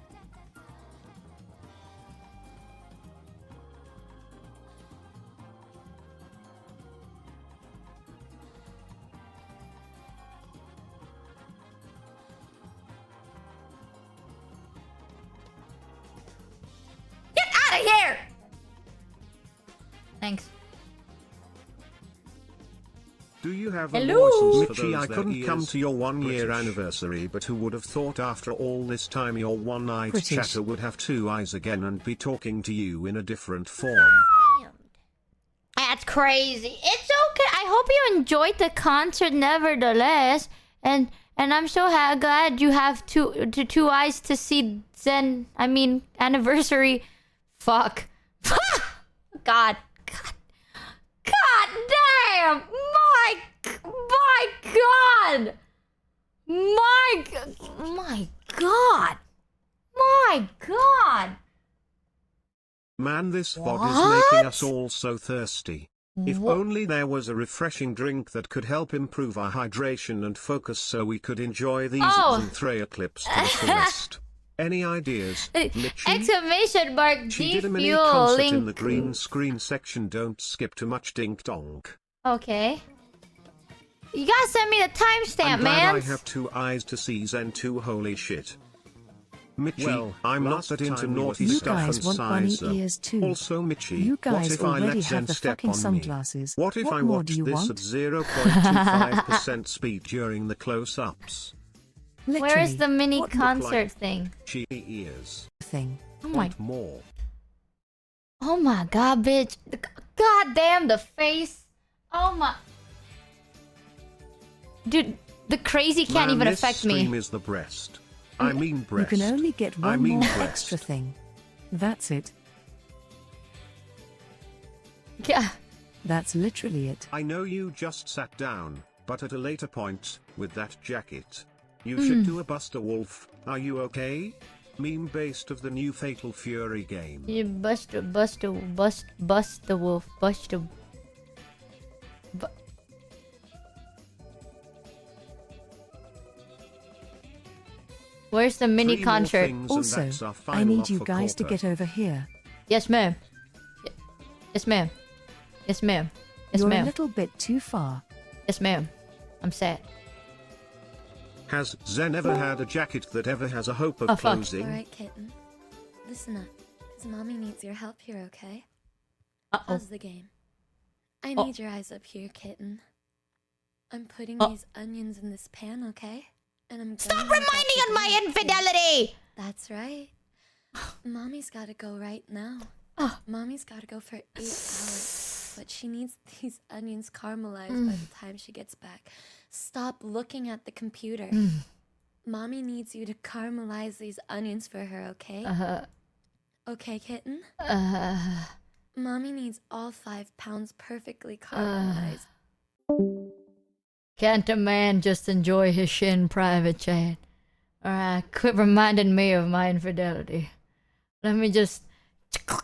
Speaker 1: Get out of here! Thanks.
Speaker 2: Do you have
Speaker 1: Hello?
Speaker 2: a license for
Speaker 1: Michi,
Speaker 2: those
Speaker 1: I
Speaker 2: that
Speaker 1: couldn't come
Speaker 2: ears?
Speaker 1: to your
Speaker 2: one-year
Speaker 1: British.
Speaker 2: anniversary, but who would have thought after all this time your one-eyed
Speaker 19: British.
Speaker 2: chatter would have two eyes again and be talking to you in a different form?
Speaker 1: That's crazy. It's okay. I hope you enjoyed the concert nevertheless. And I'm so glad you have two eyes to see anniversary. Fuck. God damn! My God! My God! My God!
Speaker 2: Man, this VOD
Speaker 1: What?
Speaker 2: is making us all so thirsty. If only there was a refreshing drink that could help improve our hydration and focus so we could enjoy these Zentreya clips to the fullest. Any ideas, Michi?
Speaker 1: Exclamation mark!
Speaker 2: She did a mini concert in
Speaker 1: Defueling.
Speaker 2: the green screen section. Don't skip too much dink donk.
Speaker 1: Okay. You gotta send me the timestamp,
Speaker 2: I'm glad
Speaker 1: man.
Speaker 2: I have two eyes to see Zen2. Holy shit. Michi,
Speaker 16: Well,
Speaker 2: I'm not
Speaker 16: last
Speaker 2: that into
Speaker 16: time we
Speaker 2: naughty
Speaker 19: You
Speaker 2: stuff
Speaker 19: guys
Speaker 2: and
Speaker 19: want bunny
Speaker 2: size.
Speaker 19: ears too.
Speaker 2: Also, Michi,
Speaker 19: You
Speaker 2: what
Speaker 19: guys
Speaker 2: if I
Speaker 19: already
Speaker 2: let
Speaker 19: have
Speaker 2: Zen
Speaker 19: the
Speaker 2: step
Speaker 19: fucking
Speaker 2: on me?
Speaker 19: sunglasses.
Speaker 2: What if I
Speaker 19: more
Speaker 2: watch
Speaker 19: do you
Speaker 2: this
Speaker 19: want?
Speaker 2: at 0.25% speed during the close-ups?
Speaker 1: Where is the mini
Speaker 2: What look
Speaker 1: concert
Speaker 2: like
Speaker 1: thing?
Speaker 2: She ears.
Speaker 19: Thing.
Speaker 1: Oh my.
Speaker 2: Want more?
Speaker 1: Oh my God, bitch! God damn the face! Oh my. Dude, the crazy can't
Speaker 2: Man,
Speaker 1: even
Speaker 2: this
Speaker 1: affect
Speaker 2: stream
Speaker 1: me.
Speaker 2: is the breast. I mean
Speaker 19: You
Speaker 2: breast.
Speaker 19: can only get
Speaker 2: I
Speaker 19: one
Speaker 2: mean
Speaker 19: more
Speaker 2: breast.
Speaker 19: extra thing. That's it.
Speaker 1: Yeah.
Speaker 19: That's literally it.
Speaker 2: I know you just sat down, but at a later point, with that jacket, you should do a Buster Wolf. Are you okay? Meme based of the new Fatal Fury game.
Speaker 1: You bust the wolf, bust the. Where's the mini
Speaker 2: Three more
Speaker 1: concert?
Speaker 2: things and
Speaker 19: Also,
Speaker 2: that's our
Speaker 19: I
Speaker 2: final
Speaker 19: need you
Speaker 2: offer
Speaker 19: guys to
Speaker 2: quarter.
Speaker 19: get over here.
Speaker 1: Yes, ma'am. Yes, ma'am. Yes, ma'am. Yes,
Speaker 19: You're a
Speaker 1: ma'am.
Speaker 19: little bit too far.
Speaker 1: Yes, ma'am. I'm sad.
Speaker 2: Has Zen ever had a jacket that ever has a hope of
Speaker 1: Oh, fuck.
Speaker 2: closing?
Speaker 3: Alright, kitten. Listen up, because mommy needs your help here, okay?
Speaker 1: Uh-oh.
Speaker 3: Pause the game. I need your eyes up here, kitten. I'm putting
Speaker 1: Oh.
Speaker 3: these onions in this pan, okay? And I'm
Speaker 1: Stop
Speaker 3: gonna make
Speaker 1: reminding
Speaker 3: up
Speaker 1: on
Speaker 3: the
Speaker 1: my
Speaker 3: green
Speaker 1: infidelity!
Speaker 3: That's right. Mommy's gotta go right now. Mommy's gotta go for 8 hours. But she needs these onions caramelized by the time she gets back. Stop looking at the computer. Mommy needs you to caramelize these onions for her, okay? Okay, kitten? Mommy needs all 5 pounds perfectly caramelized.
Speaker 1: Can't a man just enjoy his shit in private, chat? Alright, quit reminding me of my infidelity. Let me just... God,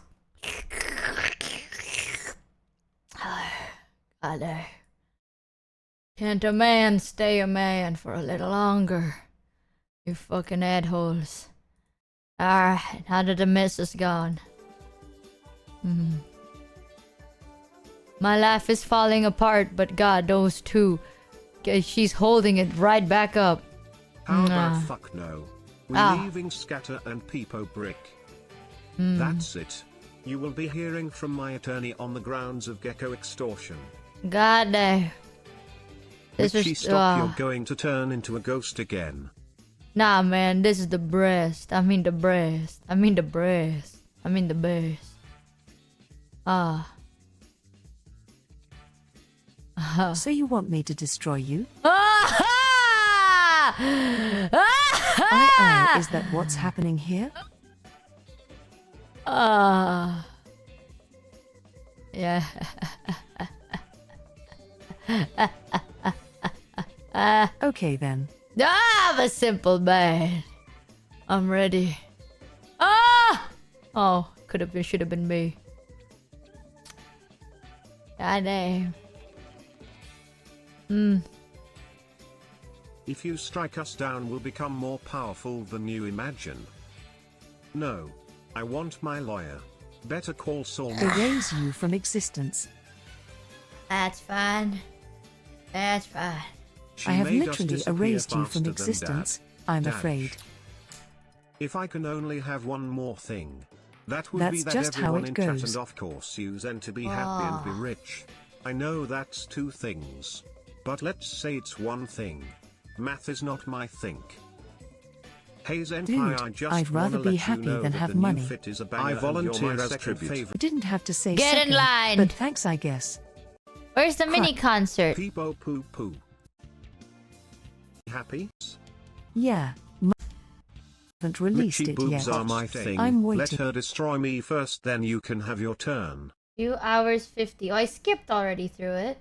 Speaker 1: can't a man stay a man for a little longer? You fucking headholes. Alright, how did the missus gone? My life is falling apart, but God, those two. She's holding it right back up.
Speaker 2: How about fuck no? We're leaving Scatter and Peepo Brick. That's it. You will be hearing from my attorney on the grounds of gecko extortion.
Speaker 1: God damn.
Speaker 2: Michi, stop, you're going to turn into a ghost again.
Speaker 1: Nah, man, this is the breast. I mean the breast. I mean the breast. I mean the best.
Speaker 19: So you want me to destroy you? Is that what's happening here?
Speaker 1: Yeah.
Speaker 19: Okay then.
Speaker 1: I'm a simple man. I'm ready. Oh, could have been, should have been me. God damn.
Speaker 2: If you strike us down, we'll become more powerful than you imagine. No. I want my lawyer. Better call Saul.
Speaker 19: Erase you from existence.
Speaker 1: That's fine. That's fine.
Speaker 2: She
Speaker 19: I have
Speaker 2: made us
Speaker 19: literally
Speaker 2: disappear
Speaker 19: erased you
Speaker 2: faster
Speaker 19: from
Speaker 2: than
Speaker 19: existence,
Speaker 2: Dad.
Speaker 19: I'm
Speaker 2: Dash.
Speaker 19: afraid.
Speaker 2: If I can only have one more thing, that would
Speaker 19: That's
Speaker 2: be that
Speaker 19: just how
Speaker 2: everyone
Speaker 19: it
Speaker 2: in chat
Speaker 19: goes.
Speaker 2: and of course you Zen to be happy and be rich. I know that's 2 things. But let's say it's 1 thing. Math is not my think. Hey Zenpai,
Speaker 19: Dude,
Speaker 2: I just
Speaker 19: I'd rather
Speaker 2: wanna
Speaker 19: be
Speaker 2: let you
Speaker 19: happy
Speaker 2: know
Speaker 19: than
Speaker 2: that
Speaker 19: have
Speaker 2: the new
Speaker 19: money.
Speaker 2: fit is a banger. I volunteer as tribute.
Speaker 19: You didn't have to say
Speaker 1: Get in
Speaker 19: second,
Speaker 1: line.
Speaker 19: but thanks I guess.
Speaker 1: Where's the mini concert?
Speaker 2: Peepo poo poo. Happy?
Speaker 19: Yeah. Haven't released
Speaker 2: Michi
Speaker 19: it
Speaker 2: boobs
Speaker 19: yet.
Speaker 2: are my thing.
Speaker 19: I'm
Speaker 2: Let
Speaker 19: waiting.
Speaker 2: her destroy me first, then you can have your turn.
Speaker 1: 2 hours 50. Oh, I skipped already through it.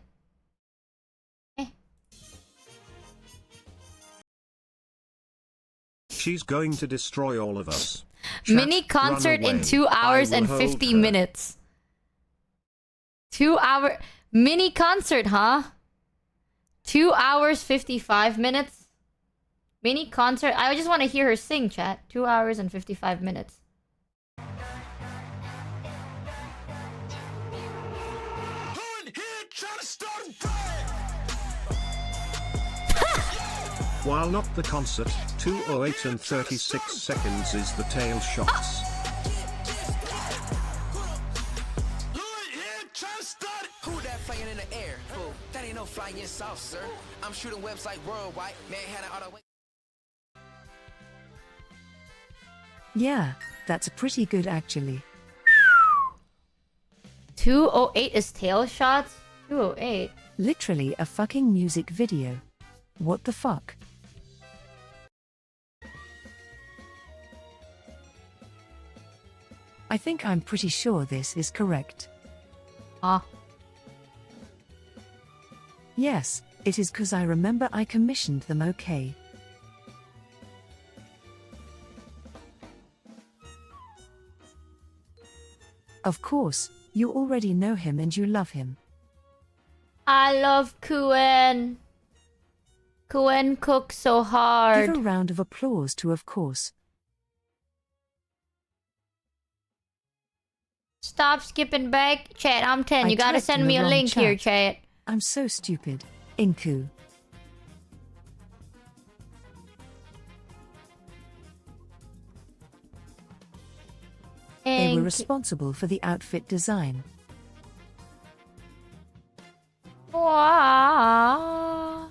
Speaker 2: She's going to destroy all of us.
Speaker 1: Mini
Speaker 2: Chat,
Speaker 1: concert
Speaker 2: run
Speaker 1: in
Speaker 2: away.
Speaker 1: 2 hours
Speaker 2: I will
Speaker 1: and
Speaker 2: hold
Speaker 1: 50
Speaker 2: her.
Speaker 1: minutes. 2 hour mini concert, huh? 2 hours 55 minutes. Mini concert. I just want to hear her sing, chat. 2 hours and 55 minutes.
Speaker 2: While not the concert, 2:08 and 36 seconds is the tail shots.
Speaker 20: Who that flying in the air? Fool, that ain't no flying saucer. I'm shooting webs like worldwide. Manhattan all the way.
Speaker 19: Yeah, that's pretty good actually.
Speaker 1: 2:08 is tail shots? 2:08.
Speaker 19: Literally a fucking music video. What the fuck? I think I'm pretty sure this is correct. Yes, it is cause I remember I commissioned them, okay. Of course, you already know him and you love him.
Speaker 1: I love Kuen. Kuen cooks so hard.
Speaker 19: Give a round of applause to of course.
Speaker 1: Stop skipping back. Chat, I'm 10.
Speaker 19: I
Speaker 1: You gotta
Speaker 19: typed
Speaker 1: send
Speaker 19: in
Speaker 1: me
Speaker 19: the
Speaker 1: a
Speaker 19: wrong
Speaker 1: link here,
Speaker 19: chat.
Speaker 1: chat.
Speaker 19: I'm so stupid. Inku. They were responsible for the outfit design.
Speaker 1: Wow.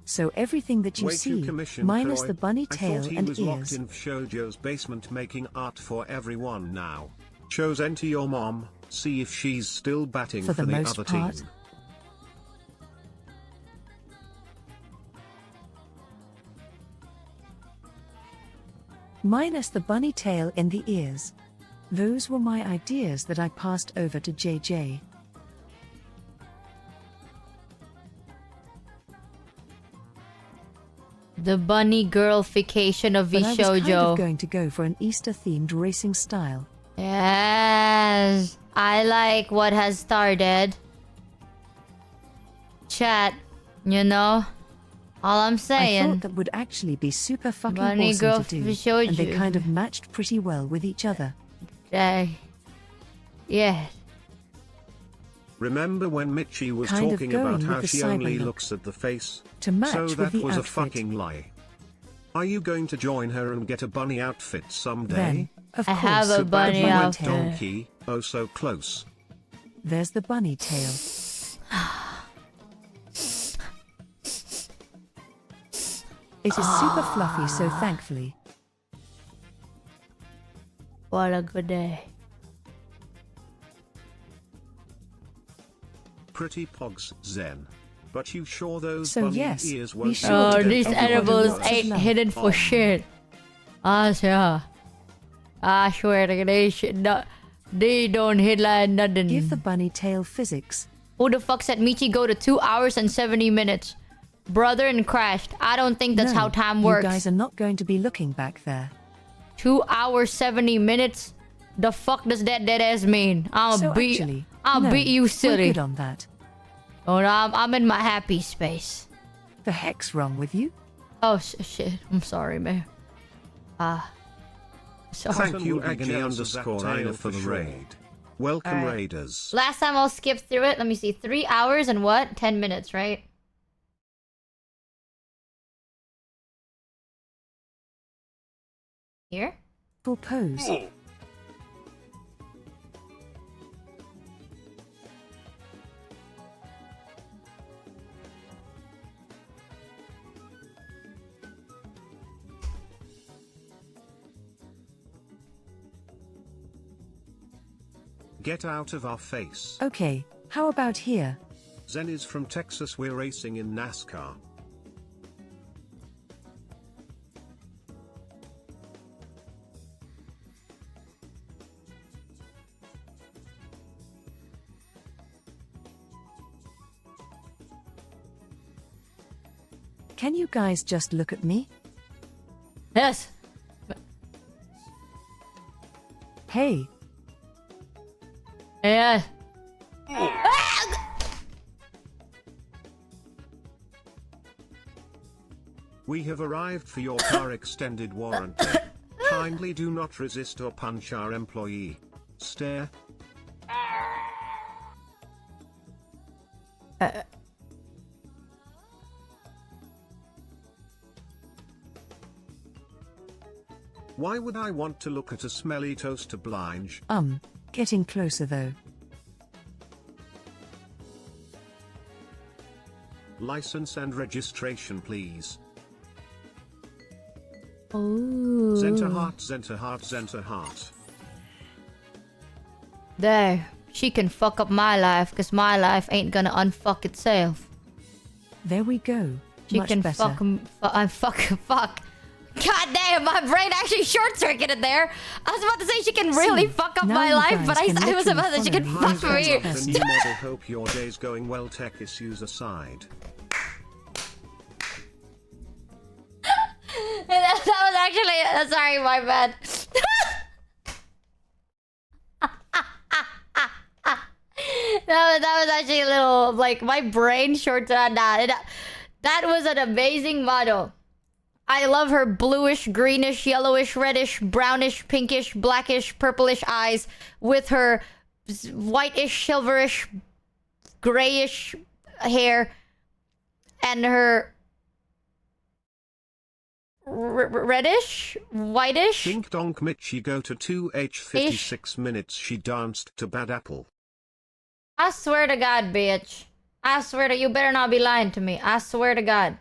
Speaker 19: So everything that you
Speaker 2: Way
Speaker 19: see,
Speaker 2: to commission
Speaker 19: minus
Speaker 2: Troy.
Speaker 19: the bunny tail
Speaker 2: I thought he
Speaker 19: and
Speaker 2: was locked
Speaker 19: ears.
Speaker 2: in Shoujo's basement making art for everyone now. Shows enter your mom, see if she's still batting
Speaker 19: For
Speaker 2: for
Speaker 19: the
Speaker 2: the
Speaker 19: most
Speaker 2: other
Speaker 19: part.
Speaker 2: team.
Speaker 19: Minus the bunny tail and the ears. Those were my ideas that I passed over to JJ.
Speaker 1: The bunny girlification of
Speaker 19: But I was kind
Speaker 1: Shoujo.
Speaker 19: of going to go for an Easter-themed racing style.
Speaker 1: Yes, I like what has started. Chat, you know, all I'm
Speaker 19: I
Speaker 1: saying.
Speaker 19: thought that would actually be super fucking
Speaker 1: Bunny
Speaker 19: awesome
Speaker 1: girl
Speaker 19: to do,
Speaker 1: shoujo.
Speaker 19: and they kind of matched pretty well with each other.
Speaker 1: Yeah.
Speaker 2: Remember when Michi was
Speaker 19: Kind of
Speaker 2: talking
Speaker 19: going
Speaker 2: about
Speaker 19: with
Speaker 2: how
Speaker 19: the
Speaker 2: she
Speaker 19: cyber
Speaker 2: only
Speaker 19: look.
Speaker 2: looks at the face?
Speaker 19: To match
Speaker 2: so
Speaker 19: with
Speaker 2: that
Speaker 19: the
Speaker 2: was a
Speaker 19: outfit.
Speaker 2: fucking lie. Are you going to join her and get a bunny outfit someday?
Speaker 19: Then, of
Speaker 1: I
Speaker 19: course,
Speaker 1: have a
Speaker 2: So bad
Speaker 1: bunny
Speaker 2: you went
Speaker 1: outfit.
Speaker 2: donkey, oh so close.
Speaker 19: There's the bunny tail. It is super fluffy, so thankfully.
Speaker 1: What a good day.
Speaker 2: Pretty pogs, Zen. But you sure those
Speaker 19: So
Speaker 2: bunny
Speaker 19: yes,
Speaker 2: ears
Speaker 19: be
Speaker 2: won't
Speaker 19: sure
Speaker 1: Oh,
Speaker 19: to
Speaker 1: these
Speaker 19: give everybody
Speaker 1: edibles
Speaker 19: lots of
Speaker 1: ain't
Speaker 19: love.
Speaker 1: hidden for shit. Yeah. I swear to God, they don't hit like nothing.
Speaker 19: Give the bunny tail physics.
Speaker 1: Who the fuck said Michi go to 2 hours and 70 minutes? Brother and crashed. I don't think that's
Speaker 19: No,
Speaker 1: how time works.
Speaker 19: You guys are not going to be looking back there.
Speaker 1: 2 hours 70 minutes? The fuck does that dead ass mean? I'll
Speaker 19: So
Speaker 1: beat
Speaker 19: actually,
Speaker 1: I'll
Speaker 19: no,
Speaker 1: beat you
Speaker 19: we're
Speaker 1: silly.
Speaker 19: good on that.
Speaker 1: Oh no, I'm in my happy space.
Speaker 19: The heck's wrong with you?
Speaker 1: Oh shit. I'm sorry, man. Sorry.
Speaker 2: Thank you, Agony_Ina for the raid. Welcome,
Speaker 1: Alright.
Speaker 2: raiders.
Speaker 1: Last time I'll skip through it. Let me see. 3 hours and what? 10 minutes, right? Here?
Speaker 19: Full pose.
Speaker 2: Get out of our face.
Speaker 19: Okay, how about here?
Speaker 2: Zen is from Texas, we're racing in NASCAR.
Speaker 19: Can you guys just look at me?
Speaker 1: Yes.
Speaker 19: Hey,
Speaker 1: Yeah.
Speaker 2: We have arrived for your car extended warranty. Kindly do not resist or punch our employee. Stare. Why would I want to look at a smelly toaster blind?
Speaker 19: getting closer though.
Speaker 2: License and registration, please.
Speaker 1: Ooh.
Speaker 2: Zentreheart.
Speaker 1: There. She can fuck up my life, because my life ain't gonna unfuck itself.
Speaker 19: There we go.
Speaker 1: She
Speaker 19: Much
Speaker 1: can
Speaker 19: better.
Speaker 1: fuck. God damn, my brain actually short-circuited there. I was about to say she can really fuck up
Speaker 19: now
Speaker 1: my
Speaker 19: you
Speaker 1: life,
Speaker 19: guys
Speaker 1: but I
Speaker 19: can
Speaker 1: was about to say she can
Speaker 19: literally
Speaker 1: fuck
Speaker 19: follow
Speaker 1: me.
Speaker 2: The new model, hope your day's going well, tech issues aside.
Speaker 1: That was actually... sorry, my bad. that was actually a little... Like, my brain shorted on that. That was an amazing model. I love her bluish, greenish, yellowish, reddish, brownish, pinkish, blackish, purplish eyes with her whitish, silverish, grayish hair and her reddish, whitish.
Speaker 2: Dink donk Michi go to 2h56 minutes. She danced to Bad Apple.
Speaker 1: I swear to God, bitch. I swear to you, better not be lying to me. I swear to God.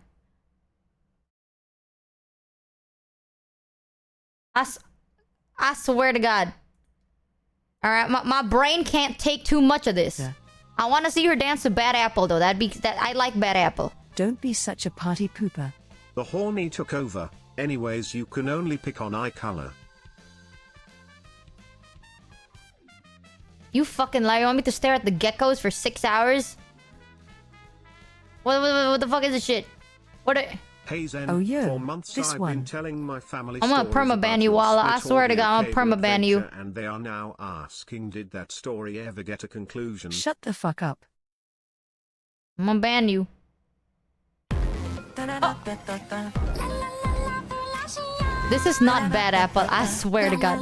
Speaker 1: I swear to God. Alright, my brain can't take too much of this.
Speaker 19: Yeah.
Speaker 1: I want to see her dance to Bad Apple, though. I like Bad Apple.
Speaker 19: Don't be such a party pooper.
Speaker 2: The horny took over. Anyways, you can only pick on eye color.
Speaker 1: You fucking liar. You want me to stare at the geckos for 6 hours? What the fuck is this shit? What are...
Speaker 2: Hey Zen,
Speaker 19: Oh, yeah,
Speaker 2: for months
Speaker 19: this
Speaker 2: I've
Speaker 19: one.
Speaker 2: been telling my family
Speaker 1: I'm gonna
Speaker 2: stories
Speaker 1: permaban
Speaker 2: about
Speaker 1: you,
Speaker 2: your
Speaker 1: Walla. I
Speaker 2: split
Speaker 1: swear to
Speaker 2: audio
Speaker 1: God, I'm
Speaker 2: cable
Speaker 1: gonna permaban you.
Speaker 2: adventure, and they are now asking, did that story ever get a conclusion?
Speaker 19: Shut the fuck up.
Speaker 1: I'm gonna ban you. This is not bad, Apple. I swear to God.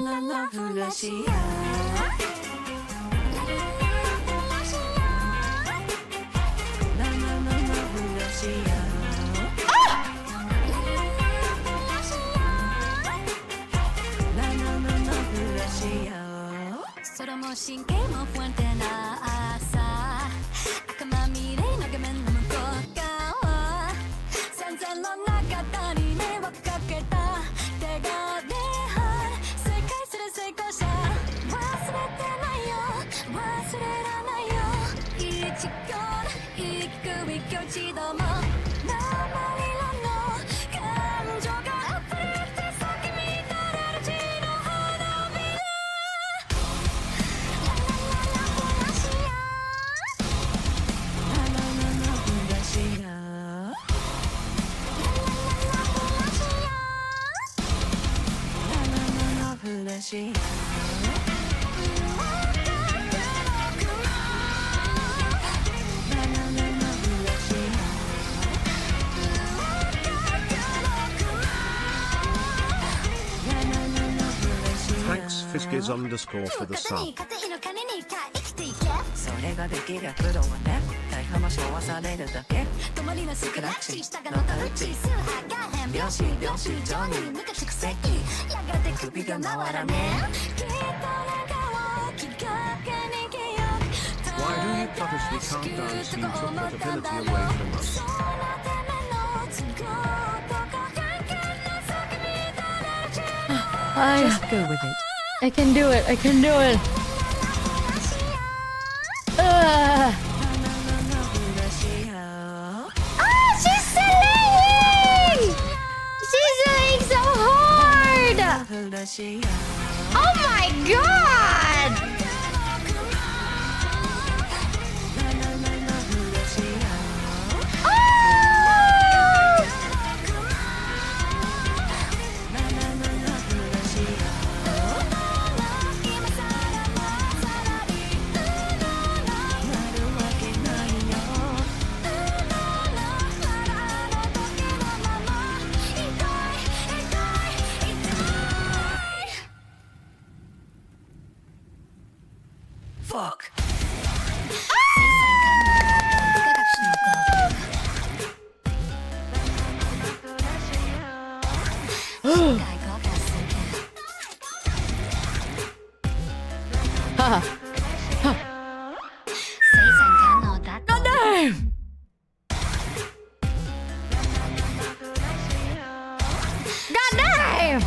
Speaker 2: Thanks Fiskis _ for the sub.
Speaker 18: それができりゃプロはね大破魔症忘れるだけクラッチのタウチ拍子上に蓄積やがて首が回らねえ
Speaker 2: Why do you purposely countdown so you took that ability away from us?
Speaker 19: Just go with it.
Speaker 1: I can do it. I can do it. She's slaying! She's slaying so hard! Oh my god!
Speaker 18: Fuck.
Speaker 1: God damn! God damn!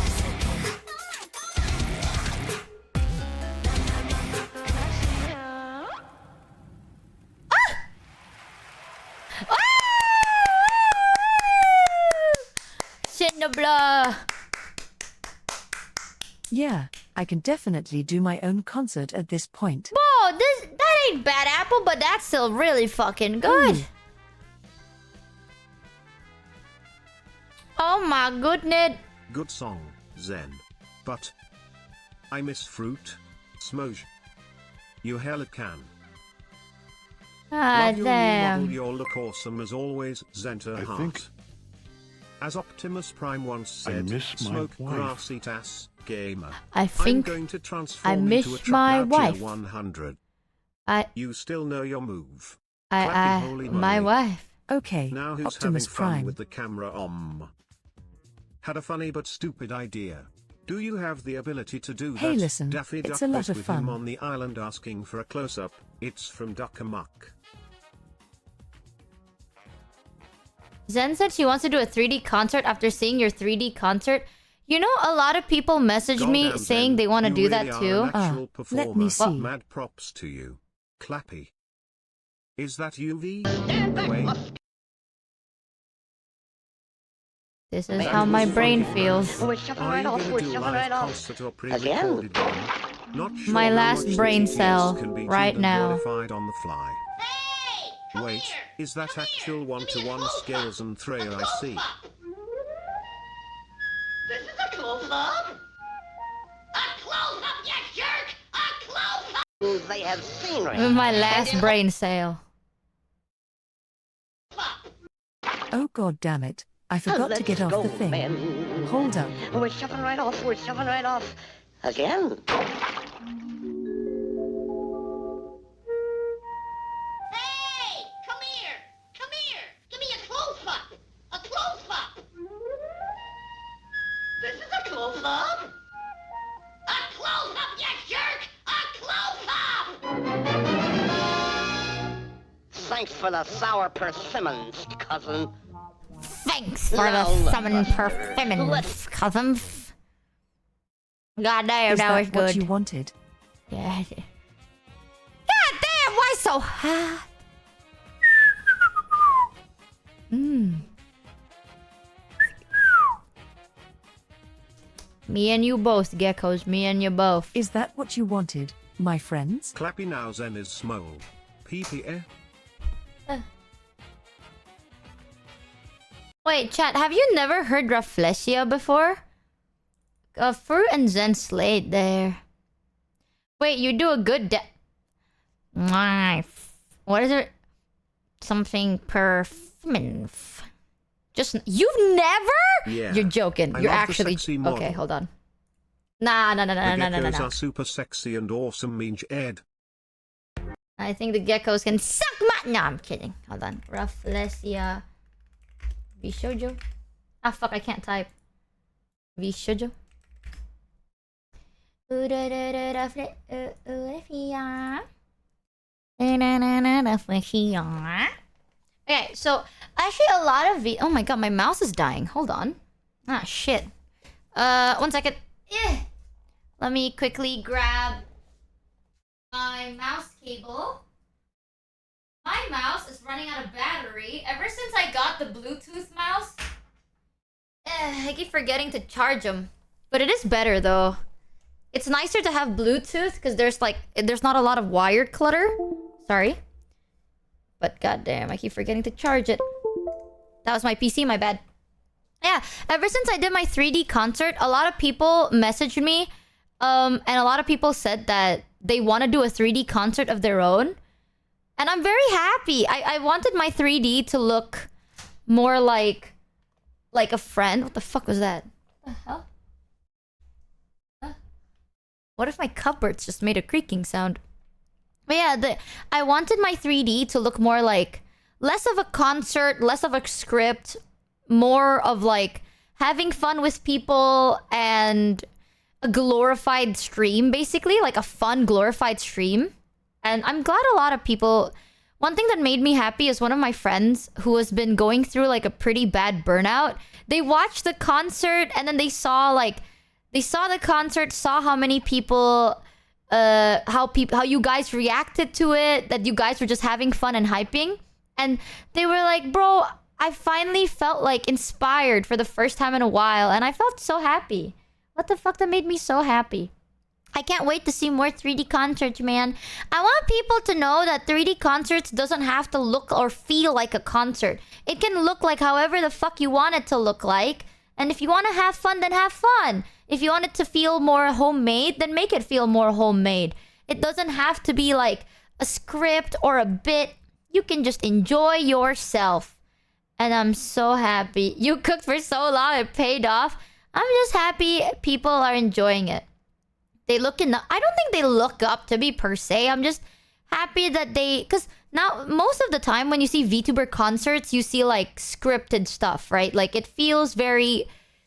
Speaker 1: Cinnabla!
Speaker 19: Yeah, I can definitely do my own concert at this point.
Speaker 1: Whoa, that ain't bad, Apple, but that's still really fucking good. Oh my goodness.
Speaker 2: Good song, Zen. But I miss fruit. Smoj. You hella can.
Speaker 1: Ah,
Speaker 2: Love your new
Speaker 1: damn.
Speaker 2: model, your look awesome as always, Zenter Heart.
Speaker 13: think-
Speaker 2: As Optimus Prime once said,
Speaker 13: miss my
Speaker 2: smoke
Speaker 13: wife.
Speaker 2: grass, eat ass, gamer.
Speaker 1: I think
Speaker 2: I'm going to
Speaker 1: I
Speaker 2: transform
Speaker 1: miss
Speaker 2: into a
Speaker 1: my
Speaker 2: truck now,
Speaker 1: wife.
Speaker 2: tier 100.
Speaker 1: I
Speaker 2: You still know your move. Clappy holy
Speaker 1: my
Speaker 2: moly.
Speaker 1: wife.
Speaker 19: Okay,
Speaker 2: Now who's
Speaker 19: Optimus
Speaker 2: having fun
Speaker 19: Prime.
Speaker 2: with the camera on? Had a funny but stupid idea. Do you have the ability to do
Speaker 19: Hey,
Speaker 2: that?
Speaker 19: listen,
Speaker 2: Daffy
Speaker 19: it's
Speaker 2: Duck
Speaker 19: a lot
Speaker 2: was
Speaker 19: of
Speaker 2: with
Speaker 19: fun.
Speaker 2: him on the island asking for a close-up. It's from Duck Amuck.
Speaker 1: Zen said she wants to do a 3D concert after seeing your 3D concert. You know, a lot of people message me
Speaker 2: Goddamn,
Speaker 1: saying
Speaker 2: Zen,
Speaker 1: they want to
Speaker 2: you
Speaker 1: do
Speaker 2: really
Speaker 1: that
Speaker 2: are
Speaker 1: too.
Speaker 2: an actual performer.
Speaker 19: let me see.
Speaker 2: Mad props to you. Clappy. Is that UV? Wait.
Speaker 1: This is how my brain feels.
Speaker 2: Are you gonna do a live concert or pre-recorded one? Not sure
Speaker 1: My
Speaker 2: how
Speaker 1: last
Speaker 2: much
Speaker 1: brain
Speaker 2: TTS
Speaker 1: cell
Speaker 2: can be
Speaker 1: right
Speaker 2: tuned and
Speaker 1: now.
Speaker 2: modified on the fly. Wait, is that actual one-to-one skills and Zentreya I see?
Speaker 18: This is a close-up. A close-up, you jerk! A close-up! They have scenery.
Speaker 1: My last brain cell.
Speaker 19: Oh god damn it. I forgot to get off the thing.
Speaker 18: Men.
Speaker 19: Hold up.
Speaker 18: We're shoving right off. We're shoving right off. Again. Hey! Come here! Come here! Give me a close-up! A close-up! This is a close-up! A close-up, you jerk! A close-up! Thanks for the sour persimmons, cousin.
Speaker 1: Thanks for the summon persimmons, cousin. God damn,
Speaker 19: Is
Speaker 1: that was
Speaker 19: that what
Speaker 1: good.
Speaker 19: you wanted?
Speaker 1: Yeah. God damn, why so hot? Me and you both, geckos. Me and you both.
Speaker 19: Is that what you wanted, my friends?
Speaker 2: Clappy now Zen is smole. PPE?
Speaker 1: Wait, chat, have you never heard Rafflesia before? Fruit and Zen Slate there. Wait, you do a good what is it? Something performance. Just you've never?
Speaker 2: Yeah.
Speaker 1: You're joking.
Speaker 2: I
Speaker 1: You're
Speaker 2: love the
Speaker 1: actually
Speaker 2: sexy model.
Speaker 1: okay. Hold on. Nah.
Speaker 2: The geckos are super sexy and awesome, Minj Ed.
Speaker 1: I think the geckos can suck my. No, I'm kidding. Hold on. Rafflesia. Vishojo. Ah, fuck! I can't type. Vishojo. Okay, so actually a lot of oh my god, my mouse is dying. Hold on. Ah, shit. 1 second. Let me quickly grab my mouse cable. My mouse is running out of battery. Ever since I got the Bluetooth mouse, I keep forgetting to charge them. But it is better though. It's nicer to have Bluetooth because there's not a lot of wire clutter. Sorry. But goddamn, I keep forgetting to charge it. That was my PC, my bad. Yeah, ever since I did my 3D concert, a lot of people messaged me. And a lot of people said that they want to do a 3D concert of their own. And I'm very happy. I wanted my 3D to look more like a friend. What the fuck was that? What the hell? What if my cupboards just made a creaking sound? But yeah, I wanted my 3D to look more like less of a concert, less of a script, more of like having fun with people and a glorified stream, basically, like a fun glorified stream. And I'm glad a lot of people. One thing that made me happy is one of my friends who has been going through like a pretty bad burnout. They watched the concert and then they saw the concert, saw how many people, how you guys reacted to it, that you guys were just having fun and hyping, and they were like, "Bro, I finally felt like inspired for the first time in a while," and I felt so happy. What the fuck, that made me so happy. I can't wait to see more 3D concerts, man. I want people to know that 3D concerts doesn't have to look or feel like a concert. It can look like however the fuck you want it to look like. And if you want to have fun, then have fun. If you want it to feel more homemade, then make it feel more homemade. It doesn't have to be like a script or a bit. You can just enjoy yourself. And I'm so happy. You cooked for so long, it paid off. I'm just happy people are enjoying it. I don't think they look up to me per se. I'm just happy that because now most of the time when you see VTuber concerts, you see like scripted stuff, right? Like it feels very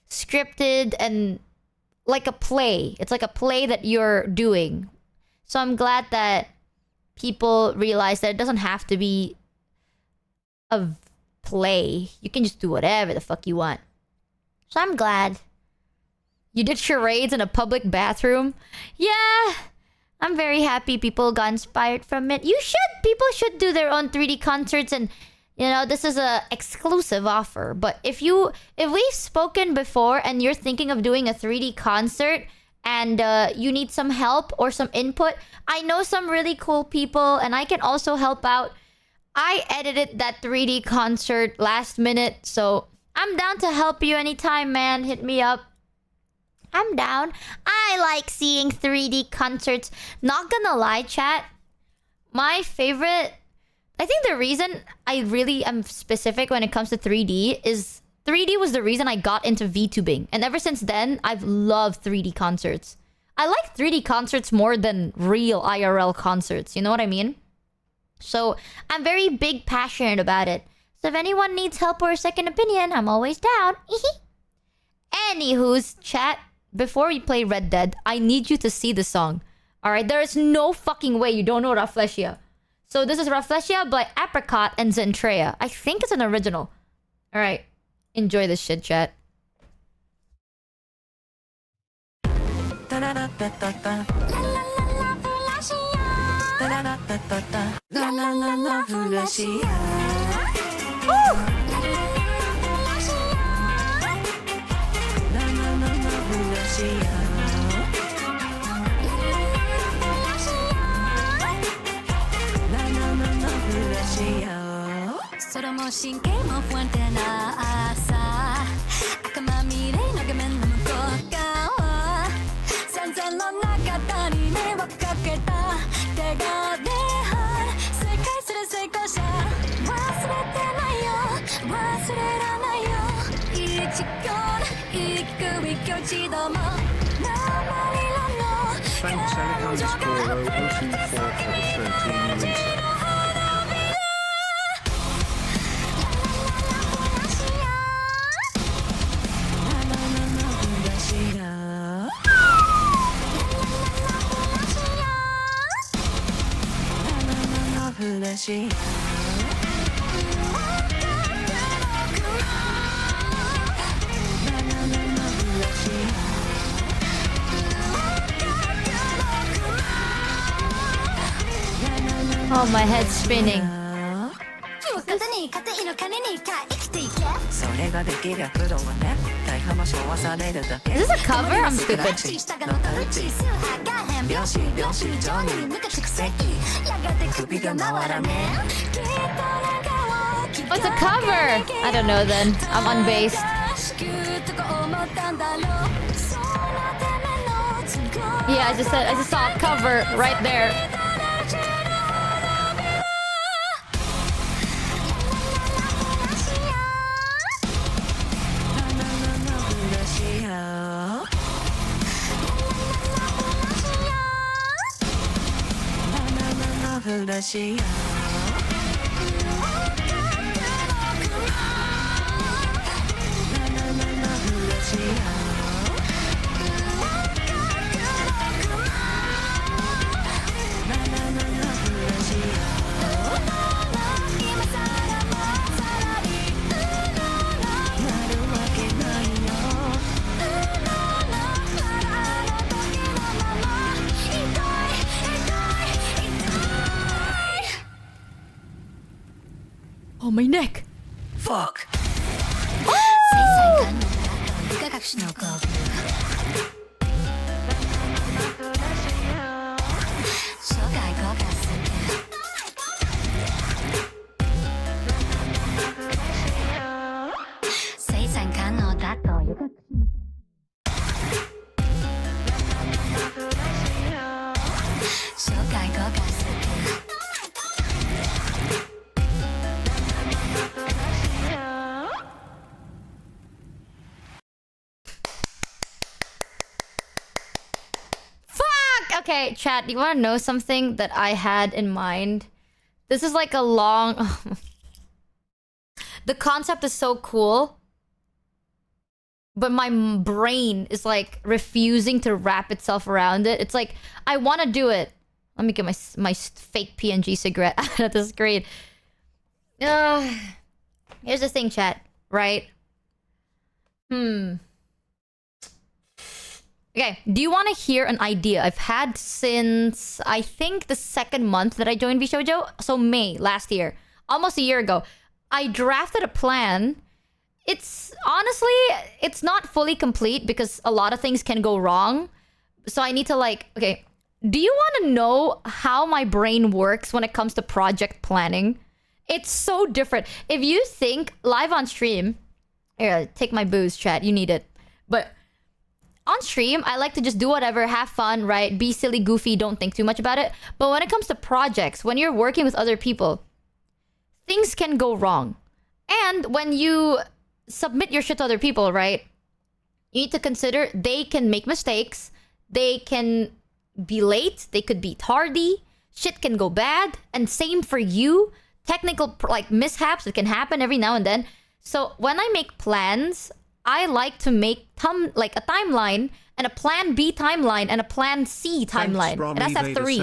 Speaker 1: scripted and like a play. It's like a play that you're doing. So I'm glad that people realize that it doesn't have to be a play. You can just do whatever the fuck you want. So I'm glad. You did charades in a public bathroom? Yeah! I'm very happy people got inspired from it. People should do their own 3D concerts, and this is a exclusive offer. But if we've spoken before and you're thinking of doing a 3D concert and you need some help or some input, I know some really cool people and I can also help out. I edited that 3D concert last minute, so I'm down to help you anytime, man. Hit me up. I'm down. I like seeing 3D concerts. Not gonna lie, chat. My favorite... I think the reason I really am specific when it comes to 3D is 3D was the reason I got into VTubing. And ever since then, I've loved 3D concerts. I like 3D concerts more than real IRL concerts. You know what I mean? So, I'm very big passionate about it. So if anyone needs help or a second opinion, I'm always down. Anywho's, chat, before we play Red Dead, I need you to see the song. Alright, there is no fucking way you don't know Rafflesia. So this is Rafflesia by Apricot and Zentreya. I think it's an original. Alright, enjoy this shit, chat.
Speaker 18: 서로 뭐 신게 뭐 fuente 나 아사 아까만 미래의 너게만 너무 가까워 산산로 나갔다니 내 wakaketa 때가 돼한 세카이스를 쓸 것이야忘れてないよ忘れらないよ이 지겨운 이 끄위껴지도 뭐 나만이란 너
Speaker 2: Thanks Alejandro024 for the 13 reasons.
Speaker 1: Oh, my head's spinning. Is this a cover? I'm stupid. Oh, it's a cover! I don't know then. I'm unbased. Yeah, I just saw a cover right there. Oh, my neck!
Speaker 18: Fuck!
Speaker 1: Okay, chat, you want to know something that I had in mind? This is like a long... The concept is so cool. But my brain is like refusing to wrap itself around it. It's like, I want to do it. Let me get my fake PNG cigarette out of the screen. Here's the thing, chat. Right? Okay, do you want to hear an idea I've had since, I think, the second month that I joined VShojo? So May, last year. Almost a year ago. I drafted a plan. It's, honestly, it's not fully complete because a lot of things can go wrong. So I need to like, okay, do you want to know how my brain works when it comes to project planning? It's so different. If you think live on stream, here, take my booze, chat, you need it. But on stream, I like to just do whatever, have fun, right? Be silly, goofy, don't think too much about it. But when it comes to projects, when you're working with other people, things can go wrong. And when you submit your shit to other people, right? You need to consider they can make mistakes. They can be late. They could be tardy. Shit can go bad. And same for you. Technical like mishaps, it can happen every now and then. So when I make plans, I like to make like a timeline and a plan B timeline and a plan C timeline. And that's have 3.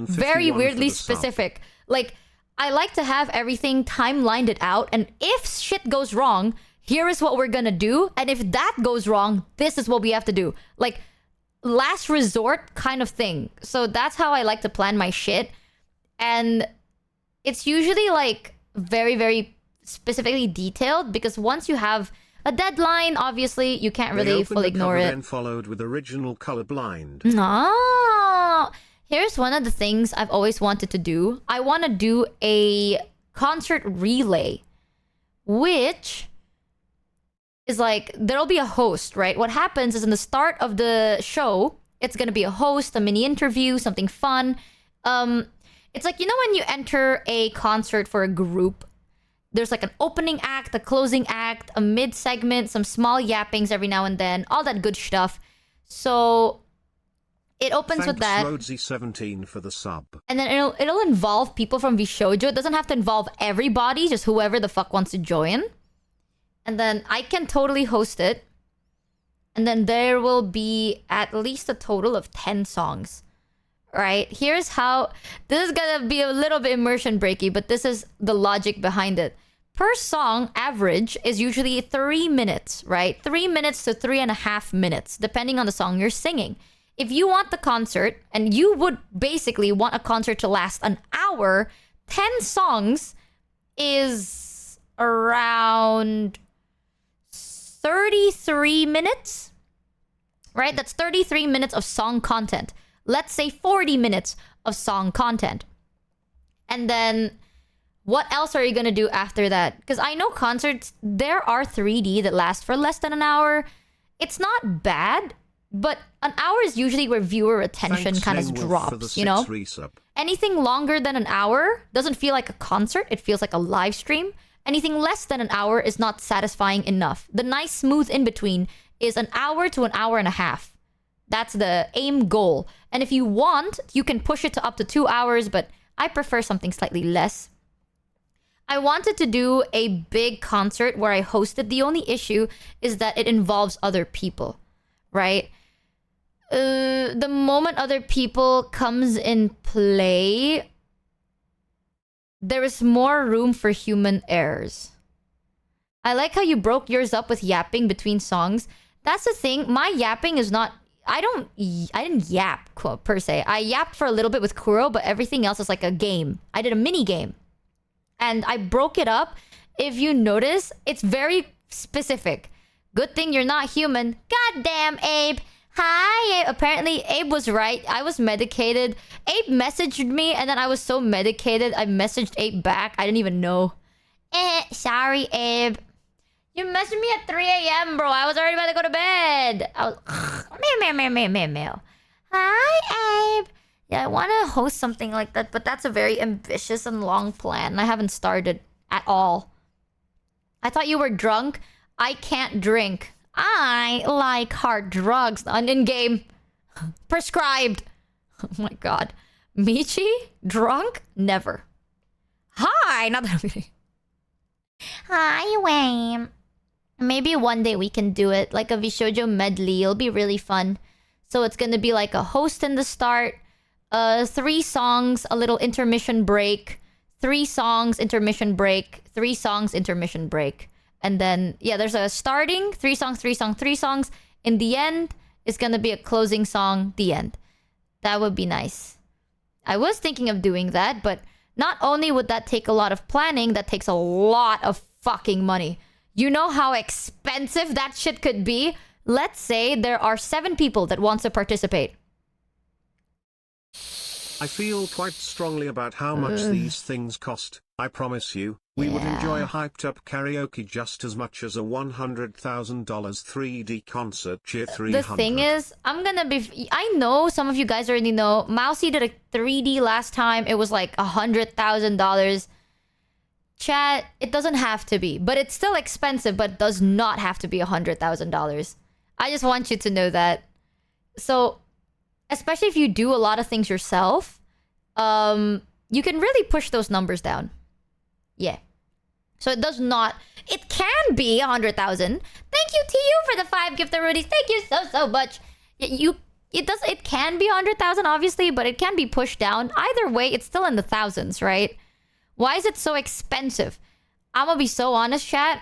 Speaker 1: Very weirdly specific. Like, I like to have everything timelined it out. And if shit goes wrong, here is what we're gonna do. And if that goes wrong, this is what we have to do. Like, last resort kind of thing. So that's how I like to plan my shit. And it's usually like very, very specifically detailed because once you have a deadline, obviously you can't really fully ignore it.
Speaker 2: Then followed with original colorblind.
Speaker 1: No. Here's one of the things I've always wanted to do. I want to do a concert relay, which is like, there'll be a host, right? What happens is in the start of the show, it's going to be a host, a mini interview, something fun. It's like, you know when you enter a concert for a group, there's like an opening act, a closing act, a mid-segment, some small yappings every now and then, all that good stuff. So it opens with that.
Speaker 2: Rhodesy17 for the sub.
Speaker 1: And then it'll involve people from Vishojo. It doesn't have to involve everybody, just whoever the fuck wants to join. And then I can totally host it. And then there will be at least a total of 10 songs. Right? Here's how... This is gonna be a little bit immersion breaky, but this is the logic behind it. Per song, average is usually 3 minutes, right? 3 minutes to 3.5 minutes, depending on the song you're singing. If you want the concert, and you would basically want a concert to last an hour, 10 songs is around 33 minutes, right? That's 33 minutes of song content. Let's say 40 minutes of song content. And then what else are you going to do after that? Because I know concerts, there are 3D that last for less than an hour. It's not bad, but an hour is usually where viewer attention kind of drops, you know? Anything longer than an hour doesn't feel like a concert. It feels like a live stream. Anything less than an hour is not satisfying enough. The nice smooth in between is an hour to an hour and a half. That's the aim goal. And if you want, you can push it to up to 2 hours, but I prefer something slightly less. I wanted to do a big concert where I hosted. The only issue is that it involves other people, right? The moment other people comes in play, there is more room for human errors. I like how you broke yours up with yapping between songs. That's the thing. My yapping is not... I didn't yap per se. I yapped for a little bit with Kuro, but everything else is like a game. I did a mini game. And I broke it up. If you notice, it's very specific. Good thing you're not human. Goddamn, Abe. Hi, Abe. Apparently, Abe was right. I was medicated. Abe messaged me, and then I was so medicated, I messaged Abe back. I didn't even know. Sorry, Abe. You messaged me at 3 a.m., bro. I was already about to go to bed. I was... Meow. Hi, Abe. Yeah, I want to host something like that, but that's a very ambitious and long plan. I haven't started at all. I thought you were drunk. I can't drink. I like hard drugs. In-game. Prescribed. Oh my god. Michi? Drunk? Never. Hi! Not that I'm kidding. Hi, Wayne. Maybe one day we can do it. Like a Vishojo medley. It'll be really fun. So it's gonna be like a host in the start. 3 songs, a little intermission break. 3 songs, intermission break. 3 songs, intermission break. And then, yeah, there's a starting. 3 songs, 3 songs, 3 songs. In the end, it's gonna be a closing song. The end. That would be nice. I was thinking of doing that, but not only would that take a lot of planning, that takes a lot of fucking money. You know how expensive that shit could be? Let's say there are 7 people that wants to participate.
Speaker 2: I feel quite strongly about how much these things cost. I promise you, we would enjoy a hyped-up karaoke just as much as a $100,000 3D concert. Cheer 300.
Speaker 1: The thing is, I know some of you guys already know. Mousy did a 3D last time. It was like $100,000. Chat, it doesn't have to be. But it's still expensive, but it does not have to be $100,000. I just want you to know that. So, especially if you do a lot of things yourself, you can really push those numbers down. Yeah. So it does not... It can be 100,000. Thank you to you for the 5 gift rudies. Thank you so much. It can be 100,000, obviously, but it can be pushed down. Either way, it's still in the thousands, right? Why is it so expensive? I'm gonna be so honest, chat.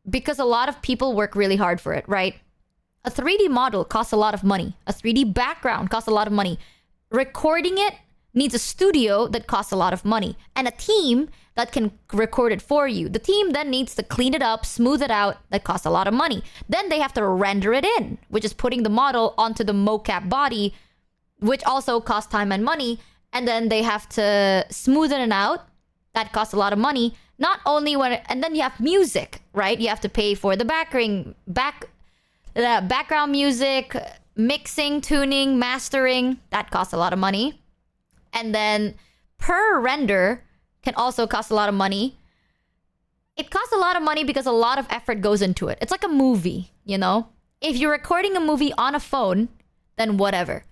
Speaker 1: Because a lot of people work really hard for it, right? A 3D model costs a lot of money. A 3D background costs a lot of money. Recording it needs a studio that costs a lot of money. And a team that can record it for you. The team then needs to clean it up, smooth it out. That costs a lot of money. Then they have to render it in, which is putting the model onto the mocap body, which also costs time and money. And then they have to smoothen it out. That costs a lot of money. Not only and then you have music, right? You have to pay for the background music, mixing, tuning, mastering. That costs a lot of money. And then per render can also cost a lot of money. It costs a lot of money because a lot of effort goes into it. It's like a movie, you know? If you're recording a movie on a phone, then whatever.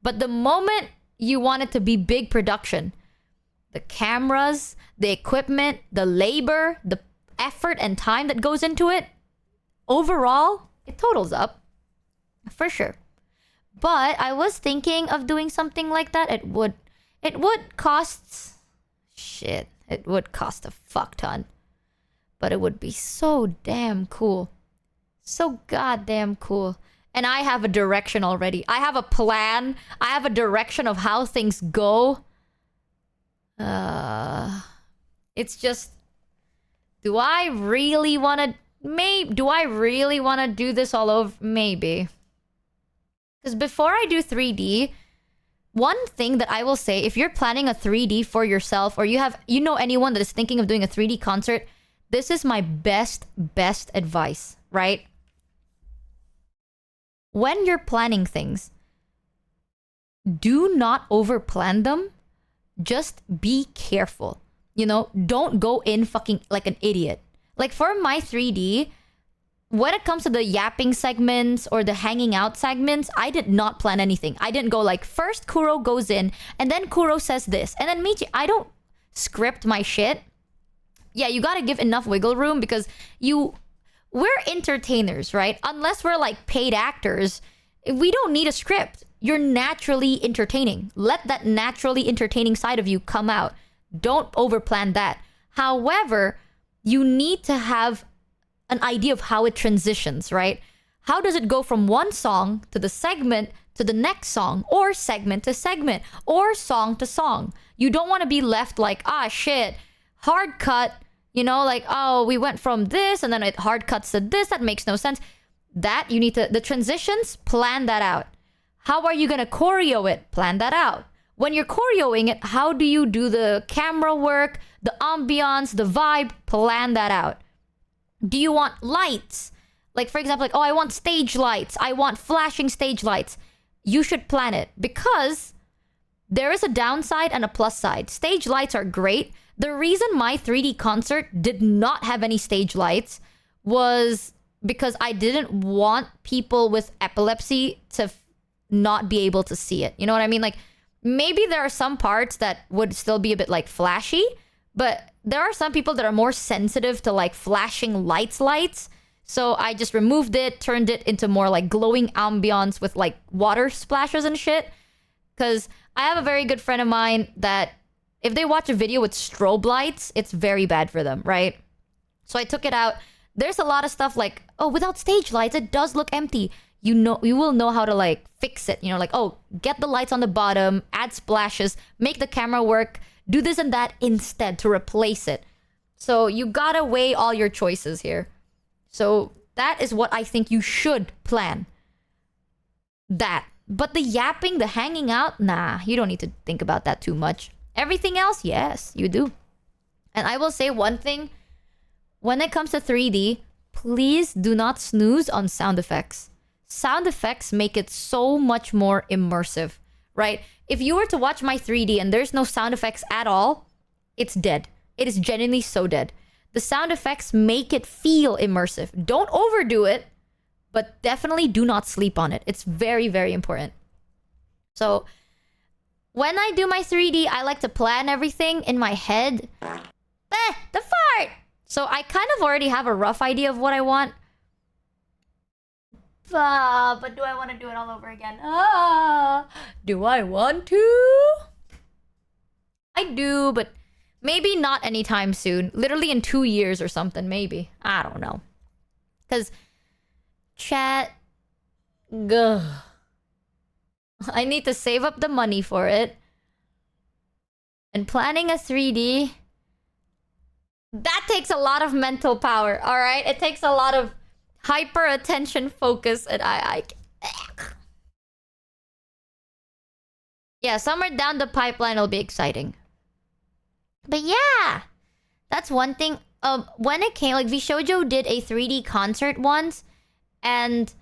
Speaker 1: But the moment you want it to be big production, the cameras, the equipment, the labor, the effort and time that goes into it, overall, it totals up. For sure. But I was thinking of doing something like that. It would cost... Shit. It would cost a fuck ton. But it would be so damn cool. So goddamn cool. And I have a direction already. I have a plan. I have a direction of how things go. It's just... Do I really want to... Do I really want to do this all over? Maybe. Because before I do 3D... One thing that I will say, if you're planning a 3D for yourself, or you know anyone that is thinking of doing a 3D concert, this is my best advice, right? When you're planning things, do not overplan them. Just be careful. You know, don't go in fucking like an idiot. Like for my 3D, when it comes to the yapping segments or the hanging out segments, I did not plan anything. I didn't go like, first Kuro goes in, and then Kuro says this, and then Michi. I don't script my shit. Yeah, you gotta give enough wiggle room because we're entertainers, right? Unless we're like paid actors, we don't need a script. You're naturally entertaining. Let that naturally entertaining side of you come out. Don't overplan that. However, you need to have an idea of how it transitions, right? How does it go from one song to the segment to the next song, or segment to segment, or song to song? You don't want to be left like, ah, shit, hard cut, you know, like, oh, we went from this and then it hard cuts to this. That makes no sense. That you need to, the transitions, plan that out. How are you going to choreo it? Plan that out. When you're choreoing it, how do you do the camera work, the ambiance, the vibe? Plan that out. Do you want lights? Like, for example, like, oh, I want stage lights. I want flashing stage lights. You should plan it because there is a downside and a plus side. Stage lights are great. The reason my 3D concert did not have any stage lights was because I didn't want people with epilepsy to not be able to see it. You know what I mean? Like, maybe there are some parts that would still be a bit like flashy, but there are some people that are more sensitive to like flashing lights. So I just removed it, turned it into more like glowing ambiance with like water splashes and shit. Because I have a very good friend of mine that if they watch a video with strobe lights, it's very bad for them, right? So I took it out. There's a lot of stuff like, oh, without stage lights, it does look empty. You will know how to like fix it. You know, like, oh, get the lights on the bottom, add splashes, make the camera work, do this and that instead to replace it. So you gotta weigh all your choices here. So That is what I think you should plan. That. But the yapping, the hanging out, nah, you don't need to think about that too much. Everything else, yes, you do. And I will say one thing. When it comes to 3D, please do not snooze on sound effects. Sound effects make it so much more immersive, right? If you were to watch my 3D and there's no sound effects at all, it's dead. It is genuinely so dead. The sound effects make it feel immersive. Don't overdo it, but definitely do not sleep on it. It's very, very important. So, when I do my 3D, I like to plan everything in my head. The fart! So I kind of already have a rough idea of what I want. But do I want to do it all over again? Do I want to? I do, but maybe not anytime soon. Literally in 2 years or something, maybe. I don't know. Because chat... Gah. I need to save up the money for it. And planning a 3D... That takes a lot of mental power, alright? It takes a lot of hyper attention focus, and yeah, somewhere down the pipeline will be exciting. But yeah, that's one thing. When it came, like, Vshoujo did a 3D concert once, and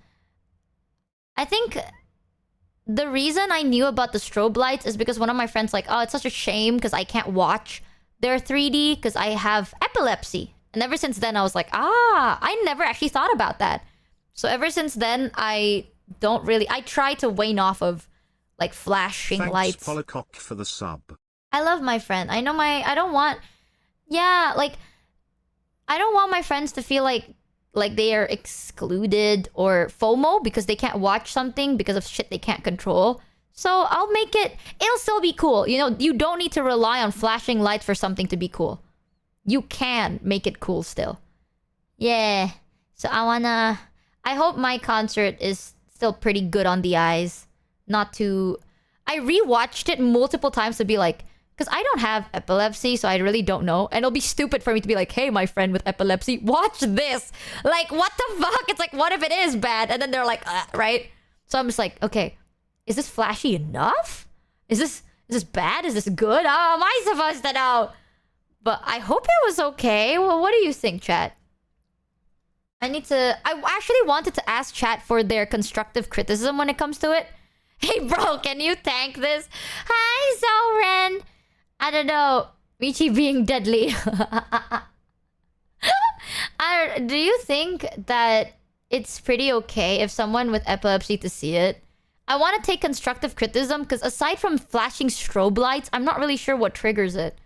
Speaker 1: I think the reason I knew about the strobe lights is because one of my friends like, oh, it's such a shame because I can't watch their 3D because I have epilepsy. And ever since then, I was like, I never actually thought about that. So ever since then, I don't really... I try to wane off of, like, flashing lights.
Speaker 2: Thanks, Polycock, for the sub.
Speaker 1: I love my friend. I know my... I don't want... Yeah, like... I don't want my friends to feel like they are excluded or FOMO because they can't watch something because of shit they can't control. So I'll make it... It'll still be cool. You know, you don't need to rely on flashing lights for something to be cool. You can make it cool still. Yeah. So I wanna... I hope my concert is still pretty good on the eyes. Not too... I rewatched it multiple times to be like... Because I don't have epilepsy, so I really don't know. And it'll be stupid for me to be like, hey, my friend with epilepsy, watch this. Like, what the fuck? It's like, what if it is bad? And then they're like, right? So I'm just like, okay, is this flashy enough? Is this bad? Is this good? How am I supposed to know? But I hope it was okay. Well, what do you think, chat? I actually wanted to ask chat for their constructive criticism when it comes to it. Hey, bro, can you tank this? Hi, Zoren. I don't know. Michi being deadly. Do you think that it's pretty okay if someone with epilepsy to see it? I want to take constructive criticism because aside from flashing strobe lights, I'm not really sure what triggers it.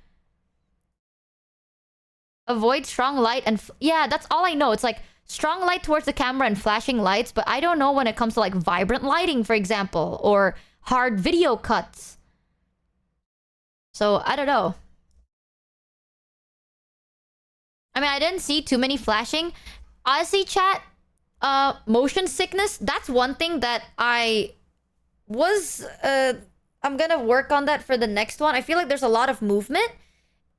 Speaker 1: Avoid strong light and... yeah, that's all I know. It's like strong light towards the camera and flashing lights, but I don't know when it comes to like vibrant lighting, for example, or hard video cuts. So, I don't know. I mean, I didn't see too many flashing. Honestly, chat, motion sickness, that's one thing that I was... I'm gonna work on that for the next one. I feel like there's a lot of movement.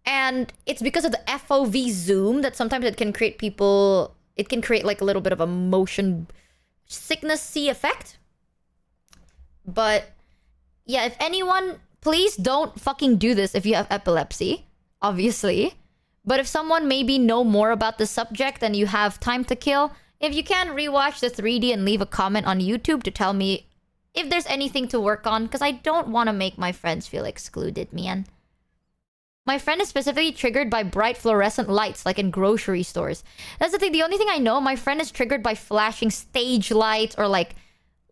Speaker 1: And it's because of the FOV zoom that sometimes it can create people... It can create like a little bit of a motion sickness-y effect. But yeah, if anyone... Please don't fucking do this if you have epilepsy, obviously. But if someone maybe know more about the subject and you have time to kill, if you can rewatch the 3D and leave a comment on YouTube to tell me if there's anything to work on, because I don't want to make my friends feel excluded, man. My friend is specifically triggered by bright fluorescent lights, like in grocery stores. That's the thing. The only thing I know, my friend is triggered by flashing stage lights or like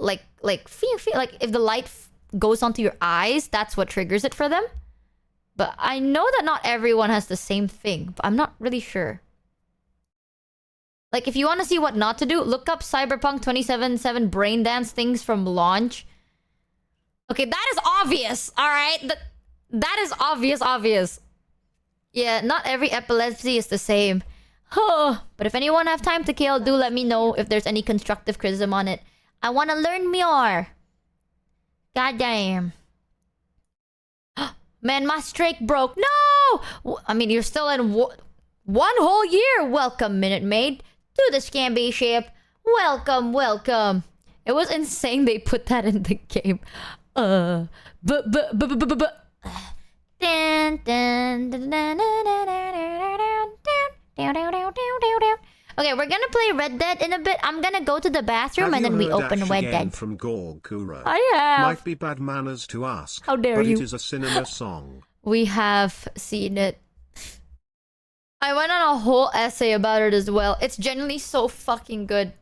Speaker 1: if the light goes onto your eyes, that's what triggers it for them. But I know that not everyone has the same thing, but I'm not really sure. Like, if you want to see what not to do, look up Cyberpunk 2077 brain dance things from launch. Okay, that is obvious, alright? That is obvious. Yeah, not every epilepsy is the same. But if anyone have time to kill, do let me know if there's any constructive criticism on it. I want to learn more. Goddamn. Man, my streak broke. No! I mean, you're still in one whole year. Welcome, Minute Maid. to the Scamby ship. Welcome, welcome. It was insane they put that in the game. Dun, dun, dun, dun, dun, dun, dun, dun, dun, dun. Okay, we're gonna play Red Dead in a bit. I'm gonna go to the bathroom and then we open Red Dead.
Speaker 2: From Gorkura.
Speaker 1: I have.
Speaker 2: Might be bad manners to ask.
Speaker 1: How dare
Speaker 2: but
Speaker 1: you?
Speaker 2: It is a cinema song.
Speaker 1: We have seen it. I went on a whole essay about it as well. It's genuinely so fucking good.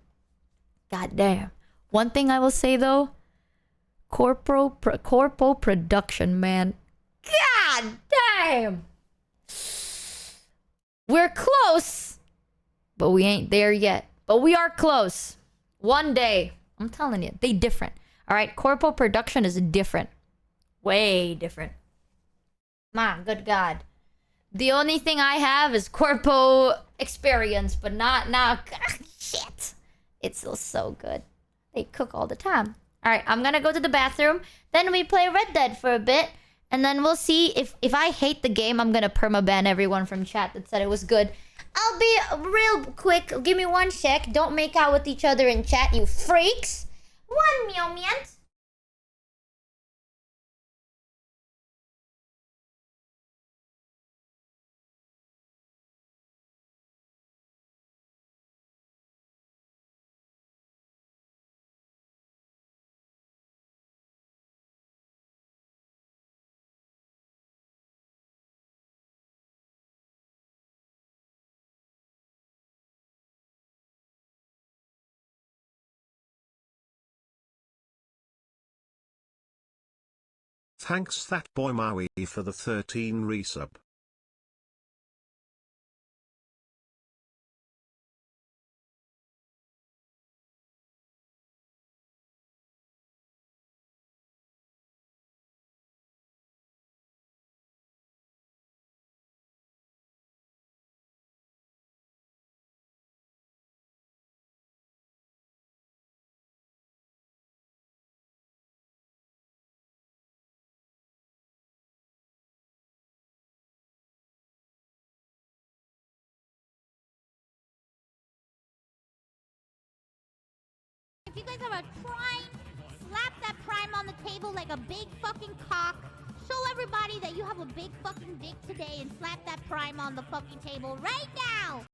Speaker 1: God damn. One thing I will say though, corpo production, man. God damn. We're close, but we ain't there yet. But we are close. One day, I'm telling you, they different. All right, corpo production is different, way different. My good God. The only thing I have is corpo experience, but not now. Shit. It's still so good. They cook all the time. Alright, I'm gonna go to the bathroom. Then we play Red Dead for a bit. And then we'll see if I hate the game, I'm gonna permaban everyone from chat that said it was good. I'll be real quick. Give me one sec. Don't make out with each other in chat, you freaks. One moment.
Speaker 2: Thanks that boy Maui for the 13 resub.
Speaker 15: If you guys have a prime, slap that prime on the table like a big fucking cock. Show everybody that you have a big fucking dick today and slap that prime on the fucking table right now.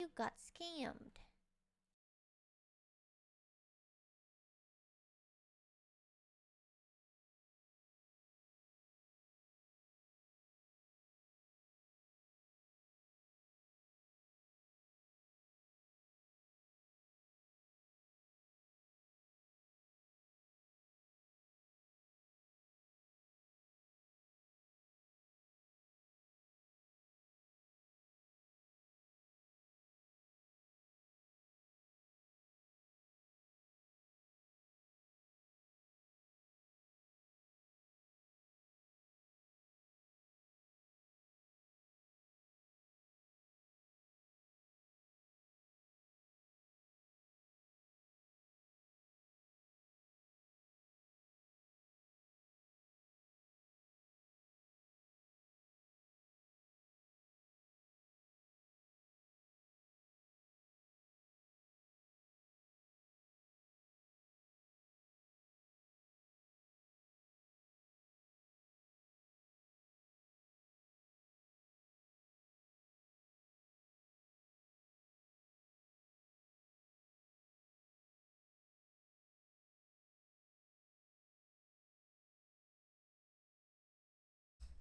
Speaker 1: You got scammed.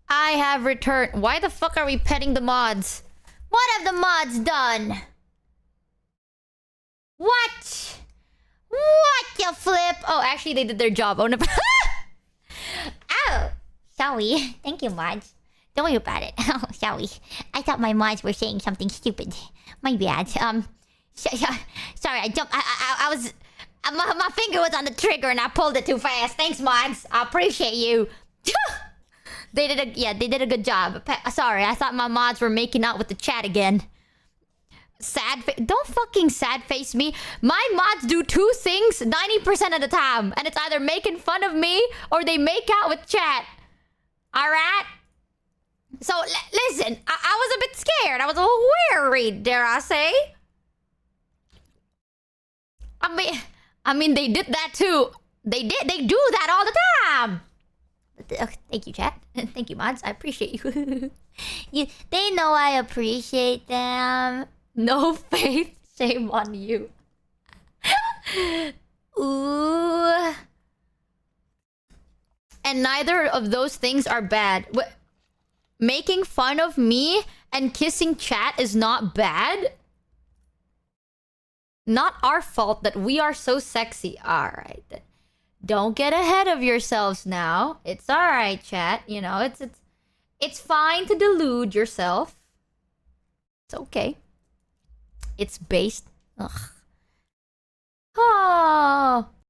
Speaker 1: I have returned. Why the fuck are we petting the mods? What have the mods done? What? What, you flip? Oh, actually, they did their job. Oh, no. Oh, sorry. Thank you, mods. Don't worry about it. Oh, sorry. I thought my mods were saying something stupid. My bad. Sorry, I jumped. I was... My finger was on the trigger and I pulled it too fast. Thanks, mods. I appreciate you. They did a good job. Sorry, I thought my mods were making out with the chat again. Don't fucking sad face me. My mods do two things 90% of the time. And it's either making fun of me or they make out with chat. Alright? So, listen. I was a bit scared. I was a little worried, dare I say. I mean, they did that too. They do that all the time. Thank you, chat. Thank you, mods. I appreciate you. They know I appreciate them. No faith. Shame on you. Ooh. And neither of those things are bad. Making fun of me and kissing chat is not bad. Not our fault that we are so sexy. Alright. Don't get ahead of yourselves now. It's alright, chat. You know, it's fine to delude yourself. It's okay. It's based... Ugh. Oh.